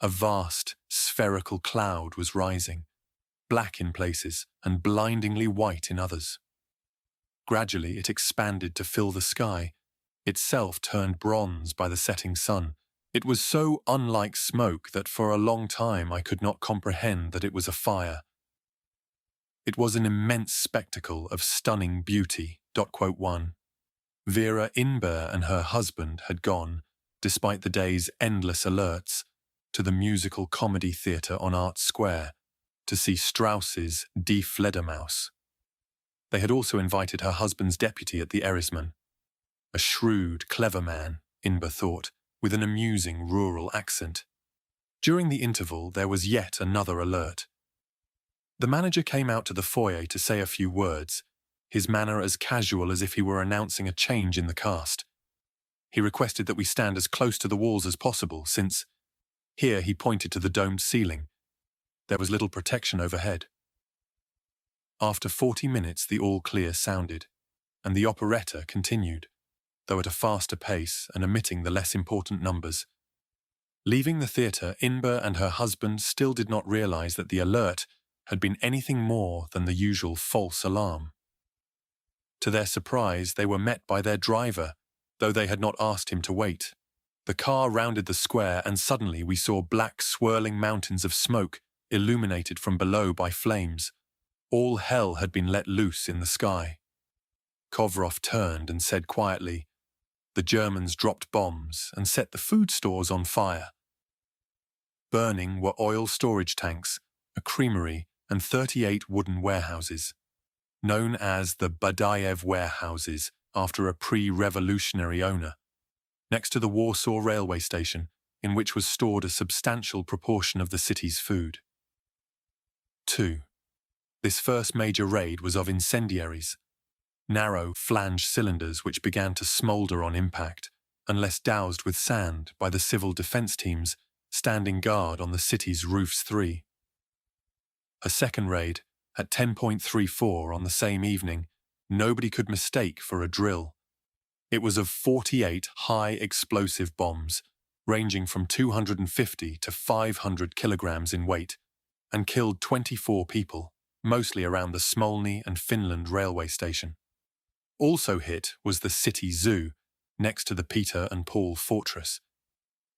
a vast, spherical cloud was rising, black in places and blindingly white in others. Gradually it expanded to fill the sky, itself turned bronze by the setting sun. It was so unlike smoke that for a long time I could not comprehend that it was a fire. It was an immense spectacle of stunning beauty. .1. Vera Inber and her husband had gone, despite the day's endless alerts, to the musical comedy theatre on Art Square to see Strauss's Die Fledermaus. They had also invited her husband's deputy at the Erisman, a shrewd, clever man, Inber thought, with an amusing rural accent. During the interval, there was yet another alert. The manager came out to the foyer to say a few words, his manner as casual as if he were announcing a change in the cast. He requested that we stand as close to the walls as possible, since, here he pointed to the domed ceiling, there was little protection overhead. After 40 minutes, the all-clear sounded, and the operetta continued, though at a faster pace and omitting the less important numbers. Leaving the theatre, Inber and her husband still did not realize that the alert had been anything more than the usual false alarm. To their surprise, they were met by their driver, though they had not asked him to wait. The car rounded the square, and suddenly we saw black swirling mountains of smoke, illuminated from below by flames. All hell had been let loose in the sky. Kovrov turned and said quietly, "The Germans dropped bombs and set the food stores on fire." Burning were oil storage tanks, a creamery, and 38 wooden warehouses, known as the Badayev warehouses after a pre-revolutionary owner, next to the Warsaw railway station, in which was stored a substantial proportion of the city's food. 2. This first major raid was of incendiaries, narrow flange cylinders which began to smoulder on impact, unless doused with sand by the civil defense teams standing guard on the city's roofs. 3. A second raid, at 10:34 on the same evening, nobody could mistake for a drill. It was of 48 high-explosive bombs, ranging from 250 to 500 kilograms in weight, and killed 24 people, mostly around the Smolny and Finland railway station. Also hit was the city zoo, next to the Peter and Paul fortress.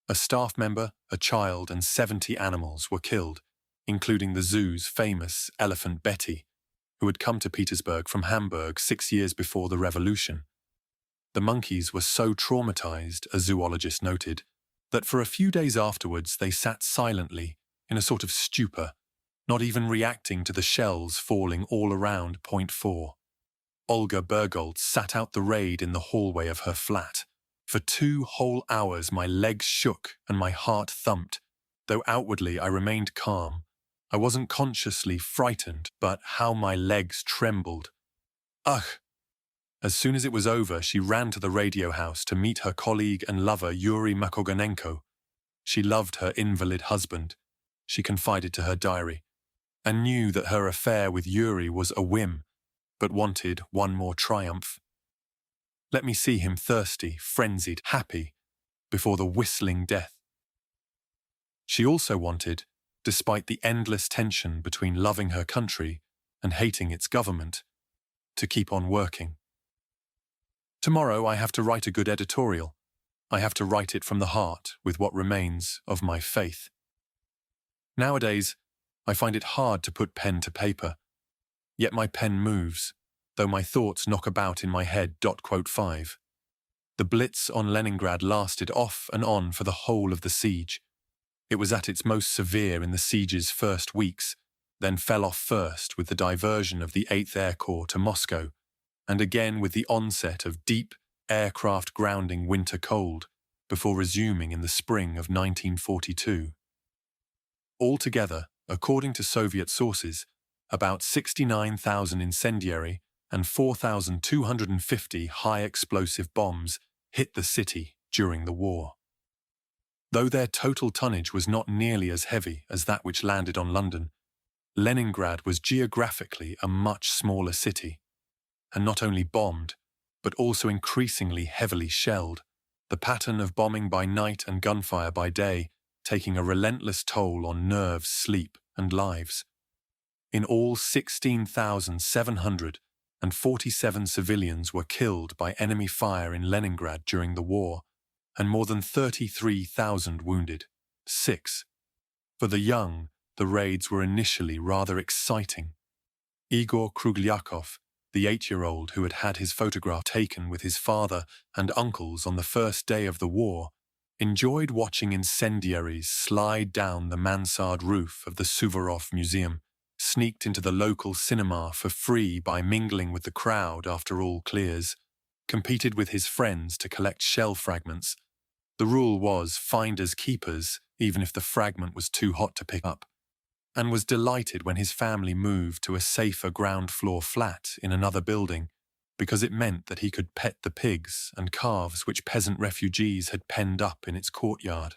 A staff member, a child, and 70 animals were killed, including the zoo's famous elephant Betty, who had come to Petersburg from Hamburg 6 years before the revolution. The monkeys were so traumatized, a zoologist noted, that for a few days afterwards they sat silently, in a sort of stupor, not even reacting to the shells falling all around Point 4. Olga Bergold sat out the raid in the hallway of her flat. For 2 whole hours my legs shook and my heart thumped. Though outwardly I remained calm, I wasn't consciously frightened, but how my legs trembled. Ugh! As soon as it was over, she ran to the radio house to meet her colleague and lover Yuri Makoganenko. She loved her invalid husband, she confided to her diary, and knew that her affair with Yuri was a whim, but wanted one more triumph. Let me see him thirsty, frenzied, happy, before the whistling death. She also wanted, despite the endless tension between loving her country and hating its government, to keep on working. Tomorrow I have to write a good editorial. I have to write it from the heart with what remains of my faith. Nowadays, I find it hard to put pen to paper, yet my pen moves, though my thoughts knock about in my head. 5. The blitz on Leningrad lasted off and on for the whole of the siege. It was at its most severe in the siege's first weeks, then fell off first with the diversion of the 8th Air Corps to Moscow, and again with the onset of deep, aircraft-grounding winter cold, before resuming in the spring of 1942. Altogether, according to Soviet sources, about 69,000 incendiary and 4,250 high-explosive bombs hit the city during the war. Though their total tonnage was not nearly as heavy as that which landed on London, Leningrad was geographically a much smaller city, and not only bombed, but also increasingly heavily shelled, the pattern of bombing by night and gunfire by day taking a relentless toll on nerves, sleep, and lives. In all, 16,747 civilians were killed by enemy fire in Leningrad during the war, and more than 33,000 wounded. 6. For the young, the raids were initially rather exciting. Igor Kruglyakov, the 8-year-old who had had his photograph taken with his father and uncles on the first day of the war, enjoyed watching incendiaries slide down the mansard roof of the Suvorov Museum, sneaked into the local cinema for free by mingling with the crowd after all clears, competed with his friends to collect shell fragments. The rule was finders keepers, even if the fragment was too hot to pick up, and was delighted when his family moved to a safer ground-floor flat in another building, because it meant that he could pet the pigs and calves which peasant refugees had penned up in its courtyard.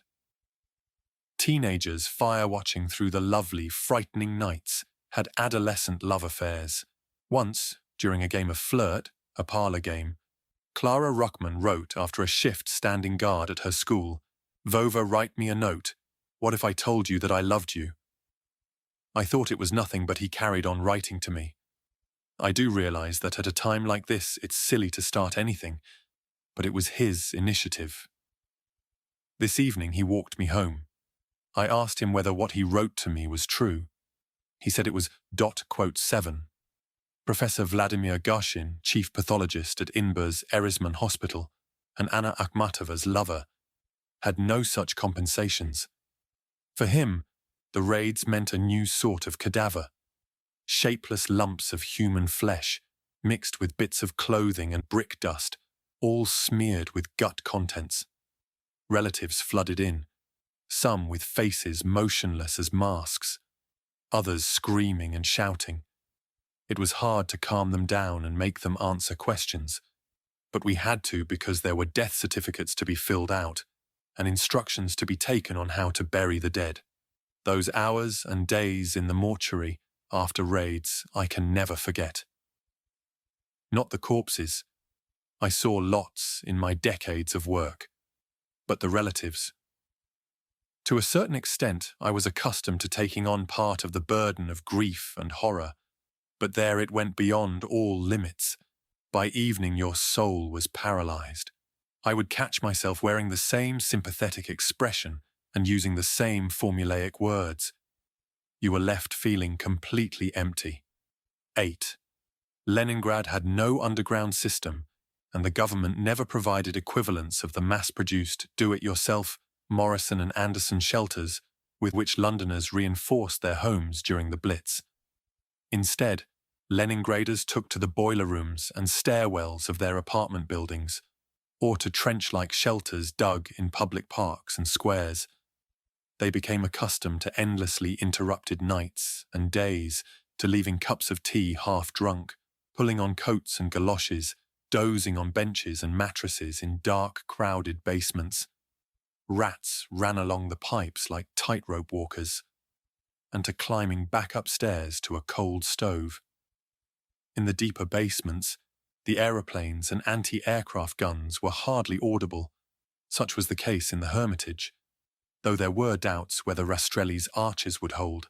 Teenagers fire-watching through the lovely, frightening nights had adolescent love affairs. Once, during a game of flirt, a parlour game, Clara Ruckman wrote after a shift standing guard at her school, "Vova, write me a note. What if I told you that I loved you?" I thought it was nothing, but he carried on writing to me. I do realize that at a time like this, it's silly to start anything, but it was his initiative. This evening he walked me home. I asked him whether what he wrote to me was true. He said it was .7. Professor Vladimir Garshin, chief pathologist at Inber's Erisman Hospital, and Anna Akhmatova's lover, had no such compensations. For him, the raids meant a new sort of cadaver. Shapeless lumps of human flesh, mixed with bits of clothing and brick dust, all smeared with gut contents. Relatives flooded in, some with faces motionless as masks, others screaming and shouting. It was hard to calm them down and make them answer questions, but we had to because there were death certificates to be filled out and instructions to be taken on how to bury the dead. Those hours and days in the mortuary after raids I can never forget. Not the corpses. I saw lots in my decades of work, but the relatives. To a certain extent, I was accustomed to taking on part of the burden of grief and horror, but there it went beyond all limits. By evening, your soul was paralyzed. I would catch myself wearing the same sympathetic expression and using the same formulaic words. You were left feeling completely empty. 8. Leningrad had no underground system, and the government never provided equivalents of the mass-produced, do-it-yourself Morrison and Anderson shelters with which Londoners reinforced their homes during the Blitz. Instead, Leningraders took to the boiler rooms and stairwells of their apartment buildings, or to trench-like shelters dug in public parks and squares. They became accustomed to endlessly interrupted nights and days, to leaving cups of tea half drunk, pulling on coats and galoshes, dozing on benches and mattresses in dark, crowded basements. Rats ran along the pipes like tightrope walkers, and to climbing back upstairs to a cold stove. In the deeper basements, the aeroplanes and anti-aircraft guns were hardly audible. Such was the case in the Hermitage, though there were doubts whether Rastrelli's arches would hold.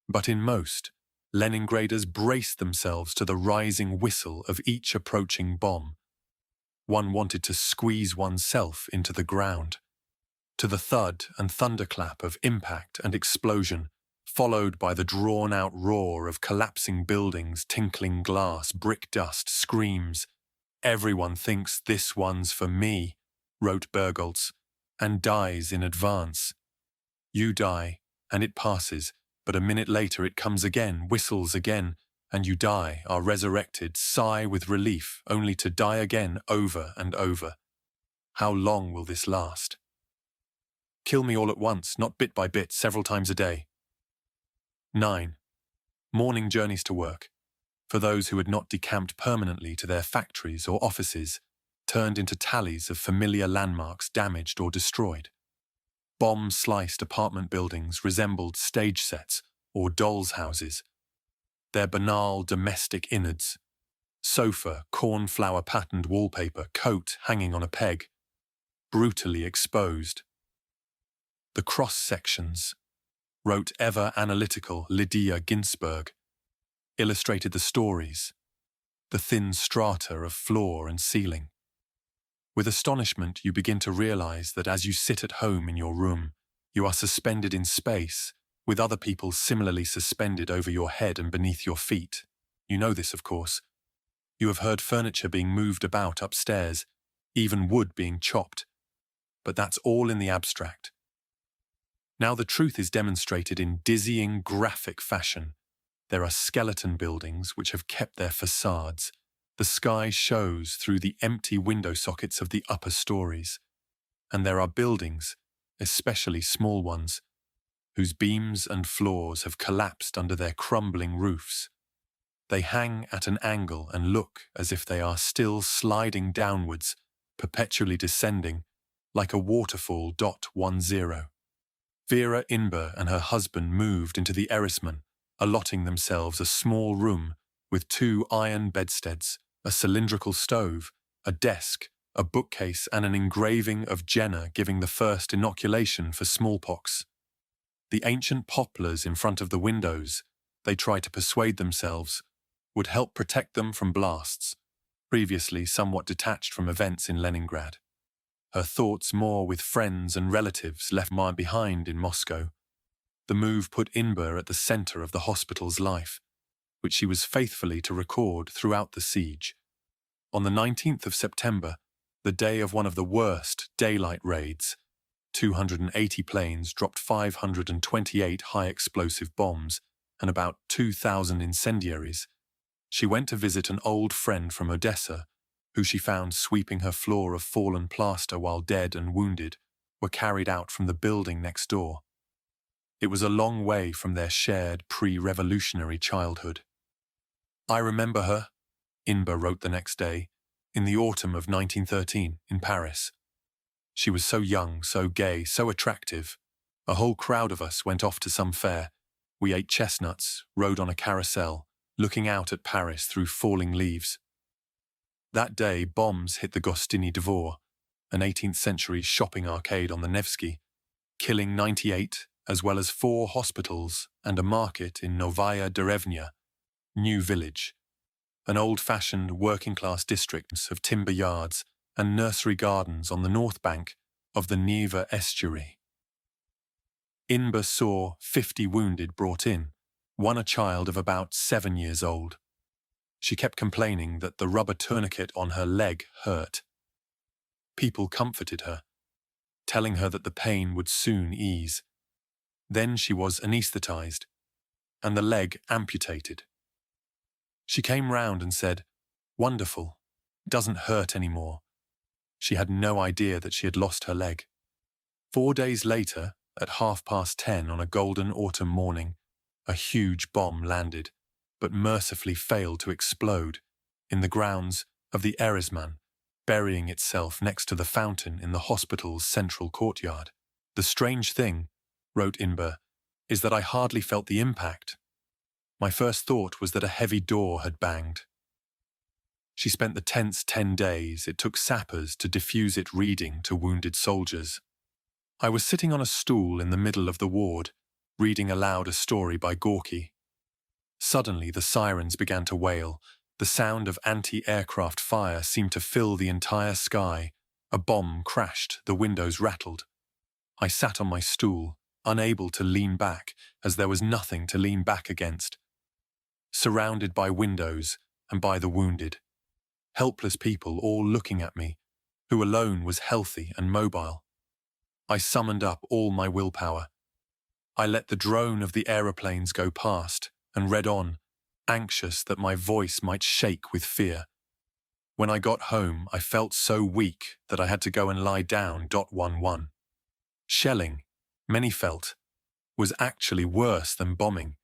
But in most, Leningraders braced themselves to the rising whistle of each approaching bomb. One wanted to squeeze oneself into the ground. To the thud and thunderclap of impact and explosion, followed by the drawn-out roar of collapsing buildings, tinkling glass, brick dust, screams. "Everyone thinks this one's for me," wrote Bergholtz, "and dies in advance. You die, and it passes, but a minute later it comes again, whistles again, and you die, are resurrected, sigh with relief, only to die again over and over. How long will this last? Kill me all at once, not bit by bit, several times a day." 9. Morning journeys to work, for those who had not decamped permanently to their factories or offices, turned into tallies of familiar landmarks damaged or destroyed. Bomb-sliced apartment buildings resembled stage sets or dolls' houses. Their banal domestic innards, sofa, cornflower-patterned wallpaper, coat hanging on a peg, brutally exposed. The cross-sections, wrote ever-analytical Lydia Ginsberg, illustrated the stories, the thin strata of floor and ceiling. With astonishment, you begin to realize that as you sit at home in your room, you are suspended in space, with other people similarly suspended over your head and beneath your feet. You know this, of course. You have heard furniture being moved about upstairs, even wood being chopped. But that's all in the abstract. Now the truth is demonstrated in dizzying, graphic fashion. There are skeleton buildings which have kept their facades. The sky shows through the empty window sockets of the upper stories. And there are buildings, especially small ones, whose beams and floors have collapsed under their crumbling roofs. They hang at an angle and look as if they are still sliding downwards, perpetually descending, like a waterfall. 10. Vera Inber and her husband moved into the Erisman, allotting themselves a small room with 2 iron bedsteads, a cylindrical stove, a desk, a bookcase, and an engraving of Jenner giving the first inoculation for smallpox. The ancient poplars in front of the windows, they try to persuade themselves, would help protect them from blasts, previously somewhat detached from events in Leningrad. Her thoughts more with friends and relatives left behind in Moscow. The move put Inba at the center of the hospital's life, which she was faithfully to record throughout the siege. On the 19th of September, the day of one of the worst daylight raids, 280 planes dropped 528 high-explosive bombs and about 2,000 incendiaries. She went to visit an old friend from Odessa, who she found sweeping her floor of fallen plaster while dead and wounded were carried out from the building next door. It was a long way from their shared pre-revolutionary childhood. "I remember her," Inba wrote the next day, in the autumn of 1913 in Paris. "She was so young, so gay, so attractive. A whole crowd of us went off to some fair. We ate chestnuts, rode on a carousel, looking out at Paris through falling leaves. That day, bombs hit the Gostiny Dvor, an 18th century shopping arcade on the Nevsky, killing 98, as well as 4 hospitals and a market in Novaya Derevnya, New Village, an old-fashioned working-class district of timber yards and nursery gardens on the north bank of the Neva estuary. Inba saw 50 wounded brought in, one a child of about 7 years old. She kept complaining that the rubber tourniquet on her leg hurt. People comforted her, telling her that the pain would soon ease. Then she was anesthetized, and the leg amputated. She came round and said, "Wonderful, doesn't hurt anymore." She had no idea that she had lost her leg. 4 days later, at 10:30 on a golden autumn morning, a huge bomb landed, but mercifully failed to explode, in the grounds of the Eresman, burying itself next to the fountain in the hospital's central courtyard. "The strange thing," wrote Inba, "is that I hardly felt the impact. My first thought was that a heavy door had banged." She spent the tense 10 days it took sappers to diffuse it reading to wounded soldiers. "I was sitting on a stool in the middle of the ward, reading aloud a story by Gorky. Suddenly the sirens began to wail. The sound of anti-aircraft fire seemed to fill the entire sky. A bomb crashed, the windows rattled. I sat on my stool, unable to lean back, as there was nothing to lean back against. Surrounded by windows and by the wounded. Helpless people all looking at me, who alone was healthy and mobile. I summoned up all my willpower. I let the drone of the aeroplanes go past and read on, anxious that my voice might shake with fear. When I got home, I felt so weak that I had to go and lie down. 11. Shelling, many felt, was actually worse than bombing,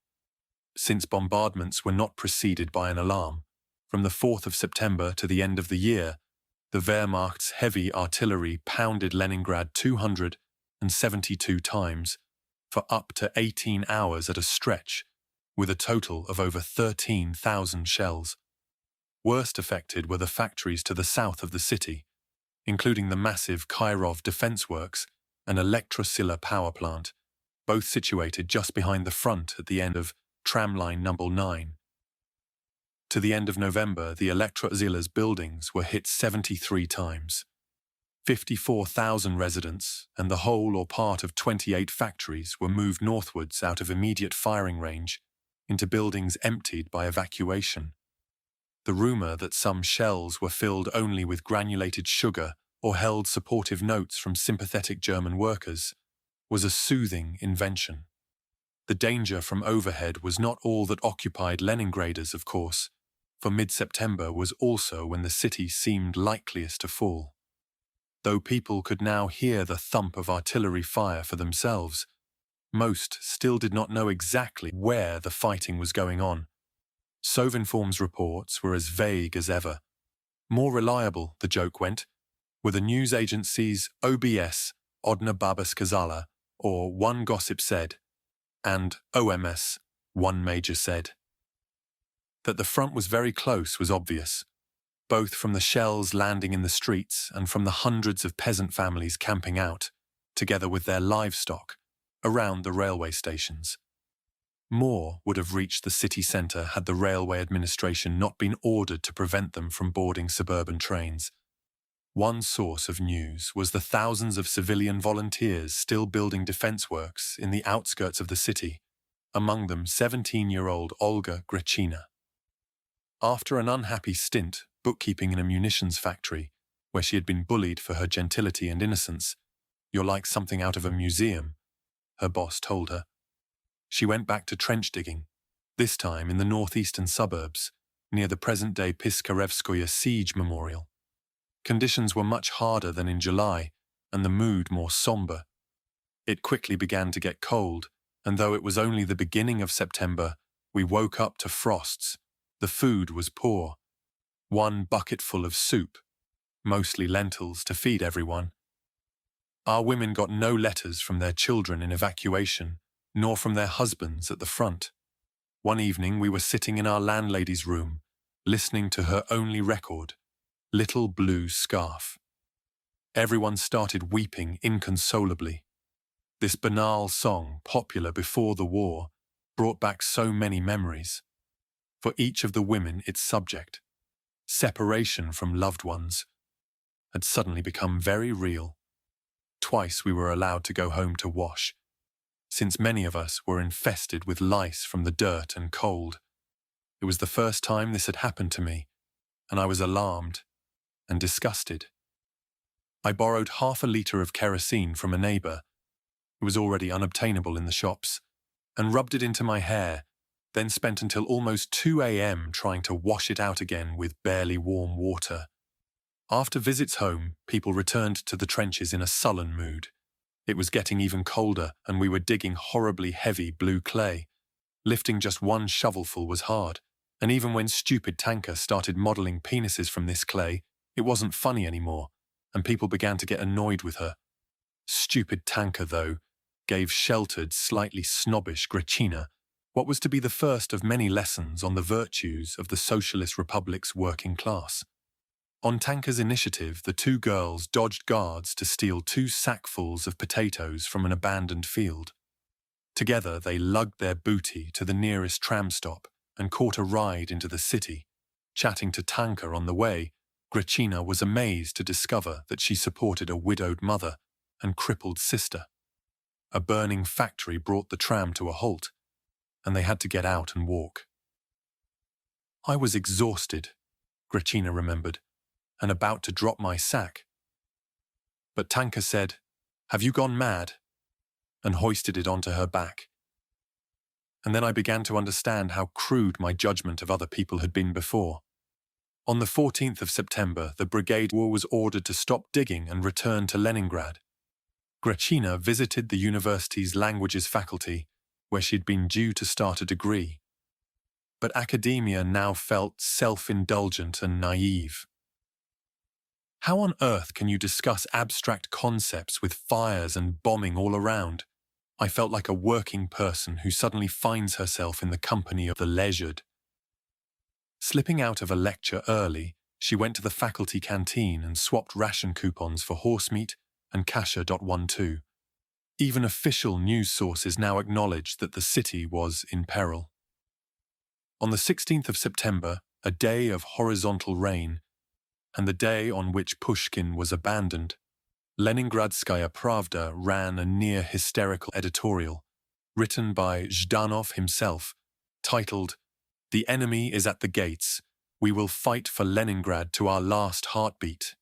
since bombardments were not preceded by an alarm. From the 4th of September to the end of the year, the Wehrmacht's heavy artillery pounded Leningrad 272 times for up to 18 hours at a stretch, with a total of over 13,000 shells. Worst affected were the factories to the south of the city, including the massive Kirov Defense Works and Elektrosila power plant, both situated just behind the front at the end of tramline number 9. To the end of November, the Elektrosila's buildings were hit 73 times. 54,000 residents and the whole or part of 28 factories were moved northwards out of immediate firing range into buildings emptied by evacuation. The rumour that some shells were filled only with granulated sugar or held supportive notes from sympathetic German workers was a soothing invention. The danger from overhead was not all that occupied Leningraders, of course, for mid-September was also when the city seemed likeliest to fall. Though people could now hear the thump of artillery fire for themselves, most still did not know exactly where the fighting was going on. Sovinform's reports were as vague as ever. More reliable, the joke went, were the news agencies OBS, Odna Baba Skazala, or One Gossip Said, and OMS, One Major Said. That the front was very close was obvious, both from the shells landing in the streets and from the hundreds of peasant families camping out, together with their livestock, around the railway stations. More would have reached the city centre had the railway administration not been ordered to prevent them from boarding suburban trains. One source of news was the thousands of civilian volunteers still building defence works in the outskirts of the city, among them 17-year-old Olga Grechina. After an unhappy stint bookkeeping in a munitions factory, where she had been bullied for her gentility and innocence, "You're like something out of a museum," her boss told her. She went back to trench digging, this time in the northeastern suburbs, near the present-day Piskarevskoye Siege Memorial. Conditions were much harder than in July, and the mood more somber. It quickly began to get cold, and though it was only the beginning of September, we woke up to frosts. The food was poor. One bucketful of soup, mostly lentils, to feed everyone. Our women got no letters from their children in evacuation, nor from their husbands at the front. One evening we were sitting in our landlady's room, listening to her only record, Little Blue Scarf. Everyone started weeping inconsolably. This banal song, popular before the war, brought back so many memories. For each of the women, its subject, separation from loved ones, had suddenly become very real. Twice we were allowed to go home to wash, since many of us were infested with lice from the dirt and cold. It was the first time this had happened to me, and I was alarmed and disgusted. I borrowed 1/2 litre of kerosene from a neighbour, it was already unobtainable in the shops, and rubbed it into my hair, then spent until almost 2 a.m. trying to wash it out again with barely warm water. After visits home, people returned to the trenches in a sullen mood. It was getting even colder, and we were digging horribly heavy blue clay. Lifting just one shovelful was hard, and even when stupid Tanka started modelling penises from this clay, it wasn't funny anymore, and people began to get annoyed with her. Stupid Tanka, though, gave sheltered, slightly snobbish Grechina what was to be the first of many lessons on the virtues of the Socialist Republic's working class. On Tanka's initiative, the two girls dodged guards to steal 2 sackfuls of potatoes from an abandoned field. Together, they lugged their booty to the nearest tram stop and caught a ride into the city. Chatting to Tanka on the way, Grechina was amazed to discover that she supported a widowed mother and crippled sister. A burning factory brought the tram to a halt, and they had to get out and walk. I was exhausted, Grechina remembered, and about to drop my sack. But Tanka said, "Have you gone mad?" and hoisted it onto her back. And then I began to understand how crude my judgment of other people had been before. On the 14th of September, the brigade war was ordered to stop digging and return to Leningrad. Grechina visited the university's languages faculty, where she had been due to start a degree. But academia now felt self-indulgent and naive. How on earth can you discuss abstract concepts with fires and bombing all around? I felt like a working person who suddenly finds herself in the company of the leisured. Slipping out of a lecture early, she went to the faculty canteen and swapped ration coupons for horsemeat and kasha.12. Even official news sources now acknowledged that the city was in peril. On the 16th of September, a day of horizontal rain, and the day on which Pushkin was abandoned, Leningradskaya Pravda ran a near-hysterical editorial, written by Zhdanov himself, titled, "The enemy is at the gates. We will fight for Leningrad to our last heartbeat."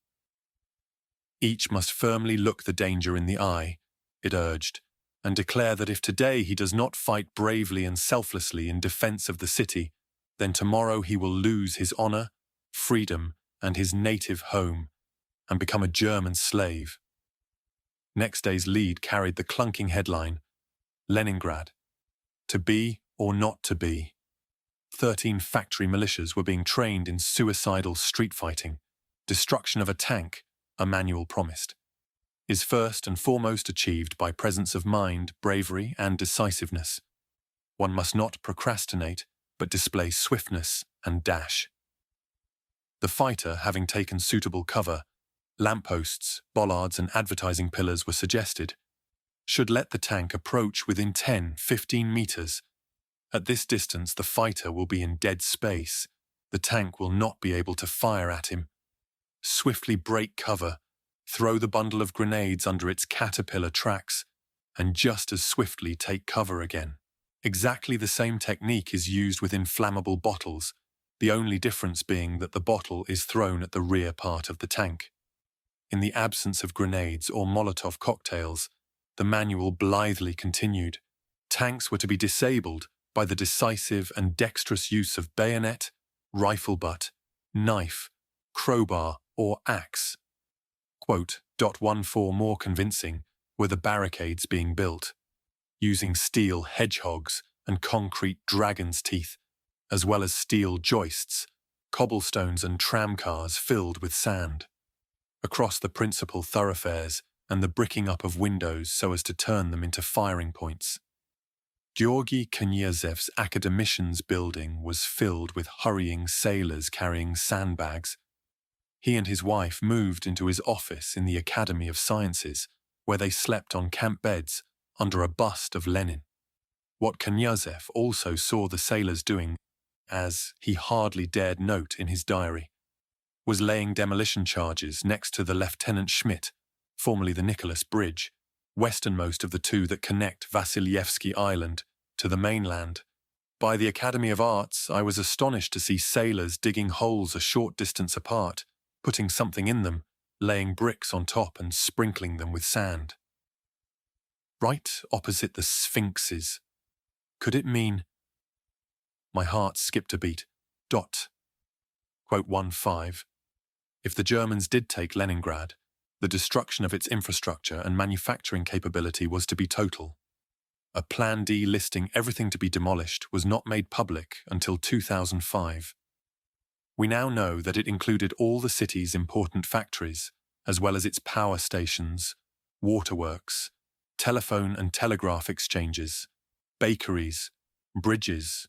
Each must firmly look the danger in the eye, it urged, and declare that if today he does not fight bravely and selflessly in defense of the city, then tomorrow he will lose his honor, freedom, and his native home, and become a German slave. Next day's lead carried the clunking headline, "Leningrad, to be or not to be." 13 factory militias were being trained in suicidal street fighting. Destruction of a tank, a manual promised, is first and foremost achieved by presence of mind, bravery, and decisiveness. One must not procrastinate, but display swiftness and dash. The fighter, having taken suitable cover, lampposts, bollards, and advertising pillars were suggested, should let the tank approach within 10-15 meters, At this distance, the fighter will be in dead space. The tank will not be able to fire at him. Swiftly break cover, throw the bundle of grenades under its caterpillar tracks, and just as swiftly take cover again. Exactly the same technique is used with inflammable bottles, the only difference being that the bottle is thrown at the rear part of the tank. In the absence of grenades or Molotov cocktails, the manual blithely continued. Tanks were to be disabled by the decisive and dexterous use of bayonet, rifle butt, knife, crowbar, or axe. Quote, "One for more convincing were the barricades being built, using steel hedgehogs and concrete dragon's teeth, as well as steel joists, cobblestones and tramcars filled with sand, across the principal thoroughfares and the bricking up of windows so as to turn them into firing points. Georgy Knyazev's academician's building was filled with hurrying sailors carrying sandbags. He and his wife moved into his office in the Academy of Sciences, where they slept on camp beds under a bust of Lenin. What Knyazev also saw the sailors doing, as he hardly dared note in his diary, was laying demolition charges next to the Lieutenant Schmidt, formerly the Nicholas Bridge, westernmost of the two that connect Vasilyevsky Island to the mainland. By the Academy of Arts, I was astonished to see sailors digging holes a short distance apart, putting something in them, laying bricks on top and sprinkling them with sand. Right opposite the Sphinxes. Could it mean... My heart skipped a beat. Quote 1.5. If the Germans did take Leningrad, the destruction of its infrastructure and manufacturing capability was to be total. A Plan D listing everything to be demolished was not made public until 2005. We now know that it included all the city's important factories, as well as its power stations, waterworks, telephone and telegraph exchanges, bakeries, bridges,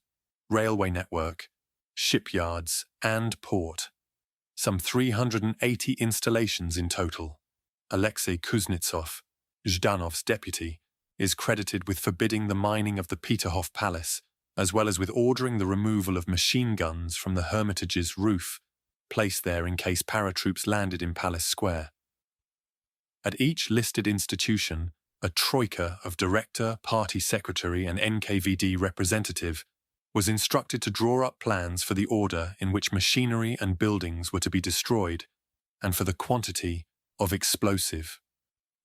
railway network, shipyards, and port. Some 380 installations in total. Alexei Kuznetsov, Zhdanov's deputy, is credited with forbidding the mining of the Peterhof Palace, as well as with ordering the removal of machine guns from the Hermitage's roof, placed there in case paratroops landed in Palace Square. At each listed institution, a troika of director, party secretary, and NKVD representative was instructed to draw up plans for the order in which machinery and buildings were to be destroyed, and for the quantity of explosive,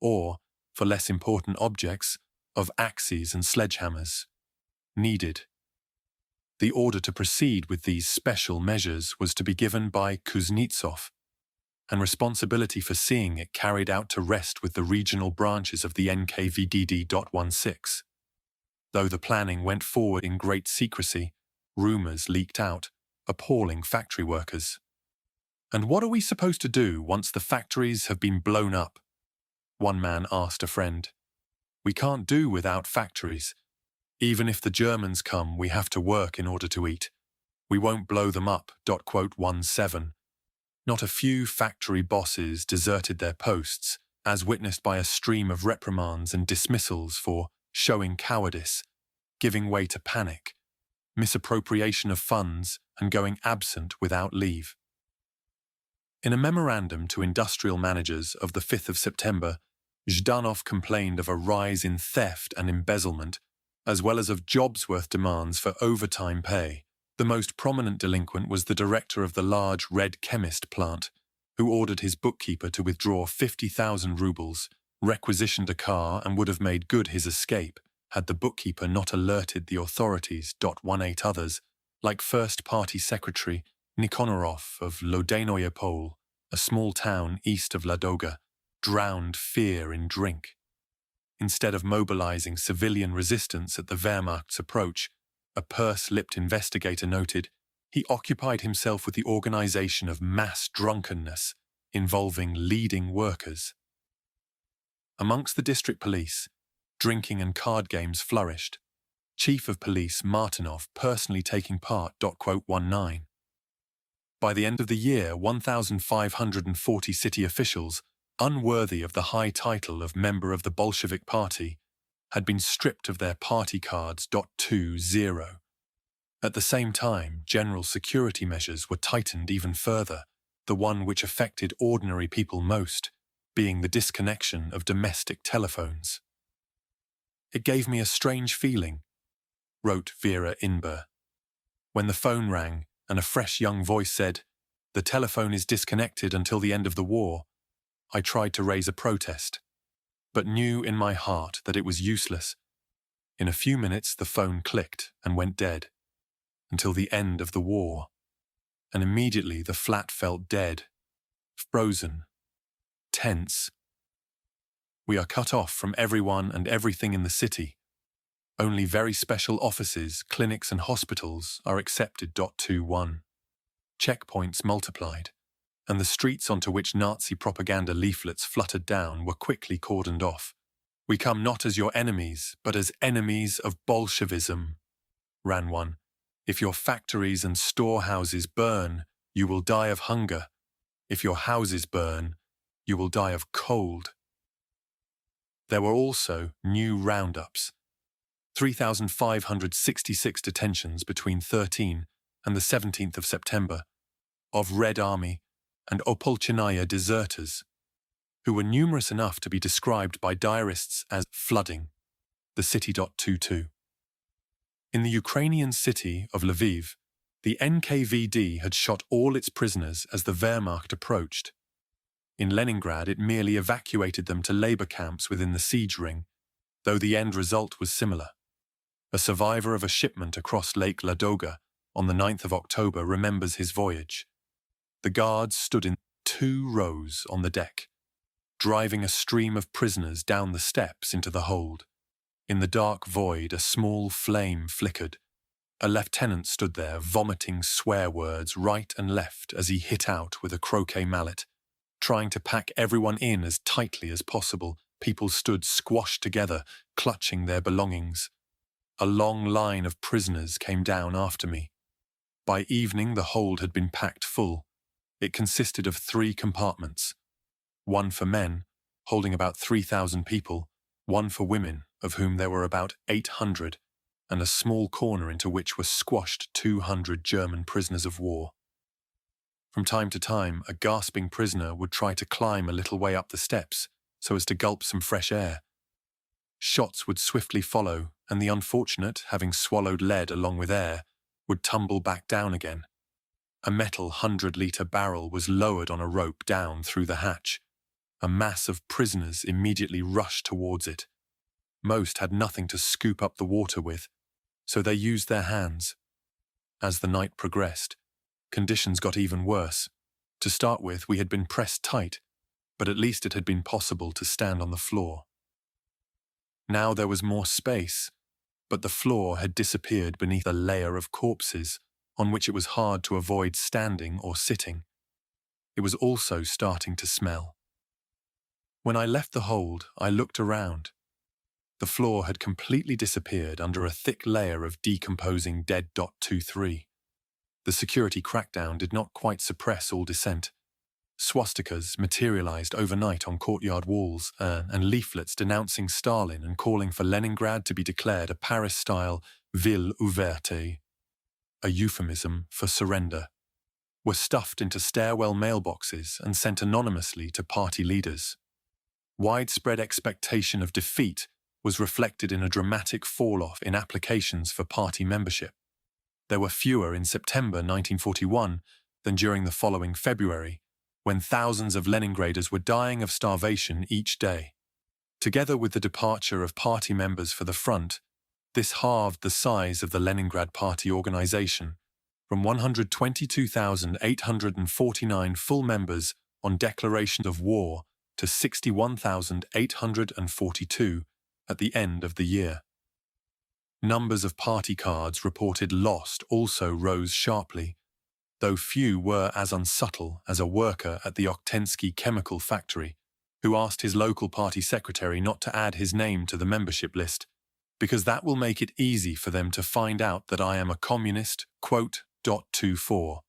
or, for less important objects, of axes and sledgehammers, needed. The order to proceed with these special measures was to be given by Kuznetsov, and responsibility for seeing it carried out to rest with the regional branches of the NKVD.16. Though the planning went forward in great secrecy, rumours leaked out, appalling factory workers. And what are we supposed to do once the factories have been blown up? One man asked a friend. We can't do without factories. Even if the Germans come, we have to work in order to eat. We won't blow them up. 17. Not a few factory bosses deserted their posts, as witnessed by a stream of reprimands and dismissals for showing cowardice, giving way to panic, misappropriation of funds, and going absent without leave. In a memorandum to industrial managers of the 5th of September, Zhdanov complained of a rise in theft and embezzlement, as well as of jobs-worth demands for overtime pay. The most prominent delinquent was the director of the large Red Chemist plant, who ordered his bookkeeper to withdraw 50,000 rubles, requisitioned a car, and would have made good his escape had the bookkeeper not alerted the authorities. 18 others, like First Party Secretary Nikonorov of Lodenoye-Pole, a small town east of Ladoga, drowned fear in drink. Instead of mobilizing civilian resistance at the Wehrmacht's approach, a purse-lipped investigator noted, he occupied himself with the organization of mass drunkenness involving leading workers. Amongst the district police, drinking and card games flourished, Chief of Police Martinov personally taking part. 19. By the end of the year, 1,540 city officials, unworthy of the high title of member of the Bolshevik Party, had been stripped of their party cards. 20. At the same time, general security measures were tightened even further, the one which affected ordinary people most being the disconnection of domestic telephones. "It gave me a strange feeling," wrote Vera Inber, "when the phone rang and a fresh young voice said, 'The telephone is disconnected until the end of the war.' I tried to raise a protest, but knew in my heart that it was useless. In a few minutes the phone clicked and went dead, until the end of the war. And immediately the flat felt dead, frozen, tense. We are cut off from everyone and everything in the city. Only very special offices, clinics and hospitals are accepted. 21. Checkpoints multiplied, and the streets onto which Nazi propaganda leaflets fluttered down were quickly cordoned off. 'We come not as your enemies, but as enemies of Bolshevism,' ran one. 'If your factories and storehouses burn, you will die of hunger. If your houses burn, you will die of cold.' There were also new roundups. 3,566 detentions between 13 and the 17th of September of Red Army and Opolchenaya deserters, who were numerous enough to be described by diarists as flooding the city. 22. In the Ukrainian city of Lviv, the NKVD had shot all its prisoners as the Wehrmacht approached. In Leningrad, it merely evacuated them to labor camps within the siege ring, though the end result was similar. A survivor of a shipment across Lake Ladoga on the 9th of October remembers his voyage. The guards stood in 2 rows on the deck, driving a stream of prisoners down the steps into the hold. In the dark void, a small flame flickered. A lieutenant stood there, vomiting swear words right and left as he hit out with a croquet mallet, trying to pack everyone in as tightly as possible. People stood squashed together, clutching their belongings. A long line of prisoners came down after me. By evening, the hold had been packed full. It consisted of 3 compartments. One for men, holding about 3,000 people, one for women, of whom there were about 800, and a small corner into which were squashed 200 German prisoners of war. From time to time, a gasping prisoner would try to climb a little way up the steps so as to gulp some fresh air. Shots would swiftly follow, and the unfortunate, having swallowed lead along with air, would tumble back down again. A metal 100-litre barrel was lowered on a rope down through the hatch. A mass of prisoners immediately rushed towards it. Most had nothing to scoop up the water with, so they used their hands. As the night progressed, conditions got even worse. To start with, we had been pressed tight, but at least it had been possible to stand on the floor. Now there was more space, but the floor had disappeared beneath a layer of corpses, on which it was hard to avoid standing or sitting. It was also starting to smell. When I left the hold, I looked around. The floor had completely disappeared under a thick layer of decomposing dead. 23. The security crackdown did not quite suppress all dissent. Swastikas materialized overnight on courtyard walls, and leaflets denouncing Stalin and calling for Leningrad to be declared a Paris-style ville ouverte, a euphemism for surrender, were stuffed into stairwell mailboxes and sent anonymously to party leaders. Widespread expectation of defeat was reflected in a dramatic fall-off in applications for party membership. There were fewer in September 1941 than during the following February, when thousands of Leningraders were dying of starvation each day. Together with the departure of party members for the front, this halved the size of the Leningrad Party organization, from 122,849 full members on declaration of war to 61,842 at the end of the year. Numbers of party cards reported lost also rose sharply, though few were as unsubtle as a worker at the Oktensky chemical factory, who asked his local party secretary not to add his name to the membership list, because that will make it easy for them to find out that I am a communist, quote, .24.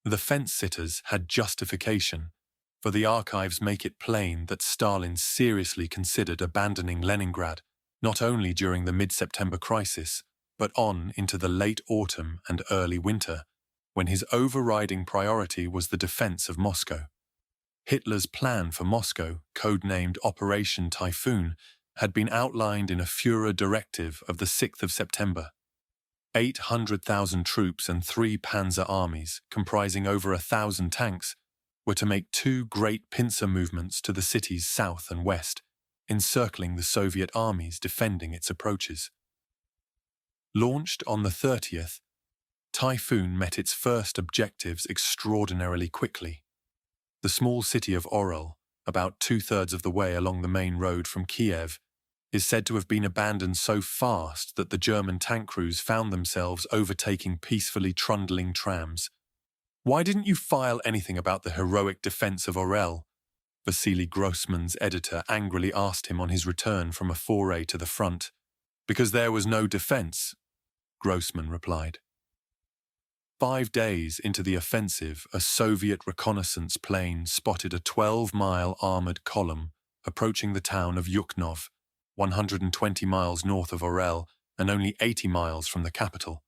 The fence-sitters had justification, for the archives make it plain that Stalin seriously considered abandoning Leningrad, not only during the mid-September crisis, but on into the late autumn and early winter, when his overriding priority was the defense of Moscow. Hitler's plan for Moscow, codenamed Operation Typhoon, had been outlined in a Führer directive of the 6th of September. 800,000 troops and 3 panzer armies, comprising over 1,000 tanks, were to make 2 great pincer movements to the cities south and west, encircling the Soviet armies defending its approaches. Launched on the 30th, Typhoon met its first objectives extraordinarily quickly. The small city of Orel, about 2/3 of the way along the main road from Kiev, is said to have been abandoned so fast that the German tank crews found themselves overtaking peacefully trundling trams. "Why didn't you file anything about the heroic defense of Orel?" Vasily Grossman's editor angrily asked him on his return from a foray to the front. "Because there was no defense," Grossman replied. 5 days into the offensive, a Soviet reconnaissance plane spotted a 12-mile armored column approaching the town of Yukhnov, 120 miles north of Orel and only 80 miles from the capital.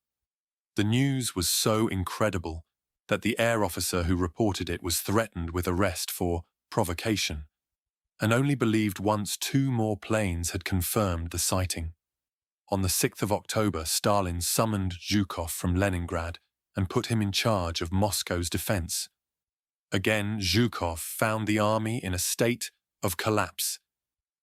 The news was so incredible that the air officer who reported it was threatened with arrest for provocation, and only believed once 2 more planes had confirmed the sighting. On the 6th of October, Stalin summoned Zhukov from Leningrad and put him in charge of Moscow's defense. Again, Zhukov found the army in a state of collapse.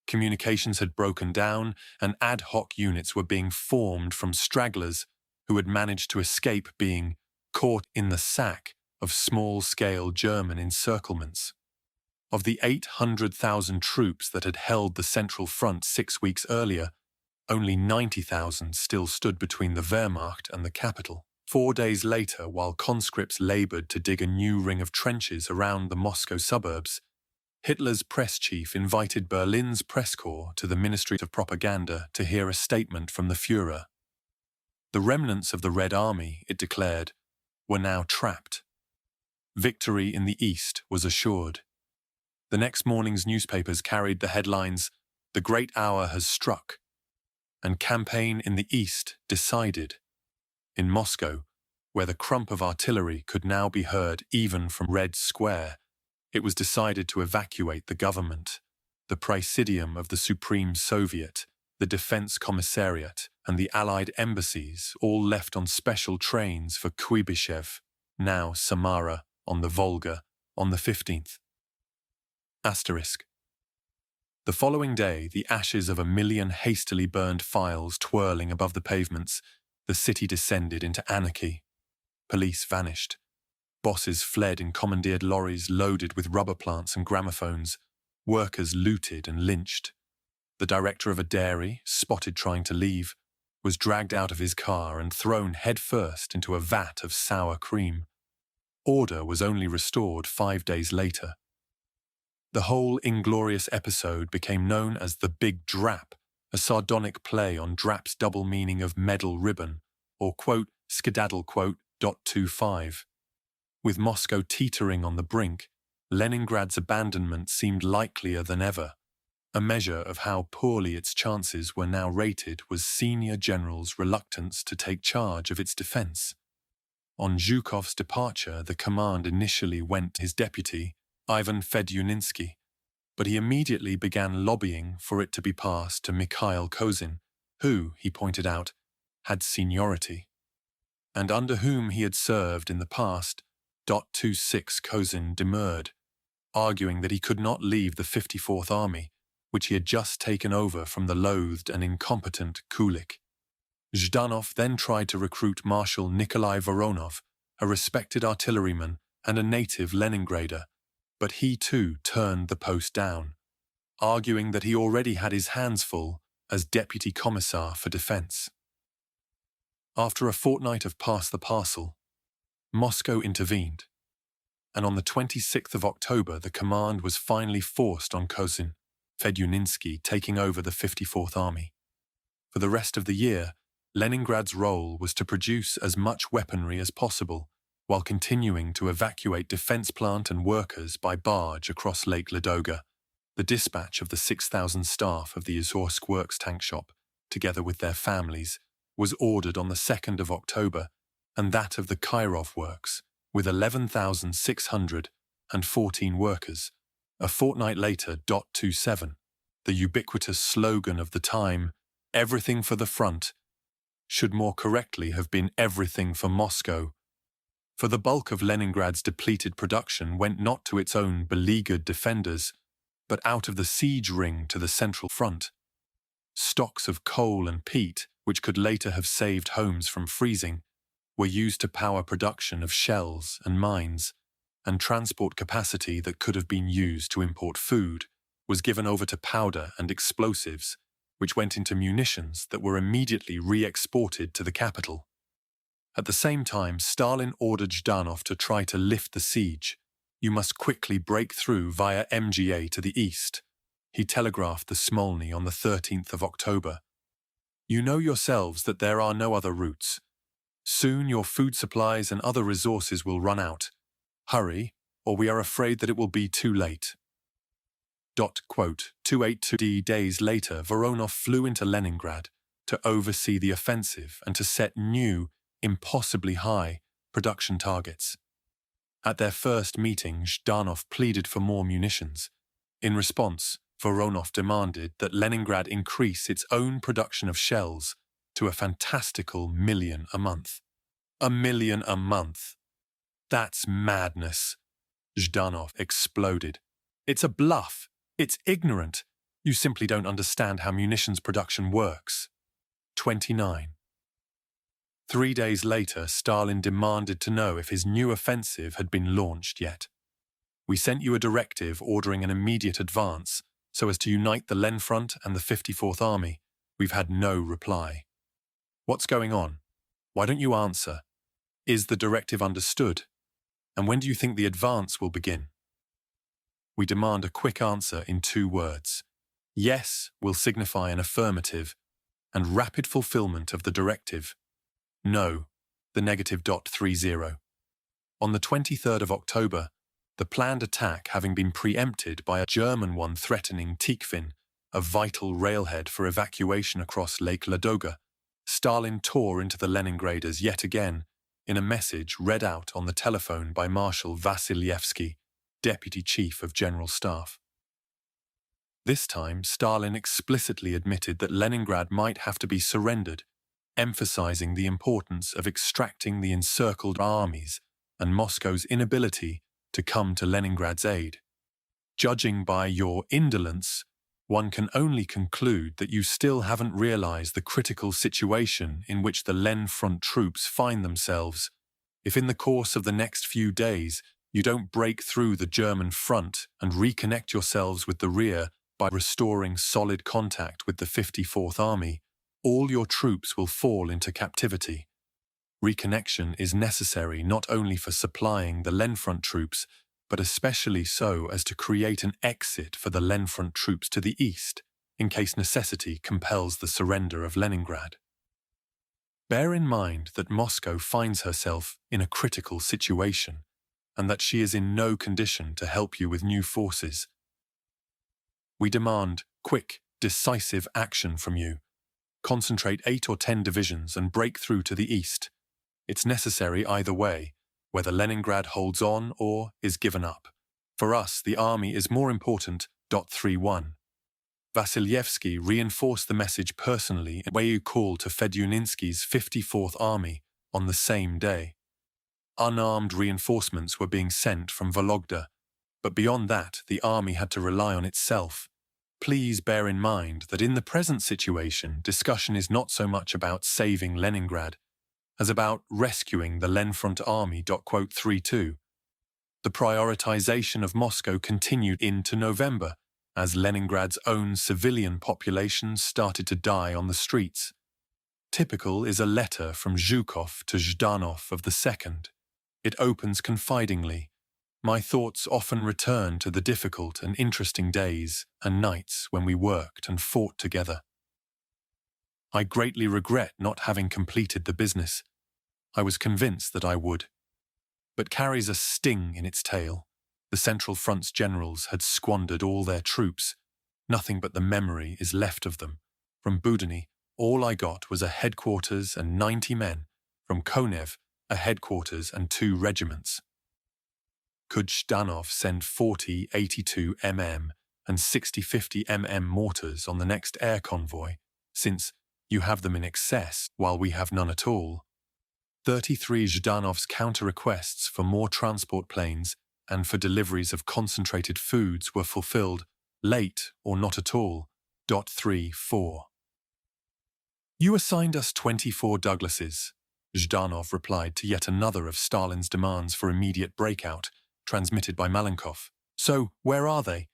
Communications had broken down, and ad hoc units were being formed from stragglers who had managed to escape being caught in the sack of small-scale German encirclements. Of the 800,000 troops that had held the Central Front 6 weeks earlier, only 90,000 still stood between the Wehrmacht and the capital. 4 days later, while conscripts labored to dig a new ring of trenches around the Moscow suburbs, Hitler's press chief invited Berlin's press corps to the Ministry of Propaganda to hear a statement from the Führer. The remnants of the Red Army, it declared, were now trapped. Victory in the East was assured. The next morning's newspapers carried the headlines, "The Great Hour has struck," and "Campaign in the East decided." In Moscow, where the crump of artillery could now be heard even from Red Square, it was decided to evacuate the government, the Presidium of the Supreme Soviet, the Defense Commissariat, and the Allied embassies, all left on special trains for Kuibyshev, now Samara, on the Volga, on the 15th. Asterisk. The following day, the ashes of 1 million hastily burned files twirling above the pavements, the city descended into anarchy. Police vanished. Bosses fled in commandeered lorries loaded with rubber plants and gramophones. Workers looted and lynched. The director of a dairy, spotted trying to leave, was dragged out of his car and thrown headfirst into a vat of sour cream. Order was only restored 5 days later. The whole inglorious episode became known as the Big Drap, a sardonic play on Drap's double meaning of medal ribbon, or quote, skedaddle quote, .25. With Moscow teetering on the brink, Leningrad's abandonment seemed likelier than ever. A measure of how poorly its chances were now rated was senior generals' reluctance to take charge of its defense. On Zhukov's departure, the command initially went to his deputy, Ivan Fedyuninsky, but he immediately began lobbying for it to be passed to Mikhail Kozin, who, he pointed out, had seniority, and under whom he had served in the past. 26 Kozin demurred, arguing that he could not leave the 54th Army, which he had just taken over from the loathed and incompetent Kulik. Zhdanov then tried to recruit Marshal Nikolai Voronov, a respected artilleryman and a native Leningrader, but he too turned the post down, arguing that he already had his hands full as Deputy Commissar for Defense. After a fortnight of pass the parcel, Moscow intervened, and on the 26th of October the command was finally forced on Kozin, Fedyuninsky taking over the 54th Army. For the rest of the year, Leningrad's role was to produce as much weaponry as possible, while continuing to evacuate defense plant and workers by barge across Lake Ladoga. The dispatch of the 6,000 staff of the Izorsk Works tank shop, together with their families, was ordered on the 2nd of October, and that of the Kirov works, with 11,614 workers. A fortnight later, .27, the ubiquitous slogan of the time, "Everything for the front," should more correctly have been "Everything for Moscow." For the bulk of Leningrad's depleted production went not to its own beleaguered defenders, but out of the siege ring to the central front. Stocks of coal and peat, which could later have saved homes from freezing, were used to power production of shells and mines, and transport capacity that could have been used to import food was given over to powder and explosives, which went into munitions that were immediately re-exported to the capital. At the same time, Stalin ordered Zhdanov to try to lift the siege. "You must quickly break through via MGA to the east," he telegraphed the Smolny on the 13th of October. "You know yourselves that there are no other routes. Soon your food supplies and other resources will run out. Hurry, or we are afraid that it will be too late." 282 days later, Voronov flew into Leningrad to oversee the offensive and to set new, impossibly high, production targets. At their first meeting, Zhdanov pleaded for more munitions. In response, Voronov demanded that Leningrad increase its own production of shells to a fantastical 1,000,000 a month. 1,000,000 a month. That's madness. Zhdanov exploded. It's a bluff. It's ignorant. You simply don't understand how munitions production works. 29. 3 days later, Stalin demanded to know if his new offensive had been launched yet. "We sent you a directive ordering an immediate advance so as to unite the Len Front and the 54th Army. We've had no reply. What's going on? Why don't you answer? Is the directive understood? And when do you think the advance will begin? We demand a quick answer in 2 words. Yes will signify an affirmative and rapid fulfillment of the directive. No, the negative. 30. On the 23rd of October, the planned attack having been preempted by a German one threatening Tikhvin, a vital railhead for evacuation across Lake Ladoga, Stalin tore into the Leningraders yet again in a message read out on the telephone by Marshal Vasylyevsky, Deputy Chief of General Staff. This time, Stalin explicitly admitted that Leningrad might have to be surrendered, emphasizing the importance of extracting the encircled armies and Moscow's inability to come to Leningrad's aid. "Judging by your indolence, one can only conclude that you still haven't realized the critical situation in which the Len Front troops find themselves. If in the course of the next few days you don't break through the German front and reconnect yourselves with the rear by restoring solid contact with the 54th Army, all your troops will fall into captivity. Reconnection is necessary not only for supplying the Len Front troops, but especially so as to create an exit for the Len Front troops to the east, in case necessity compels the surrender of Leningrad. Bear in mind that Moscow finds herself in a critical situation, and that she is in no condition to help you with new forces. We demand quick, decisive action from you. Concentrate 8 or 10 divisions and break through to the east. It's necessary either way, whether Leningrad holds on or is given up. For us, the army is more important. 31. Vasylyevsky reinforced the message personally in a way you call to Fedyuninsky's 54th Army on the same day. Unarmed reinforcements were being sent from Vologda, but beyond that, the army had to rely on itself. Please bear in mind that in the present situation, discussion is not so much about saving Leningrad as about rescuing the Len Front Army. 32. The prioritization of Moscow continued into November as Leningrad's own civilian population started to die on the streets. Typical is a letter from Zhukov to Zhdanov of the 2nd. It opens confidingly. My thoughts often return to the difficult and interesting days and nights when we worked and fought together. I greatly regret not having completed the business. I was convinced that I would. But carries a sting in its tail. The Central Front's generals had squandered all their troops. Nothing but the memory is left of them, from Budeny All I got was a headquarters and 90 men, from Konev, a headquarters and 2 regiments. Could Zhdanov send 40 82mm and 60 50mm mortars on the next air convoy, since you have them in excess while we have none at all? 33 Zhdanov's counter-requests for more transport planes and for deliveries of concentrated foods were fulfilled, late or not at all. 3-4. You assigned us 24 Douglases, Zhdanov replied to yet another of Stalin's demands for immediate breakout, transmitted by Malenkov. So, where are they?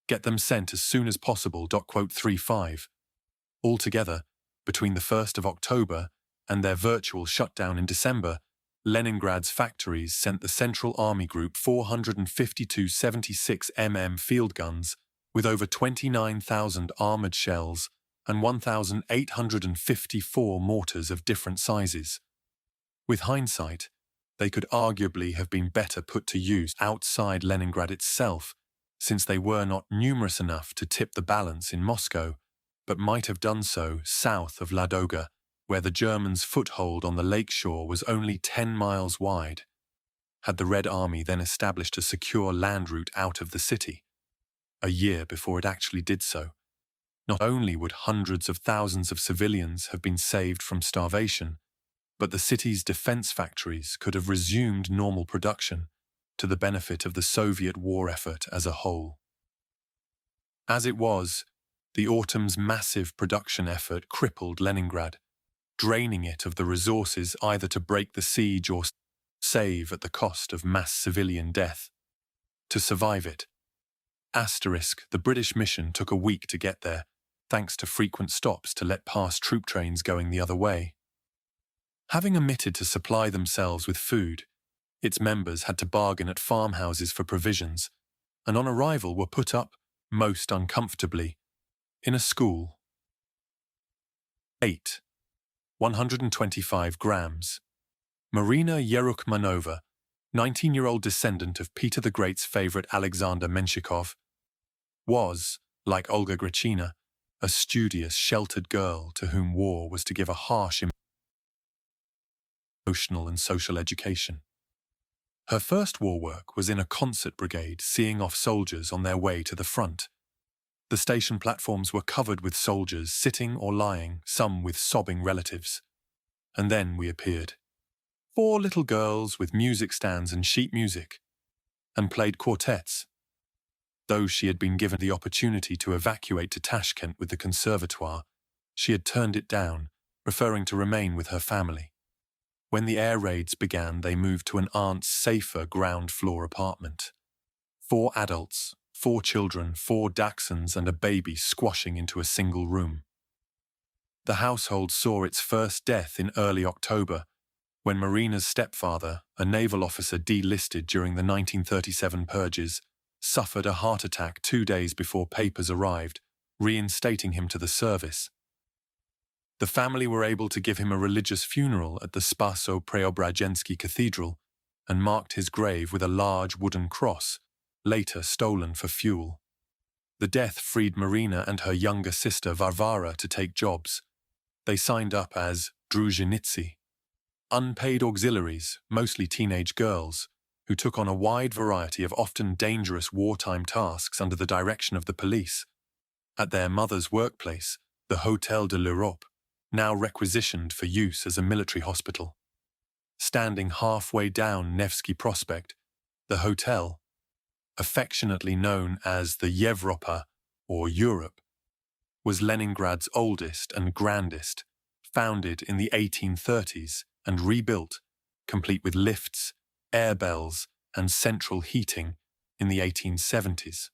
Get them sent as soon as possible. 35. Altogether, between the 1st of October and their virtual shutdown in December, Leningrad's factories sent the Central Army Group 452 76mm field guns with over 29,000 armoured shells and 1,854 mortars of different sizes. With hindsight, they could arguably have been better put to use outside Leningrad itself, since they were not numerous enough to tip the balance in Moscow, but might have done so south of Ladoga, where the Germans' foothold on the lakeshore was only 10 miles wide. Had the Red Army then established a secure land route out of the city? A year before it actually did so, not only would hundreds of thousands of civilians have been saved from starvation, but the city's defense factories could have resumed normal production to the benefit of the Soviet war effort as a whole. As it was, the autumn's massive production effort crippled Leningrad, draining it of the resources either to break the siege or save at the cost of mass civilian death. To survive it, the British mission took a week to get there, thanks to frequent stops to let past troop trains going the other way. Having omitted to supply themselves with food, its members had to bargain at farmhouses for provisions, and on arrival were put up, most uncomfortably, in a school. 8. 125 grams. Marina Yerukmanova, 19-year-old descendant of Peter the Great's favourite Alexander Menshikov, was, like Olga Grechina, a studious, sheltered girl to whom war was to give a harsh emotional and social education. Her first war work was in a concert brigade seeing off soldiers on their way to the front. The station platforms were covered with soldiers sitting or lying, some with sobbing relatives. And then we appeared. 4 little girls with music stands and sheet music, and played quartets. Though she had been given the opportunity to evacuate to Tashkent with the conservatoire, she had turned it down, preferring to remain with her family. When the air raids began, they moved to an aunt's safer ground-floor apartment. 4 adults, 4 children, 4 dachshunds and a baby squashing into a single room. The household saw its first death in early October, when Marina's stepfather, a naval officer delisted during the 1937 purges, suffered a heart attack 2 days before papers arrived, reinstating him to the service. The family were able to give him a religious funeral at the Spaso-Preobrazhensky Cathedral and marked his grave with a large wooden cross, later stolen for fuel. The death freed Marina and her younger sister Varvara to take jobs. They signed up as druzhiniцы, unpaid auxiliaries, mostly teenage girls, who took on a wide variety of often dangerous wartime tasks under the direction of the police. At their mother's workplace, the Hôtel de l'Europe, now requisitioned for use as a military hospital. Standing halfway down Nevsky Prospect, the hotel, affectionately known as the Yevropa, or Europe, was Leningrad's oldest and grandest, founded in the 1830s and rebuilt, complete with lifts, air bells, and central heating in the 1870s.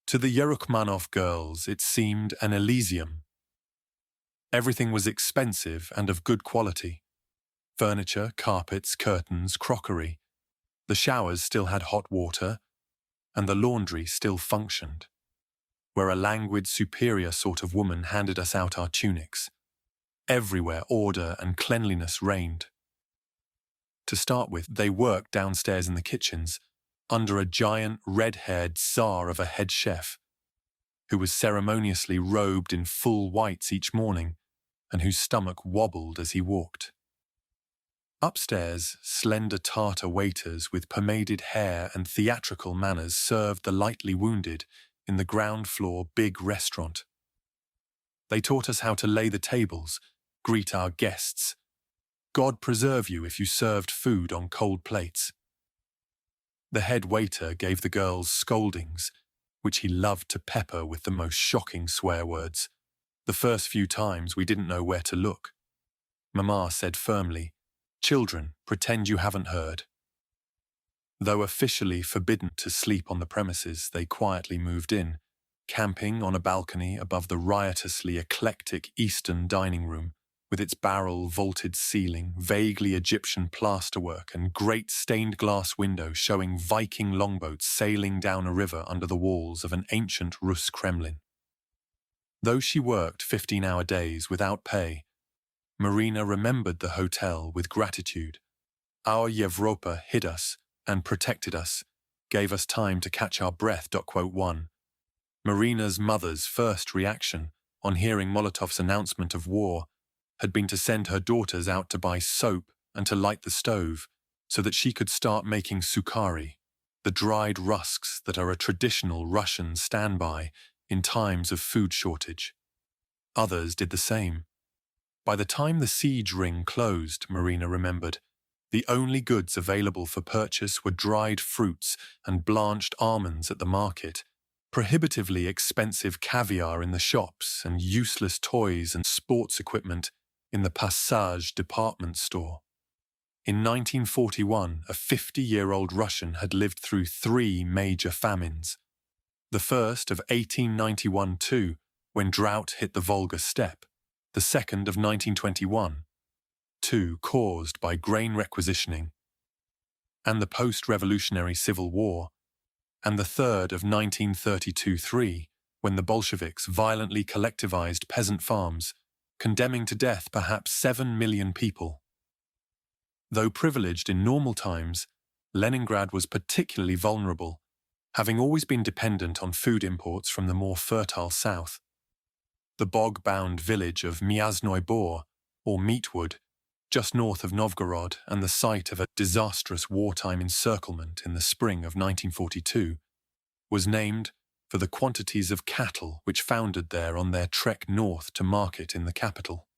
To the Yerukmanov girls, it seemed an Elysium. Everything was expensive and of good quality. Furniture, carpets, curtains, crockery. The showers still had hot water, and the laundry still functioned, where a languid, superior sort of woman handed us out our tunics. Everywhere order and cleanliness reigned. To start with, they worked downstairs in the kitchens, under a giant red-haired tsar of a head chef, who was ceremoniously robed in full whites each morning and whose stomach wobbled as he walked. Upstairs, slender Tartar waiters with pomaded hair and theatrical manners served the lightly wounded in the ground floor big restaurant. They taught us how to lay the tables, greet our guests. God preserve you if you served food on cold plates. The head waiter gave the girls scoldings, which he loved to pepper with the most shocking swear words. The first few times we didn't know where to look. Mama said firmly, "Children, pretend you haven't heard." Though officially forbidden to sleep on the premises, they quietly moved in, camping on a balcony above the riotously eclectic Eastern dining room, with its barrel-vaulted ceiling, vaguely Egyptian plasterwork, and great stained-glass windows showing Viking longboats sailing down a river under the walls of an ancient Rus Kremlin. Though she worked 15-hour days without pay, Marina remembered the hotel with gratitude. Our Europa hid us and protected us, gave us time to catch our breath. 1. Marina's mother's first reaction on hearing Molotov's announcement of war had been to send her daughters out to buy soap and to light the stove so that she could start making sukari, the dried rusks that are a traditional Russian standby in times of food shortage. Others did the same. By the time the siege ring closed, Marina remembered, the only goods available for purchase were dried fruits and blanched almonds at the market, prohibitively expensive caviar in the shops, and useless toys and sports equipment in the Passage department store. In 1941, a 50-year-old Russian had lived through 3 major famines. The first of 1891-2, when drought hit the Volga steppe, the second of 1921, 2 caused by grain requisitioning, and the post-revolutionary Civil War, and the third of 1932-3, when the Bolsheviks violently collectivized peasant farms, condemning to death perhaps 7 million people. Though privileged in normal times, Leningrad was particularly vulnerable, having always been dependent on food imports from the more fertile south. The bog-bound village of Myasnoy Bor, or Meatwood, just north of Novgorod and the site of a disastrous wartime encirclement in the spring of 1942, was named for the quantities of cattle which foundered there on their trek north to market in the capital.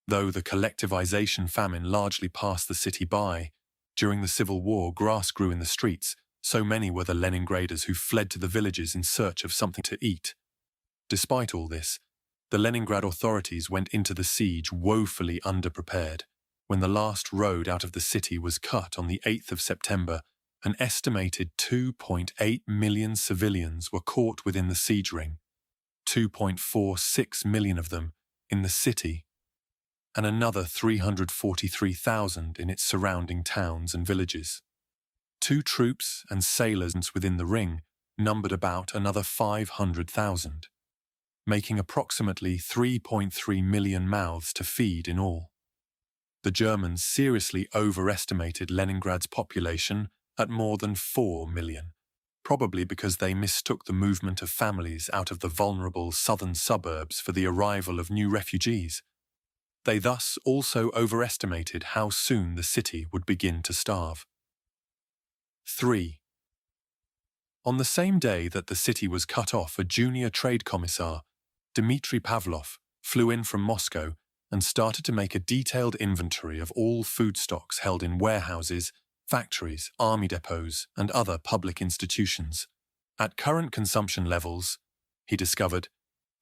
Though the collectivization famine largely passed the city by, during the Civil War grass grew in the streets, so many were the Leningraders who fled to the villages in search of something to eat. Despite all this, the Leningrad authorities went into the siege woefully underprepared. When the last road out of the city was cut on the 8th of September, an estimated 2.8 million civilians were caught within the siege ring, 2.46 million of them in the city, and another 343,000 in its surrounding towns and villages. 2 troops and sailors within the ring numbered about another 500,000, making approximately 3.3 million mouths to feed in all. The Germans seriously overestimated Leningrad's population at more than 4 million, probably because they mistook the movement of families out of the vulnerable southern suburbs for the arrival of new refugees. They thus also overestimated how soon the city would begin to starve. 3. On the same day that the city was cut off, a junior trade commissar, Dmitry Pavlov, flew in from Moscow and started to make a detailed inventory of all food stocks held in warehouses, factories, army depots, and other public institutions. At current consumption levels, he discovered,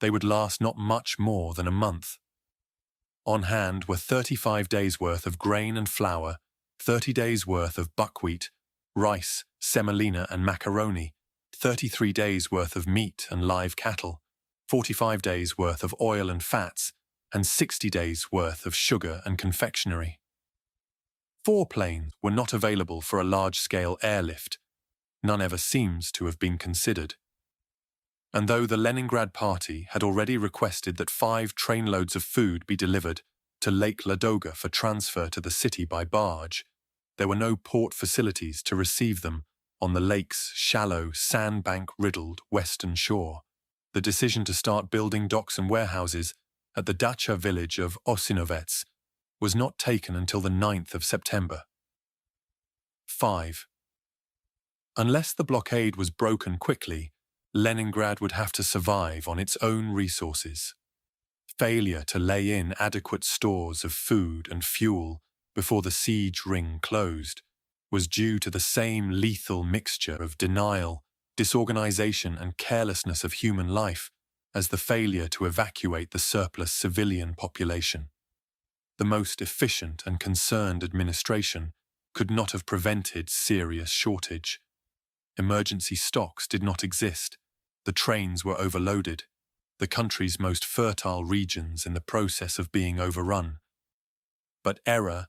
they would last not much more than a month. On hand were 35 days' worth of grain and flour, 30 days' worth of buckwheat, rice, semolina and macaroni, 33 days' worth of meat and live cattle, 45 days' worth of oil and fats, and 60 days' worth of sugar and confectionery. 4 planes were not available for a large-scale airlift. None ever seems to have been considered. And though the Leningrad Party had already requested that 5 trainloads of food be delivered to Lake Ladoga for transfer to the city by barge, there were no port facilities to receive them on the lake's shallow, sandbank-riddled western shore. the decision to start building docks and warehouses at the dacha village of Osinovets was not taken until the 9th of September. 5. Unless the blockade was broken quickly, Leningrad would have to survive on its own resources. Failure to lay in adequate stores of food and fuel before the siege ring closed was due to the same lethal mixture of denial, disorganization, and carelessness of human life as the failure to evacuate the surplus civilian population. The most efficient and concerned administration could not have prevented serious shortage. Emergency stocks did not exist. The trains were overloaded. The country's most fertile regions in the process of being overrun. But error,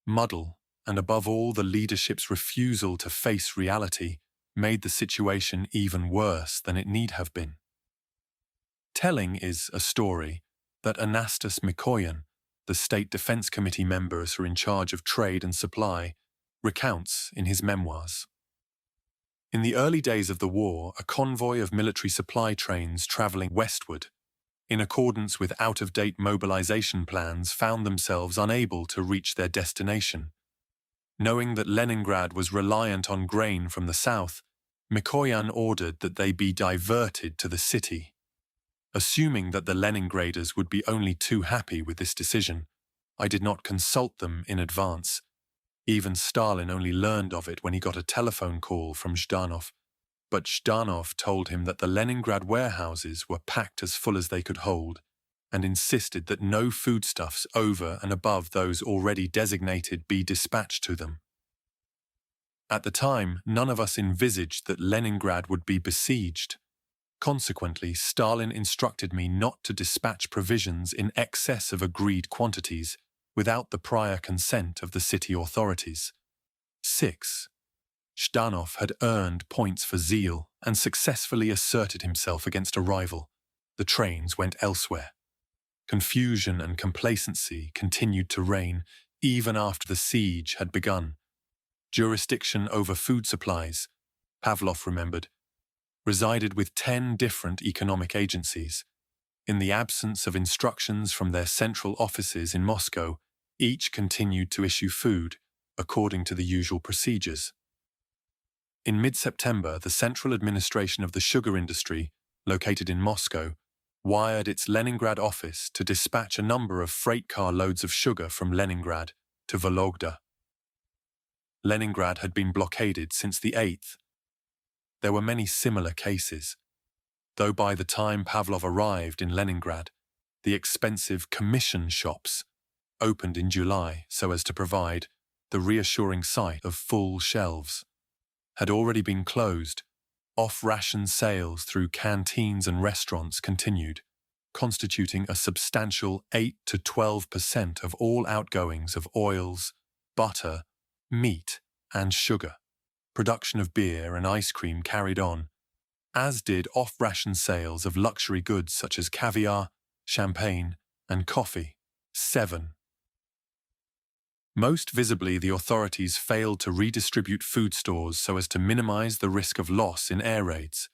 muddle, and above all the leadership's refusal to face reality made the situation even worse than it need have been. Telling is a story that Anastas Mikoyan, the State Defense Committee member who are in charge of trade and supply, recounts in his memoirs. In the early days of the war, a convoy of military supply trains travelling westward, in accordance with out-of-date mobilization plans, found themselves unable to reach their destination. Knowing that Leningrad was reliant on grain from the south, Mikoyan ordered that they be diverted to the city. Assuming that the Leningraders would be only too happy with this decision, I did not consult them in advance. Even Stalin only learned of it when he got a telephone call from Zhdanov. But Zhdanov told him that the Leningrad warehouses were packed as full as they could hold, and insisted that no foodstuffs over and above those already designated be dispatched to them. At the time, none of us envisaged that Leningrad would be besieged. Consequently, Stalin instructed me not to dispatch provisions in excess of agreed quantities without the prior consent of the city authorities. 6. Zhdanov had earned points for zeal and successfully asserted himself against a rival. The trains went elsewhere. Confusion and complacency continued to reign even after the siege had begun. Jurisdiction over food supplies, Pavlov remembered, resided with 10 different economic agencies. In the absence of instructions from their central offices in Moscow, each continued to issue food according to the usual procedures. In mid-September, the central administration of the sugar industry, located in Moscow, wired its Leningrad office to dispatch a number of freight car loads of sugar from Leningrad to Vologda. Leningrad had been blockaded since the 8th. There were many similar cases, though by the time Pavlov arrived in Leningrad, the expensive commission shops, opened in July so as to provide the reassuring sight of full shelves, had already been closed. Off-ration sales through canteens and restaurants continued, constituting a substantial 8 to 12% of all outgoings of oils, butter, meat, and sugar. Production of beer and ice cream carried on, as did off-ration sales of luxury goods such as caviar, champagne, and coffee. 7. Most visibly, the authorities failed to redistribute food stores so as to minimize the risk of loss in air raids.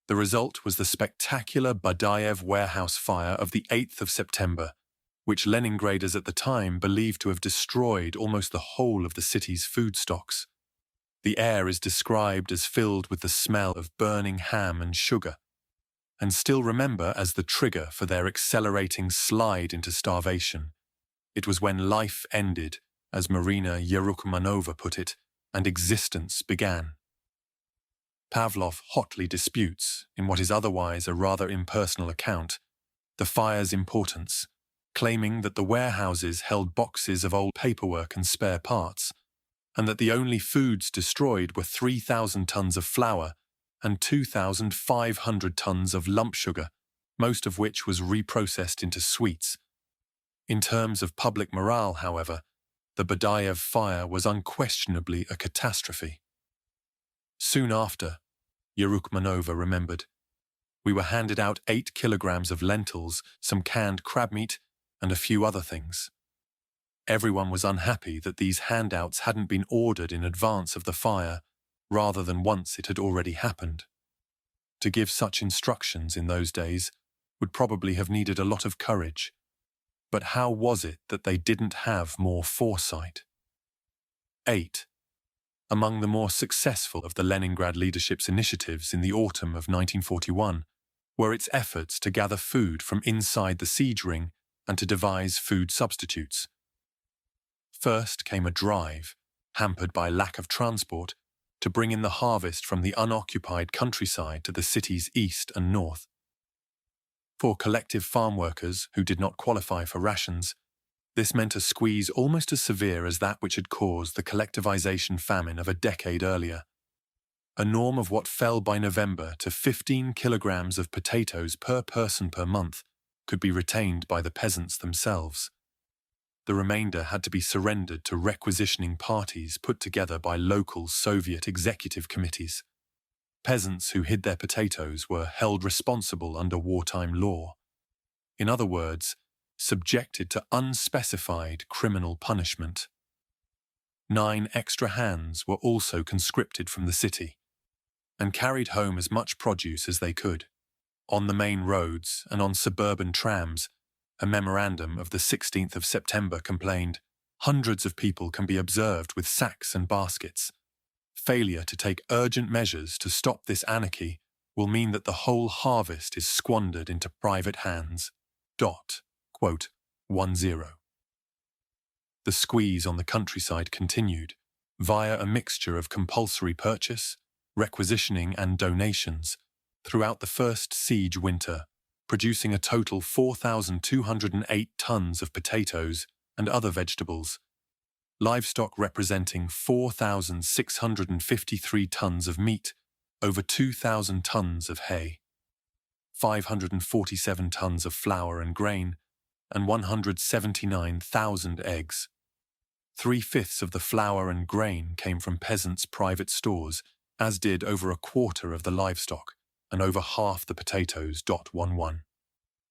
The result was the spectacular Badaev warehouse fire of the 8th of September, which Leningraders at the time believed to have destroyed almost the whole of the city's food stocks. The air is described as filled with the smell of burning ham and sugar, and still remember as the trigger for their accelerating slide into starvation. It was when life ended, as Marina Yerukmanova put it, and existence began. Pavlov hotly disputes, in what is otherwise a rather impersonal account, the fire's importance, claiming that the warehouses held boxes of old paperwork and spare parts, and that the only foods destroyed were 3,000 tons of flour and 2,500 tons of lump sugar, most of which was reprocessed into sweets. In terms of public morale, however, the Badaev fire was unquestionably a catastrophe. Soon after, Yerukmanova remembered, we were handed out 8 kilograms of lentils, some canned crab meat, and a few other things. Everyone was unhappy that these handouts hadn't been ordered in advance of the fire, rather than once it had already happened. To give such instructions in those days would probably have needed a lot of courage. But how was it that they didn't have more foresight? 8. Among the more successful of the Leningrad leadership's initiatives in the autumn of 1941 were its efforts to gather food from inside the siege ring and to devise food substitutes. First came a drive, hampered by lack of transport, to bring in the harvest from the unoccupied countryside to the city's east and north. For collective farm workers who did not qualify for rations, this meant a squeeze almost as severe as that which had caused the collectivization famine of a decade earlier. A norm of what fell by November to 15 kilograms of potatoes per person per month could be retained by the peasants themselves. The remainder had to be surrendered to requisitioning parties put together by local Soviet executive committees. Peasants who hid their potatoes were held responsible under wartime law. In other words, subjected to unspecified criminal punishment. 9 extra hands were also conscripted from the city and carried home as much produce as they could. On the main roads and on suburban trams, a memorandum of the 16th of September complained, "Hundreds of people can be observed with sacks and baskets. Failure to take urgent measures to stop this anarchy will mean that the whole harvest is squandered into private hands." Quote, 10. The squeeze on the countryside continued, via a mixture of compulsory purchase, requisitioning and donations, throughout the first siege winter, producing a total 4,208 tons of potatoes and other vegetables, livestock representing 4,653 tons of meat, over 2,000 tons of hay, 547 tons of flour and grain, and 179,000 eggs. 3/5 of the flour and grain came from peasants' private stores, as did over a quarter of the livestock, and over half the potatoes. 11.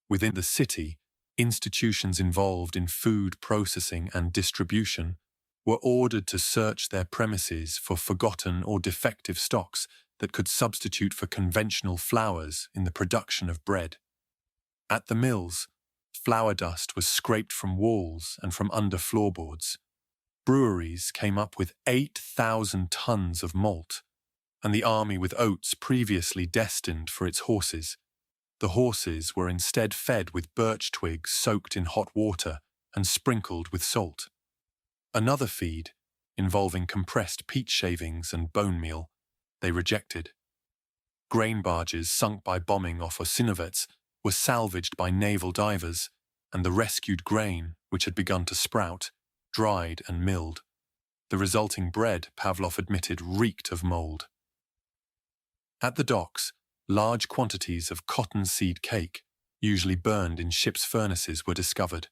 Within the city, institutions involved in food processing and distribution were ordered to search their premises for forgotten or defective stocks that could substitute for conventional flours in the production of bread. At the mills, flour dust was scraped from walls and from under floorboards. Breweries came up with 8,000 tons of malt, and the army with oats previously destined for its horses. The horses were instead fed with birch twigs soaked in hot water and sprinkled with salt. Another feed, involving compressed peat shavings and bone meal, they rejected. Grain barges sunk by bombing off Osinovets were salvaged by naval divers, and the rescued grain, which had begun to sprout, dried and milled. The resulting bread, Pavlov admitted, reeked of mold. At the docks, large quantities of cottonseed cake, usually burned in ships' furnaces, were discovered.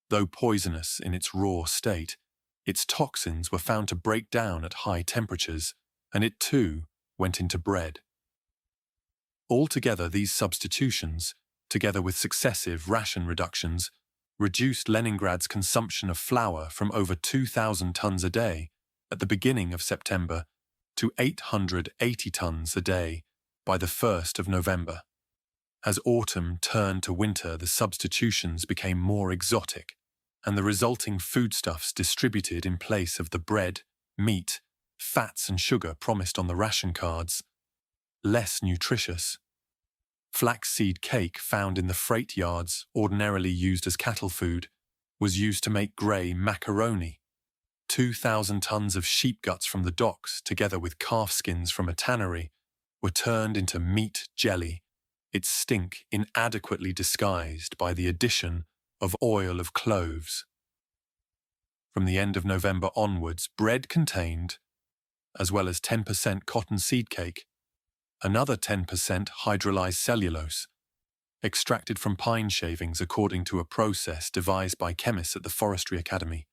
Though poisonous in its raw state, its toxins were found to break down at high temperatures, and it too went into bread. Altogether, these substitutions, together with successive ration reductions, reduced Leningrad's consumption of flour from over 2,000 tons a day at the beginning of September to 880 tons a day by the 1st of November. As autumn turned to winter, the substitutions became more exotic, and the resulting foodstuffs distributed in place of the bread, meat, fats and sugar promised on the ration cards, less nutritious. Flaxseed cake found in the freight yards, ordinarily used as cattle food, was used to make grey macaroni. 2,000 tons of sheep guts from the docks, together with calf skins from a tannery, were turned into meat jelly, its stink inadequately disguised by the addition of oil of cloves. From the end of November onwards, bread contained, as well as 10% cottonseed cake, another 10% hydrolyzed cellulose, extracted from pine shavings according to a process devised by chemists at the Forestry Academy.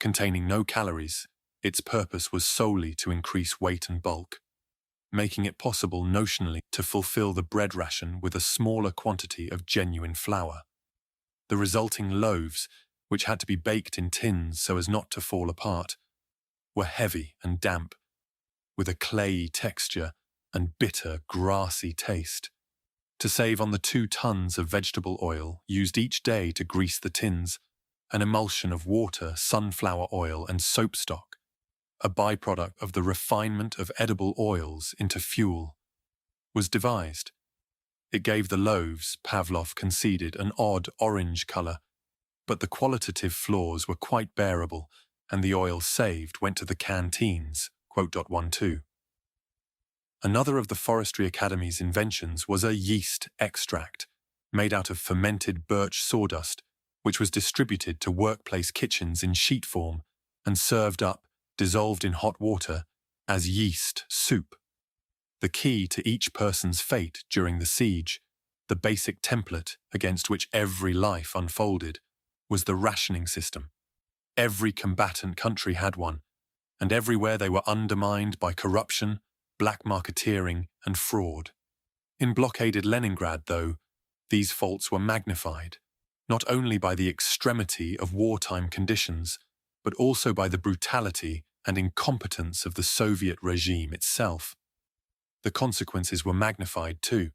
Containing no calories, its purpose was solely to increase weight and bulk, making it possible notionally to fulfill the bread ration with a smaller quantity of genuine flour. The resulting loaves, which had to be baked in tins so as not to fall apart, were heavy and damp, with a clayey texture and bitter, grassy taste. To save on the 2 tons of vegetable oil used each day to grease the tins, an emulsion of water, sunflower oil, and soap stock, a byproduct of the refinement of edible oils into fuel, was devised. It gave the loaves, Pavlov conceded, an odd orange colour, but the qualitative flaws were quite bearable, and the oil saved went to the canteens. .12. Another of the Forestry Academy's inventions was a yeast extract, made out of fermented birch sawdust, which was distributed to workplace kitchens in sheet form and served up, dissolved in hot water, as yeast soup. The key to each person's fate during the siege, the basic template against which every life unfolded, was the rationing system. Every combatant country had one, and everywhere they were undermined by corruption, black marketeering, and fraud. In blockaded Leningrad, though, these faults were magnified, not only by the extremity of wartime conditions, but also by the brutality and incompetence of the Soviet regime itself. The consequences were magnified too.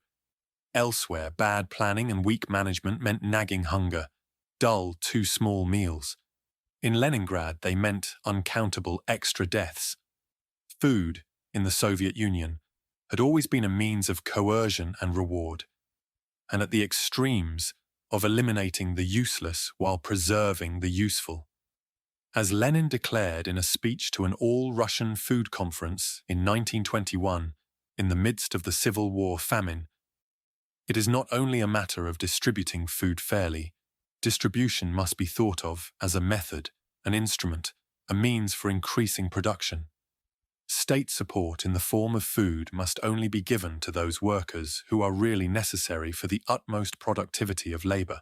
Elsewhere, bad planning and weak management meant nagging hunger, dull, too small meals. In Leningrad, they meant uncountable extra deaths. Food, in the Soviet Union, had always been a means of coercion and reward, and at the extremes of eliminating the useless while preserving the useful. As Lenin declared in a speech to an all-Russian food conference in 1921, in the midst of the Civil War famine, it is not only a matter of distributing food fairly. Distribution must be thought of as a method, an instrument, a means for increasing production. State support in the form of food must only be given to those workers who are really necessary for the utmost productivity of labour.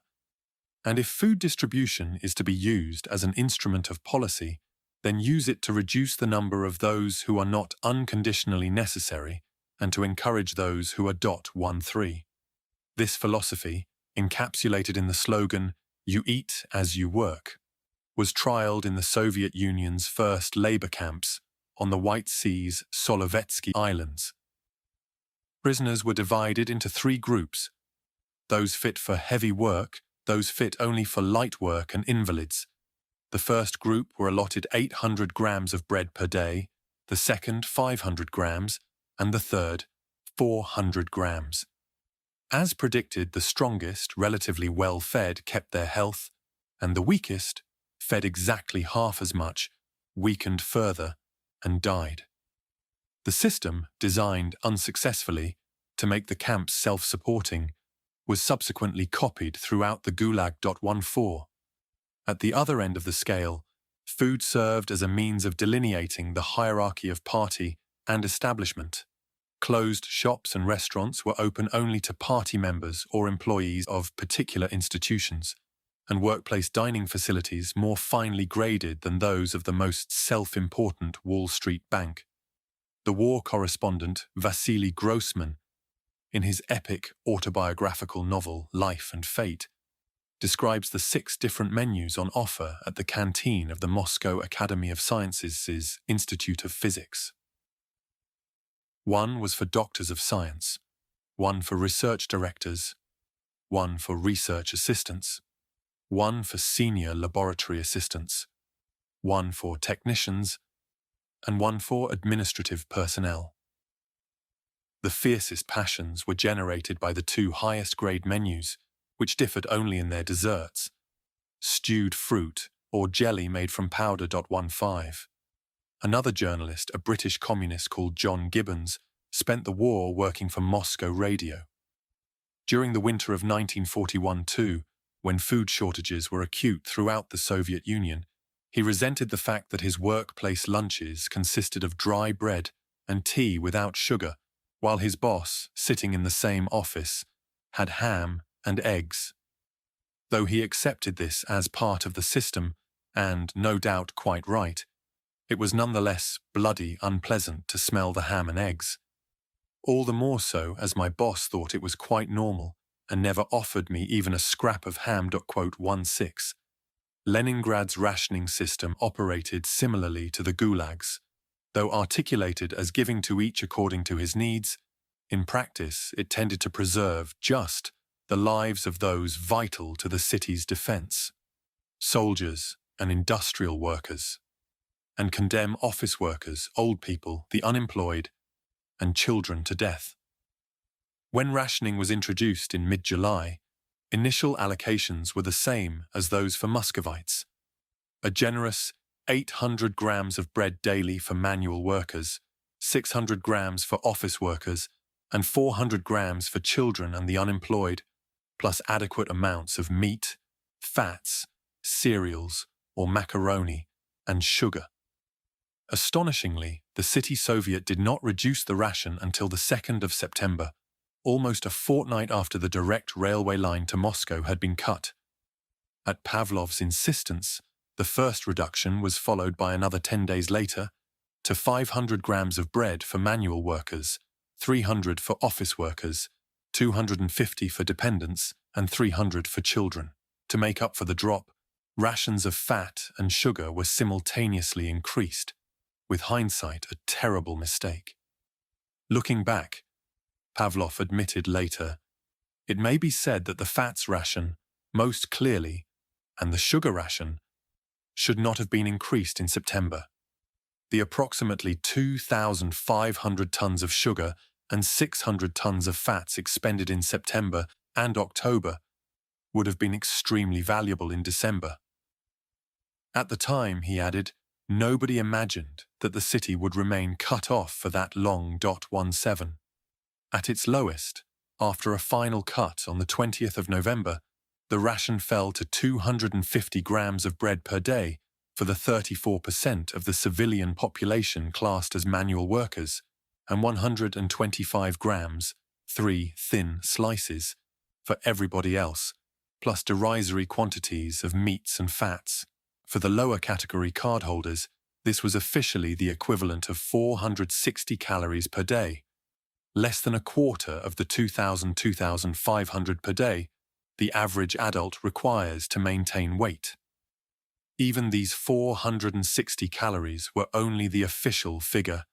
And if food distribution is to be used as an instrument of policy, then use it to reduce the number of those who are not unconditionally necessary and to encourage those who are .13. This philosophy, encapsulated in the slogan, "You eat as you work," was trialled in the Soviet Union's first labour camps on the White Sea's Solovetsky Islands. Prisoners were divided into 3 groups: those fit for heavy work, those fit only for light work, and invalids. The first group were allotted 800 grams of bread per day, the second 500 grams, and the third 400 grams. As predicted, the strongest, relatively well-fed, kept their health, and the weakest, fed exactly half as much, weakened further, and died. The system, designed unsuccessfully to make the camps self-supporting, was subsequently copied throughout the Gulag. 14. At the other end of the scale, food served as a means of delineating the hierarchy of party and establishment. Closed shops and restaurants were open only to party members or employees of particular institutions, and workplace dining facilities more finely graded than those of the most self-important Wall Street bank. The war correspondent Vasily Grossman, in his epic autobiographical novel Life and Fate, describes the 6 different menus on offer at the canteen of the Moscow Academy of Sciences' Institute of Physics. 1 was for doctors of science, 1 for research directors, 1 for research assistants, 1 for senior laboratory assistants, 1 for technicians, and 1 for administrative personnel. The fiercest passions were generated by the 2 highest-grade menus, which differed only in their desserts: stewed fruit or jelly made from powder. 15. Another journalist, a British communist called John Gibbons, spent the war working for Moscow Radio. During the winter of 1941-2, when food shortages were acute throughout the Soviet Union, he resented the fact that his workplace lunches consisted of dry bread and tea without sugar, while his boss, sitting in the same office, had ham and eggs. Though he accepted this as part of the system, and no doubt quite right, it was nonetheless bloody unpleasant to smell the ham and eggs. All the more so as my boss thought it was quite normal and never offered me even a scrap of ham. 16. Leningrad's rationing system operated similarly to the gulags. Though articulated as giving to each according to his needs, In practice, it tended to preserve just the lives of those vital to the city's defense, soldiers and industrial workers, and condemn office workers, old people, the unemployed, and children to death. When rationing was introduced in mid-July, initial allocations were the same as those for Muscovites. A generous 800 grams of bread daily for manual workers, 600 grams for office workers, and 400 grams for children and the unemployed, plus adequate amounts of meat, fats, cereals or macaroni, and sugar. Astonishingly, the City Soviet did not reduce the ration until the 2nd of September, almost a fortnight after the direct railway line to Moscow had been cut. At Pavlov's insistence, the first reduction was followed by another 10 days later to 500 grams of bread for manual workers, 300 for office workers, 250 for dependents, and 300 for children. To make up for the drop, rations of fat and sugar were simultaneously increased, with hindsight a terrible mistake. Looking back, Pavlov admitted later, it may be said that the fats ration, most clearly, and the sugar ration, should not have been increased in September. The approximately 2,500 tons of sugar and 600 tons of fats expended in September and October would have been extremely valuable in December. At the time, he added, nobody imagined that the city would remain cut off for that long. 17. At its lowest, after a final cut on the 20th of November, the ration fell to 250 grams of bread per day for the 34% of the civilian population classed as manual workers, and 125 grams, 3 thin slices, for everybody else, plus derisory quantities of meats and fats. For the lower category cardholders, this was officially the equivalent of 460 calories per day, less than a quarter of the 2,500 per day the average adult requires to maintain weight. Even these 460 calories were only the official figure.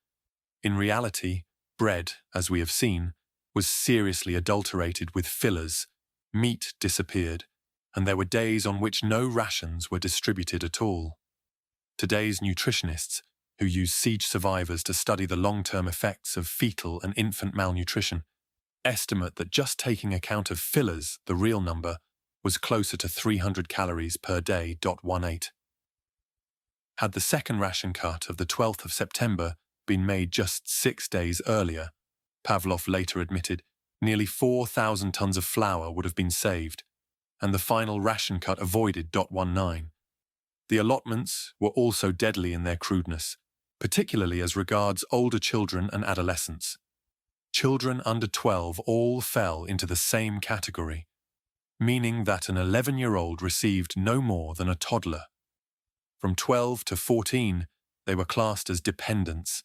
In reality, bread, as we have seen, was seriously adulterated with fillers, meat disappeared, and there were days on which no rations were distributed at all. Today's nutritionists, who use siege survivors to study the long-term effects of fetal and infant malnutrition, estimate that just taking account of fillers, the real number, was closer to 300 calories per day. 18. Had the second ration cut of the 12th of September been made just 6 days earlier, Pavlov later admitted, nearly 4,000 tons of flour would have been saved, and the final ration cut avoided. 19. The allotments were also deadly in their crudeness, particularly as regards older children and adolescents. Children under 12 all fell into the same category, meaning that an 11-year-old received no more than a toddler. From 12 to 14, they were classed as dependents,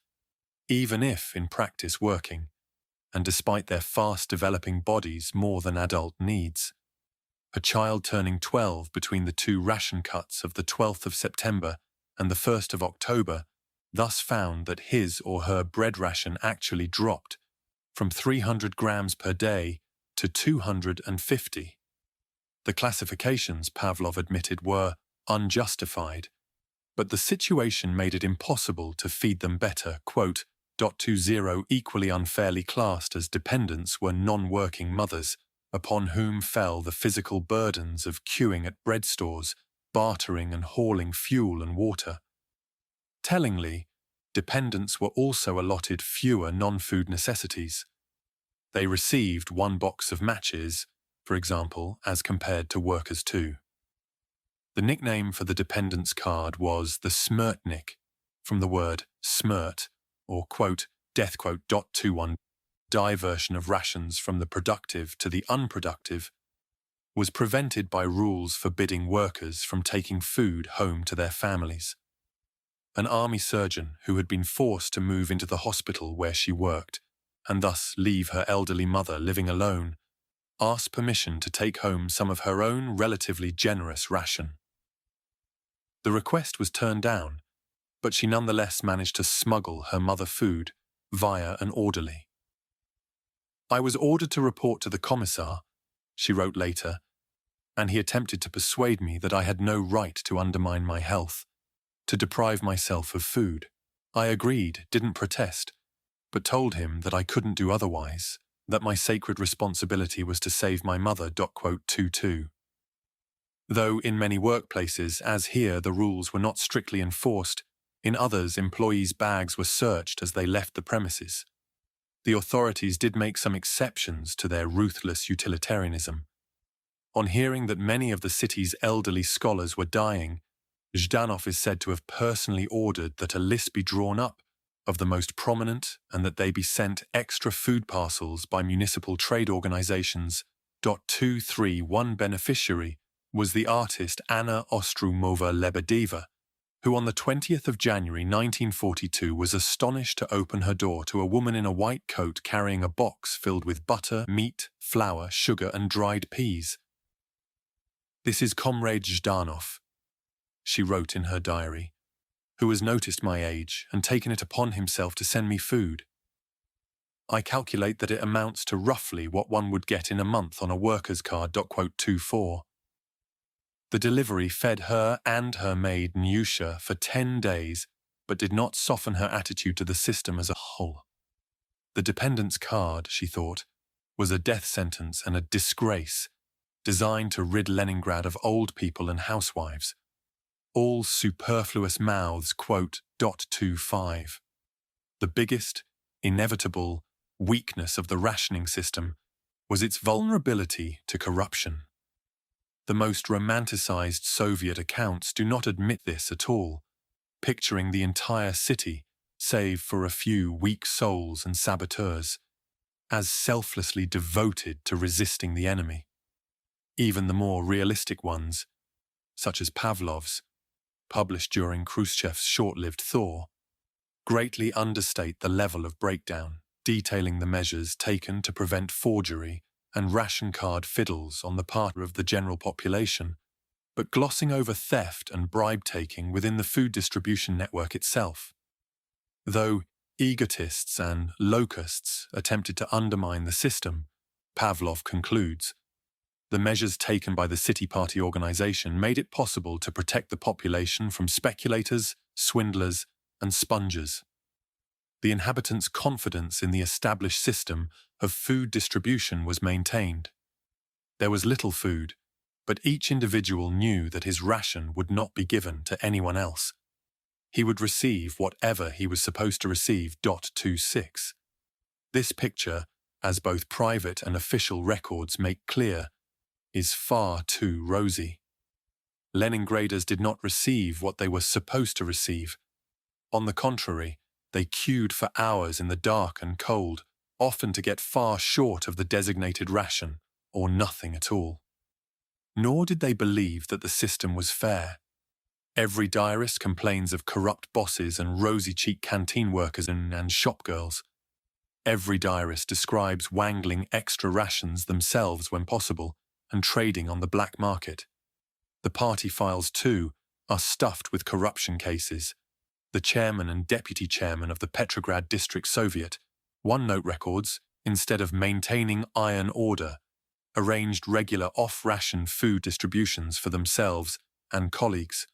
even if in practice working, and despite their fast-developing bodies more than adult needs. A child turning 12 between the two ration cuts of the 12th of September and the 1st of October thus found that his or her bread ration actually dropped from 300 grams per day to 250. The classifications, Pavlov admitted, were unjustified, but the situation made it impossible to feed them better. Quote, 20 equally unfairly classed as dependents were non-working mothers, upon whom fell the physical burdens of queuing at bread stores, bartering and hauling fuel and water. Tellingly, dependents were also allotted fewer non-food necessities. They received 1 box of matches, for example, as compared to workers too. The nickname for the dependents card was the Smertnik, from the word smirt, or quote, death quote. 21. Diversion of rations from the productive to the unproductive was prevented by rules forbidding workers from taking food home to their families. An army surgeon who had been forced to move into the hospital where she worked, and thus leave her elderly mother living alone, asked permission to take home some of her own relatively generous ration. The request was turned down, but she nonetheless managed to smuggle her mother food via an orderly. I was ordered to report to the commissar, she wrote later, and he attempted to persuade me that I had no right to undermine my health, to deprive myself of food. I agreed, didn't protest, but told him that I couldn't do otherwise, that my sacred responsibility was to save my mother. 22. Though in many workplaces, as here, the rules were not strictly enforced, in others employees' bags were searched as they left the premises. The authorities did make some exceptions to their ruthless utilitarianism. On hearing that many of the city's elderly scholars were dying, Zhdanov is said to have personally ordered that a list be drawn up of the most prominent and that they be sent extra food parcels by municipal trade organizations. 231 beneficiary was the artist Anna Ostromova-Lebedeva, who on the 20th of January 1942 was astonished to open her door to a woman in a white coat carrying a box filled with butter, meat, flour, sugar and dried peas. "This is Comrade Zhdanov," she wrote in her diary, "who has noticed my age and taken it upon himself to send me food. I calculate that it amounts to roughly what one would get in a month on a worker's card. 24. The delivery fed her and her maid Nyusha for 10 days, but did not soften her attitude to the system as a whole. The dependent's card, she thought, was a death sentence and a disgrace, designed to rid Leningrad of old people and housewives. All superfluous mouths. 25. The biggest, inevitable weakness of the rationing system was its vulnerability to corruption. The most romanticized Soviet accounts do not admit this at all, picturing the entire city, save for a few weak souls and saboteurs, as selflessly devoted to resisting the enemy. Even the more realistic ones, such as Pavlov's, published during Khrushchev's short-lived thaw, greatly understate the level of breakdown, detailing the measures taken to prevent forgery and ration card fiddles on the part of the general population, but glossing over theft and bribe-taking within the food distribution network itself. Though egotists and locusts attempted to undermine the system, Pavlov concludes, the measures taken by the City Party organization made it possible to protect the population from speculators, swindlers, and spongers. The inhabitants' confidence in the established system of food distribution was maintained. There was little food, but each individual knew that his ration would not be given to anyone else. He would receive whatever he was supposed to receive. 26. This picture, as both private and official records make clear, is far too rosy. Leningraders did not receive what they were supposed to receive. On the contrary, they queued for hours in the dark and cold, often to get far short of the designated ration, or nothing at all. Nor did they believe that the system was fair. Every diarist complains of corrupt bosses and rosy-cheeked canteen workers and shopgirls. Every diarist describes wangling extra rations themselves when possible and trading on the black market. The party files, too, are stuffed with corruption cases. The chairman and deputy chairman of the Petrograd District Soviet, one note records, instead of maintaining iron order, arranged regular off-ration food distributions for themselves and colleagues.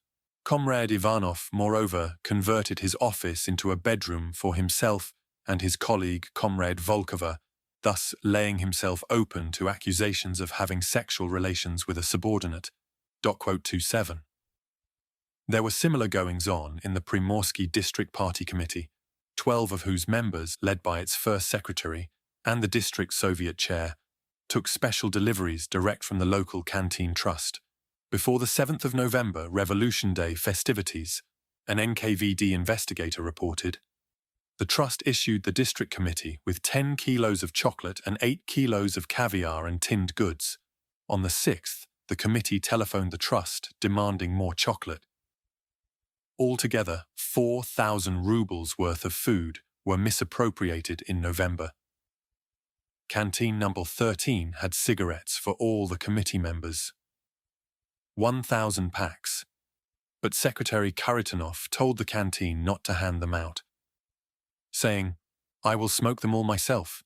Comrade Ivanov, moreover, converted his office into a bedroom for himself and his colleague, Comrade Volkova, thus laying himself open to accusations of having sexual relations with a subordinate. 27. There were similar goings-on in the Primorsky District Party Committee, 12 of whose members, led by its first secretary and the district Soviet chair, took special deliveries direct from the local canteen trust. Before the 7th of November Revolution Day festivities, an NKVD investigator reported, the trust issued the district committee with 10 kilos of chocolate and 8 kilos of caviar and tinned goods. On the 6th, the committee telephoned the trust demanding more chocolate. Altogether, 4,000 rubles worth of food were misappropriated in November. Canteen number 13 had cigarettes for all the committee members. 1,000 packs. But Secretary Kharitonov told the canteen not to hand them out, saying, "I will smoke them all myself."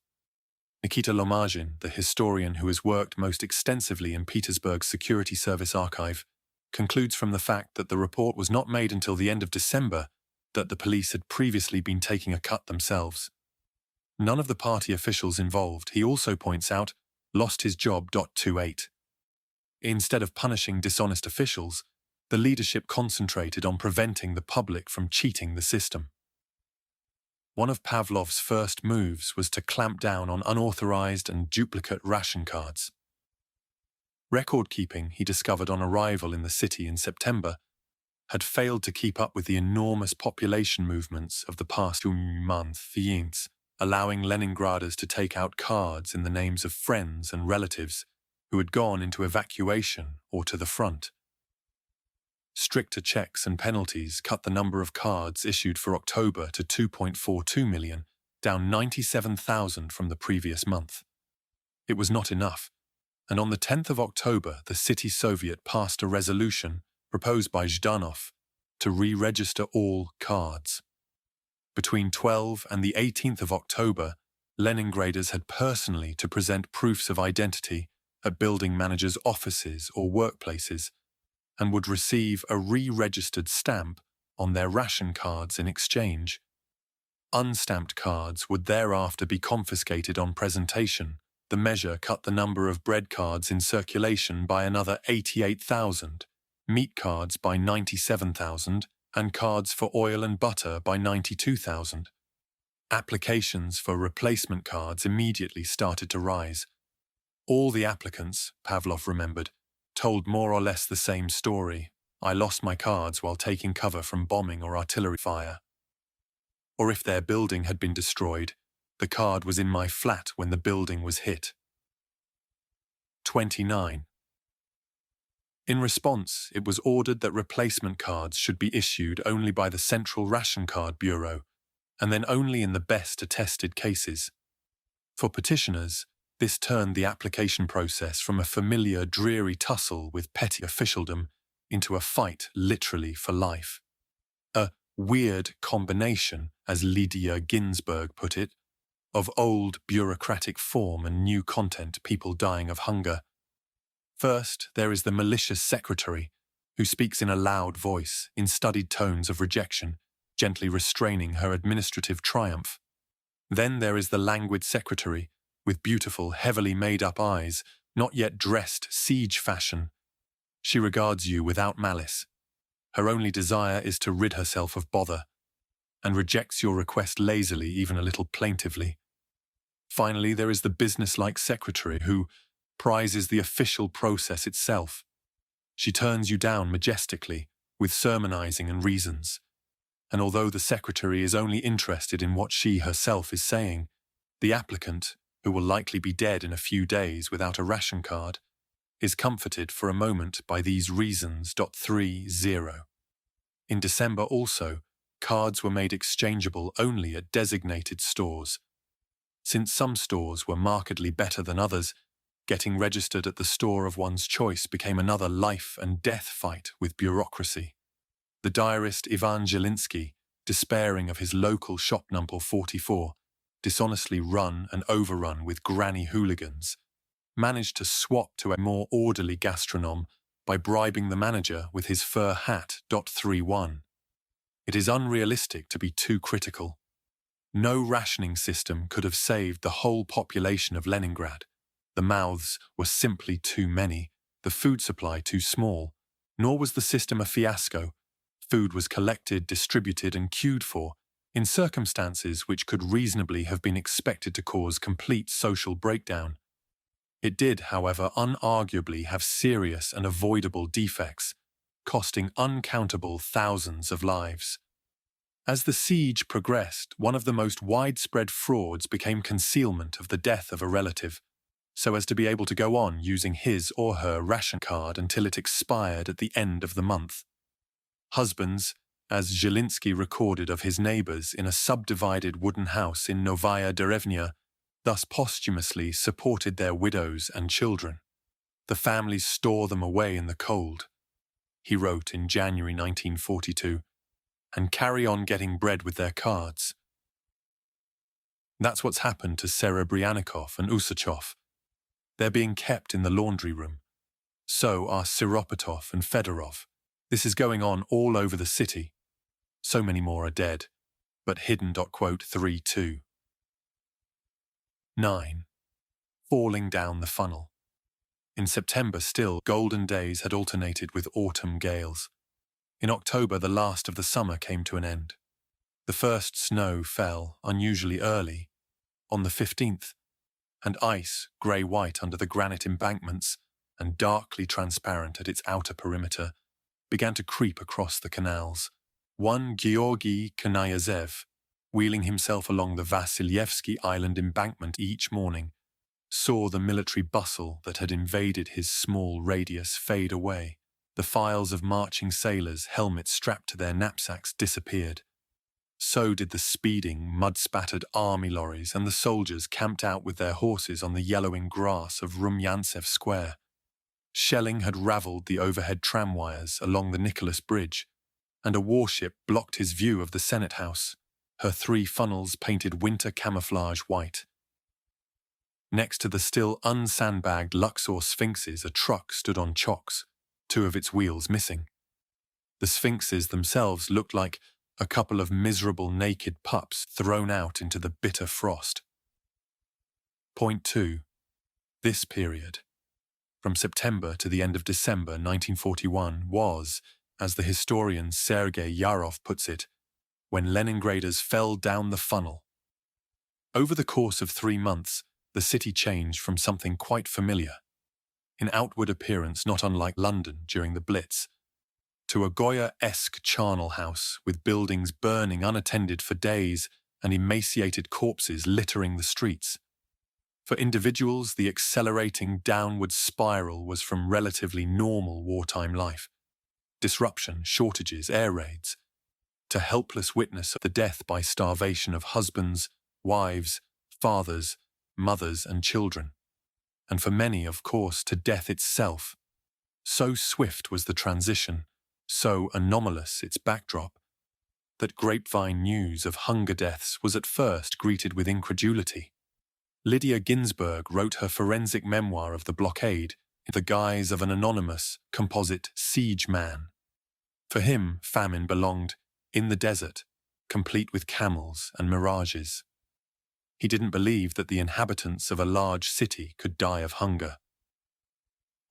Nikita Lomazhin, the historian who has worked most extensively in Petersburg's Security Service archive, concludes from the fact that the report was not made until the end of December that the police had previously been taking a cut themselves. None of the party officials involved, he also points out, lost his job. 28. Instead of punishing dishonest officials, the leadership concentrated on preventing the public from cheating the system. One of Pavlov's first moves was to clamp down on unauthorized and duplicate ration cards. Record-keeping, he discovered on arrival in the city in September, had failed to keep up with the enormous population movements of the past 2 months, allowing Leningraders to take out cards in the names of friends and relatives who had gone into evacuation or to the front. Stricter checks and penalties cut the number of cards issued for October to 2.42 million, down 97,000 from the previous month. It was not enough, and on the 10th of October, the City Soviet passed a resolution proposed by Zhdanov to re-register all cards. Between 12 and the 18th of October, Leningraders had personally to present proofs of identity at building managers' offices or workplaces, and would receive a re-registered stamp on their ration cards in exchange. Unstamped cards would thereafter be confiscated on presentation. The measure cut the number of bread cards in circulation by another 88,000, meat cards by 97,000, and cards for oil and butter by 92,000. Applications for replacement cards immediately started to rise. All the applicants, Pavlov remembered, told more or less the same story. I lost my cards while taking cover from bombing or artillery fire. Or if their building had been destroyed, the card was in my flat when the building was hit. 29. In response, it was ordered that replacement cards should be issued only by the Central Ration Card Bureau, and then only in the best attested cases. For petitioners, this turned the application process from a familiar, dreary tussle with petty officialdom into a fight literally for life. A weird combination, as Lydia Ginsburg put it, of old bureaucratic form and new content, people dying of hunger. First, there is the malicious secretary, who speaks in a loud voice, in studied tones of rejection, gently restraining her administrative triumph. Then there is the languid secretary, with beautiful, heavily made-up eyes, not yet dressed siege fashion. She regards you without malice. Her only desire is to rid herself of bother, and rejects your request lazily, even a little plaintively. Finally, there is the business-like secretary who prizes the official process itself. She turns you down majestically, with sermonizing and reasons. And although the secretary is only interested in what she herself is saying, the applicant, who will likely be dead in a few days without a ration card, is comforted for a moment by these reasons. 30. In December also, cards were made exchangeable only at designated stores. Since some stores were markedly better than others, getting registered at the store of one's choice became another life and death fight with bureaucracy. The diarist Ivan Zhilinsky, despairing of his local shop number 44, dishonestly run and overrun with granny hooligans, managed to swap to a more orderly gastronome by bribing the manager with his fur hat. 31. It is unrealistic to be too critical. No rationing system could have saved the whole population of Leningrad. The mouths were simply too many, the food supply too small, nor was the system a fiasco. Food was collected, distributed, and queued for, in circumstances which could reasonably have been expected to cause complete social breakdown. It did, however, unarguably have serious and avoidable defects, costing uncountable thousands of lives. As the siege progressed, one of the most widespread frauds became concealment of the death of a relative, so as to be able to go on using his or her ration card until it expired at the end of the month. Husbands, as Zhilinsky recorded of his neighbors in a subdivided wooden house in Novaya Derevnya, thus posthumously supported their widows and children. The families store them away in the cold, he wrote in January 1942, and carry on getting bread with their cards. That's what's happened to Serebryanikov and Usachov. They're being kept in the laundry room. So are Siropatov and Fedorov. This is going on all over the city. So many more are dead, but hidden. 3-2. 9. Falling down the funnel. In September still, golden days had alternated with autumn gales. In October, the last of the summer came to an end. The first snow fell, unusually early, on the 15th, and ice, grey-white under the granite embankments and darkly transparent at its outer perimeter, began to creep across the canals. One Georgy Kanayazev, wheeling himself along the Vasilyevsky Island embankment each morning, saw the military bustle that had invaded his small radius fade away. The files of marching sailors, helmets strapped to their knapsacks, disappeared. So did the speeding, mud-spattered army lorries and the soldiers camped out with their horses on the yellowing grass of Rumyantsev Square. Shelling had ravelled the overhead tram wires along the Nicholas Bridge, and a warship blocked his view of the Senate House, her 3 funnels painted winter camouflage white. Next to the still unsandbagged Luxor sphinxes, a truck stood on chocks, 2 of its wheels missing. The sphinxes themselves looked like a couple of miserable naked pups thrown out into the bitter frost. Point 2. This period, from September to the end of December 1941, was, as the historian Sergei Yarov puts it, when Leningraders fell down the funnel. Over the course of 3 months, the city changed from something quite familiar, in outward appearance not unlike London during the Blitz, to a Goya-esque charnel house with buildings burning unattended for days and emaciated corpses littering the streets. For individuals, the accelerating downward spiral was from relatively normal wartime life, disruption, shortages, air raids, to helpless witness of the death by starvation of husbands, wives, fathers, mothers and children, and for many, of course, to death itself. So swift was the transition, so anomalous its backdrop, that grapevine news of hunger deaths was at first greeted with incredulity. Lydia Ginsburg wrote her forensic memoir of the blockade in the guise of an anonymous, composite siege man. For him, famine belonged in the desert, complete with camels and mirages. He didn't believe that the inhabitants of a large city could die of hunger.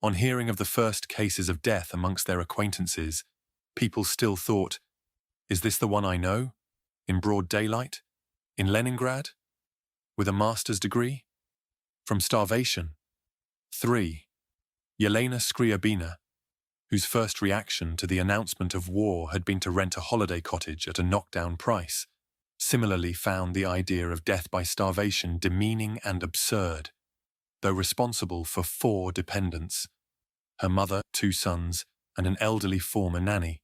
On hearing of the first cases of death amongst their acquaintances, people still thought, is this the one I know? In broad daylight? In Leningrad? With a master's degree? From starvation? 3. Yelena Skryabina, whose first reaction to the announcement of war had been to rent a holiday cottage at a knockdown price, similarly found the idea of death by starvation demeaning and absurd, though responsible for 4 dependents, her mother, 2 sons, and an elderly former nanny.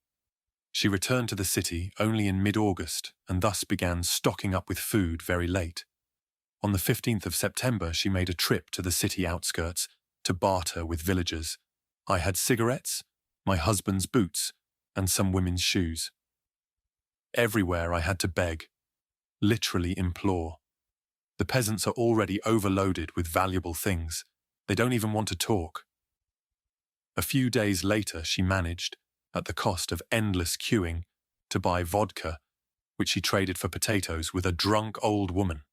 She returned to the city only in mid-August and thus began stocking up with food very late. On the 15th of September, she made a trip to the city outskirts to barter with villagers. I had cigarettes, my husband's boots, and some women's shoes. Everywhere I had to beg, literally implore. The peasants are already overloaded with valuable things. They don't even want to talk. A few days later, she managed, at the cost of endless queuing, to buy vodka, which she traded for potatoes with a drunk old woman.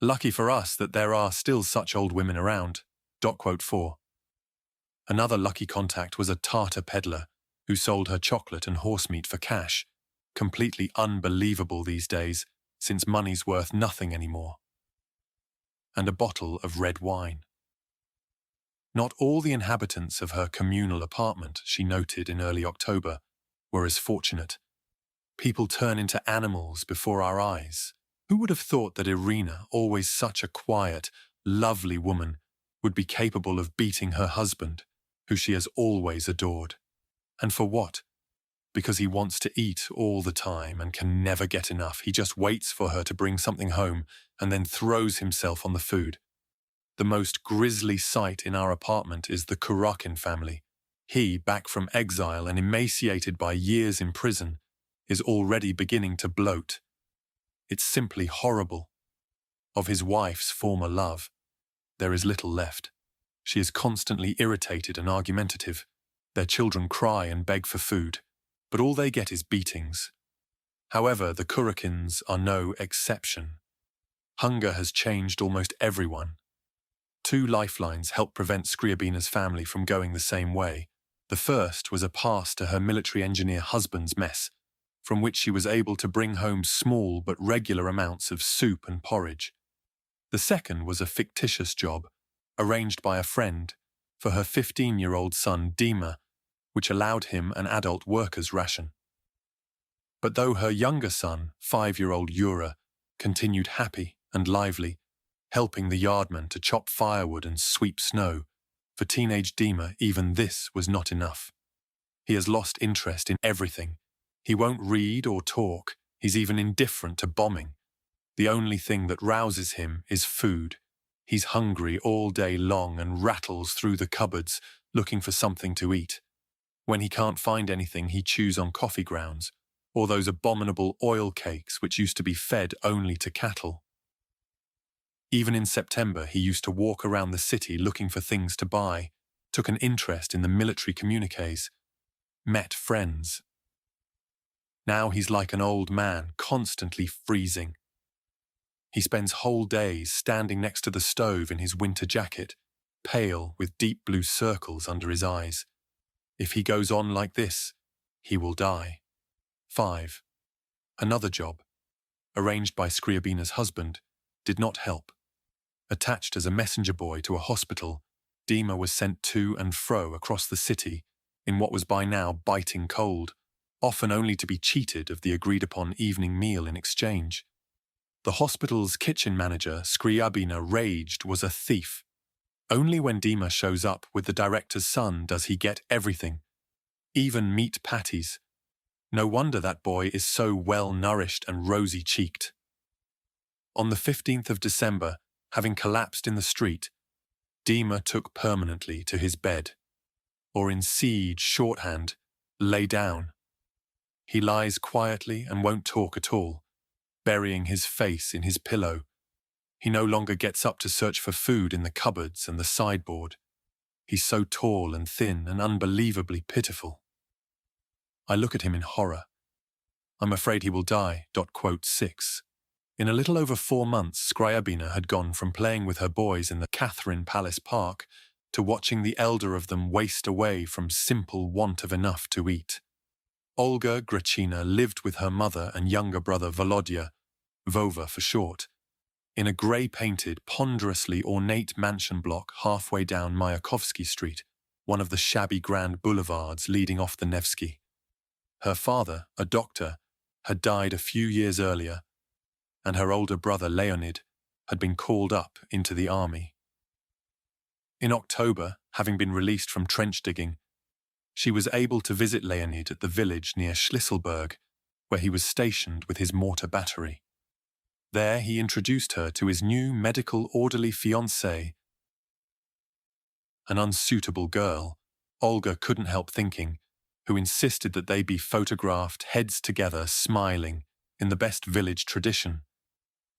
Lucky for us that there are still such old women around. 4. Another lucky contact was a Tartar peddler who sold her chocolate and horse meat for cash, completely unbelievable these days, since money's worth nothing anymore. And a bottle of red wine. Not all the inhabitants of her communal apartment, she noted in early October, were as fortunate. People turn into animals before our eyes. Who would have thought that Irina, always such a quiet, lovely woman, would be capable of beating her husband, who she has always adored? And for what? Because he wants to eat all the time and can never get enough. He just waits for her to bring something home and then throws himself on the food. The most grisly sight in our apartment is the Kurakin family. He, back from exile and emaciated by years in prison, is already beginning to bloat. It's simply horrible. of his wife's former love. There is little left. She is constantly irritated and argumentative. Their children cry and beg for food, but all they get is beatings. However, the Kurakins are no exception. Hunger has changed almost everyone. 2 lifelines help prevent Scriabina's family from going the same way. The first was a pass to her military engineer husband's mess, from which she was able to bring home small but regular amounts of soup and porridge. The second was a fictitious job, arranged by a friend, for her 15-year-old son Dima, which allowed him an adult worker's ration. But though her younger son, 5-year-old Yura, continued happy and lively, helping the yardman to chop firewood and sweep snow, for teenage Dima even this was not enough. He has lost interest in everything. He won't read or talk. He's even indifferent to bombing. The only thing that rouses him is food. He's hungry all day long and rattles through the cupboards looking for something to eat. When he can't find anything, he chews on coffee grounds, or those abominable oil cakes which used to be fed only to cattle. Even in September, he used to walk around the city looking for things to buy, took an interest in the military communiques, met friends. Now he's like an old man, constantly freezing. He spends whole days standing next to the stove in his winter jacket, pale with deep blue circles under his eyes. If he goes on like this, he will die. 5. Another job, arranged by Scriabina's husband, did not help. Attached as a messenger boy to a hospital, Dima was sent to and fro across the city in what was by now biting cold, often only to be cheated of the agreed-upon evening meal in exchange. The hospital's kitchen manager, Scriabina, raged was a thief. Only when Dima shows up with the director's son does he get everything, even meat patties. No wonder that boy is so well-nourished and rosy-cheeked. On the 15th of December, having collapsed in the street, Dima took permanently to his bed, or in siege shorthand, lay down. He lies quietly and won't talk at all, burying his face in his pillow. He no longer gets up to search for food in the cupboards and the sideboard. He's so tall and thin and unbelievably pitiful. I look at him in horror. I'm afraid he will die. 6. In a little over 4 months, Scriabina had gone from playing with her boys in the Catherine Palace Park to watching the elder of them waste away from simple want of enough to eat. Olga Grachina lived with her mother and younger brother Volodya, Vova for short, in a grey-painted, ponderously ornate mansion block halfway down Mayakovsky Street, one of the shabby grand boulevards leading off the Nevsky. Her father, a doctor, had died a few years earlier, and her older brother Leonid had been called up into the army. In October, having been released from trench digging, she was able to visit Leonid at the village near Schlisselburg, where he was stationed with his mortar battery. There he introduced her to his new medical orderly fiancée, an unsuitable girl, Olga couldn't help thinking, who insisted that they be photographed heads together smiling in the best village tradition,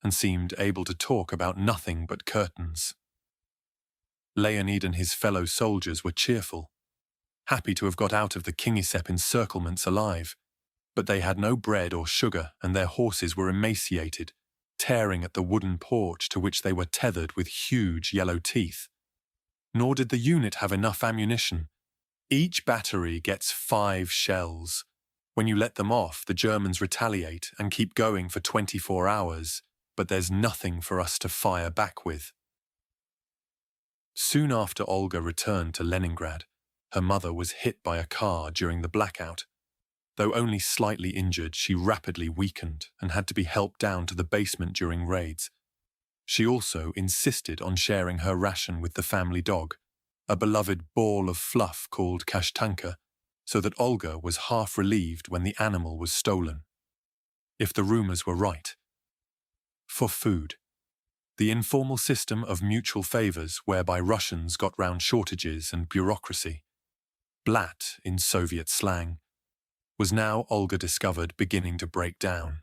and seemed able to talk about nothing but curtains. Leonid and his fellow soldiers were cheerful, happy to have got out of the Kingisepp encirclements alive, but they had no bread or sugar and their horses were emaciated, tearing at the wooden porch to which they were tethered with huge yellow teeth. Nor did the unit have enough ammunition. Each battery gets 5 shells. When you let them off, the Germans retaliate and keep going for 24 hours, but there's nothing for us to fire back with. Soon after Olga returned to Leningrad, her mother was hit by a car during the blackout. Though only slightly injured, she rapidly weakened and had to be helped down to the basement during raids. She also insisted on sharing her ration with the family dog, a beloved ball of fluff called Kashtanka, so that Olga was half relieved when the animal was stolen. If the rumours were right. For food. The informal system of mutual favours whereby Russians got round shortages and bureaucracy, blat in Soviet slang, was now, Olga discovered, beginning to break down.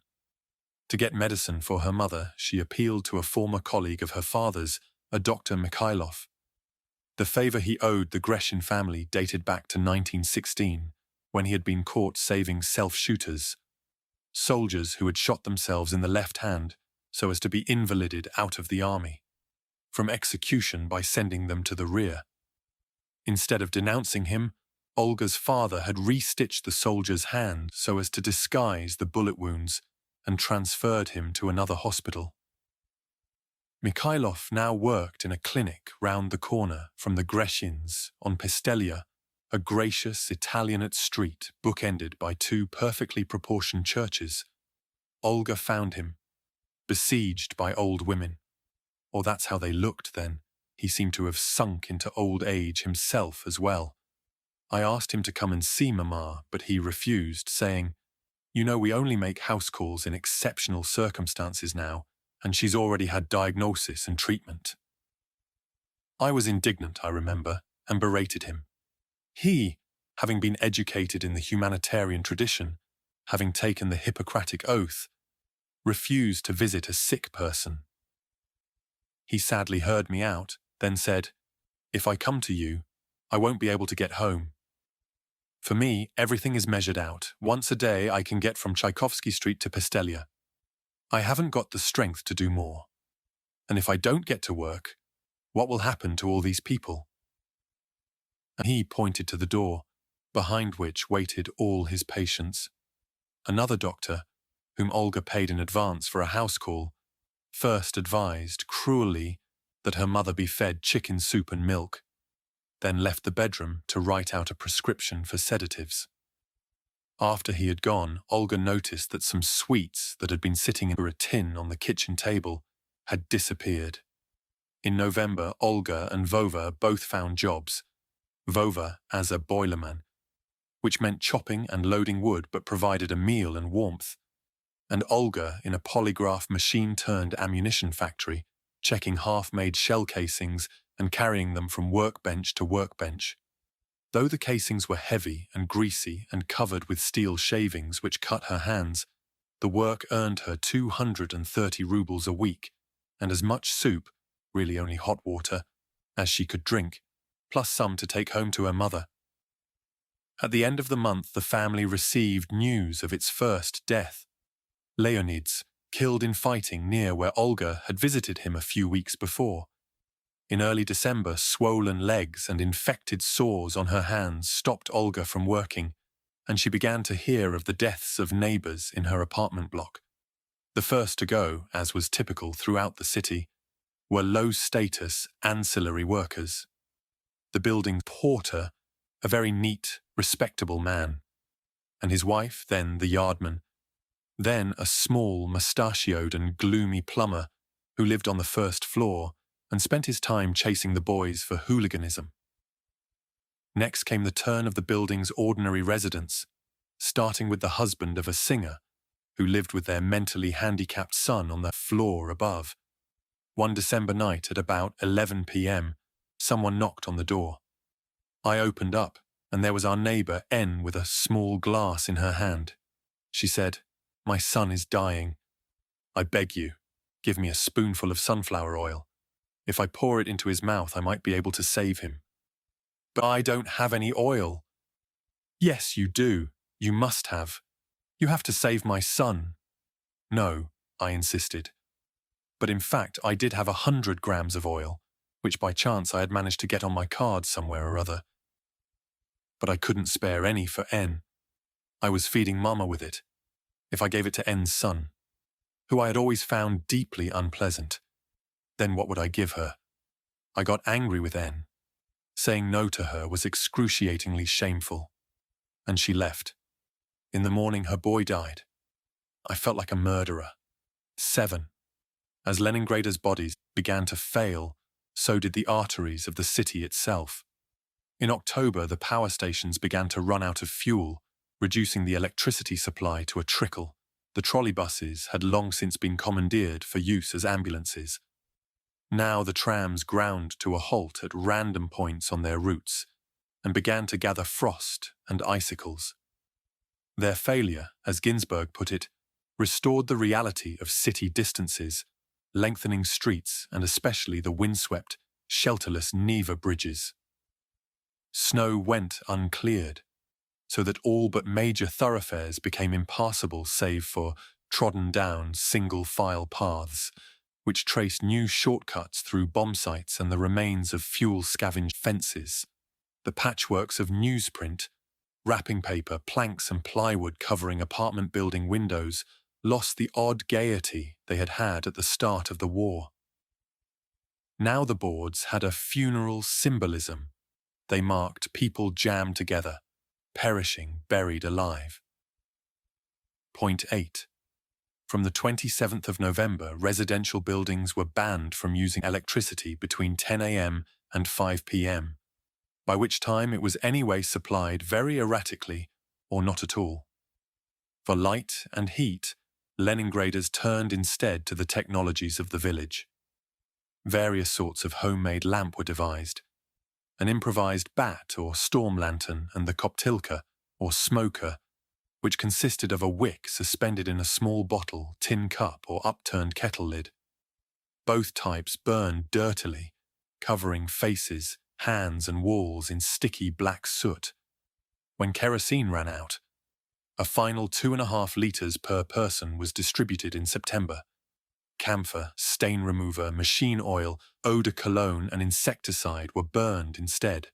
To get medicine for her mother, she appealed to a former colleague of her father's, a Dr. Mikhailov. The favor he owed the Grecian family dated back to 1916, when he had been caught saving self-shooters, soldiers who had shot themselves in the left hand so as to be invalided out of the army, from execution by sending them to the rear. Instead of denouncing him, Olga's father had restitched the soldier's hand so as to disguise the bullet wounds and transferred him to another hospital. Mikhailov now worked in a clinic round the corner from the Grecians on Pistelia, a gracious Italianate street bookended by two perfectly proportioned churches. Olga found him, besieged by old women. Or that's how they looked then. He seemed to have sunk into old age himself as well. I asked him to come and see Mama, but he refused, saying, "You know, we only make house calls in exceptional circumstances now, and she's already had diagnosis and treatment." I was indignant, I remember, and berated him. He, having been educated in the humanitarian tradition, having taken the Hippocratic oath, refused to visit a sick person. He sadly heard me out, then said, "If I come to you, I won't be able to get home. For me, everything is measured out. Once a day I can get from Tchaikovsky Street to Pistelia. I haven't got the strength to do more. And if I don't get to work, what will happen to all these people?" And he pointed to the door, behind which waited all his patients. Another doctor, whom Olga paid in advance for a house call, first advised, cruelly, that her mother be fed chicken soup and milk, then left the bedroom to write out a prescription for sedatives. After he had gone, Olga noticed that some sweets that had been sitting in a tin on the kitchen table had disappeared. In November, Olga and Vova both found jobs, Vova as a boilerman, which meant chopping and loading wood but provided a meal and warmth, and Olga in a polygraph machine-turned ammunition factory, checking half-made shell casings and carrying them from workbench to workbench. Though the casings were heavy and greasy and covered with steel shavings which cut her hands, the work earned her 230 rubles a week, and as much soup, really only hot water, as she could drink, plus some to take home to her mother. At the end of the month, the family received news of its first death. Leonid's, killed in fighting near where Olga had visited him a few weeks before. In early December, swollen legs and infected sores on her hands stopped Olga from working, and she began to hear of the deaths of neighbors in her apartment block. The first to go, as was typical throughout the city, were low-status ancillary workers. The building's porter, a very neat, respectable man, and his wife, then the yardman, then a small, mustachioed and gloomy plumber who lived on the first floor and spent his time chasing the boys for hooliganism. Next came the turn of the building's ordinary residents, starting with the husband of a singer who lived with their mentally handicapped son on the floor above. One December night at about 11 p.m., someone knocked on the door. I opened up, and there was our neighbor N with a small glass in her hand. She said, "My son is dying. I beg you, give me a spoonful of sunflower oil. If I pour it into his mouth, I might be able to save him." "But I don't have any oil." "Yes, you do. You must have. You have to save my son." "No," I insisted. But in fact, I did have 100 grams of oil, which by chance I had managed to get on my card somewhere or other. But I couldn't spare any for N. I was feeding Mama with it, if I gave it to N's son, who I had always found deeply unpleasant. Then what would I give her? I got angry with N. Saying no to her was excruciatingly shameful. And she left. In the morning, her boy died. I felt like a murderer. 7. As Leningraders' bodies began to fail, so did the arteries of the city itself. In October, the power stations began to run out of fuel, reducing the electricity supply to a trickle. The trolley buses had long since been commandeered for use as ambulances. Now the trams ground to a halt at random points on their routes and began to gather frost and icicles. Their failure, as Ginsberg put it, restored the reality of city distances, lengthening streets and especially the windswept, shelterless Neva bridges. Snow went uncleared, so that all but major thoroughfares became impassable save for trodden-down single-file paths, which traced new shortcuts through bomb sites and the remains of fuel-scavenged fences. The patchworks of newsprint, wrapping paper, planks and plywood covering apartment building windows lost the odd gaiety they had had at the start of the war. Now the boards had a funeral symbolism. They marked people jammed together, perishing, buried alive. Point 8. From the 27th of November, residential buildings were banned from using electricity between 10 a.m. and 5 p.m., by which time it was anyway supplied very erratically or not at all. For light and heat, Leningraders turned instead to the technologies of the village. Various sorts of homemade lamp were devised. An improvised bat or storm lantern and the koptilka, or smoker, which consisted of a wick suspended in a small bottle, tin cup or upturned kettle lid. Both types burned dirtily, covering faces, hands and walls in sticky black soot. When kerosene ran out, a final 2.5 litres per person was distributed in September. Camphor, stain remover, machine oil, eau de cologne and insecticide were burned instead.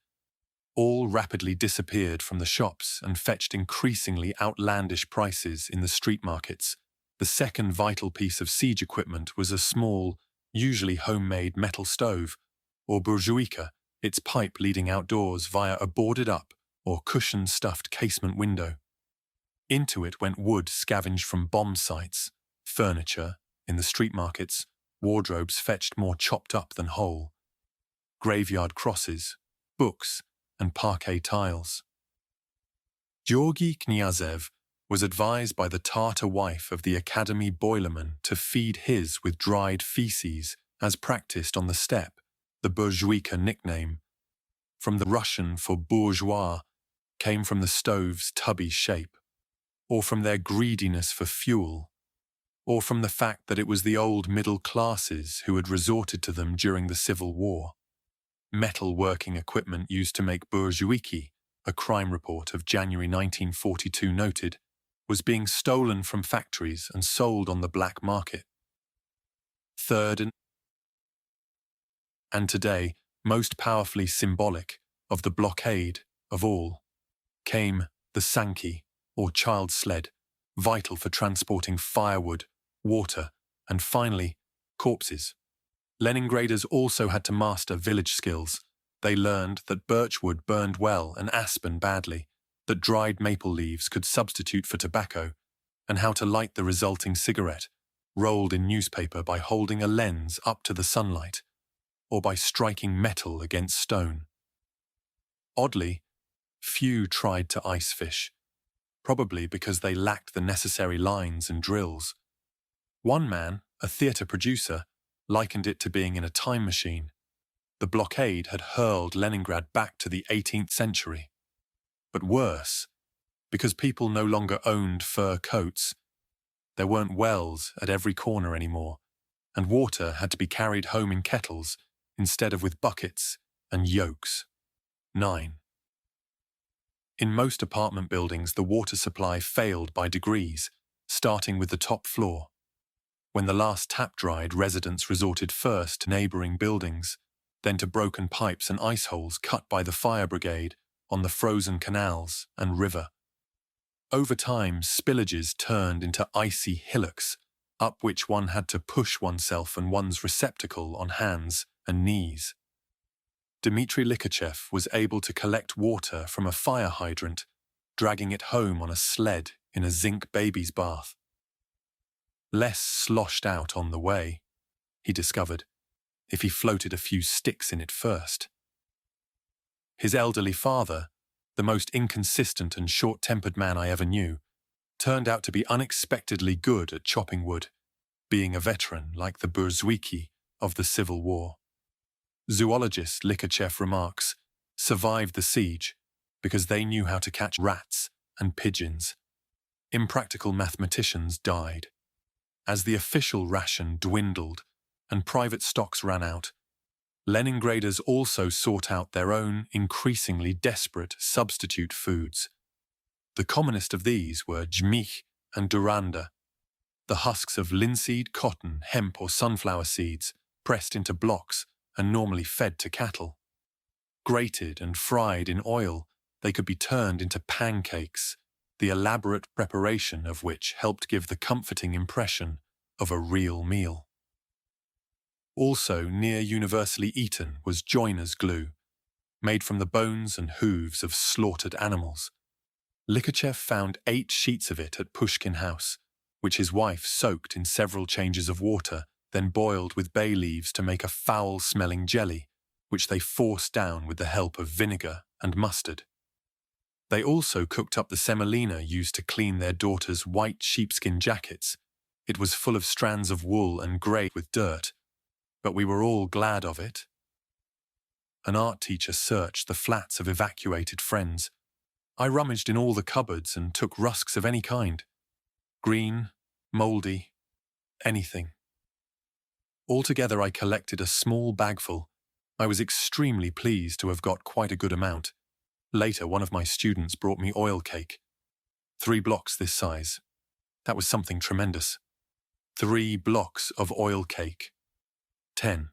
All rapidly disappeared from the shops and fetched increasingly outlandish prices in the street markets. The second vital piece of siege equipment was a small, usually homemade metal stove, or burjuika, its pipe leading outdoors via a boarded-up or cushion-stuffed casement window. Into it went wood scavenged from bomb sites, furniture, in the street markets, wardrobes fetched more chopped up than whole, graveyard crosses, books, and parquet tiles. Georgy Knyazev was advised by the Tartar wife of the academy boilerman to feed his with dried feces, as practiced on the steppe, the burjuika nickname. From the Russian for bourgeois came from the stove's tubby shape, or from their greediness for fuel, or from the fact that it was the old middle classes who had resorted to them during the Civil War. Metal working equipment used to make burjuiki, a crime report of January 1942 noted, was being stolen from factories and sold on the black market. Third and today, most powerfully symbolic of the blockade of all, came the sanki, or child sled, vital for transporting firewood, water, and finally, corpses. Leningraders also had to master village skills. They learned that birchwood burned well and aspen badly, that dried maple leaves could substitute for tobacco, and how to light the resulting cigarette, rolled in newspaper by holding a lens up to the sunlight, or by striking metal against stone. Oddly, few tried to ice fish, probably because they lacked the necessary lines and drills. One man, a theatre producer, likened it to being in a time machine. The blockade had hurled Leningrad back to the 18th century. But worse, because people no longer owned fur coats, there weren't wells at every corner anymore, and water had to be carried home in kettles instead of with buckets and yokes. 9. In most apartment buildings, the water supply failed by degrees, starting with the top floor. When the last tap dried, residents resorted first to neighbouring buildings, then to broken pipes and ice holes cut by the fire brigade on the frozen canals and river. Over time, spillages turned into icy hillocks, up which one had to push oneself and one's receptacle on hands and knees. Dmitry Likachev was able to collect water from a fire hydrant, dragging it home on a sled in a zinc baby's bath. Less sloshed out on the way, he discovered, if he floated a few sticks in it first. His elderly father, the most inconsistent and short-tempered man I ever knew, turned out to be unexpectedly good at chopping wood, being a veteran like the Burzwiki of the Civil War. Zoologist Likachev remarks, survived the siege because they knew how to catch rats and pigeons. impractical mathematicians died. As the official ration dwindled and private stocks ran out, Leningraders also sought out their own increasingly desperate substitute foods. The commonest of these were jmich and duranda, the husks of linseed, cotton, hemp or sunflower seeds, pressed into blocks and normally fed to cattle. Grated and fried in oil, they could be turned into pancakes, the elaborate preparation of which helped give the comforting impression of a real meal. Also near universally eaten was joiner's glue, made from the bones and hooves of slaughtered animals. Likachev found 8 sheets of it at Pushkin House, which his wife soaked in several changes of water, then boiled with bay leaves to make a foul-smelling jelly, which they forced down with the help of vinegar and mustard. They also cooked up the semolina used to clean their daughters' white sheepskin jackets. It was full of strands of wool and grey with dirt, but we were all glad of it. An art teacher searched the flats of evacuated friends. I rummaged in all the cupboards and took rusks of any kind. Green, mouldy, anything. Altogether I collected a small bagful. I was extremely pleased to have got quite a good amount. Later, one of my students brought me oil cake. 3 blocks this size. That was something tremendous. 3 blocks of oil cake. 10.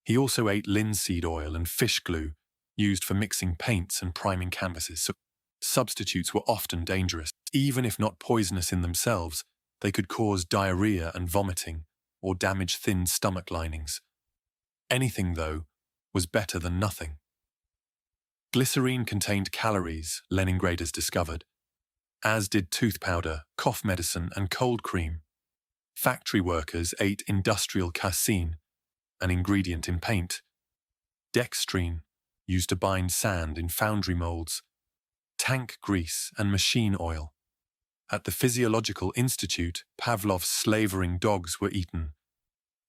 He also ate linseed oil and fish glue, used for mixing paints and priming canvases. So substitutes were often dangerous. Even if not poisonous in themselves, they could cause diarrhea and vomiting, or damage thin stomach linings. Anything, though, was better than nothing. Glycerine contained calories, Leningraders discovered, as did tooth powder, cough medicine, and cold cream. Factory workers ate industrial casein, an ingredient in paint, dextrine, used to bind sand in foundry molds, tank grease, and machine oil. At the Physiological Institute, Pavlov's slavering dogs were eaten.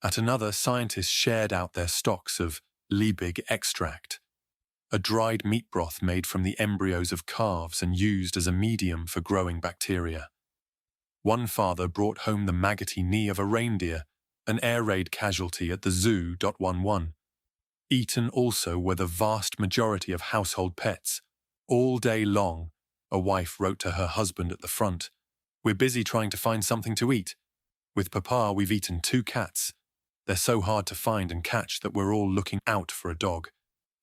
At another, scientists shared out their stocks of Liebig extract, a dried meat broth made from the embryos of calves and used as a medium for growing bacteria. One father brought home the maggoty knee of a reindeer, an air raid casualty at the Zoo. 11. Eaten also were the vast majority of household pets. All day long, a wife wrote to her husband at the front, "We're busy trying to find something to eat. With Papa, we've eaten 2 cats. They're so hard to find and catch that we're all looking out for a dog.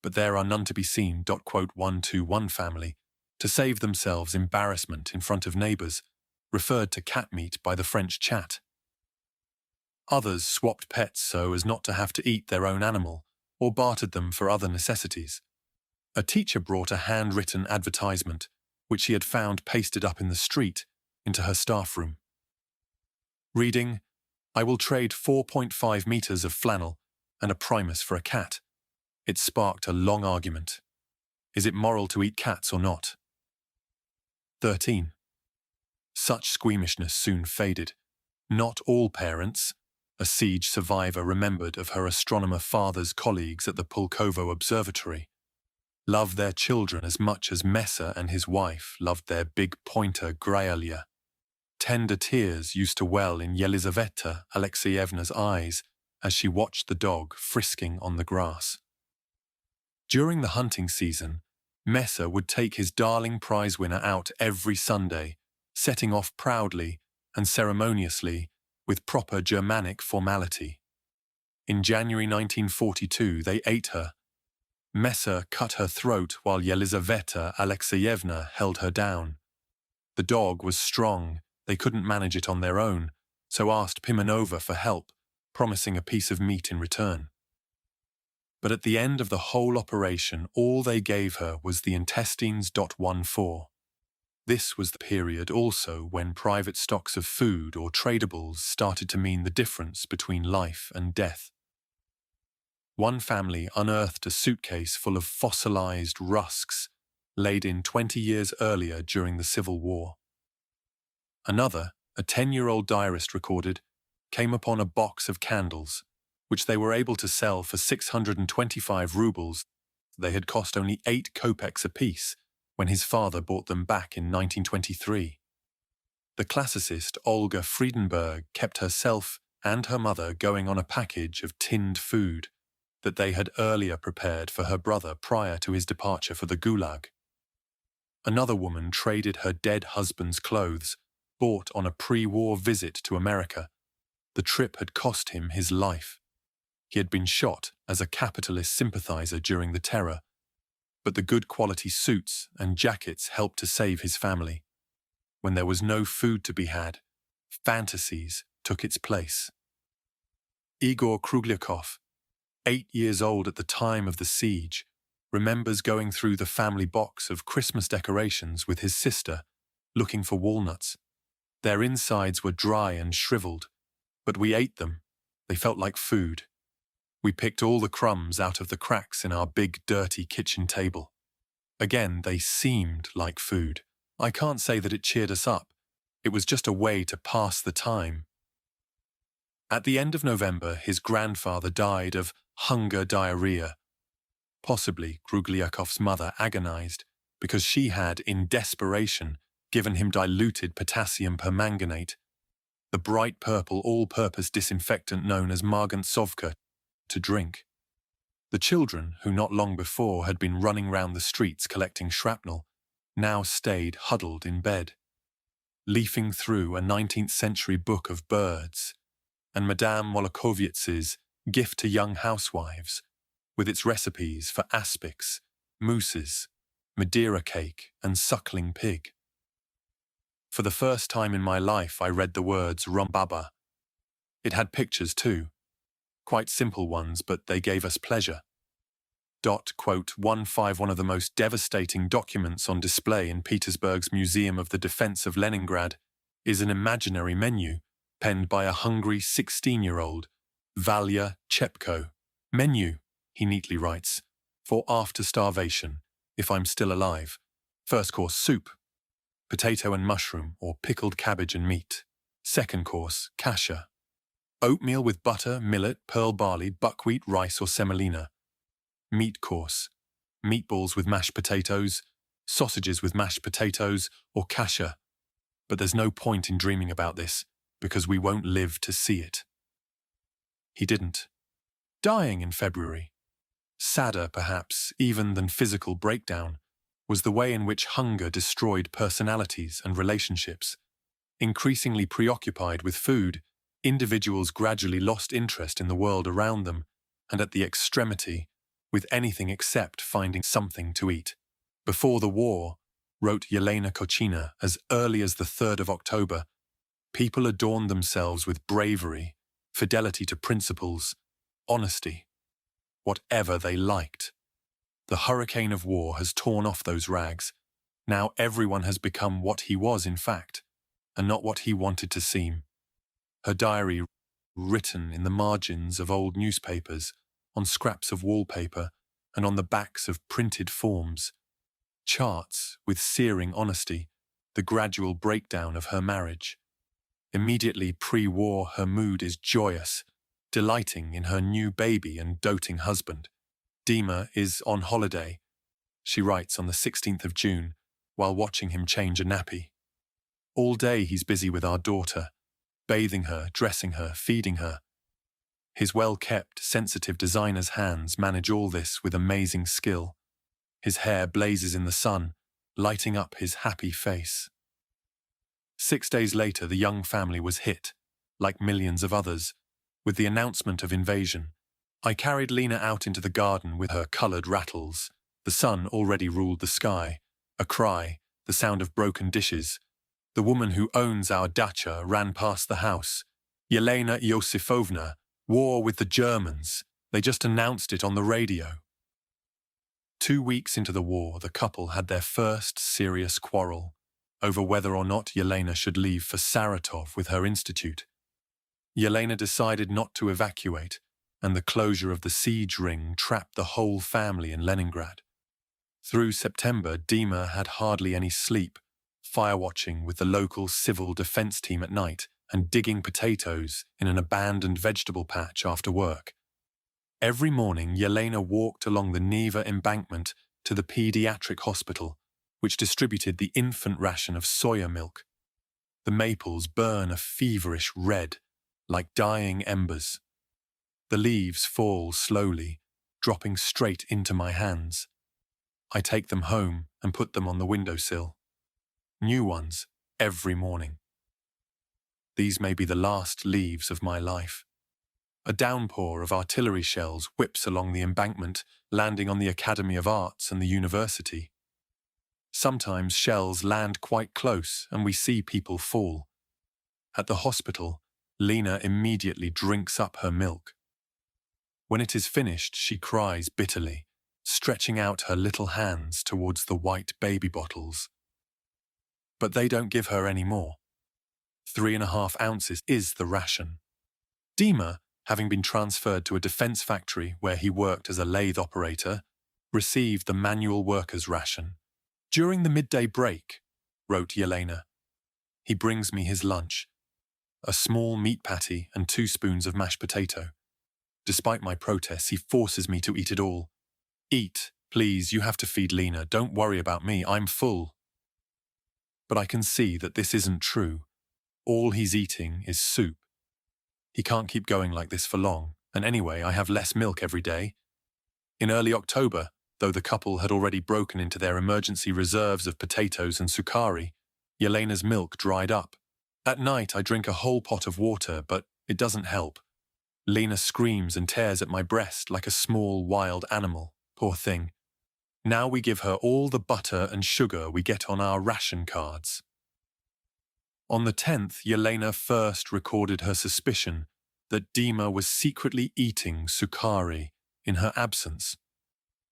But there are none to be seen." 121 family, to save themselves embarrassment in front of neighbours, referred to cat meat by the French chat. Others swapped pets so as not to have to eat their own animal, or bartered them for other necessities. A teacher brought a handwritten advertisement, which she had found pasted up in the street, into her staff room. Reading, "I will trade 4.5 meters of flannel and a primus for a cat." It sparked a long argument. Is it moral to eat cats or not? 13. Such squeamishness soon faded. Not all parents, a siege survivor remembered of her astronomer father's colleagues at the Pulkovo Observatory, love their children as much as Messer and his wife loved their big pointer Grailya. Tender tears used to well in Yelizaveta Alexeyevna's eyes as she watched the dog frisking on the grass. During the hunting season, Messer would take his darling prize winner out every Sunday, setting off proudly and ceremoniously with proper Germanic formality. In January 1942, they ate her. Messer cut her throat while Yelizaveta Alexeyevna held her down. The dog was strong, they couldn't manage it on their own, so asked Pimenova for help, promising a piece of meat in return. But at the end of the whole operation, all they gave her was the intestines. 14. This was the period also when private stocks of food or tradables started to mean the difference between life and death. One family unearthed a suitcase full of fossilized rusks laid in 20 years earlier during the Civil War. Another, a 10-year-old diarist recorded, came upon a box of candles, which they were able to sell for 625 rubles. They had cost only 8 kopecks apiece when his father bought them back in 1923. The classicist Olga Friedenberg kept herself and her mother going on a package of tinned food that they had earlier prepared for her brother prior to his departure for the Gulag. Another woman traded her dead husband's clothes, bought on a pre-war visit to America. The trip had cost him his life. He had been shot as a capitalist sympathizer during the terror, but the good quality suits and jackets helped to save his family. When there was no food to be had, fantasies took its place. Igor Kruglyakov, 8 years old at the time of the siege, remembers going through the family box of Christmas decorations with his sister, looking for walnuts. Their insides were dry and shriveled, but we ate them. They felt like food. We picked all the crumbs out of the cracks in our big, dirty kitchen table. Again, they seemed like food. I can't say that it cheered us up. It was just a way to pass the time. At the end of November, his grandfather died of hunger diarrhea. Possibly, Kruglyakhov's mother agonized because she had, in desperation, given him diluted potassium permanganate, the bright purple all-purpose disinfectant known as margantsovka, to drink. The children, who not long before had been running round the streets collecting shrapnel, now stayed huddled in bed, leafing through a 19th century book of birds and Madame Molokovietz's Gift to Young Housewives, with its recipes for aspics, mousses, Madeira cake, and suckling pig. For the first time in my life, I read the words Rumbaba. It had pictures too, quite simple ones, but they gave us pleasure. Quote, 151 One of the most devastating documents on display in Petersburg's Museum of the Defense of Leningrad is an imaginary menu penned by a hungry 16-year-old, Valya Chepko. Menu, he neatly writes, for after starvation, if I'm still alive. First course soup, potato and mushroom or pickled cabbage and meat. Second course, kasha, oatmeal with butter, millet, pearl barley, buckwheat, rice or semolina. Meat course, meatballs with mashed potatoes, sausages with mashed potatoes or kasha. But there's no point in dreaming about this, because we won't live to see it. He didn't. Dying in February, sadder perhaps even than physical breakdown, was the way in which hunger destroyed personalities and relationships. Increasingly preoccupied with food, individuals gradually lost interest in the world around them, and at the extremity, with anything except finding something to eat. Before the war, wrote Yelena Kochina, as early as the 3rd of October, people adorned themselves with bravery, fidelity to principles, honesty, whatever they liked. The hurricane of war has torn off those rags. Now everyone has become what he was in fact, and not what he wanted to seem. Her diary, written in the margins of old newspapers, on scraps of wallpaper, and on the backs of printed forms, charts with searing honesty the gradual breakdown of her marriage. Immediately pre-war, her mood is joyous, delighting in her new baby and doting husband. Dima is on holiday, she writes on the 16th of June, while watching him change a nappy. All day he's busy with our daughter, bathing her, dressing her, feeding her. His well-kept, sensitive designer's hands manage all this with amazing skill. His hair blazes in the sun, lighting up his happy face. 6 days later, the young family was hit, like millions of others, with the announcement of invasion. I carried Lena out into the garden with her coloured rattles. The sun already ruled the sky. A cry, the sound of broken dishes. The woman who owns our dacha ran past the house. Yelena Iosifovna, war with the Germans. They just announced it on the radio. 2 weeks into the war, the couple had their first serious quarrel over whether or not Yelena should leave for Saratov with her institute. Yelena decided not to evacuate, and the closure of the siege ring trapped the whole family in Leningrad. Through September, Dima had hardly any sleep, firewatching with the local civil defense team at night and digging potatoes in an abandoned vegetable patch after work. Every morning, Yelena walked along the Neva embankment to the pediatric hospital, which distributed the infant ration of soya milk. The maples burn a feverish red, like dying embers. The leaves fall slowly, dropping straight into my hands. I take them home and put them on the windowsill. New ones every morning. These may be the last leaves of my life. A downpour of artillery shells whips along the embankment, landing on the Academy of Arts and the university. Sometimes shells land quite close and we see people fall. At the hospital, Lena immediately drinks up her milk. When it is finished, she cries bitterly, stretching out her little hands towards the white baby bottles. But they don't give her any more. 3.5 ounces is the ration. Dima, having been transferred to a defense factory where he worked as a lathe operator, received the manual worker's ration. During the midday break, wrote Yelena, he brings me his lunch, a small meat patty and 2 spoons of mashed potato. Despite my protests, he forces me to eat it all. Eat, please, you have to feed Lena. Don't worry about me, I'm full. But I can see that this isn't true. All he's eating is soup. He can't keep going like this for long, and anyway, I have less milk every day. In early October, though the couple had already broken into their emergency reserves of potatoes and sukari, Yelena's milk dried up. At night, I drink a whole pot of water, but it doesn't help. Lena screams and tears at my breast like a small wild animal, poor thing. Now we give her all the butter and sugar we get on our ration cards. On the 10th, Yelena first recorded her suspicion that Dima was secretly eating sukari in her absence.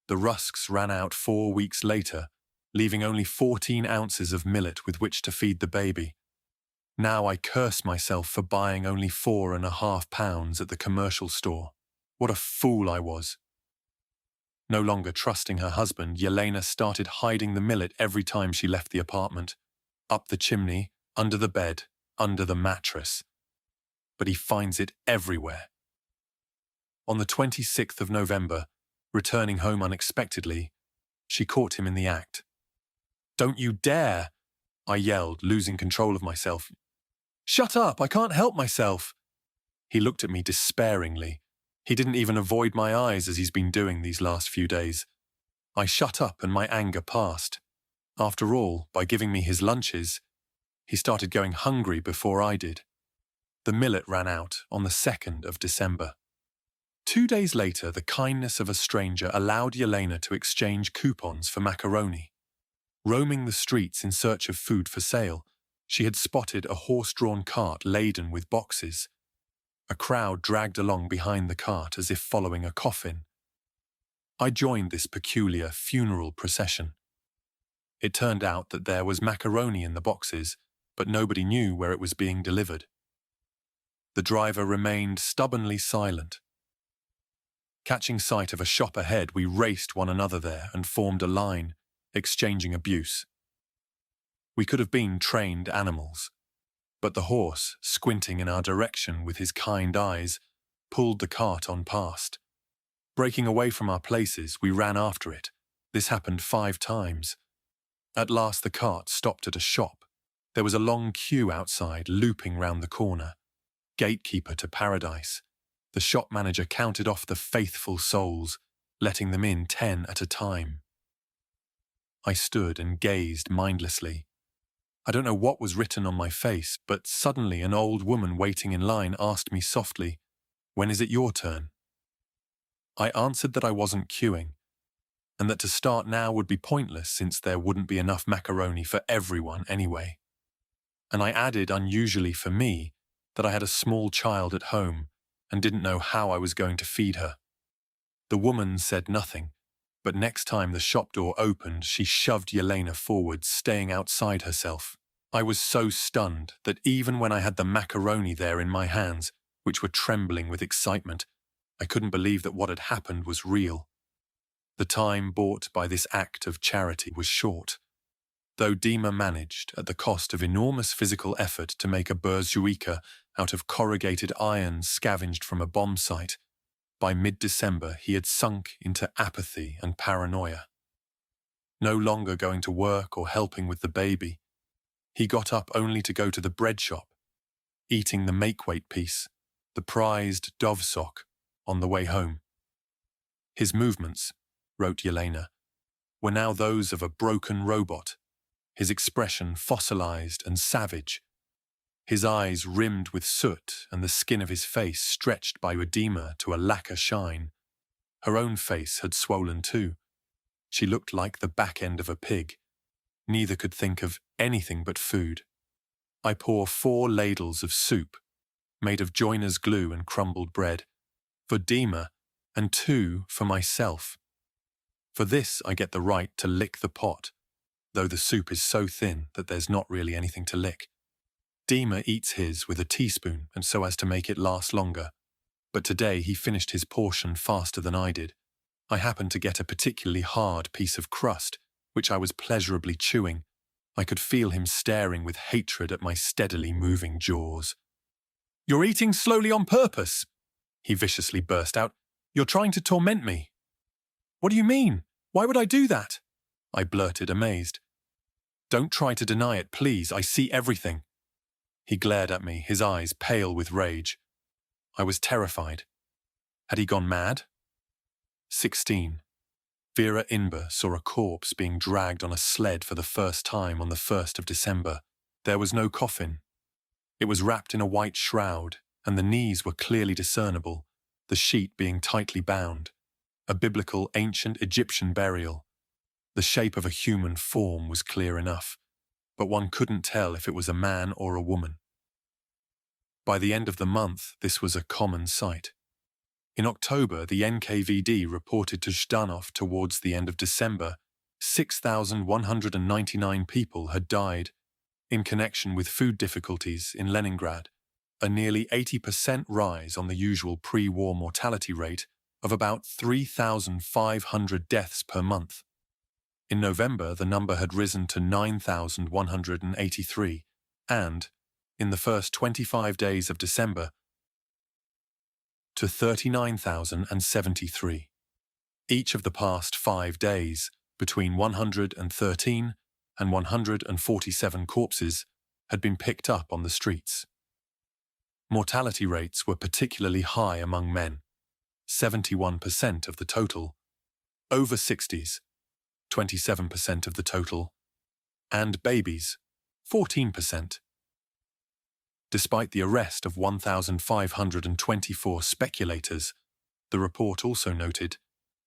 The rusks ran out 4 weeks later, leaving only 14 ounces of millet with which to feed the baby. Now I curse myself for buying only 4.5 pounds at the commercial store. What a fool I was. No longer trusting her husband, Yelena started hiding the millet every time she left the apartment. Up the chimney, under the bed, under the mattress. But he finds it everywhere. On the 26th of November, returning home unexpectedly, she caught him in the act. "Don't you dare!" I yelled, losing control of myself. "Shut up, I can't help myself." He looked at me despairingly. He didn't even avoid my eyes as he's been doing these last few days. I shut up and my anger passed. After all, by giving me his lunches, he started going hungry before I did. The millet ran out on the 2nd of December. 2 days later, the kindness of a stranger allowed Yelena to exchange coupons for macaroni. Roaming the streets in search of food for sale, she had spotted a horse-drawn cart laden with boxes. A crowd dragged along behind the cart as if following a coffin. I joined this peculiar funeral procession. It turned out that there was macaroni in the boxes, but nobody knew where it was being delivered. The driver remained stubbornly silent. Catching sight of a shop ahead, we raced one another there and formed a line, exchanging abuse. We could have been trained animals, but the horse, squinting in our direction with his kind eyes, pulled the cart on past. Breaking away from our places, we ran after it. This happened 5 times. At last the cart stopped at a shop. There was a long queue outside, looping round the corner. Gatekeeper to paradise. The shop manager counted off the faithful souls, letting them in 10 at a time. I stood and gazed mindlessly. I don't know what was written on my face, but suddenly an old woman waiting in line asked me softly, "When is it your turn?" I answered that I wasn't queuing, and that to start now would be pointless since there wouldn't be enough macaroni for everyone anyway. And I added, unusually for me, that I had a small child at home and didn't know how I was going to feed her. The woman said nothing, but next time the shop door opened, she shoved Yelena forward, staying outside herself. I was so stunned that even when I had the macaroni there in my hands, which were trembling with excitement, I couldn't believe that what had happened was real. The time bought by this act of charity was short. Though Dima managed, at the cost of enormous physical effort, to make a burjuica out of corrugated iron scavenged from a bomb site, by mid-December he had sunk into apathy and paranoia. No longer going to work or helping with the baby, He got up only to go to the bread shop, eating the make-weight piece, the prized dove sock, on the way home. His movements, wrote Yelena, were now those of a broken robot, his expression fossilized and savage, his eyes rimmed with soot and the skin of his face stretched by edema to a lacquer shine. Her own face had swollen too. She looked like the back end of a pig. Neither could think of anything but food. I pour 4 ladles of soup, made of joiner's glue and crumbled bread, for Dima, and 2 for myself. For this I get the right to lick the pot, though the soup is so thin that there's not really anything to lick. Dima eats his with a teaspoon and so as to make it last longer, but today he finished his portion faster than I did. I happened to get a particularly hard piece of crust, which I was pleasurably chewing. I could feel him staring with hatred at my steadily moving jaws. "You're eating slowly on purpose," he viciously burst out. "You're trying to torment me." "What do you mean? Why would I do that?" I blurted, amazed. "Don't try to deny it, please. I see everything." He glared at me, his eyes pale with rage. I was terrified. Had he gone mad? 16. Vera Inber saw a corpse being dragged on a sled for the first time on the 1st of December. There was no coffin. It was wrapped in a white shroud, and the knees were clearly discernible, the sheet being tightly bound. A biblical ancient Egyptian burial. The shape of a human form was clear enough, but one couldn't tell if it was a man or a woman. By the end of the month, this was a common sight. In October, the NKVD reported to Zhdanov towards the end of December, 6,199 people had died in connection with food difficulties in Leningrad, a nearly 80% rise on the usual pre-war mortality rate of about 3,500 deaths per month. In November, the number had risen to 9,183, and, in the first 25 days of December, to 39,073. Each of the past 5 days, between 113 and 147 corpses, had been picked up on the streets. Mortality rates were particularly high among men, 71% of the total, over 60s, 27% of the total, and babies, 14%. Despite the arrest of 1,524 speculators, the report also noted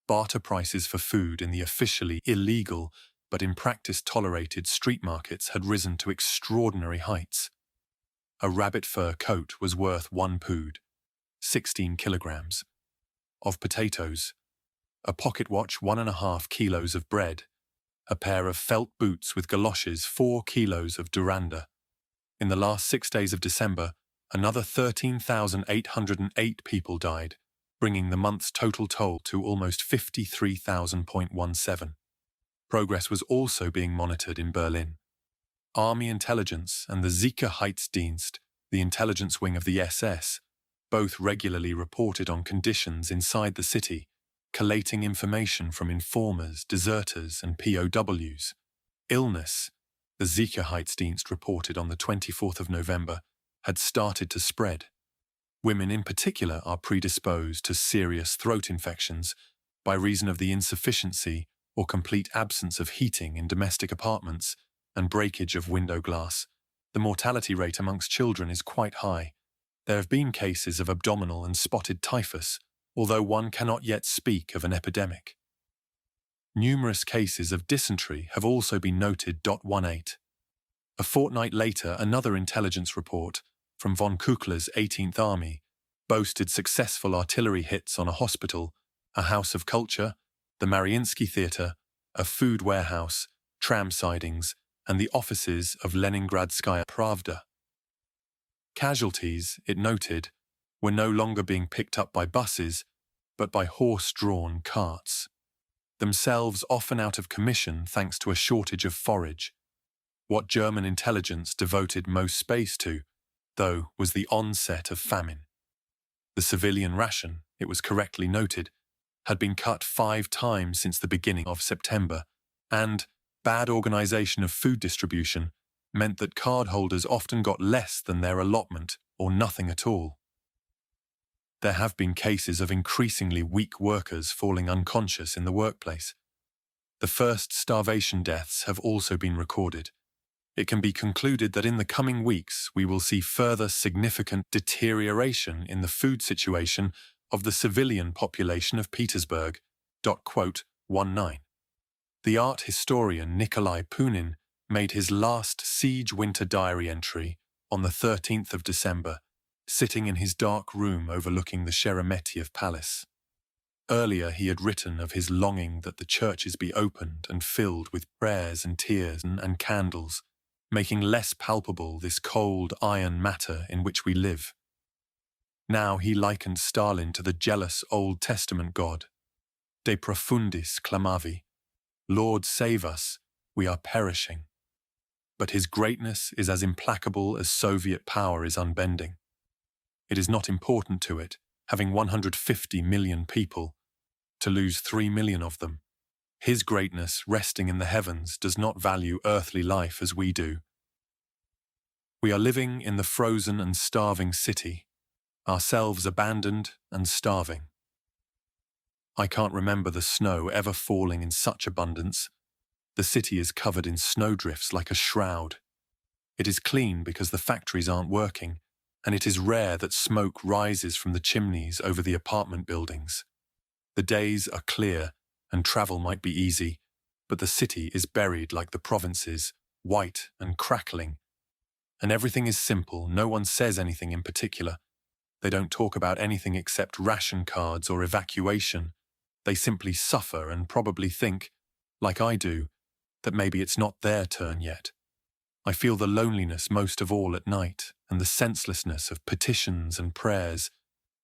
barter prices for food in the officially illegal but in practice tolerated street markets had risen to extraordinary heights. A rabbit fur coat was worth 1 pood, 16 kilograms, of potatoes, a pocket watch 1.5 kilos of bread, a pair of felt boots with galoshes 4 kilos of duranda. In the last 6 days of December, another 13,808 people died, bringing the month's total toll to almost 53,000.17. Progress was also being monitored in Berlin. Army intelligence and the Sicherheitsdienst, the intelligence wing of the SS, both regularly reported on conditions inside the city, collating information from informers, deserters, and POWs. Illness, the Sicherheitsdienst reported on the 24th of November, had started to spread. Women in particular are predisposed to serious throat infections by reason of the insufficiency or complete absence of heating in domestic apartments and breakage of window glass. The mortality rate amongst children is quite high. There have been cases of abdominal and spotted typhus, although one cannot yet speak of an epidemic. Numerous cases of dysentery have also been noted. 18. A fortnight later, another intelligence report from von Kuchler's 18th Army boasted successful artillery hits on a hospital, a house of culture, the Mariinsky Theatre, a food warehouse, tram sidings, and the offices of Leningradskaya Pravda. Casualties, it noted, were no longer being picked up by buses, but by horse-drawn carts, themselves often out of commission thanks to a shortage of forage. What German intelligence devoted most space to, though, was the onset of famine. The civilian ration, it was correctly noted, had been cut 5 times since the beginning of September, and bad organization of food distribution meant that cardholders often got less than their allotment or nothing at all. There have been cases of increasingly weak workers falling unconscious in the workplace. The first starvation deaths have also been recorded. It can be concluded that in the coming weeks we will see further significant deterioration in the food situation of the civilian population of Petersburg. 19. The art historian Nikolai Punin made his last siege winter diary entry on the 13th of December, sitting in his dark room overlooking the Sheremetyev Palace. Earlier he had written of his longing that the churches be opened and filled with prayers and tears and candles, making less palpable this cold iron matter in which we live. Now he likened Stalin to the jealous Old Testament God. De profundis clamavi. Lord, save us, we are perishing. But his greatness is as implacable as Soviet power is unbending. It is not important to it, having 150 million people, to lose 3 million of them. His greatness, resting in the heavens, does not value earthly life as we do. We are living in the frozen and starving city, ourselves abandoned and starving. I can't remember the snow ever falling in such abundance. The city is covered in snowdrifts like a shroud. It is clean because the factories aren't working, and it is rare that smoke rises from the chimneys over the apartment buildings. The days are clear, and travel might be easy, but the city is buried like the provinces, white and crackling. And everything is simple, no one says anything in particular. They don't talk about anything except ration cards or evacuation. They simply suffer and probably think, like I do, that maybe it's not their turn yet. I feel the loneliness most of all at night, and the senselessness of petitions and prayers,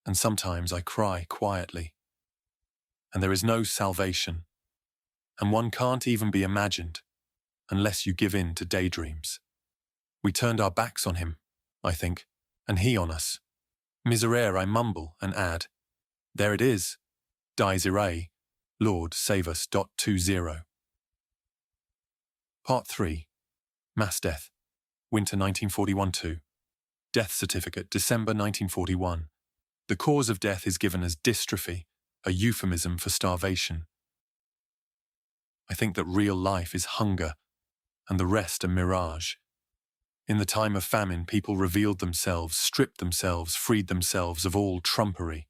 and sometimes I cry quietly. And there is no salvation, and one can't even be imagined, unless you give in to daydreams. We turned our backs on him, I think, and he on us. Miserere, I mumble and add, there it is, dies irae, Lord save us. 20. Part 3. Mass death. Winter 1941-2. Death certificate, December 1941. The cause of death is given as dystrophy, a euphemism for starvation. I think that real life is hunger, and the rest a mirage. In the time of famine, people revealed themselves, stripped themselves, freed themselves of all trumpery.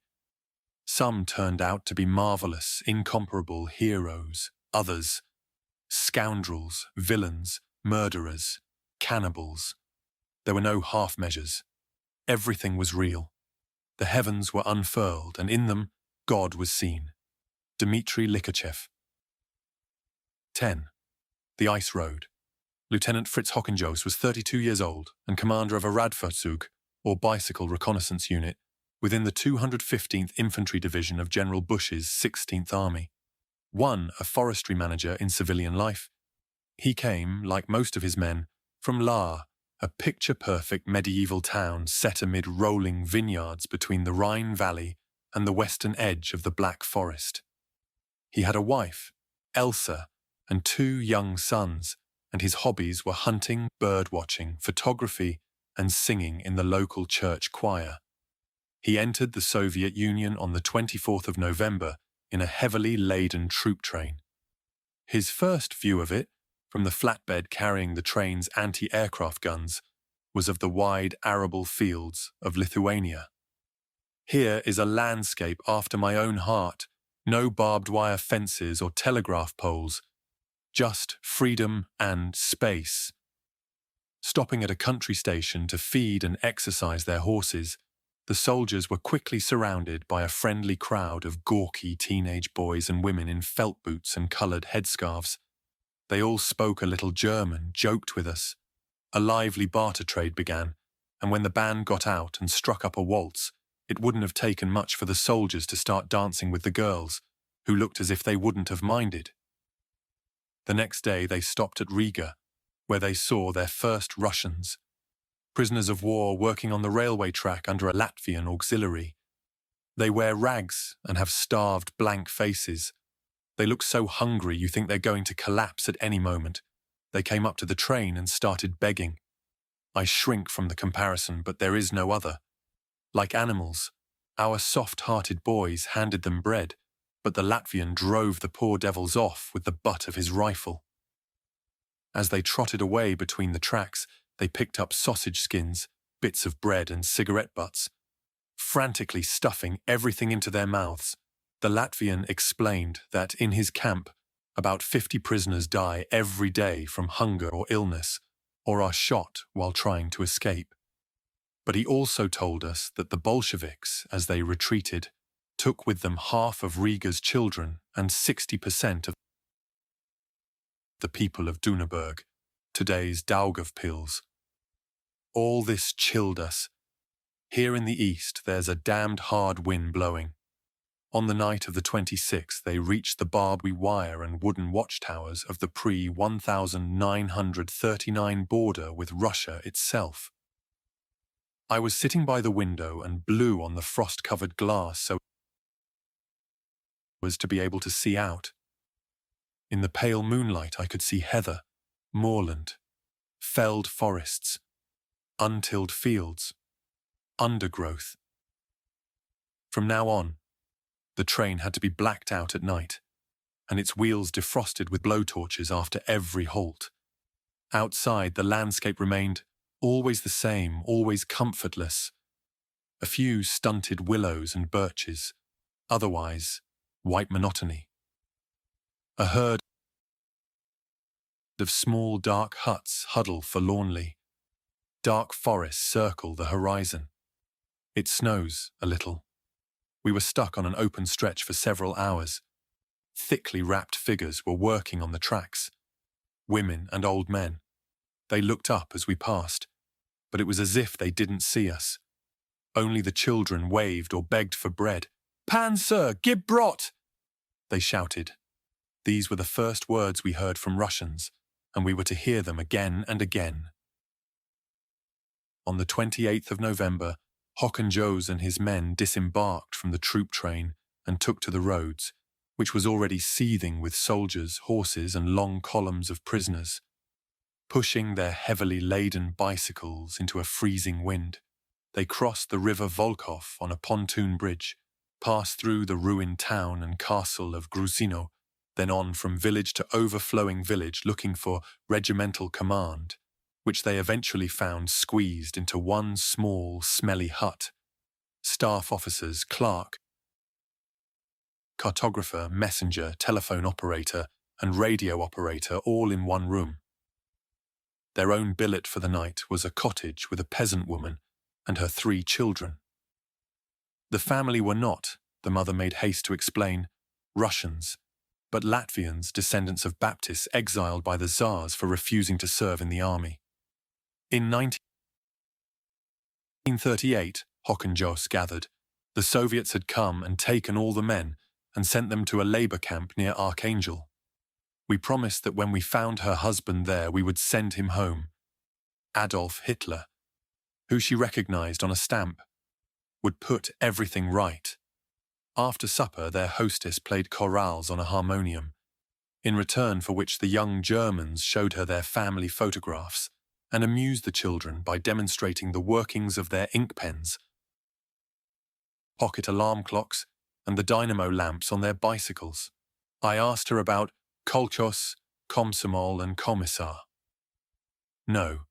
Some turned out to be marvelous, incomparable heroes. Others, scoundrels, villains, murderers, cannibals. There were no half measures. Everything was real. The heavens were unfurled, and in them, God was seen. Dmitry Likachev. 10. The Ice Road. Lieutenant Fritz Hockenjos was 32 years old and commander of a Radfahrtzug, or bicycle reconnaissance unit, within the 215th Infantry Division of General Bush's 16th Army. A forestry manager in civilian life. He came, like most of his men, from Lahr, a picture-perfect medieval town set amid rolling vineyards between the Rhine Valley and the western edge of the Black Forest. He had a wife, Elsa, and 2 young sons, and his hobbies were hunting, bird-watching, photography, and singing in the local church choir. He entered the Soviet Union on the 24th of November in a heavily laden troop train. His first view of it, from the flatbed carrying the train's anti-aircraft guns, was of the wide arable fields of Lithuania. Here is a landscape after my own heart, no barbed wire fences or telegraph poles, just freedom and space. Stopping at a country station to feed and exercise their horses, the soldiers were quickly surrounded by a friendly crowd of gawky teenage boys and women in felt boots and coloured headscarves. They all spoke a little German, joked with us. A lively barter trade began, and when the band got out and struck up a waltz, it wouldn't have taken much for the soldiers to start dancing with the girls, who looked as if they wouldn't have minded. The next day they stopped at Riga, where they saw their first Russians, prisoners of war working on the railway track under a Latvian auxiliary. They wear rags and have starved, blank faces. They look so hungry you think they're going to collapse at any moment, They came up to the train and started begging. I shrink from the comparison, but there is no other. Like animals, our soft-hearted boys handed them bread, but the Latvian drove the poor devils off with the butt of his rifle. As they trotted away between the tracks, they picked up sausage skins, bits of bread and cigarette butts. Frantically stuffing everything into their mouths, the Latvian explained that in his camp, about 50 prisoners die every day from hunger or illness, or are shot while trying to escape. But he also told us that the Bolsheviks, as they retreated, took with them half of Riga's children and 60% of the people of Dunaburg, today's Daugavpils. All this chilled us. Here in the east, there's a damned hard wind blowing. On the night of the 26th, they reached the barbed wire and wooden watchtowers of the pre-1939 border with Russia itself. I was sitting by the window and blew on the frost-covered glass so as to be able to see out. In the pale moonlight, I could see heather, moorland, felled forests, untilled fields, undergrowth. From now on, the train had to be blacked out at night, and its wheels defrosted with blowtorches after every halt. Outside, the landscape remained always the same, always comfortless. A few stunted willows and birches, otherwise white monotony. A herd of small dark huts huddle forlornly. Dark forests circle the horizon. It snows a little. We were stuck on an open stretch for several hours. Thickly wrapped figures were working on the tracks. Women and old men. They looked up as we passed, but it was as if they didn't see us. Only the children waved or begged for bread. "Pan, sir, gib brot!" they shouted. These were the first words we heard from Russians, and we were to hear them again and again. On the 28th of November, Hokanjos and his men disembarked from the troop train and took to the roads, which was already seething with soldiers, horses, and long columns of prisoners. Pushing their heavily laden bicycles into a freezing wind, they crossed the river Volkhov on a pontoon bridge, passed through the ruined town and castle of Gruzino, then on from village to overflowing village looking for regimental command, which they eventually found squeezed into one small, smelly hut. Staff officers, clerk, cartographer, messenger, telephone operator, and radio operator all in one room. Their own billet for the night was a cottage with a peasant woman and her 3 children. The family were not, the mother made haste to explain, Russians, but Latvians, descendants of Baptists exiled by the Tsars for refusing to serve in the army. In 1938, Hokanjos gathered, the Soviets had come and taken all the men and sent them to a labor camp near Archangel. We promised that when we found her husband there, we would send him home. Adolf Hitler, who she recognized on a stamp, would put everything right. After supper, their hostess played chorales on a harmonium, in return for which the young Germans showed her their family photographs and amused the children by demonstrating the workings of their ink pens, pocket alarm clocks, and the dynamo lamps on their bicycles. I asked her about Kolchos, Komsomol, and Commissar. No.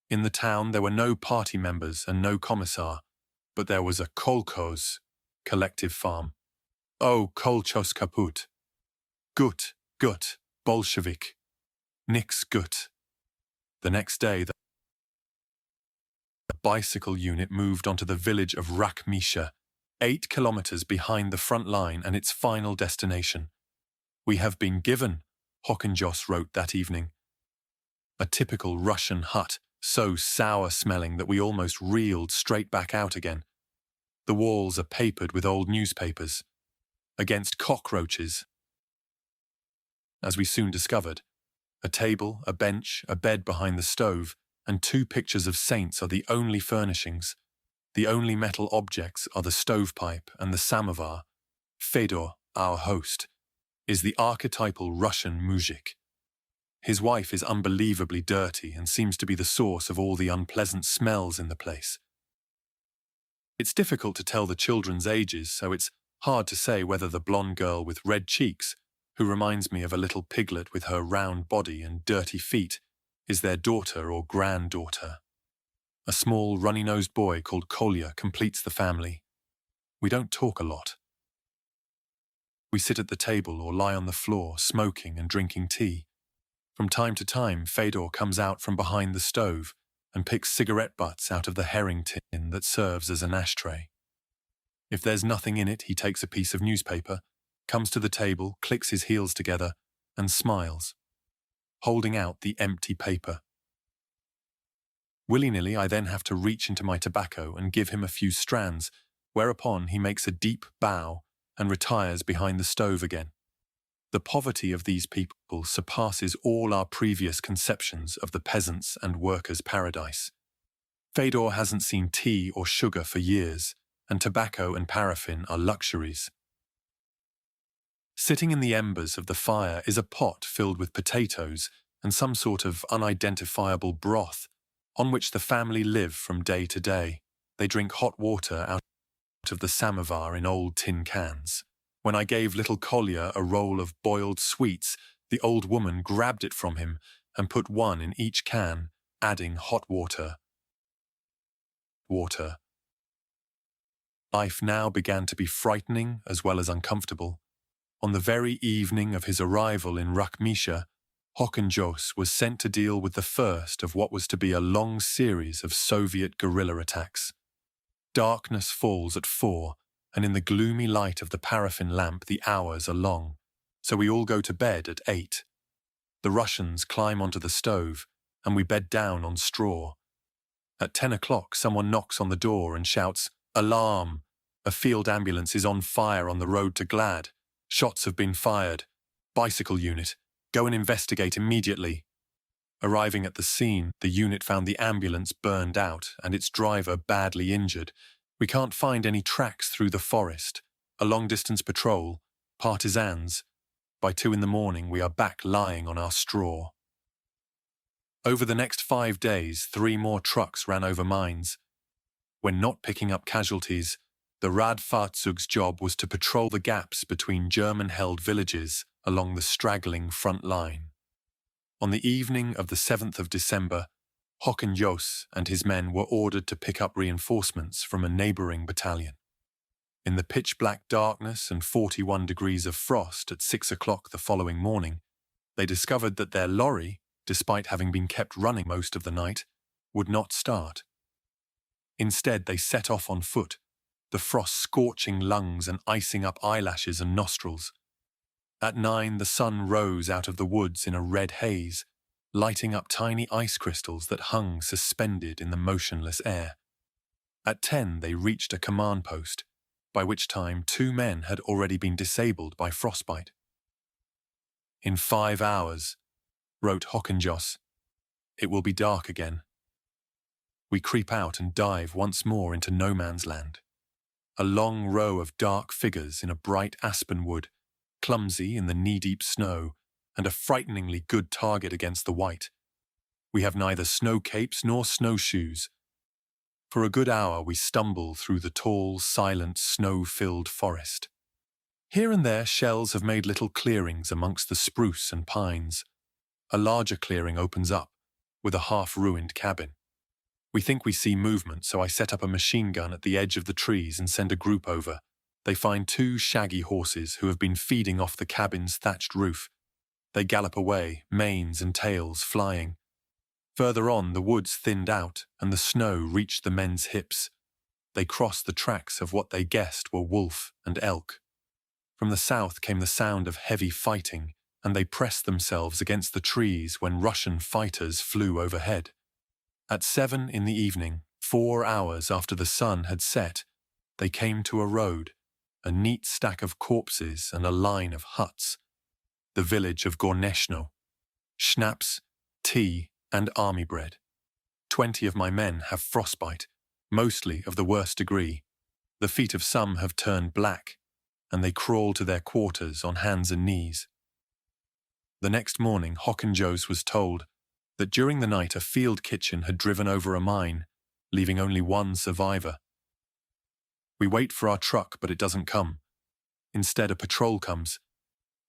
In the town there were no party members and no commissar, but there was a kolkhoz, collective farm. Oh, Kolchos kaput. Gut, gut, Bolshevik. Nix gut. The next day, the bicycle unit moved onto the village of Rakmisha, 8 kilometers behind the front line and its final destination. We have been given, Hokanjos wrote that evening. A typical Russian hut, so sour-smelling that we almost reeled straight back out again. The walls are papered with old newspapers. Against cockroaches, as we soon discovered, a table, a bench, a bed behind the stove, and 2 pictures of saints are the only furnishings. The only metal objects are the stovepipe and the samovar. Fedor, our host, is the archetypal Russian muzhik. His wife is unbelievably dirty and seems to be the source of all the unpleasant smells in the place. It's difficult to tell the children's ages, so it's hard to say whether the blonde girl with red cheeks, who reminds me of a little piglet with her round body and dirty feet, is their daughter or granddaughter. A small, runny-nosed boy called Kolya completes the family. We don't talk a lot. We sit at the table or lie on the floor, smoking and drinking tea. From time to time, Fedor comes out from behind the stove and picks cigarette butts out of the herring tin that serves as an ashtray. If there's nothing in it, he takes a piece of newspaper, comes to the table, clicks his heels together, and smiles, holding out the empty paper. Willy-nilly, I then have to reach into my tobacco and give him a few strands, whereupon he makes a deep bow and retires behind the stove again. The poverty of these people surpasses all our previous conceptions of the peasants' and workers' paradise. Fedor hasn't seen tea or sugar for years, and tobacco and paraffin are luxuries. Sitting in the embers of the fire is a pot filled with potatoes and some sort of unidentifiable broth, on which the family live from day to day. They drink hot water out of the samovar in old tin cans. When I gave little Kolya a roll of boiled sweets, the old woman grabbed it from him and put one in each can, adding hot water. Life now began to be frightening as well as uncomfortable. On the very evening of his arrival in Rakhmisha, Jos was sent to deal with the first of what was to be a long series of Soviet guerrilla attacks. Darkness falls at 4, and in the gloomy light of the paraffin lamp the hours are long, so we all go to bed at 8. The Russians climb onto the stove, and we bed down on straw. At 10 o'clock someone knocks on the door and shouts, "Alarm! A field ambulance is on fire on the road to Glad. Shots have been fired. Bicycle unit, go and investigate immediately." Arriving at the scene, the unit found the ambulance burned out and its driver badly injured. We can't find any tracks through the forest, a long-distance patrol, partisans. By 2 in the morning, we are back lying on our straw. Over the next 5 days, 3 more trucks ran over mines. When not picking up casualties, the Radfahrtzug's job was to patrol the gaps between German-held villages along the straggling front line. On the evening of the 7th of December, Jos and his men were ordered to pick up reinforcements from a neighbouring battalion. In the pitch-black darkness and 41 degrees of frost at 6 o'clock the following morning, they discovered that their lorry, despite having been kept running most of the night, would not start. Instead, they set off on foot, the frost scorching lungs and icing up eyelashes and nostrils. At 9, the sun rose out of the woods in a red haze, lighting up tiny ice crystals that hung suspended in the motionless air. At 10, they reached a command post, by which time 2 men had already been disabled by frostbite. "In 5 hours," wrote Jos, "it will be dark again." We creep out and dive once more into no man's land. A long row of dark figures in a bright aspen wood, clumsy in the knee-deep snow, and a frighteningly good target against the white. We have neither snow capes nor snowshoes. For a good hour we stumble through the tall, silent, snow-filled forest. Here and there shells have made little clearings amongst the spruce and pines. A larger clearing opens up, with a half-ruined cabin. We think we see movement, so I set up a machine gun at the edge of the trees and send a group over. They find 2 shaggy horses who have been feeding off the cabin's thatched roof. They gallop away, manes and tails flying. Further on, the woods thinned out and the snow reached the men's hips. They crossed the tracks of what they guessed were wolf and elk. From the south came the sound of heavy fighting, and they pressed themselves against the trees when Russian fighters flew overhead. At 7 in the evening, 4 hours after the sun had set, they came to a road, a neat stack of corpses and a line of huts. The village of Gorneshno. Schnapps, tea, and army bread. 20 of my men have frostbite, mostly of the worst degree. The feet of some have turned black, and they crawl to their quarters on hands and knees. The next morning, Hockenjos was told that during the night a field kitchen had driven over a mine, leaving only one survivor. We wait for our truck, but it doesn't come. Instead, a patrol comes,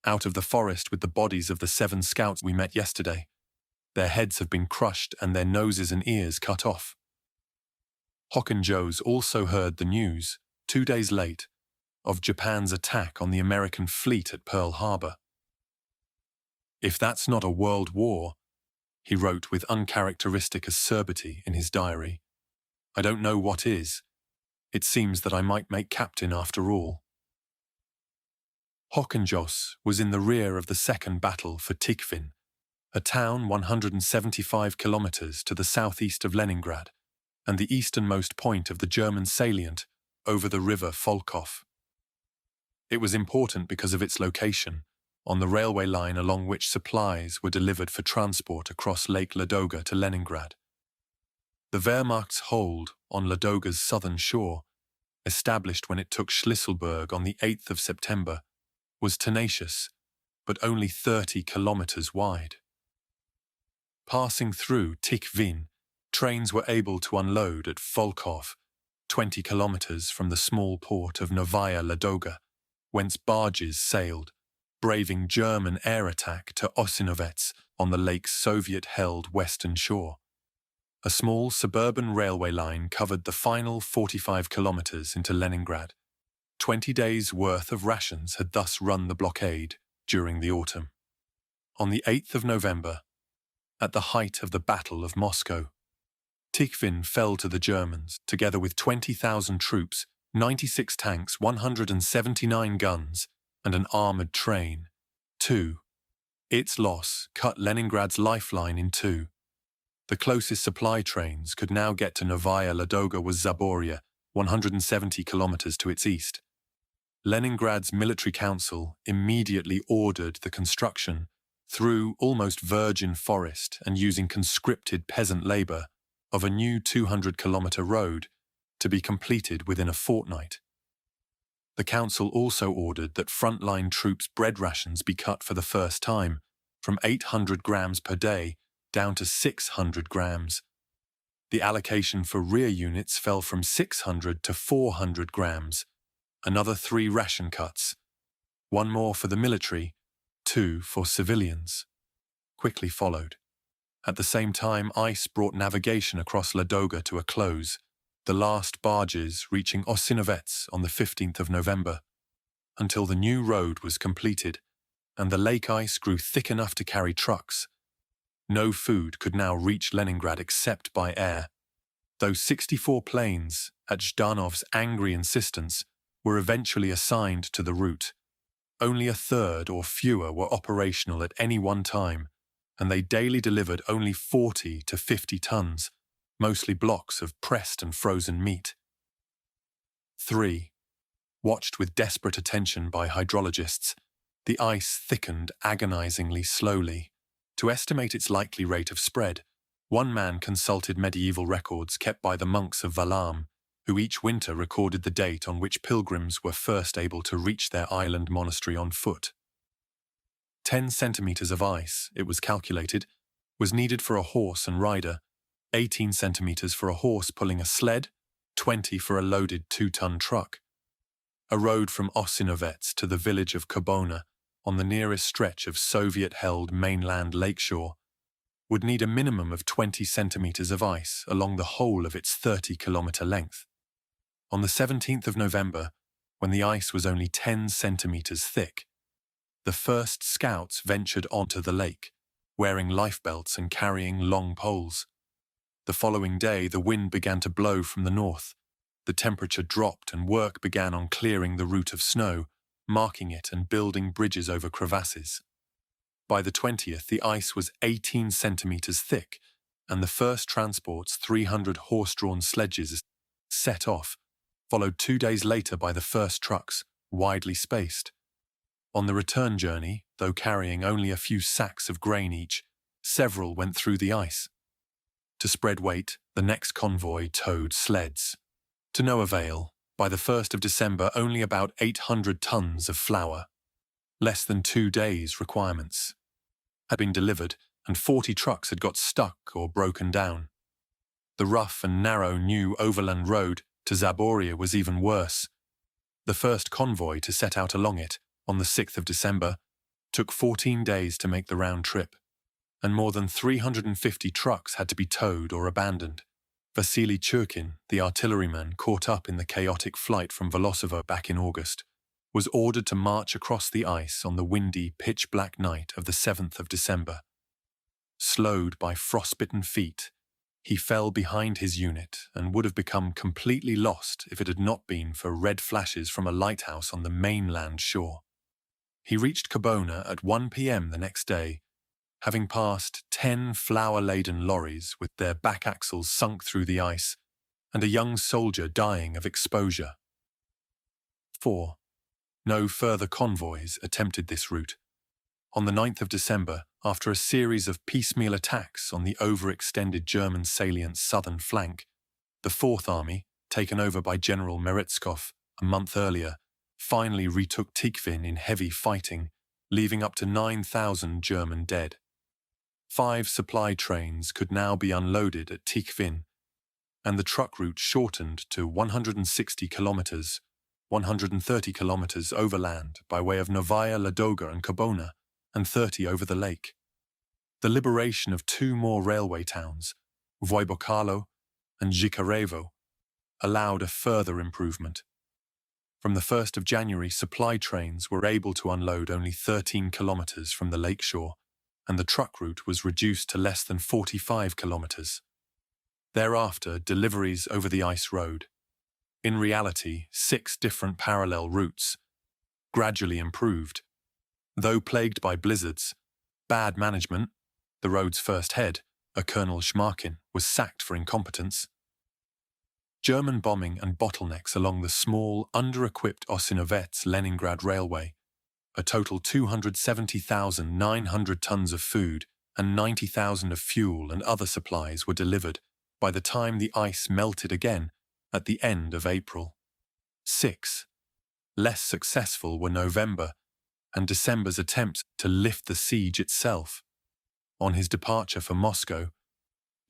out of the forest with the bodies of the 7 scouts we met yesterday. Their heads have been crushed and their noses and ears cut off. Hockenjos also heard the news, 2 days late, of Japan's attack on the American fleet at Pearl Harbor. "If that's not a world war," he wrote with uncharacteristic acerbity in his diary, "I don't know what is. It seems that I might make captain after all." Hockenjos was in the rear of the second battle for Tikhvin, a town 175 kilometers to the southeast of Leningrad and the easternmost point of the German salient over the river Volkhov. It was important because of its location, on the railway line along which supplies were delivered for transport across Lake Ladoga to Leningrad. The Wehrmacht's hold on Ladoga's southern shore, established when it took Schlisselburg on the 8th of September, was tenacious, but only 30 kilometers wide. Passing through Tikhvin, trains were able to unload at Volkhov, 20 kilometers from the small port of Novaya Ladoga, whence barges sailed, braving German air attack to Osinovets on the lake's Soviet-held western shore. A small suburban railway line covered the final 45 kilometers into Leningrad. 20 days' worth of rations had thus run the blockade during the autumn. On the 8th of November, at the height of the Battle of Moscow, Tikhvin fell to the Germans, together with 20,000 troops, 96 tanks, 179 guns, and an armoured train. 2. Its loss cut Leningrad's lifeline in two. The closest supply trains could now get to Novaya Ladoga was Zaboria, 170 kilometers to its east. Leningrad's military council immediately ordered the construction, through almost virgin forest and using conscripted peasant labour, of a new 200-kilometre road to be completed within a fortnight. The council also ordered that frontline troops' bread rations be cut for the first time, from 800 grams per day down to 600 grams. The allocation for rear units fell from 600 to 400 grams. Another 3 ration cuts, 1 more for the military, 2 for civilians, quickly followed. At the same time, ice brought navigation across Ladoga to a close, the last barges reaching Osinovets on the 15th of November, until the new road was completed and the lake ice grew thick enough to carry trucks. No food could now reach Leningrad except by air. Those 64 planes, at Zhdanov's angry insistence, were eventually assigned to the route. Only a third or fewer were operational at any one time, and they daily delivered only 40 to 50 tons, mostly blocks of pressed and frozen meat. 3. Watched with desperate attention by hydrologists, the ice thickened agonizingly slowly. To estimate its likely rate of spread, one man consulted medieval records kept by the monks of Valam, who each winter recorded the date on which pilgrims were first able to reach their island monastery on foot. 10 centimeters of ice, it was calculated, was needed for a horse and rider, 18 centimeters for a horse pulling a sled, 20 for a loaded 2-ton truck. A road from Osinovets to the village of Kobona, on the nearest stretch of Soviet-held mainland lakeshore, would need a minimum of 20 centimeters of ice along the whole of its 30-kilometer length. On the 17th of November, when the ice was only 10 centimeters thick, the first scouts ventured onto the lake, wearing lifebelts and carrying long poles. The following day, the wind began to blow from the north. The temperature dropped and work began on clearing the route of snow, marking it and building bridges over crevasses. By the 20th, the ice was 18 centimeters thick, and the first transport's 300 horse-drawn sledges set off, followed 2 days later by the first trucks, widely spaced. On the return journey, though carrying only a few sacks of grain each, several went through the ice. To spread weight, the next convoy towed sleds. To no avail, by the 1st of December only about 800 tons of flour. Less than 2 days' requirements. had been delivered and 40 trucks had got stuck or broken down. The rough and narrow new overland road to Zaboria was even worse. The first convoy to set out along it, on the 6th of December, took 14 days to make the round trip, and more than 350 trucks had to be towed or abandoned. Vasily Churkin, the artilleryman caught up in the chaotic flight from Volosovo back in August, was ordered to march across the ice on the windy, pitch-black night of the 7th of December. Slowed by frostbitten feet, he fell behind his unit and would have become completely lost if it had not been for red flashes from a lighthouse on the mainland shore. He reached Kobona at 1 p.m. the next day, having passed 10 flour-laden lorries with their back axles sunk through the ice and a young soldier dying of exposure. 4. No further convoys attempted this route. On the 9th of December, after a series of piecemeal attacks on the overextended German salient's southern flank, the Fourth Army, taken over by General Meretskov a month earlier, finally retook Tikhvin in heavy fighting, leaving up to 9,000 German dead. 5 supply trains could now be unloaded at Tikhvin, and the truck route shortened to 160 kilometers, 130 kilometers overland by way of Novaya Ladoga and Kobona, and 30 over the lake. The liberation of 2 more railway towns, Voibokalo and Zhikarevo, allowed a further improvement. From the 1st of January, supply trains were able to unload only 13 kilometers from the lakeshore, and the truck route was reduced to less than 45 kilometers. Thereafter, deliveries over the ice road, in reality 6 different parallel routes, gradually improved. Though plagued by blizzards, bad management, the road's first head, a Colonel Schmarkin, was sacked for incompetence. German bombing and bottlenecks along the small, under-equipped Osinovets-Leningrad railway, a total 270,900 tons of food and 90,000 of fuel and other supplies were delivered by the time the ice melted again at the end of April. 6. Less successful were November and December's attempts to lift the siege itself. On his departure for Moscow,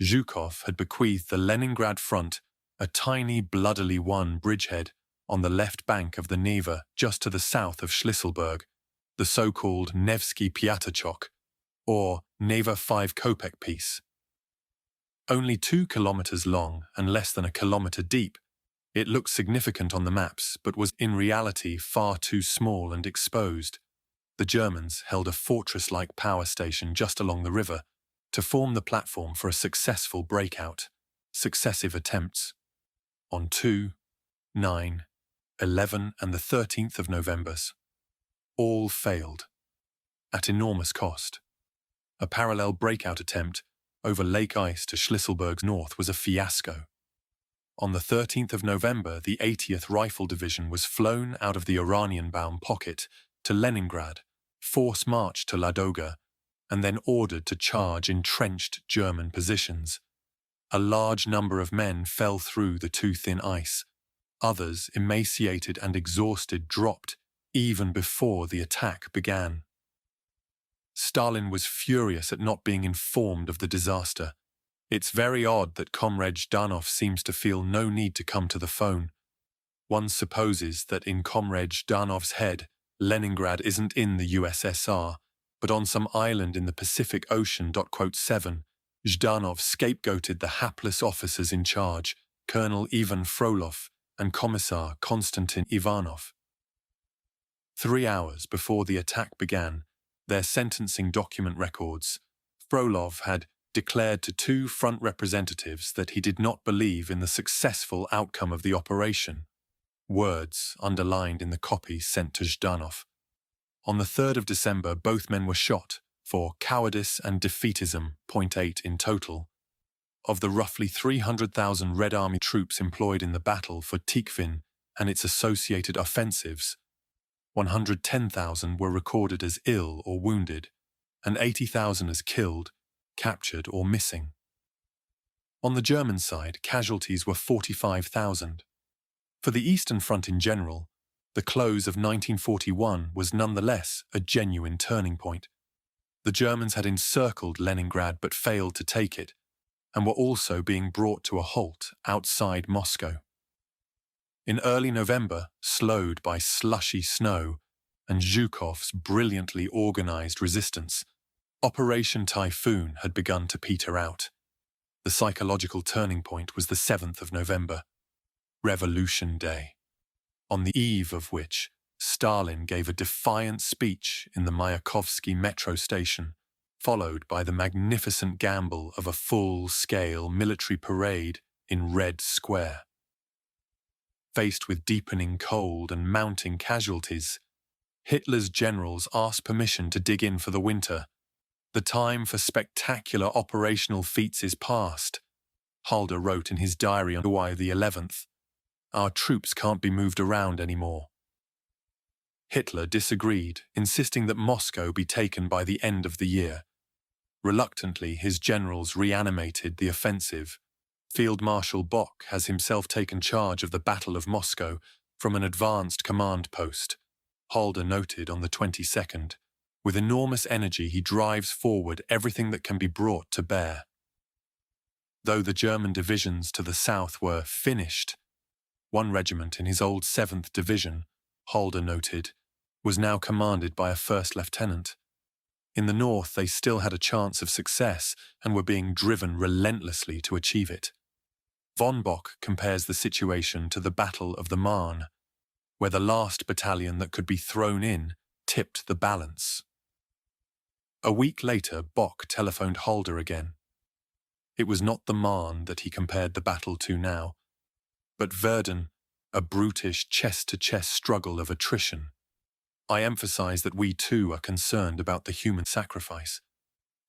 Zhukov had bequeathed the Leningrad front a tiny, bloodily won bridgehead on the left bank of the Neva just to the south of Schlisselburg, the so-called Nevsky Piatachok, or Neva 5 Kopek piece. Only 2 kilometers long and less than a kilometer deep, it looked significant on the maps but was in reality far too small and exposed. The Germans held a fortress-like power station just along the river to form the platform for a successful breakout. Successive attempts on 2, 9, 11 and the 13th of Novembers. All failed, at enormous cost. A parallel breakout attempt over lake ice to Schlisselburg's north was a fiasco. On the 13th of November, the 80th Rifle Division was flown out of the Iranian-bound pocket to Leningrad, force marched to Ladoga, and then ordered to charge entrenched German positions. A large number of men fell through the too thin ice. Others, emaciated and exhausted, dropped even before the attack began. Stalin was furious at not being informed of the disaster. It's very odd that Comrade Zhdanov seems to feel no need to come to the phone. One supposes that in Comrade Zhdanov's head, Leningrad isn't in the USSR, but on some island in the Pacific Ocean. 7. Zhdanov scapegoated the hapless officers in charge, Colonel Ivan Frolov and Commissar Konstantin Ivanov. 3 hours before the attack began, their sentencing document records, Frolov had declared to 2 front representatives that he did not believe in the successful outcome of the operation. Words underlined in the copy sent to Zhdanov. On the 3rd of December, both men were shot for cowardice and defeatism, 0.8 in total. Of the roughly 300,000 Red Army troops employed in the battle for Tikhvin and its associated offensives, 110,000 were recorded as ill or wounded, and 80,000 as killed, captured or missing. On the German side, casualties were 45,000. For the Eastern Front in general, the close of 1941 was nonetheless a genuine turning point. The Germans had encircled Leningrad but failed to take it, and were also being brought to a halt outside Moscow. In early November, slowed by slushy snow and Zhukov's brilliantly organized resistance, Operation Typhoon had begun to peter out. The psychological turning point was the 7th of November, Revolution Day, on the eve of which Stalin gave a defiant speech in the Mayakovsky metro station, followed by the magnificent gamble of a full-scale military parade in Red Square. Faced with deepening cold and mounting casualties, Hitler's generals asked permission to dig in for the winter. The time for spectacular operational feats is past, Halder wrote in his diary on July the 11th. Our troops can't be moved around anymore. Hitler disagreed, insisting that Moscow be taken by the end of the year. Reluctantly, his generals reanimated the offensive. Field Marshal Bock has himself taken charge of the Battle of Moscow from an advanced command post, Halder noted on the 22nd. With enormous energy, he drives forward everything that can be brought to bear. Though the German divisions to the south were finished, one regiment in his old 7th Division, Halder noted, was now commanded by a first lieutenant. In the north, they still had a chance of success and were being driven relentlessly to achieve it. Von Bock compares the situation to the Battle of the Marne, where the last battalion that could be thrown in tipped the balance. A week later, Bock telephoned Halder again. It was not the Marne that he compared the battle to now, but Verdun, a brutish chest-to-chest struggle of attrition. I emphasize that we too are concerned about the human sacrifice,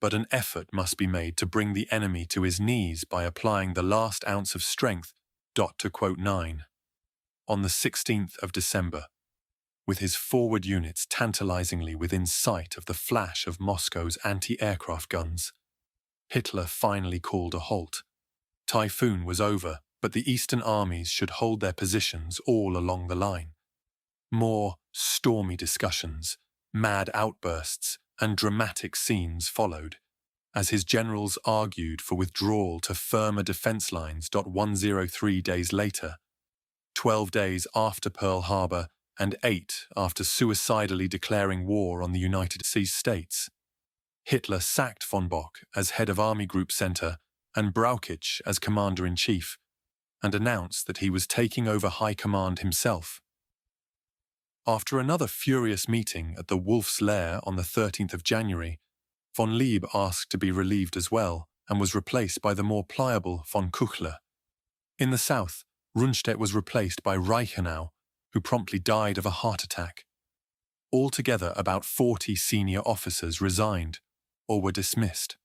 but an effort must be made to bring the enemy to his knees by applying the last ounce of strength. To quote 9. On the 16th of December, with his forward units tantalizingly within sight of the flash of Moscow's anti-aircraft guns, Hitler finally called a halt. Typhoon was over, but the eastern armies should hold their positions all along the line. More stormy discussions, mad outbursts, and dramatic scenes followed, as his generals argued for withdrawal to firmer defense lines. 103 days later, 12 days after Pearl Harbor and 8 after suicidally declaring war on the United States, Hitler sacked von Bock as head of Army Group Center and Brauchitsch as commander-in-chief, and announced that he was taking over high command himself. After another furious meeting at the Wolf's Lair on the 13th of January, von Lieb asked to be relieved as well and was replaced by the more pliable von Kuchler. In the south, Rundstedt was replaced by Reichenau, who promptly died of a heart attack. Altogether, about 40 senior officers resigned or were dismissed.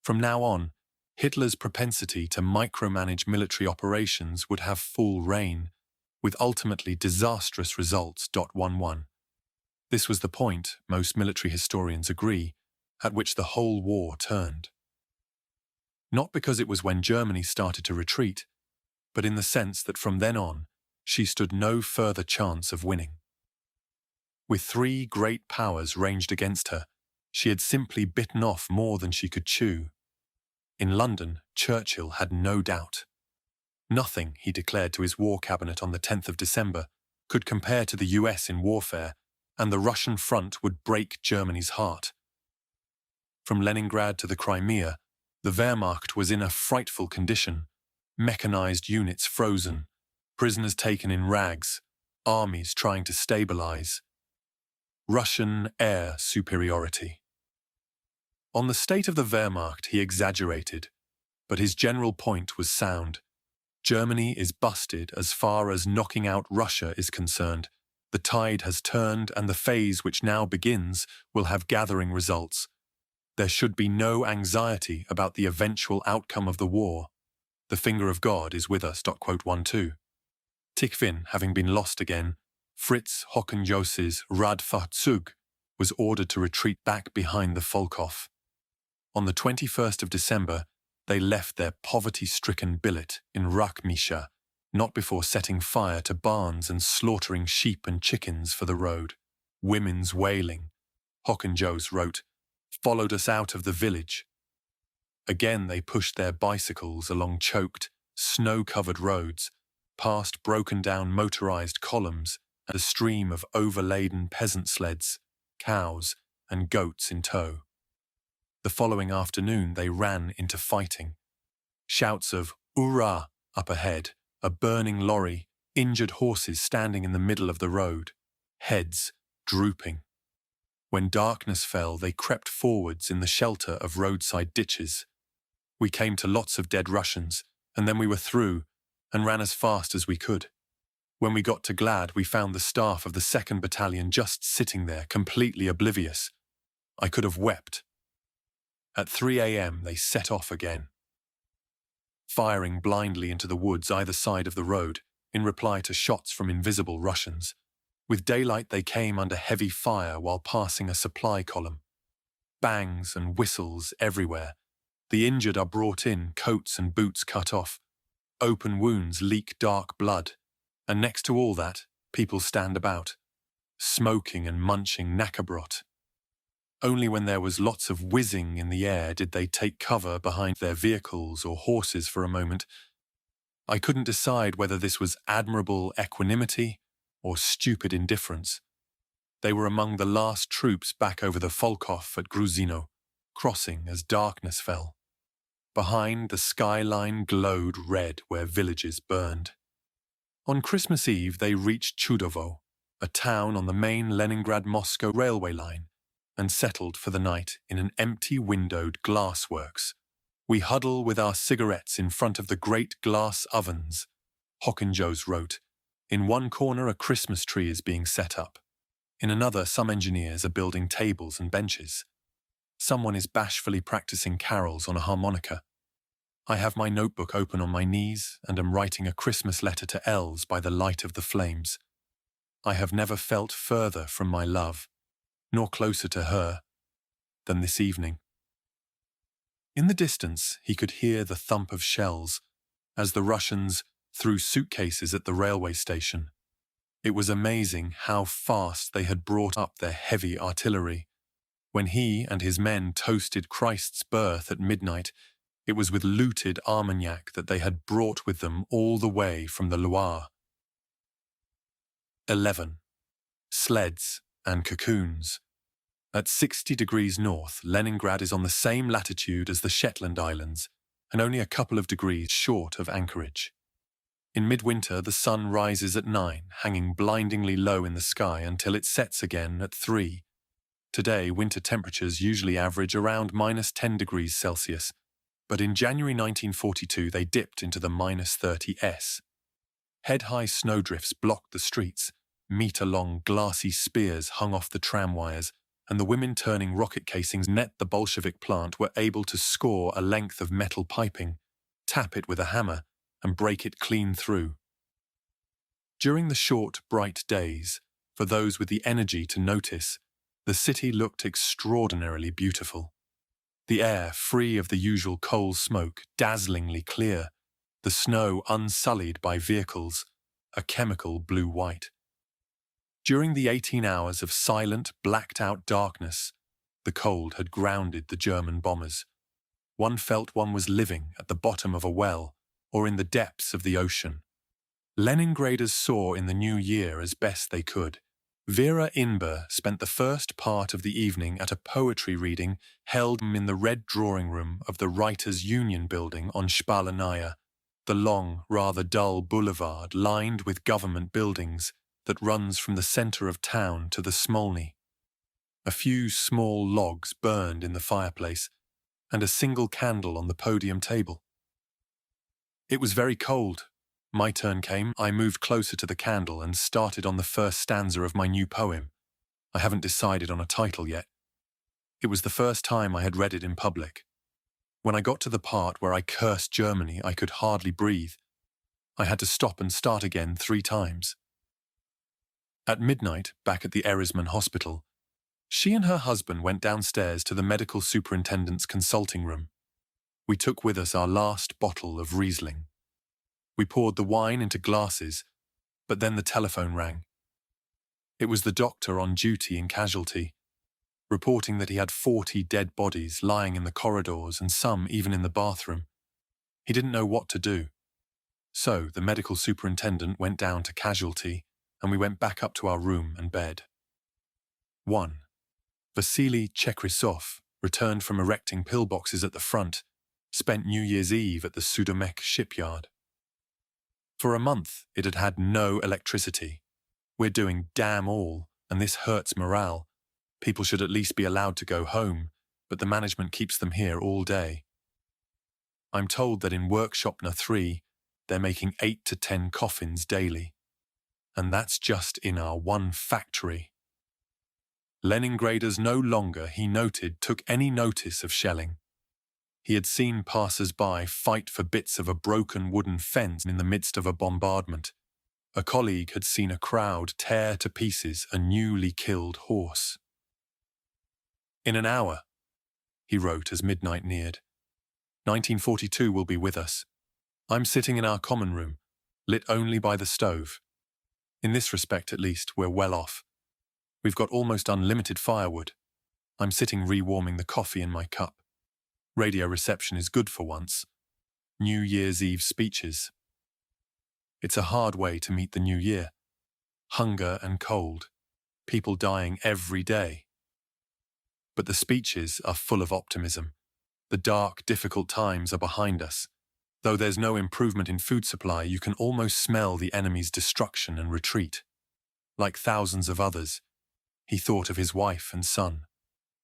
From now on, Hitler's propensity to micromanage military operations would have full reign, with ultimately disastrous results. 11. This was the point, most military historians agree, at which the whole war turned. Not because it was when Germany started to retreat, but in the sense that from then on, she stood no further chance of winning. With 3 great powers ranged against her, she had simply bitten off more than she could chew. In London, Churchill had no doubt. Nothing, he declared to his war cabinet on the 10th of December, could compare to the US in warfare, and the Russian front would break Germany's heart. From Leningrad to the Crimea, the Wehrmacht was in a frightful condition, mechanized units frozen, prisoners taken in rags, armies trying to stabilize. Russian air superiority. On the state of the Wehrmacht he exaggerated, but his general point was sound. Germany is busted as far as knocking out Russia is concerned. The tide has turned, and the phase which now begins will have gathering results. There should be no anxiety about the eventual outcome of the war. The finger of God is with us. 12. Tikhvin having been lost again, Fritz Hockenjos's Radfahrtzug was ordered to retreat back behind the Volkhof. On the 21st of December, they left their poverty-stricken billet in Rakhmisha, not before setting fire to barns and slaughtering sheep and chickens for the road. Women's wailing. Hockenjos wrote, followed us out of the village. Again they pushed their bicycles along choked, snow-covered roads, past broken-down motorized columns and a stream of overladen peasant sleds, cows, and goats in tow. The following afternoon they ran into fighting. Shouts of "Hurrah!" up ahead, a burning lorry, injured horses standing in the middle of the road, heads drooping. When darkness fell, they crept forwards in the shelter of roadside ditches. We came to lots of dead Russians, and then we were through, and ran as fast as we could. When we got to Glad, we found the staff of the 2nd Battalion just sitting there, completely oblivious. I could have wept. At 3 a.m. they set off again, firing blindly into the woods either side of the road, in reply to shots from invisible Russians. With daylight they came under heavy fire while passing a supply column. Bangs and whistles everywhere. The injured are brought in, coats and boots cut off. Open wounds leak dark blood. And next to all that, people stand about, smoking and munching knackerbrot. Only when there was lots of whizzing in the air did they take cover behind their vehicles or horses for a moment. I couldn't decide whether this was admirable equanimity or stupid indifference. They were among the last troops back over the Volkhov at Gruzino, crossing as darkness fell. Behind, the skyline glowed red where villages burned. On Christmas Eve they reached Chudovo, a town on the main Leningrad-Moscow railway line, and settled for the night in an empty windowed glassworks. We huddle with our cigarettes in front of the great glass ovens. Hockenjos wrote, in one corner a Christmas tree is being set up. In another, some engineers are building tables and benches. Someone is bashfully practicing carols on a harmonica. I have my notebook open on my knees and am writing a Christmas letter to Els by the light of the flames. I have never felt further from my love, nor closer to her, than this evening. In the distance, he could hear the thump of shells as the Russians threw suitcases at the railway station. It was amazing how fast they had brought up their heavy artillery. When he and his men toasted Christ's birth at midnight, it was with looted Armagnac that they had brought with them all the way from the Loire. 11. Sleds and cocoons. At 60 degrees north, Leningrad is on the same latitude as the Shetland Islands, and only a couple of degrees short of Anchorage. In midwinter, the sun rises at 9, hanging blindingly low in the sky until it sets again at 3. Today, winter temperatures usually average around -10 degrees Celsius, but in January 1942 they dipped into the -30s. Head-high snowdrifts blocked the streets, metre-long glassy spears hung off the tram wires, and the women turning rocket casings net the Bolshevik plant were able to score a length of metal piping, tap it with a hammer, and break it clean through. During the short, bright days, for those with the energy to notice, the city looked extraordinarily beautiful. The air free of the usual coal smoke, dazzlingly clear, the snow unsullied by vehicles, a chemical blue-white. During the 18 hours of silent, blacked-out darkness, the cold had grounded the German bombers. One felt one was living at the bottom of a well or in the depths of the ocean. Leningraders saw in the new year as best they could. Vera Inber spent the first part of the evening at a poetry reading held in the red drawing room of the Writers' Union building on Shpalanaya, the long, rather dull boulevard lined with government buildings that runs from the centre of town to the Smolny. A few small logs burned in the fireplace, and a single candle on the podium table. It was very cold. My turn came, I moved closer to the candle and started on the first stanza of my new poem. I haven't decided on a title yet. It was the first time I had read it in public. When I got to the part where I cursed Germany, I could hardly breathe. I had to stop and start again 3 times. At midnight, back at the Erisman Hospital, she and her husband went downstairs to the medical superintendent's consulting room. We took with us our last bottle of Riesling. We poured the wine into glasses, but then the telephone rang. It was the doctor on duty in casualty. reporting that he had 40 dead bodies lying in the corridors and some even in the bathroom. He didn't know what to do. So the medical superintendent went down to casualty, and we went back up to our room and bed. 1. Vasily Chekrisov returned from erecting pillboxes at the front, spent New Year's Eve at the Sudomek shipyard. For a month, it had had no electricity. We're doing damn all, and this hurts morale. People should at least be allowed to go home, but the management keeps them here all day. I'm told that in Workshop No. 3, they're making 8 to 10 coffins daily. And that's just in our one factory. Leningraders no longer, he noted, took any notice of shelling. He had seen passers-by fight for bits of a broken wooden fence in the midst of a bombardment. A colleague had seen a crowd tear to pieces a newly killed horse. In an hour, he wrote as midnight neared, 1942 will be with us. I'm sitting in our common room, lit only by the stove. In this respect, at least, we're well off. We've got almost unlimited firewood. I'm sitting rewarming the coffee in my cup. Radio reception is good for once. New Year's Eve speeches. It's a hard way to meet the new year. Hunger and cold. People dying every day. But the speeches are full of optimism. The dark, difficult times are behind us. Though there's no improvement in food supply, you can almost smell the enemy's destruction and retreat. Like thousands of others, he thought of his wife and son.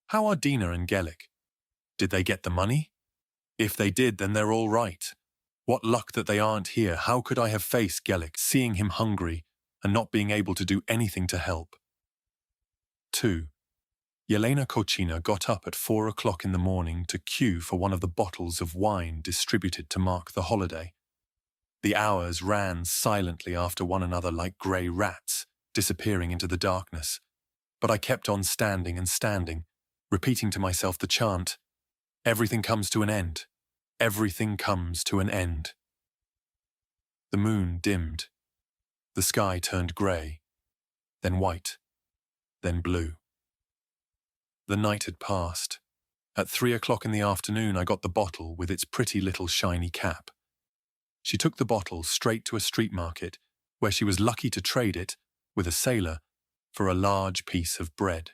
How are Dina and Gelik? Did they get the money? If they did, then they're all right. What luck that they aren't here. How could I have faced Gelik, seeing him hungry and not being able to do anything to help? 2. Yelena Kochina got up at 4 o'clock in the morning to queue for one of the bottles of wine distributed to mark the holiday. The hours ran silently after one another like grey rats, disappearing into the darkness. But I kept on standing and standing, repeating to myself the chant, "Everything comes to an end. Everything comes to an end." The moon dimmed. The sky turned grey, then white, then blue. The night had passed. At 3 o'clock in the afternoon, I got the bottle with its pretty little shiny cap. She took the bottle straight to a street market, where she was lucky to trade it, with a sailor, for a large piece of bread.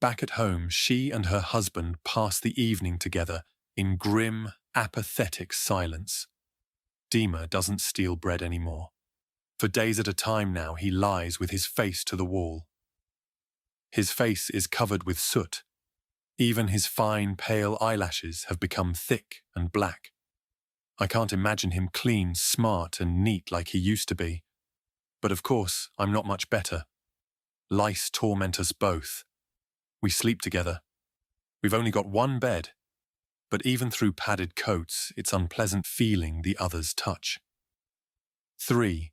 Back at home, she and her husband passed the evening together in grim, apathetic silence. Dima doesn't steal bread anymore. For days at a time now, he lies with his face to the wall. His face is covered with soot. Even his fine, pale eyelashes have become thick and black. I can't imagine him clean, smart, and neat like he used to be. But of course, I'm not much better. Lice torment us both. We sleep together. We've only got one bed, but even through padded coats, it's unpleasant feeling the other's touch. 3.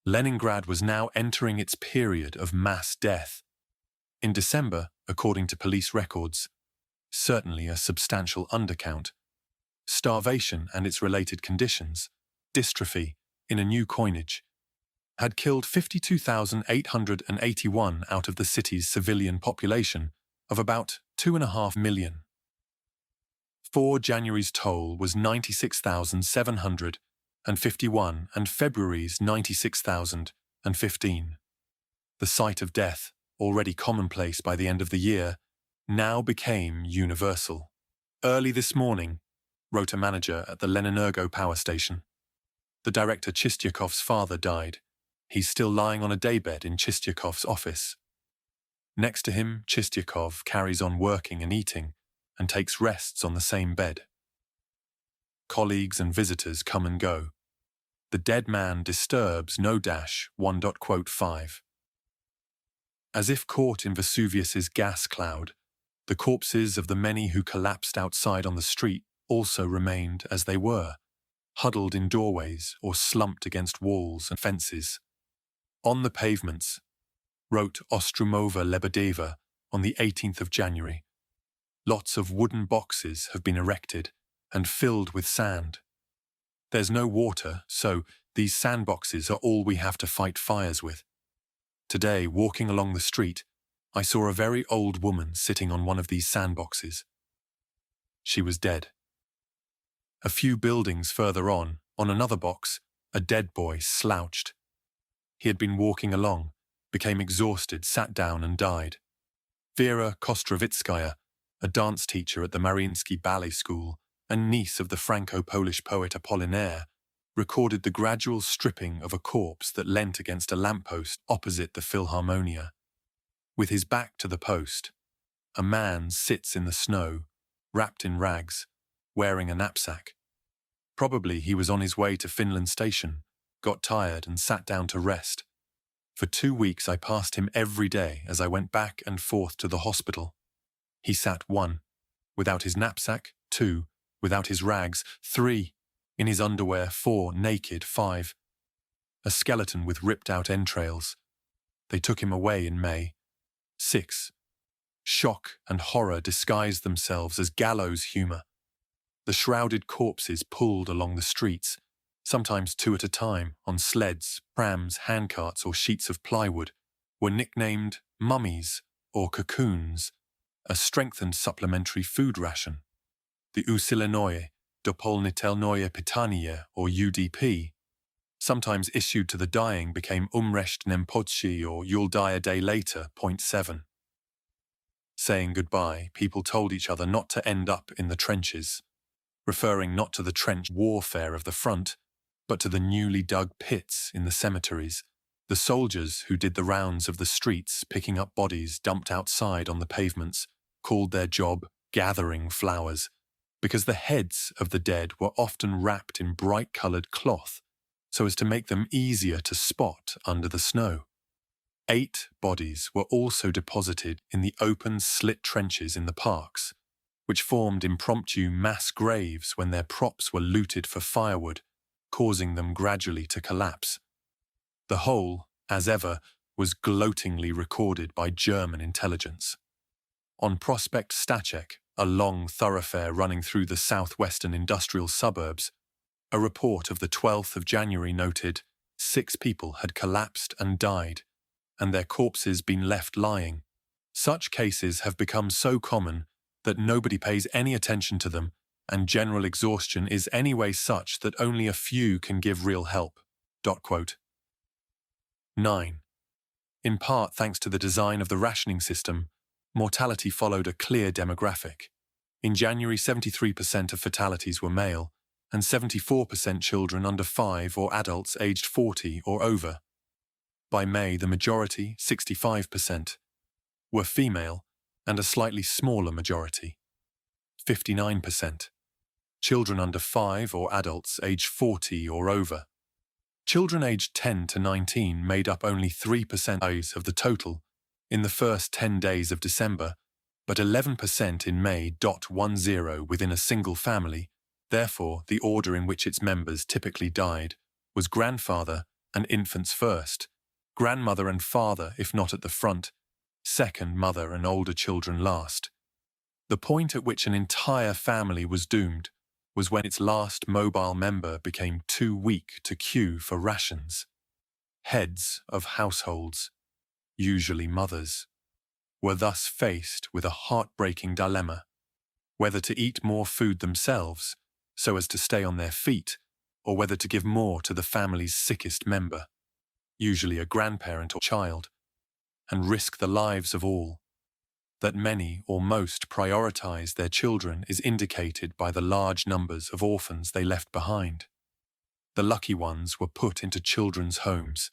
Leningrad was now entering its period of mass death. In December, according to police records, certainly a substantial undercount, starvation and its related conditions, dystrophy, in a new coinage, had killed 52,881 out of the city's civilian population of about 2.5 million. 4 January's toll was 96,751 and February's 96,015. The sight of death, already commonplace by the end of the year, now became universal. Early this morning, wrote a manager at the Leninurgo power station. The director Chistyakov's father died. He's still lying on a daybed in Chistyakov's office. Next to him, Chistyakov carries on working and eating and takes rests on the same bed. Colleagues and visitors come and go. The dead man disturbs no-1.5. As if caught in Vesuvius's gas cloud, the corpses of the many who collapsed outside on the street also remained as they were, huddled in doorways or slumped against walls and fences. On the pavements, wrote Ostromova Lebedeva on the 18th of January, lots of wooden boxes have been erected and filled with sand. There's no water, so these sandboxes are all we have to fight fires with. Today, walking along the street, I saw a very old woman sitting on one of these sandboxes. She was dead. A few buildings further on another box, a dead boy slouched. He had been walking along, became exhausted, sat down and died. Vera Kostrovitskaya, a dance teacher at the Mariinsky Ballet School and niece of the Franco-Polish poet Apollinaire, recorded the gradual stripping of a corpse that leant against a lamppost opposite the Philharmonia. With his back to the post, a man sits in the snow, wrapped in rags, wearing a knapsack. Probably he was on his way to Finland Station, got tired and sat down to rest. For 2 weeks I passed him every day as I went back and forth to the hospital. He sat 1, without his knapsack, 2, without his rags, 3, in his underwear, 4, naked, 5. A skeleton with ripped-out entrails. They took him away in May. 6. Shock and horror disguised themselves as gallows humour. The shrouded corpses pulled along the streets, sometimes 2 at a time, on sleds, prams, handcarts or sheets of plywood, were nicknamed mummies or cocoons, a strengthened supplementary food ration. The Usilenoye, Dopolnitelnoye Pitanie or UDP, sometimes issued to the dying, became Umresht Nempodshi or You'll die a day later, .7. Saying goodbye, people told each other not to end up in the trenches, referring not to the trench warfare of the front, but to the newly dug pits in the cemeteries, the soldiers who did the rounds of the streets picking up bodies dumped outside on the pavements, called their job gathering flowers, because the heads of the dead were often wrapped in bright-coloured cloth so as to make them easier to spot under the snow. 8 bodies were also deposited in the open slit trenches in the parks, which formed impromptu mass graves when their props were looted for firewood, causing them gradually to collapse. The whole, as ever, was gloatingly recorded by German intelligence. On Prospect Stachek, a long thoroughfare running through the southwestern industrial suburbs, a report of the 12th of January noted 6 people had collapsed and died, and their corpses been left lying. Such cases have become so common that nobody pays any attention to them, and general exhaustion is anyway such that only a few can give real help. 9. In part thanks to the design of the rationing system, mortality followed a clear demographic. In January, 73% of fatalities were male, and 74% children under 5 or adults aged 40 or over. By May, the majority, 65%, were female, and a slightly smaller majority, 59%. Children under 5 or adults aged 40 or over. Children aged 10 to 19 made up only 3% of the total in the first 10 days of December, but 11% in May. 10 within a single family. Therefore, the order in which its members typically died was grandfather and infants first, grandmother and father if not at the front, second mother and older children last. The point at which an entire family was doomed was when its last mobile member became too weak to queue for rations. Heads of households, usually mothers, were thus faced with a heartbreaking dilemma, whether to eat more food themselves so as to stay on their feet, or whether to give more to the family's sickest member, usually a grandparent or child, and risk the lives of all. That many or most prioritized their children is indicated by the large numbers of orphans they left behind. The lucky ones were put into children's homes.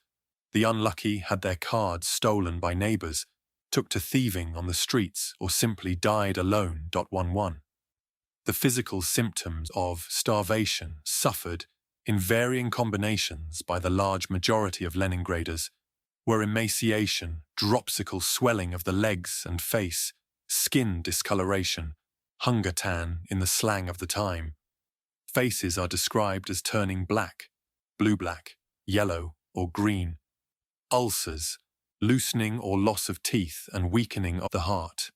The unlucky had their cards stolen by neighbors, took to thieving on the streets, or simply died alone. 11. The physical symptoms of starvation suffered in varying combinations by the large majority of Leningraders were emaciation, dropsical swelling of the legs and face, skin discoloration, hunger tan in the slang of the time. Faces are described as turning black, blue-black, yellow, or green. Ulcers, loosening or loss of teeth and weakening of the heart.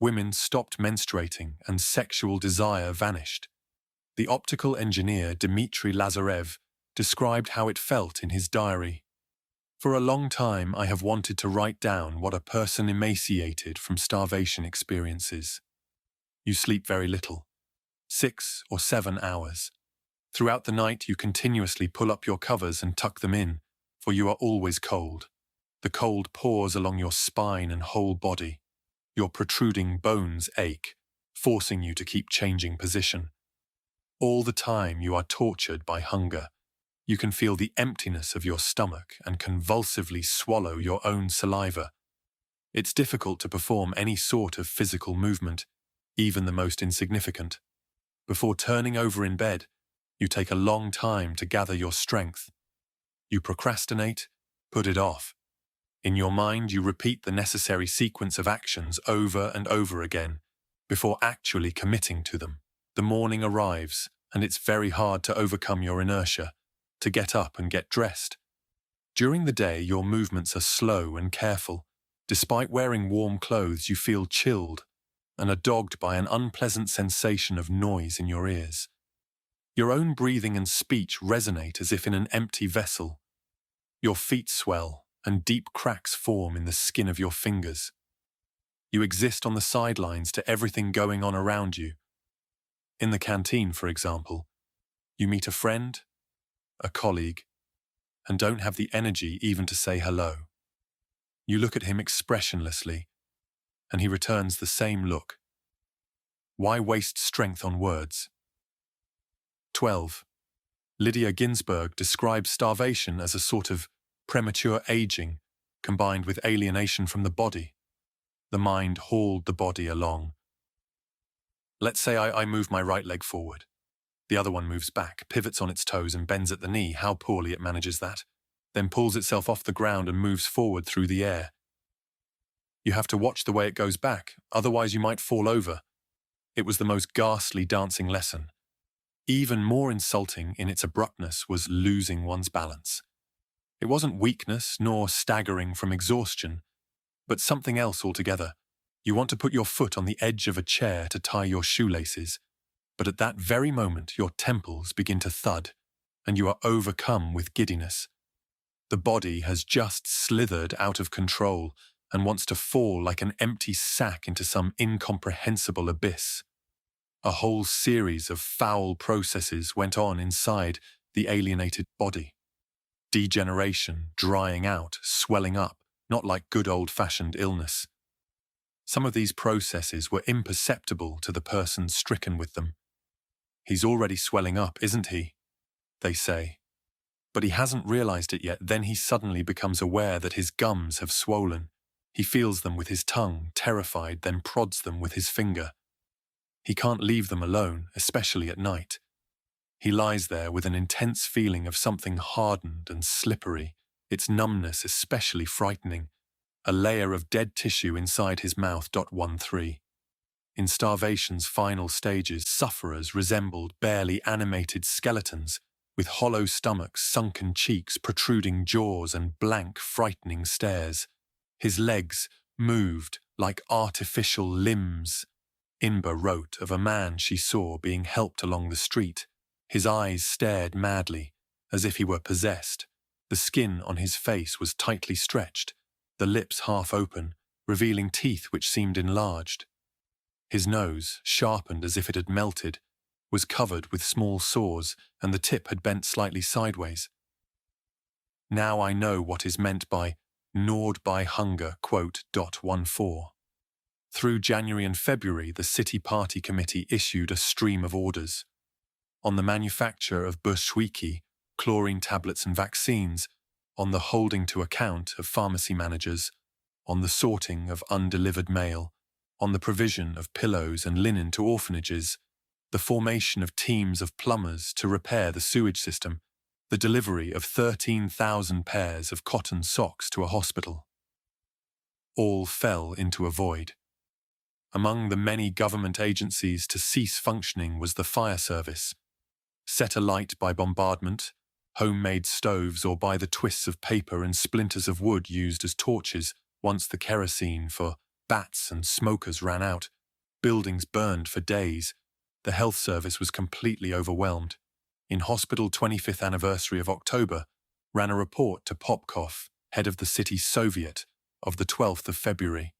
Women stopped menstruating and sexual desire vanished. The optical engineer Dmitry Lazarev described how it felt in his diary. For a long time, I have wanted to write down what a person emaciated from starvation experiences. You sleep very little, 6 or 7 hours. Throughout the night, you continuously pull up your covers and tuck them in, for you are always cold. The cold pours along your spine and whole body. Your protruding bones ache, forcing you to keep changing position. All the time you are tortured by hunger. You can feel the emptiness of your stomach and convulsively swallow your own saliva. It's difficult to perform any sort of physical movement, even the most insignificant. Before turning over in bed, you take a long time to gather your strength. You procrastinate, put it off. In your mind, you repeat the necessary sequence of actions over and over again, before actually committing to them. The morning arrives, and it's very hard to overcome your inertia, to get up and get dressed. During the day, your movements are slow and careful. Despite wearing warm clothes, you feel chilled and are dogged by an unpleasant sensation of noise in your ears. Your own breathing and speech resonate as if in an empty vessel. Your feet swell, and deep cracks form in the skin of your fingers. You exist on the sidelines to everything going on around you. In the canteen, for example, you meet a friend, a colleague, and don't have the energy even to say hello. You look at him expressionlessly, and he returns the same look. Why waste strength on words? 12. Lydia Ginsburg describes starvation as a sort of premature aging combined with alienation from the body. The mind hauled the body along. Let's say I move my right leg forward. The other one moves back, pivots on its toes and bends at the knee. How poorly it manages that. Then pulls itself off the ground and moves forward through the air. You have to watch the way it goes back, otherwise you might fall over. It was the most ghastly dancing lesson. Even more insulting in its abruptness was losing one's balance. It wasn't weakness nor staggering from exhaustion, but something else altogether. You want to put your foot on the edge of a chair to tie your shoelaces, but at that very moment your temples begin to thud, and you are overcome with giddiness. The body has just slithered out of control and wants to fall like an empty sack into some incomprehensible abyss. A whole series of foul processes went on inside the alienated body. Degeneration, drying out, swelling up, not like good old-fashioned illness. Some of these processes were imperceptible to the person stricken with them. He's already swelling up, isn't he? They say. But he hasn't realized it yet. Then he suddenly becomes aware that his gums have swollen. He feels them with his tongue, terrified, then prods them with his finger. He can't leave them alone, especially at night. He lies there with an intense feeling of something hardened and slippery, its numbness especially frightening, a layer of dead tissue inside his mouth. 13. In starvation's final stages, sufferers resembled barely animated skeletons, with hollow stomachs, sunken cheeks, protruding jaws, and blank, frightening stares. His legs moved like artificial limbs. Inba wrote of a man she saw being helped along the street. His eyes stared madly, as if he were possessed. The skin on his face was tightly stretched, the lips half open, revealing teeth which seemed enlarged. His nose, sharpened as if it had melted, was covered with small sores, and the tip had bent slightly sideways. Now I know what is meant by gnawed by hunger. 14. Through January and February, the City Party Committee issued a stream of orders on the manufacture of bushwiki, chlorine tablets and vaccines, on the holding to account of pharmacy managers, on the sorting of undelivered mail, on the provision of pillows and linen to orphanages, the formation of teams of plumbers to repair the sewage system, the delivery of 13,000 pairs of cotton socks to a hospital. All fell into a void. Among the many government agencies to cease functioning was the fire service, set alight by bombardment, homemade stoves, or by the twists of paper and splinters of wood used as torches once the kerosene for bats and smokers ran out. Buildings burned for days. The health service was completely overwhelmed. In Hospital 25th Anniversary of October, ran a report to Popkov, head of the city Soviet, of the 12th of February.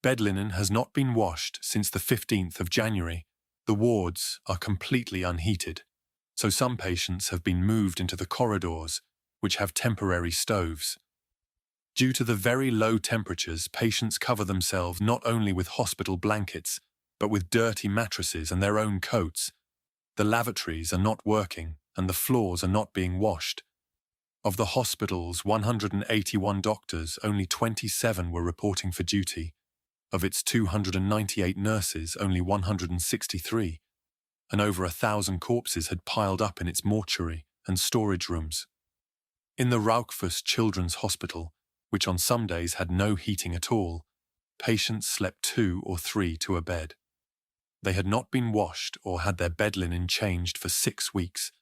Bed linen has not been washed since the 15th of January. The wards are completely unheated, so some patients have been moved into the corridors, which have temporary stoves. Due to the very low temperatures, patients cover themselves not only with hospital blankets, but with dirty mattresses and their own coats. The lavatories are not working, and the floors are not being washed. Of the hospital's 181 doctors, only 27 were reporting for duty. Of its 298 nurses, only 163, and over 1,000 corpses had piled up in its mortuary and storage rooms. In the Rauchfuss Children's Hospital, which on some days had no heating at all, patients slept 2 or 3 to a bed. They had not been washed or had their bed linen changed for 6 weeks,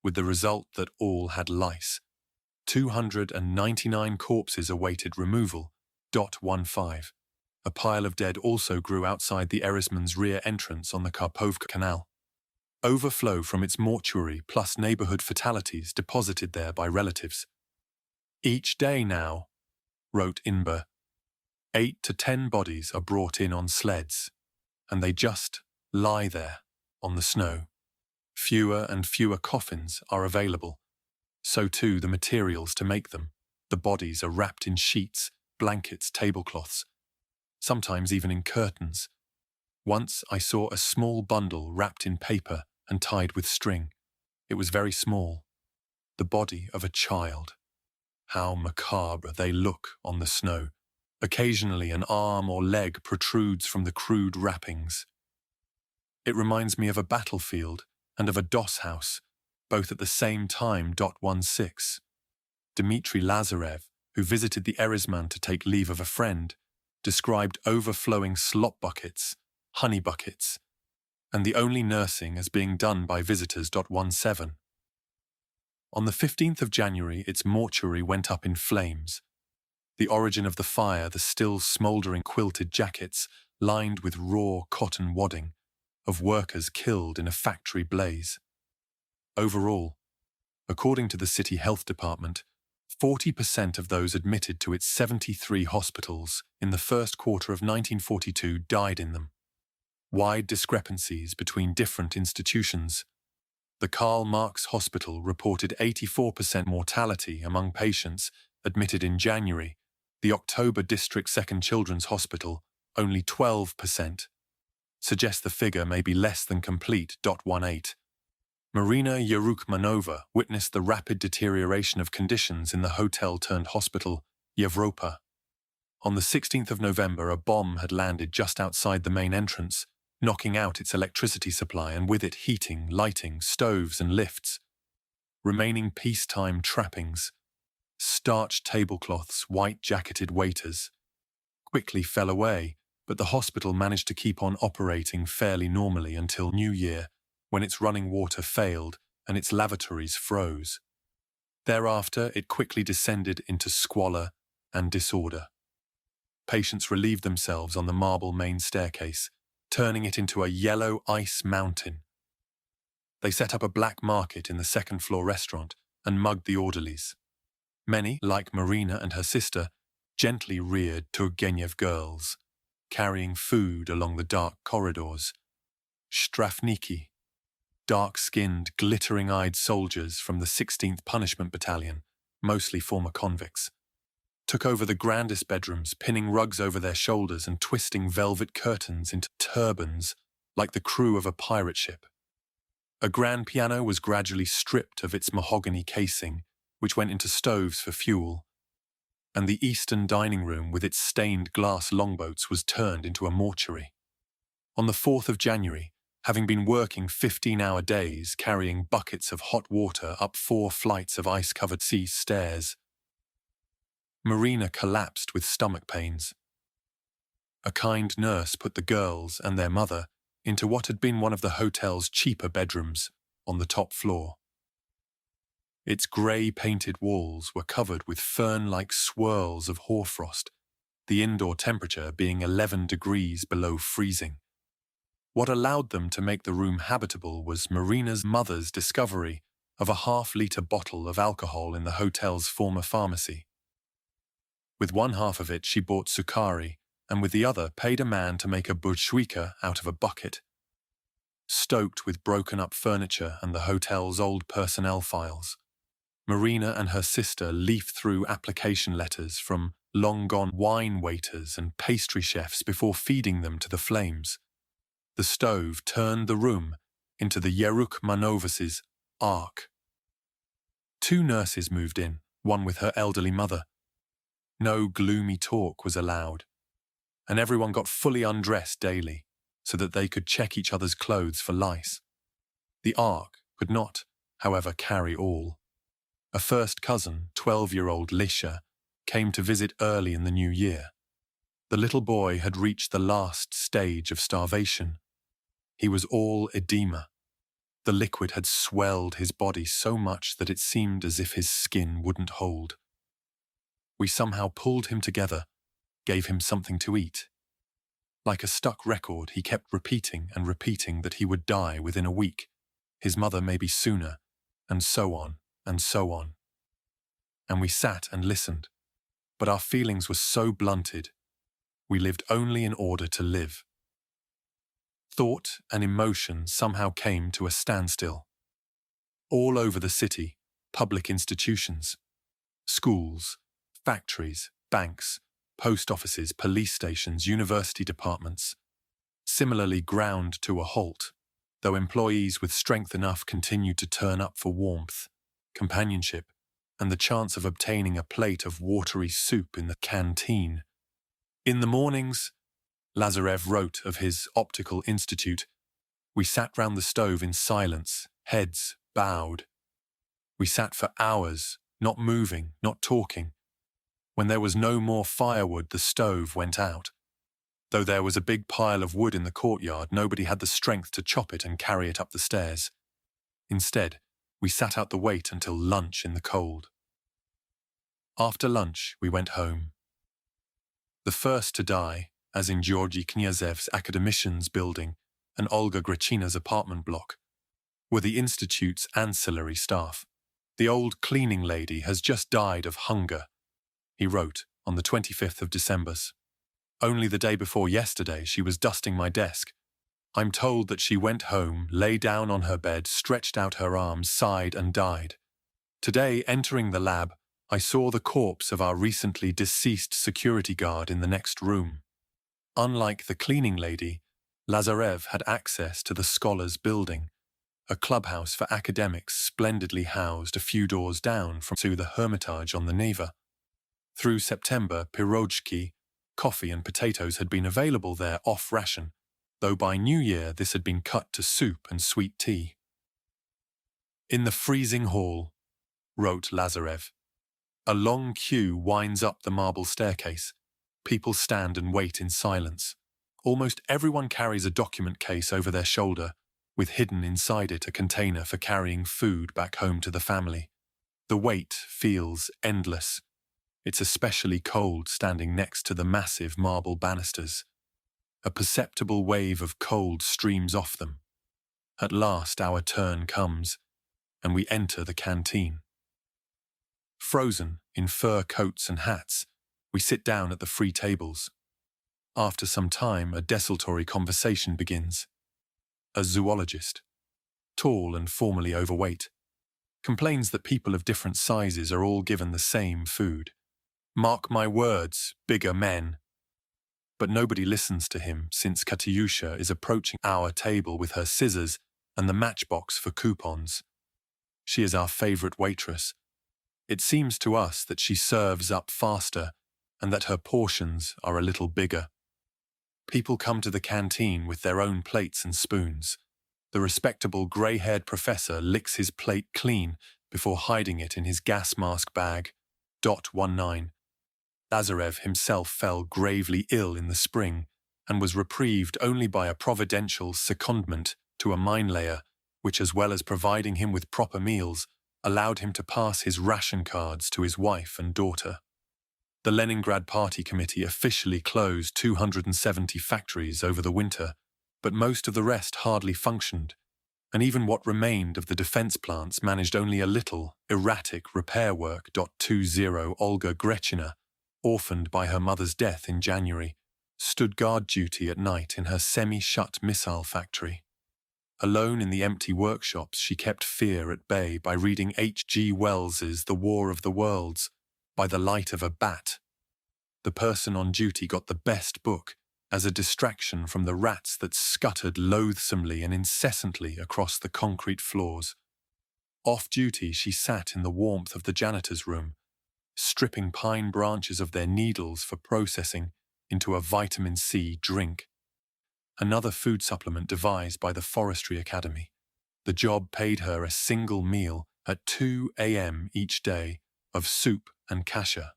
with the result that all had lice. 299 corpses awaited removal. 15. A pile of dead also grew outside the Erisman's rear entrance on the Karpovka Canal. Overflow from its mortuary plus neighborhood fatalities deposited there by relatives. Each day now, wrote Inber, 8 to 10 bodies are brought in on sleds, and they just lie there on the snow. Fewer and fewer coffins are available. So too the materials to make them. The bodies are wrapped in sheets, blankets, tablecloths, sometimes even in curtains. Once I saw a small bundle wrapped in paper and tied with string. It was very small. The body of a child. How macabre they look on the snow. Occasionally an arm or leg protrudes from the crude wrappings. It reminds me of a battlefield and of a DOS house, both at the same time. 16. Dmitry Lazarev, who visited the Erisman to take leave of a friend, described overflowing slop buckets, honey buckets, and the only nursing as being done by visitors. 17. On the 15th of January, its mortuary went up in flames. The origin of the fire, the still smouldering quilted jackets, lined with raw cotton wadding, of workers killed in a factory blaze. Overall, according to the City Health Department, 40% of those admitted to its 73 hospitals in the first quarter of 1942 died in them. Wide discrepancies between different institutions. The Karl Marx Hospital reported 84% mortality among patients admitted in January. The October District Second Children's Hospital, only 12%. Suggests the figure may be less than complete. 18. Marina Yerukmanova witnessed the rapid deterioration of conditions in the hotel-turned-hospital, Yevropa. On the 16th of November, a bomb had landed just outside the main entrance, knocking out its electricity supply and with it heating, lighting, stoves and lifts. Remaining peacetime trappings, starched tablecloths, white-jacketed waiters, quickly fell away, but the hospital managed to keep on operating fairly normally until New Year, when its running water failed and its lavatories froze. Thereafter, it quickly descended into squalor and disorder. Patients relieved themselves on the marble main staircase, turning it into a yellow ice mountain. They set up a black market in the second-floor restaurant and mugged the orderlies. Many, like Marina and her sister, gently reared Turgenev girls, carrying food along the dark corridors. Strafniki, dark-skinned, glittering-eyed soldiers from the 16th Punishment Battalion, mostly former convicts, took over the grandest bedrooms, pinning rugs over their shoulders and twisting velvet curtains into turbans like the crew of a pirate ship. A grand piano was gradually stripped of its mahogany casing, which went into stoves for fuel, and the eastern dining room with its stained glass longboats was turned into a mortuary. On the 4th of January, having been working 15-hour days carrying buckets of hot water up 4 flights of ice-covered sea stairs, Marina collapsed with stomach pains. A kind nurse put the girls and their mother into what had been one of the hotel's cheaper bedrooms on the top floor. Its grey-painted walls were covered with fern-like swirls of hoarfrost, the indoor temperature being 11 degrees below freezing. What allowed them to make the room habitable was Marina's mother's discovery of a half-litre bottle of alcohol in the hotel's former pharmacy. With one half of it she bought sukari, and with the other paid a man to make a burshwika out of a bucket. Stoked with broken-up furniture and the hotel's old personnel files, Marina and her sister leafed through application letters from long-gone wine waiters and pastry chefs before feeding them to the flames. The stove turned the room into the Yeruk Manovas's ark. 2 nurses moved in, one with her elderly mother. No gloomy talk was allowed, and everyone got fully undressed daily so that they could check each other's clothes for lice. The ark could not, however, carry all. A first cousin, 12-year-old Lisha, came to visit early in the new year. The little boy had reached the last stage of starvation. He was all edema. The liquid had swelled his body so much that it seemed as if his skin wouldn't hold. We somehow pulled him together, gave him something to eat. Like a stuck record, he kept repeating and repeating that he would die within a week, his mother maybe sooner, and so on, and so on. And we sat and listened, but our feelings were so blunted. We lived only in order to live. Thought and emotion somehow came to a standstill. All over the city, public institutions, schools, factories, banks, post offices, police stations, university departments, similarly ground to a halt, though employees with strength enough continued to turn up for warmth, companionship, and the chance of obtaining a plate of watery soup in the canteen. In the mornings, Lazarev wrote of his optical institute, we sat round the stove in silence, heads bowed. We sat for hours, not moving, not talking. When there was no more firewood, the stove went out. Though there was a big pile of wood in the courtyard, nobody had the strength to chop it and carry it up the stairs. Instead, we sat out the wait until lunch in the cold. After lunch, we went home. The first to die, as in Georgy Knyazev's academicians' building and Olga Grechina's apartment block, were the institute's ancillary staff. The old cleaning lady has just died of hunger, he wrote on the 25th of December. Only the day before yesterday she was dusting my desk. I'm told that she went home, lay down on her bed, stretched out her arms, sighed and died. Today, entering the lab, I saw the corpse of our recently deceased security guard in the next room. Unlike the cleaning lady, Lazarev had access to the Scholars' Building, a clubhouse for academics splendidly housed a few doors down from the Hermitage on the Neva. Through September, pirojki, coffee and potatoes had been available there off ration, though by New Year this had been cut to soup and sweet tea. In the freezing hall, wrote Lazarev, a long queue winds up the marble staircase. People stand and wait in silence. Almost everyone carries a document case over their shoulder, with hidden inside it a container for carrying food back home to the family. The wait feels endless. It's especially cold standing next to the massive marble banisters. A perceptible wave of cold streams off them. At last our turn comes, and we enter the canteen. Frozen in fur coats and hats, we sit down at the free tables. After some time, a desultory conversation begins. A zoologist, tall and formally overweight, complains that people of different sizes are all given the same food. Mark my words, bigger men. But nobody listens to him since Katyusha is approaching our table with her scissors and the matchbox for coupons. She is our favorite waitress. It seems to us that she serves up faster and that her portions are a little bigger. People come to the canteen with their own plates and spoons. The respectable grey-haired professor licks his plate clean before hiding it in his gas mask bag. 19. Lazarev himself fell gravely ill in the spring and was reprieved only by a providential secondment to a mine layer, which, as well as providing him with proper meals, allowed him to pass his ration cards to his wife and daughter. The Leningrad Party Committee officially closed 270 factories over the winter, but most of the rest hardly functioned, and even what remained of the defense plants managed only a little, erratic repair work. 20 Olga Grechina, orphaned by her mother's death in January, stood guard duty at night in her semi-shut missile factory. Alone in the empty workshops, she kept fear at bay by reading H.G. Wells's The War of the Worlds by the light of a bat. The person on duty got the best book as a distraction from the rats that scuttered loathsomely and incessantly across the concrete floors. Off duty, she sat in the warmth of the janitor's room, stripping pine branches of their needles for processing into a vitamin C drink. Another food supplement devised by the Forestry Academy. The job paid her a single meal at 2 a.m. each day of soup and kasha.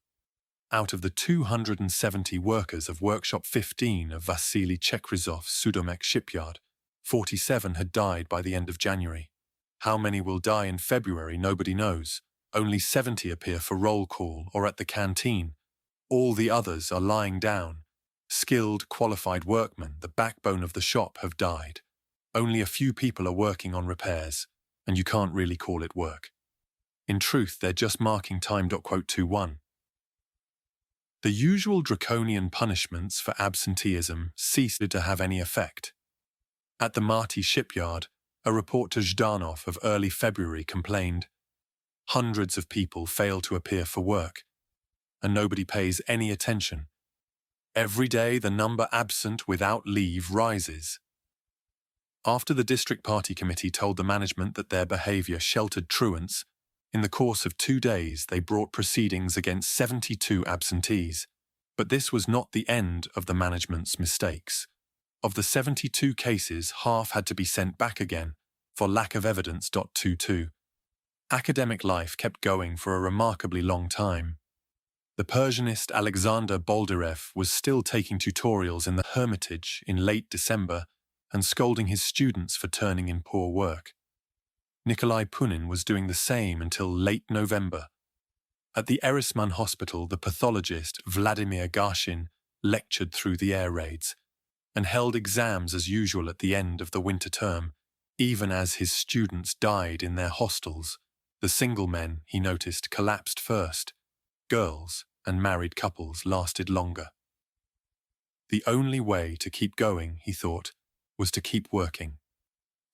Out of the 270 workers of Workshop 15 of Vasily Chekrizov's Sudomek shipyard, 47 had died by the end of January. How many will die in February, nobody knows. Only 70 appear for roll call or at the canteen. All the others are lying down. Skilled, qualified workmen, the backbone of the shop, have died. Only a few people are working on repairs, and you can't really call it work. In truth, they're just marking time. 21. The usual draconian punishments for absenteeism ceased to have any effect. At the Marty shipyard, a report to Zhdanov of early February complained, "Hundreds of people fail to appear for work, and nobody pays any attention. Every day the number absent without leave rises." After the district party committee told the management that their behaviour sheltered truants, in the course of 2 days they brought proceedings against 72 absentees. But this was not the end of the management's mistakes. Of the 72 cases, half had to be sent back again for lack of evidence. 22. Academic life kept going for a remarkably long time. The Persianist Alexander Boldarev was still taking tutorials in the Hermitage in late December and scolding his students for turning in poor work. Nikolai Punin was doing the same until late November. At the Erisman Hospital, the pathologist Vladimir Garshin lectured through the air raids and held exams as usual at the end of the winter term, even as his students died in their hostels. The single men, he noticed, collapsed first. Girls and married couples lasted longer. The only way to keep going, he thought, was to keep working.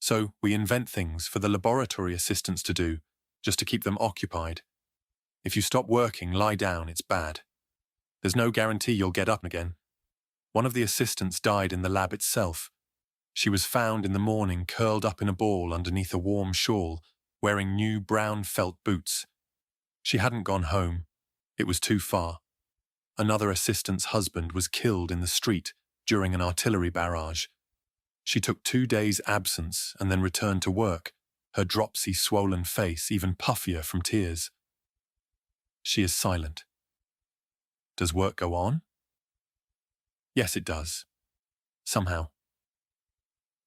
So we invent things for the laboratory assistants to do, just to keep them occupied. If you stop working, lie down, it's bad. There's no guarantee you'll get up again. One of the assistants died in the lab itself. She was found in the morning curled up in a ball underneath a warm shawl, wearing new brown felt boots. She hadn't gone home. It was too far. Another assistant's husband was killed in the street during an artillery barrage. She took 2 days' absence and then returned to work, her dropsy, swollen face even puffier from tears. She is silent. Does work go on? Yes, it does. Somehow.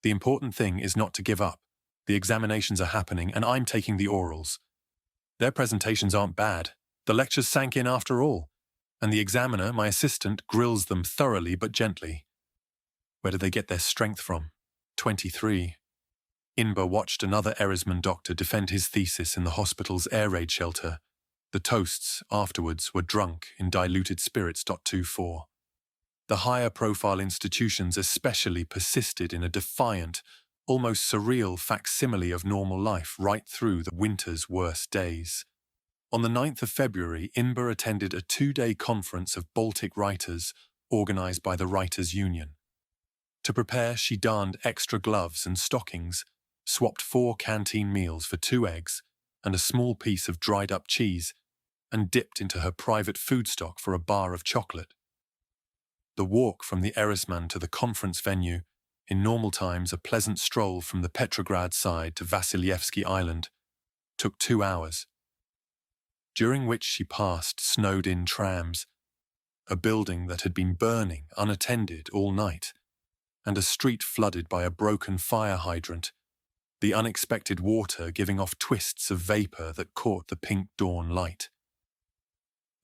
The important thing is not to give up. The examinations are happening and I'm taking the orals. Their presentations aren't bad. The lectures sank in after all. And the examiner, my assistant, grills them thoroughly but gently. Where do they get their strength from? 23. Inba watched another Erisman doctor defend his thesis in the hospital's air raid shelter. The toasts, afterwards, were drunk in diluted spirits. 24. The higher-profile institutions especially persisted in a defiant, almost surreal facsimile of normal life right through the winter's worst days. On the 9th of February, Inba attended a 2-day conference of Baltic writers organised by the Writers' Union. To prepare, she donned extra gloves and stockings, swapped 4 canteen meals for 2 eggs and a small piece of dried-up cheese, and dipped into her private food stock for a bar of chocolate. The walk from the Erisman to the conference venue, in normal times a pleasant stroll from the Petrograd side to Vasilyevsky Island, took 2 hours, during which she passed snowed-in trams, a building that had been burning unattended all night, and a street flooded by a broken fire hydrant, the unexpected water giving off twists of vapour that caught the pink dawn light.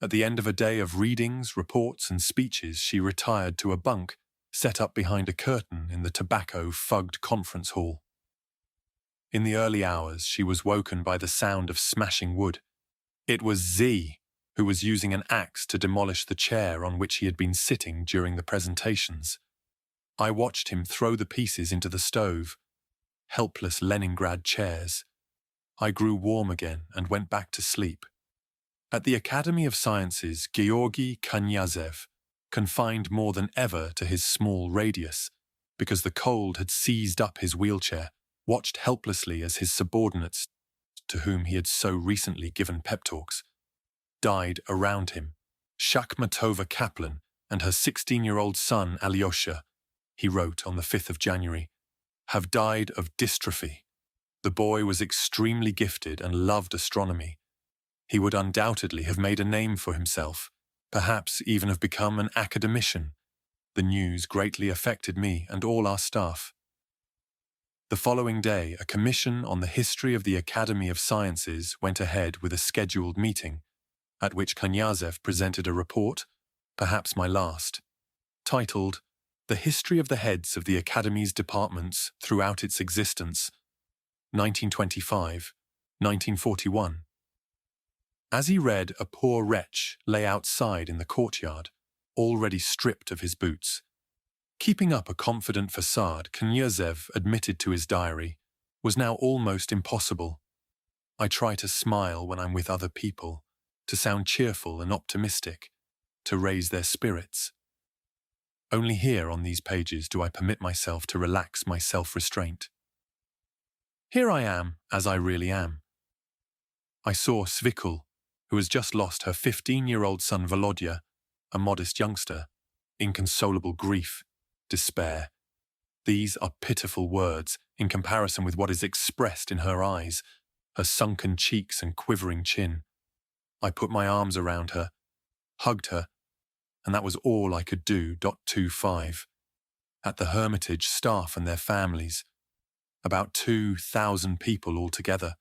At the end of a day of readings, reports and speeches, she retired to a bunk set up behind a curtain in the tobacco-fugged conference hall. In the early hours, she was woken by the sound of smashing wood. It was Z, who was using an axe to demolish the chair on which he had been sitting during the presentations. I watched him throw the pieces into the stove. Helpless Leningrad chairs. I grew warm again and went back to sleep. At the Academy of Sciences, Georgy Knyazev, confined more than ever to his small radius, because the cold had seized up his wheelchair, watched helplessly as his subordinates, to whom he had so recently given pep talks, died around him. Shakhmatova Kaplan and her 16-year-old son Alyosha, he wrote on the 5th of January, have died of dystrophy. The boy was extremely gifted and loved astronomy. He would undoubtedly have made a name for himself, perhaps even have become an academician. The news greatly affected me and all our staff. The following day, a commission on the history of the Academy of Sciences went ahead with a scheduled meeting, at which Knyazev presented a report, perhaps my last, titled The History of the Heads of the Academy's Departments Throughout its Existence, 1925, 1941. As he read, a poor wretch lay outside in the courtyard, already stripped of his boots. Keeping up a confident facade, Knyazev admitted to his diary, was now almost impossible. I try to smile when I'm with other people, to sound cheerful and optimistic, to raise their spirits. Only here on these pages do I permit myself to relax my self-restraint. Here I am, as I really am. I saw Svikul, who has just lost her 15-year-old son Volodya, a modest youngster, inconsolable grief, despair. These are pitiful words in comparison with what is expressed in her eyes, her sunken cheeks and quivering chin. I put my arms around her, hugged her, and that was all I could do. 25. At the Hermitage, staff and their families, about 2,000 people altogether,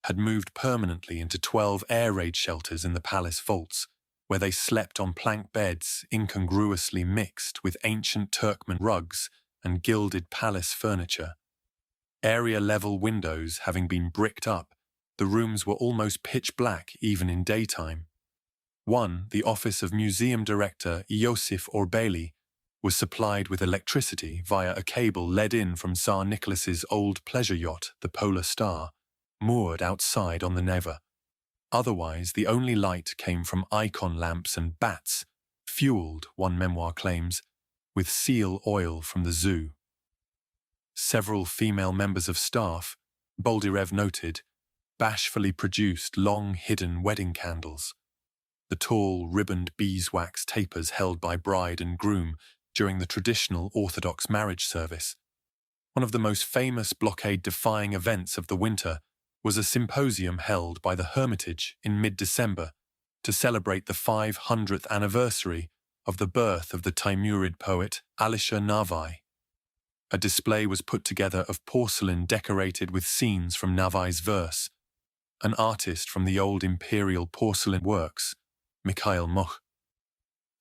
had moved permanently into 12 air raid shelters in the palace vaults, where they slept on plank beds incongruously mixed with ancient Turkmen rugs and gilded palace furniture. Area-level windows having been bricked up, the rooms were almost pitch black even in daytime. One, the office of museum director Iosif Orbeli, was supplied with electricity via a cable led in from Tsar Nicholas's old pleasure yacht, the Polar Star, moored outside on the Neva. Otherwise, the only light came from icon lamps and bats, fueled, one memoir claims, with seal oil from the zoo. Several female members of staff, Boldyrev noted, bashfully produced long hidden wedding candles. The tall, ribboned beeswax tapers held by bride and groom during the traditional Orthodox marriage service. One of the most famous blockade-defying events of the winter was a symposium held by the Hermitage in mid-December to celebrate the 500th anniversary of the birth of the Timurid poet Alisher Navai. A display was put together of porcelain decorated with scenes from Navai's verse. An artist from the old imperial porcelain works, Mikhail Moch,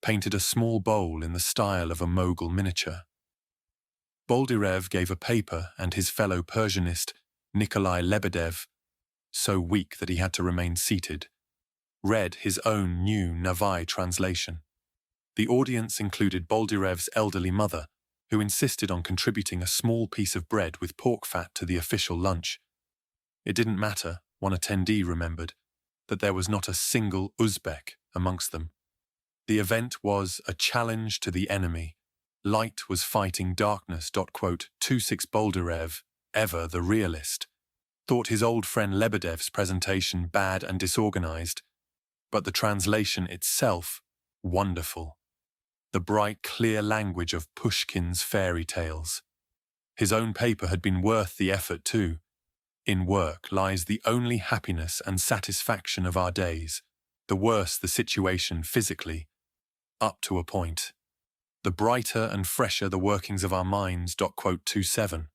painted a small bowl in the style of a Mughal miniature. Boldyrev gave a paper and his fellow Persianist, Nikolai Lebedev, so weak that he had to remain seated, read his own new Navai translation. The audience included Boldyrev's elderly mother, who insisted on contributing a small piece of bread with pork fat to the official lunch. It didn't matter, one attendee remembered, that there was not a single Uzbek amongst them. The event was a challenge to the enemy. Light was fighting darkness. 26 Boldyrev, ever the realist, thought his old friend Lebedev's presentation bad and disorganized, but the translation itself wonderful. The bright, clear language of Pushkin's fairy tales. His own paper had been worth the effort too. In work lies the only happiness and satisfaction of our days, the worse the situation physically, up to a point. The brighter and fresher the workings of our minds. 27.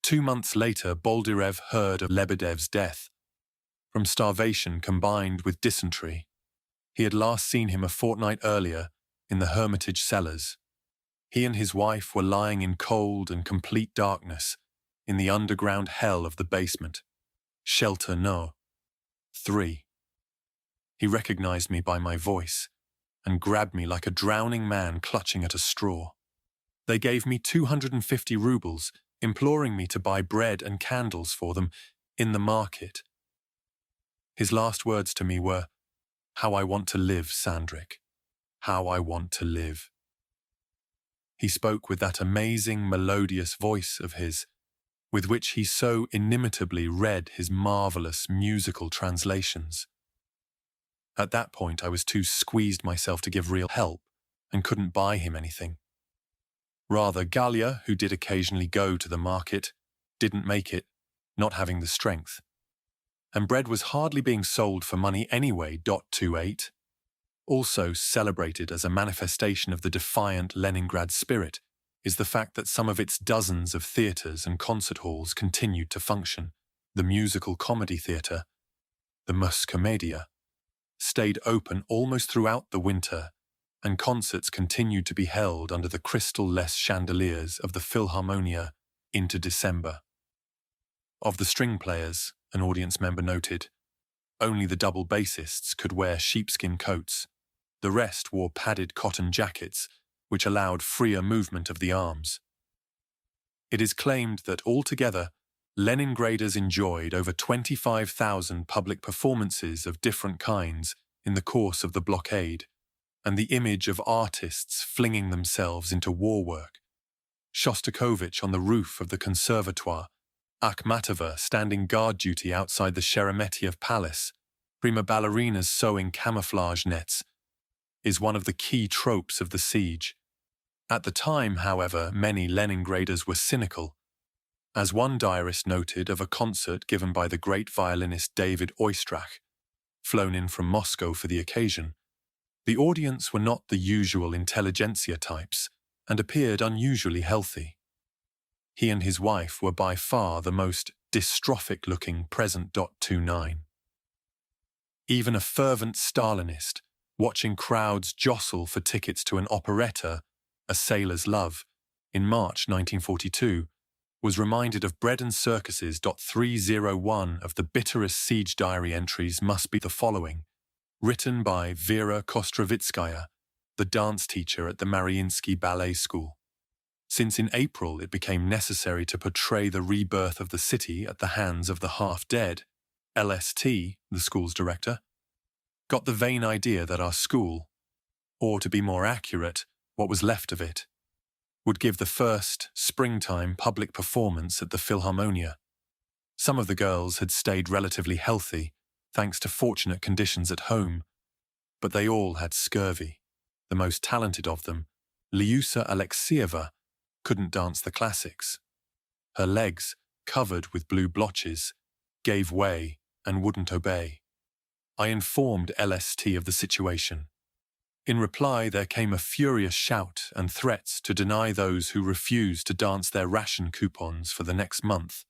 2 months later, Boldyrev heard of Lebedev's death, from starvation combined with dysentery. He had last seen him a fortnight earlier in the Hermitage cellars. He and his wife were lying in cold and complete darkness in the underground hell of the basement. Shelter No. 3. He recognized me by my voice and grabbed me like a drowning man clutching at a straw. They gave me 250 rubles, imploring me to buy bread and candles for them in the market. His last words to me were, "How I want to live, Sandrik. How I want to live." He spoke with that amazing melodious voice of his, with which he so inimitably read his marvelous musical translations. At that point, I was too squeezed myself to give real help and couldn't buy him anything. Rather, Galia, who did occasionally go to the market, didn't make it, not having the strength. And bread was hardly being sold for money anyway. 28. Also celebrated as a manifestation of the defiant Leningrad spirit is the fact that some of its dozens of theatres and concert halls continued to function. The musical comedy theatre, the Muskomedia, stayed open almost throughout the winter, and concerts continued to be held under the crystal-less chandeliers of the Philharmonia into December. Of the string players, an audience member noted, only the double bassists could wear sheepskin coats. The rest wore padded cotton jackets, which allowed freer movement of the arms. It is claimed that altogether, Leningraders enjoyed over 25,000 public performances of different kinds in the course of the blockade, and the image of artists flinging themselves into war work, Shostakovich on the roof of the Conservatoire, Akhmatova standing guard duty outside the Sheremetyev Palace, prima ballerinas sewing camouflage nets, is one of the key tropes of the siege. At the time, however, many Leningraders were cynical. As one diarist noted of a concert given by the great violinist David Oistrakh, flown in from Moscow for the occasion, the audience were not the usual intelligentsia types and appeared unusually healthy. He and his wife were by far the most dystrophic-looking present. 29. Even a fervent Stalinist, watching crowds jostle for tickets to an operetta, A Sailor's Love, in March 1942, was reminded of bread and circuses. 301 of the bitterest siege diary entries must be the following, written by Vera Kostrovitskaya, the dance teacher at the Mariinsky Ballet School. Since in April it became necessary to portray the rebirth of the city at the hands of the half-dead, LST, the school's director, got the vain idea that our school, or to be more accurate, what was left of it, would give the first springtime public performance at the Philharmonia. Some of the girls had stayed relatively healthy, thanks to fortunate conditions at home, but they all had scurvy. The most talented of them, Lyusa Alexieva, couldn't dance the classics. Her legs, covered with blue blotches, gave way and wouldn't obey. I informed LST of the situation. In reply, there came a furious shout and threats to deny those who refused to dance their ration coupons for the next month.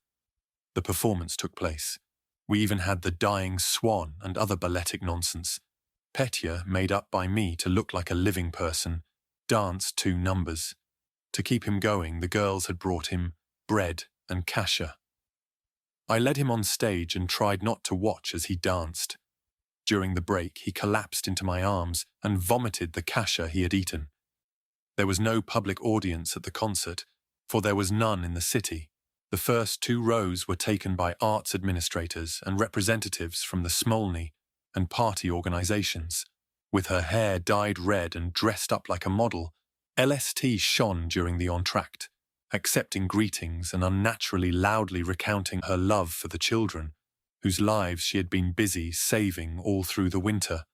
The performance took place. We even had the dying swan and other balletic nonsense. Petya, made up by me to look like a living person, danced 2 numbers. To keep him going, the girls had brought him bread and kasha. I led him on stage and tried not to watch as he danced. During the break, he collapsed into my arms and vomited the kasha he had eaten. There was no public audience at the concert, for there was none in the city. The first 2 rows were taken by arts administrators and representatives from the Smolny and party organizations. With her hair dyed red and dressed up like a model, LST shone during the entr'acte, accepting greetings and unnaturally loudly recounting her love for the children, whose lives she had been busy saving all through the winter.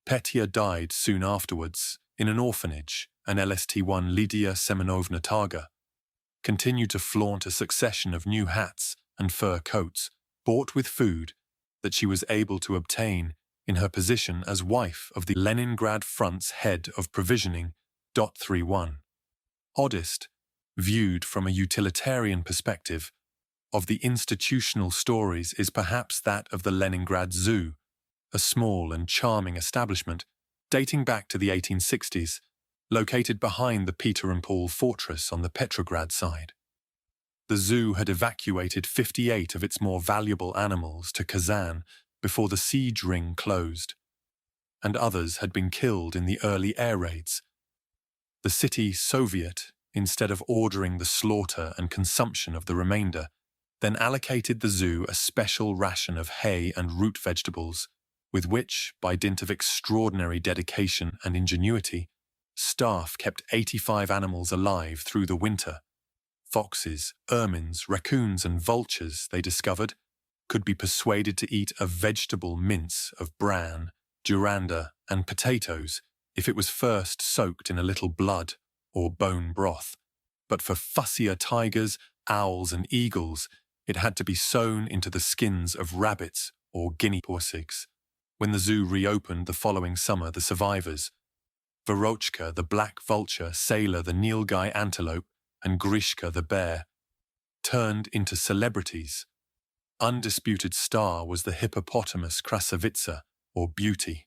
Petya died soon afterwards in an orphanage, and LST1 Lydia Semenovna Targa continued to flaunt a succession of new hats and fur coats, bought with food, that she was able to obtain in her position as wife of the Leningrad Front's head of provisioning. 31. Oddest, viewed from a utilitarian perspective, of the institutional stories is perhaps that of the Leningrad Zoo, a small and charming establishment dating back to the 1860s, located behind the Peter and Paul fortress on the Petrograd side. The zoo had evacuated 58 of its more valuable animals to Kazan before the siege ring closed. and others had been killed in the early air raids. The city Soviet, instead of ordering the slaughter and consumption of the remainder, then allocated the zoo a special ration of hay and root vegetables, with which, by dint of extraordinary dedication and ingenuity, staff kept 85 animals alive through the winter. Foxes, ermines, raccoons and vultures, they discovered, could be persuaded to eat a vegetable mince of bran, duranda and potatoes if it was first soaked in a little blood or bone broth. But for fussier tigers, owls and eagles, it had to be sewn into the skins of rabbits or guinea pigs. When the zoo reopened the following summer, the survivors, Vorochka the black vulture, Sailor the nilgai antelope, and Grishka the bear, turned into celebrities. Undisputed star was the hippopotamus Krasavitsa, or Beauty.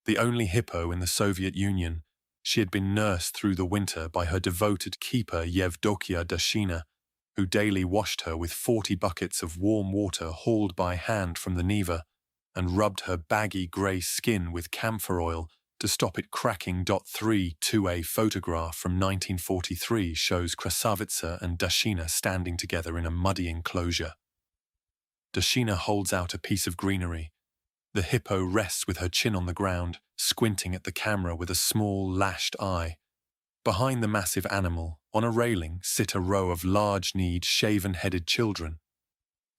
The only hippo in the Soviet Union, she had been nursed through the winter by her devoted keeper Yevdokia Dashina, who daily washed her with 40 buckets of warm water hauled by hand from the Neva, and rubbed her baggy grey skin with camphor oil to stop it cracking. 3.2A photograph from 1943 shows Krasavitsa and Dashina standing together in a muddy enclosure. Dashina holds out a piece of greenery. The hippo rests with her chin on the ground, squinting at the camera with a small, lashed eye. Behind the massive animal, on a railing, sit a row of large-kneed, shaven-headed children.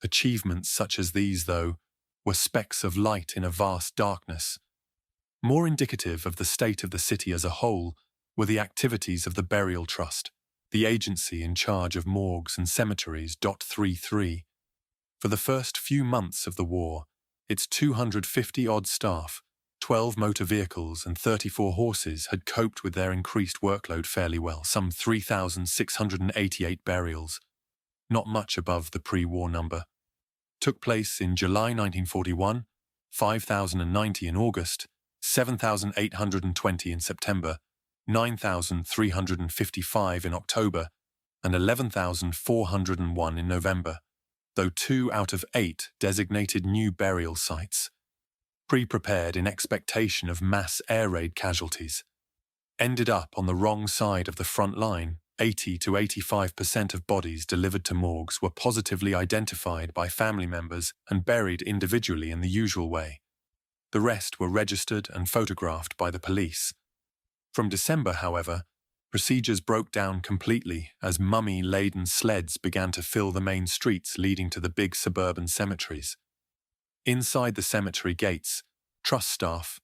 Achievements such as these, though, were specks of light in a vast darkness. More indicative of the state of the city as a whole were the activities of the Burial Trust, the agency in charge of morgues and cemeteries. 3.3. For the first few months of the war, its 250-odd staff, 12 motor vehicles and 34 horses had coped with their increased workload fairly well, some 3,688 burials, not much above the pre-war number. Took place in July 1941, 5,090 in August, 7,820 in September, 9,355 in October, and 11,401 in November, though 2 out of 8 designated new burial sites, pre-prepared in expectation of mass air raid casualties, ended up on the wrong side of the front line. 80 to 85% of bodies delivered to morgues were positively identified by family members and buried individually in the usual way. The rest were registered and photographed by the police. From December, however, procedures broke down completely as mummy-laden sleds began to fill the main streets leading to the big suburban cemeteries. Inside the cemetery gates, trust staff,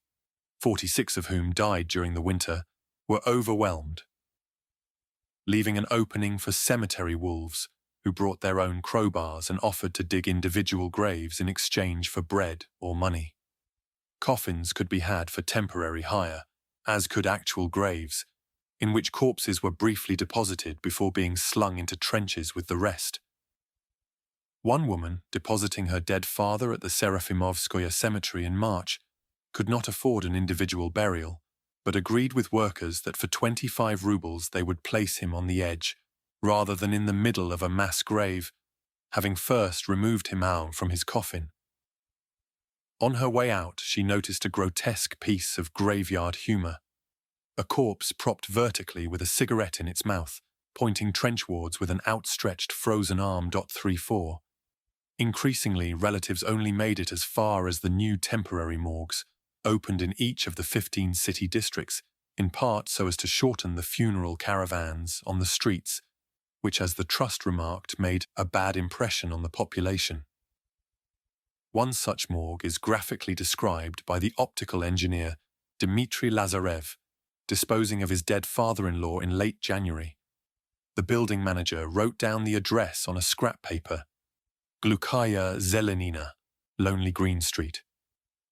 46 of whom died during the winter, were overwhelmed, leaving an opening for cemetery wolves who brought their own crowbars and offered to dig individual graves in exchange for bread or money. Coffins could be had for temporary hire, as could actual graves, in which corpses were briefly deposited before being slung into trenches with the rest. One woman, depositing her dead father at the Serafimovskoye cemetery in March, could not afford an individual burial, but agreed with workers that for 25 rubles they would place him on the edge, rather than in the middle of a mass grave, having first removed him out from his coffin. On her way out, she noticed a grotesque piece of graveyard humour. A corpse propped vertically with a cigarette in its mouth, pointing trenchwards with an outstretched frozen arm. 3.4. Increasingly, relatives only made it as far as the new temporary morgues, opened in each of the 15 city districts, in part so as to shorten the funeral caravans on the streets, which, as the Trust remarked, made a bad impression on the population. One such morgue is graphically described by the optical engineer Dmitry Lazarev, disposing of his dead father-in-law in late January. The building manager wrote down the address on a scrap paper, Glukaya Zelenina, Lonely Green Street.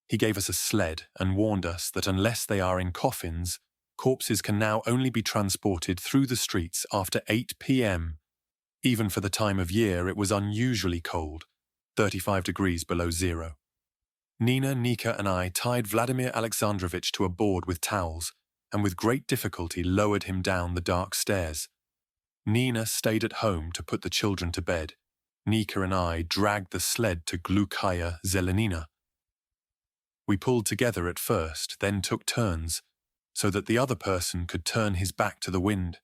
He gave us a sled and warned us that unless they are in coffins, corpses can now only be transported through the streets after 8 p.m. Even for the time of year, it was unusually cold, 35 degrees below zero. Nina, Nika and I tied Vladimir Alexandrovich to a board with towels and with great difficulty lowered him down the dark stairs. Nina stayed at home to put the children to bed. Nika and I dragged the sled to Glukaya Zelenina. We pulled together at first, then took turns, so that the other person could turn his back to the wind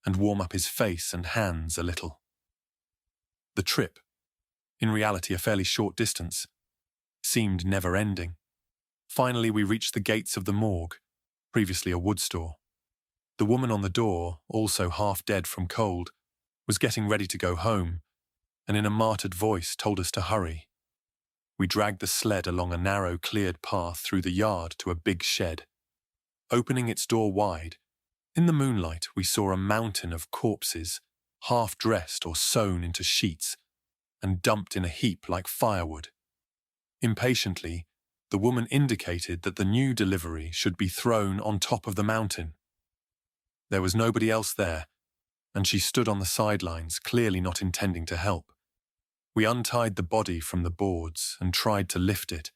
and warm up his face and hands a little. The trip, in reality a fairly short distance, seemed never-ending. Finally, we reached the gates of the morgue, previously a wood store. The woman on the door, also half dead from cold, was getting ready to go home, and in a martyred voice told us to hurry. We dragged the sled along a narrow, cleared path through the yard to a big shed. Opening its door wide, in the moonlight we saw a mountain of corpses, half dressed or sewn into sheets, and dumped in a heap like firewood. Impatiently, the woman indicated that the new delivery should be thrown on top of the mountain. There was nobody else there, and she stood on the sidelines, clearly not intending to help. We untied the body from the boards and tried to lift it,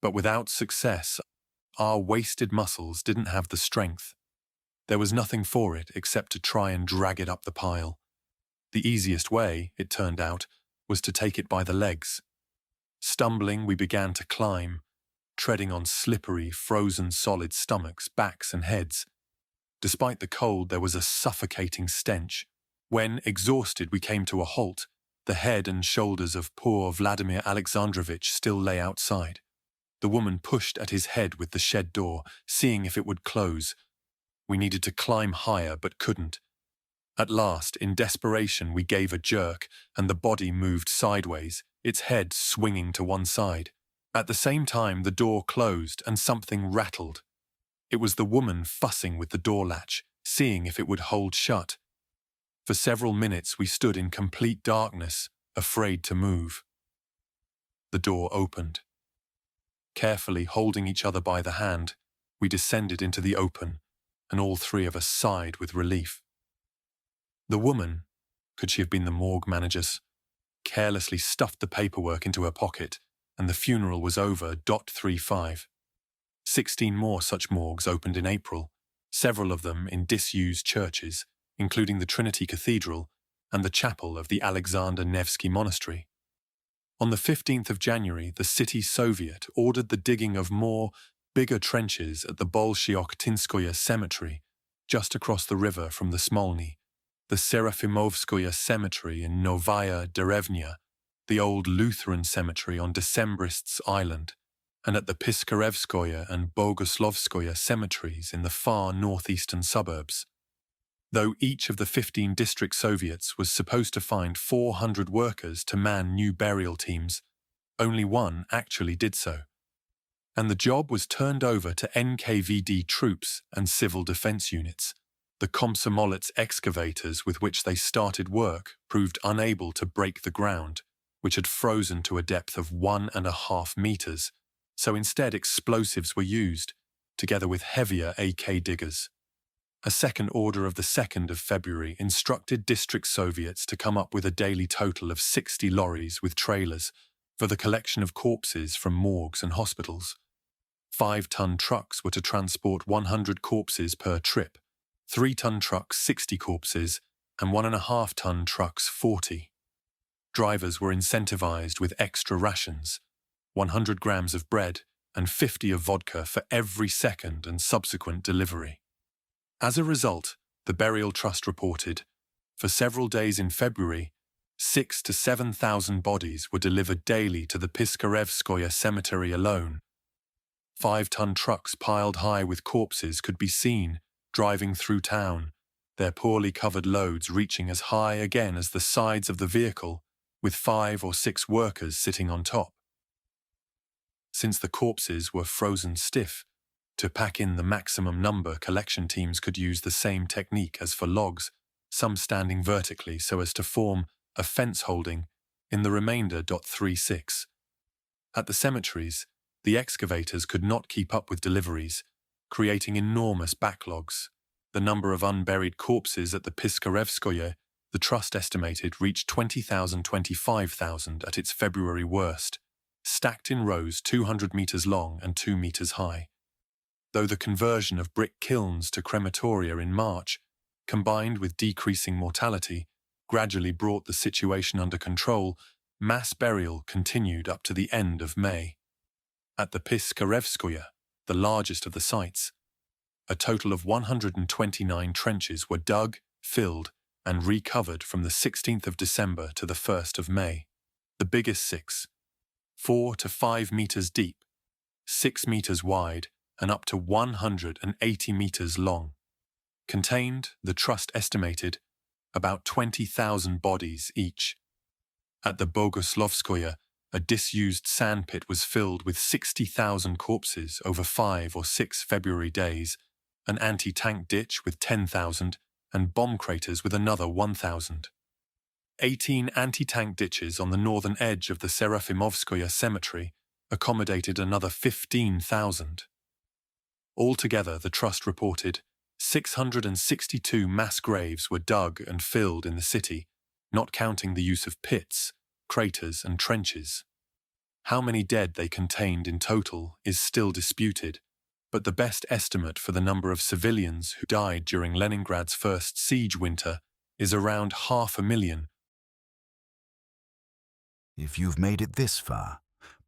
but without success. Our wasted muscles didn't have the strength. There was nothing for it except to try and drag it up the pile. The easiest way, it turned out, was to take it by the legs. Stumbling, we began to climb, treading on slippery, frozen solid stomachs, backs and heads. Despite the cold, there was a suffocating stench. When, exhausted, we came to a halt, the head and shoulders of poor Vladimir Alexandrovich still lay outside. The woman pushed at his head with the shed door, seeing if it would close. We needed to climb higher, but couldn't. At last, in desperation, we gave a jerk, and the body moved sideways, its head swinging to one side. At the same time, the door closed and something rattled. It was the woman fussing with the door latch, seeing if it would hold shut. For several minutes we stood in complete darkness, afraid to move. The door opened. Carefully holding each other by the hand, we descended into the open, and all three of us sighed with relief. The woman, could she have been the morgue manager's, carelessly stuffed the paperwork into her pocket, and the funeral was over. 35. 16 more such morgues opened in April, several of them in disused churches, including the Trinity Cathedral and the chapel of the Alexander Nevsky Monastery. On the 15th of January, the City Soviet ordered the digging of more, bigger trenches at the Bolshyok-Tinskoye Cemetery, just across the river from the Smolny, the Serafimovskoye Cemetery in Novaya Derevnya, the old Lutheran cemetery on Decembrists Island, and at the Piskarevskoye and Bogoslovskoye cemeteries in the far northeastern suburbs. Though each of the 15 district Soviets was supposed to find 400 workers to man new burial teams, only one actually did so. And the job was turned over to NKVD troops and civil defense units. The Komsomolets excavators with which they started work proved unable to break the ground, which had frozen to a depth of 1.5 meters, so instead explosives were used, together with heavier AK diggers. A second order of the 2nd of February instructed district Soviets to come up with a daily total of 60 lorries with trailers for the collection of corpses from morgues and hospitals. 5-ton trucks were to transport 100 corpses per trip, 3-ton trucks 60 corpses, and 1.5-ton trucks 40. Drivers were incentivized with extra rations, 100 grams of bread and 50 of vodka for every second and subsequent delivery. As a result, the Burial Trust reported, for several days in February, 6,000 to 7,000 bodies were delivered daily to the Piskarevskoye Cemetery alone. 5-ton trucks piled high with corpses could be seen driving through town, their poorly covered loads reaching as high again as the sides of the vehicle, with 5 or 6 workers sitting on top. Since the corpses were frozen stiff, to pack in the maximum number, collection teams could use the same technique as for logs, some standing vertically so as to form a fence holding in the remainder. 36. At the cemeteries, the excavators could not keep up with deliveries, creating enormous backlogs. The number of unburied corpses at the Piskarevskoye, the trust estimated, reached 20,000, 25,000 at its February worst, stacked in rows 200 meters long and 2 meters high. Though the conversion of brick kilns to crematoria in March, combined with decreasing mortality, gradually brought the situation under control, mass burial continued up to the end of May. At the Piskarevskoye, the largest of the sites, a total of 129 trenches were dug, filled, and recovered from the 16th of December to the 1st of May. The biggest 4 to 5 meters deep, 6 meters wide, and up to 180 meters long. Contained, the trust estimated, about 20,000 bodies each. At the Boguslavskoye, a disused sandpit was filled with 60,000 corpses over 5 or 6 February days, an anti-tank ditch with 10,000, and bomb craters with another 1,000. 18 anti-tank ditches on the northern edge of the Serafimovskoye cemetery accommodated another 15,000. Altogether, the trust reported 662 mass graves were dug and filled in the city, not counting the use of pits, craters, and trenches. How many dead they contained in total is still disputed, but the best estimate for the number of civilians who died during Leningrad's first siege winter is around 500,000. If you've made it this far,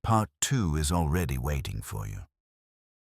Part 2 is already waiting for you.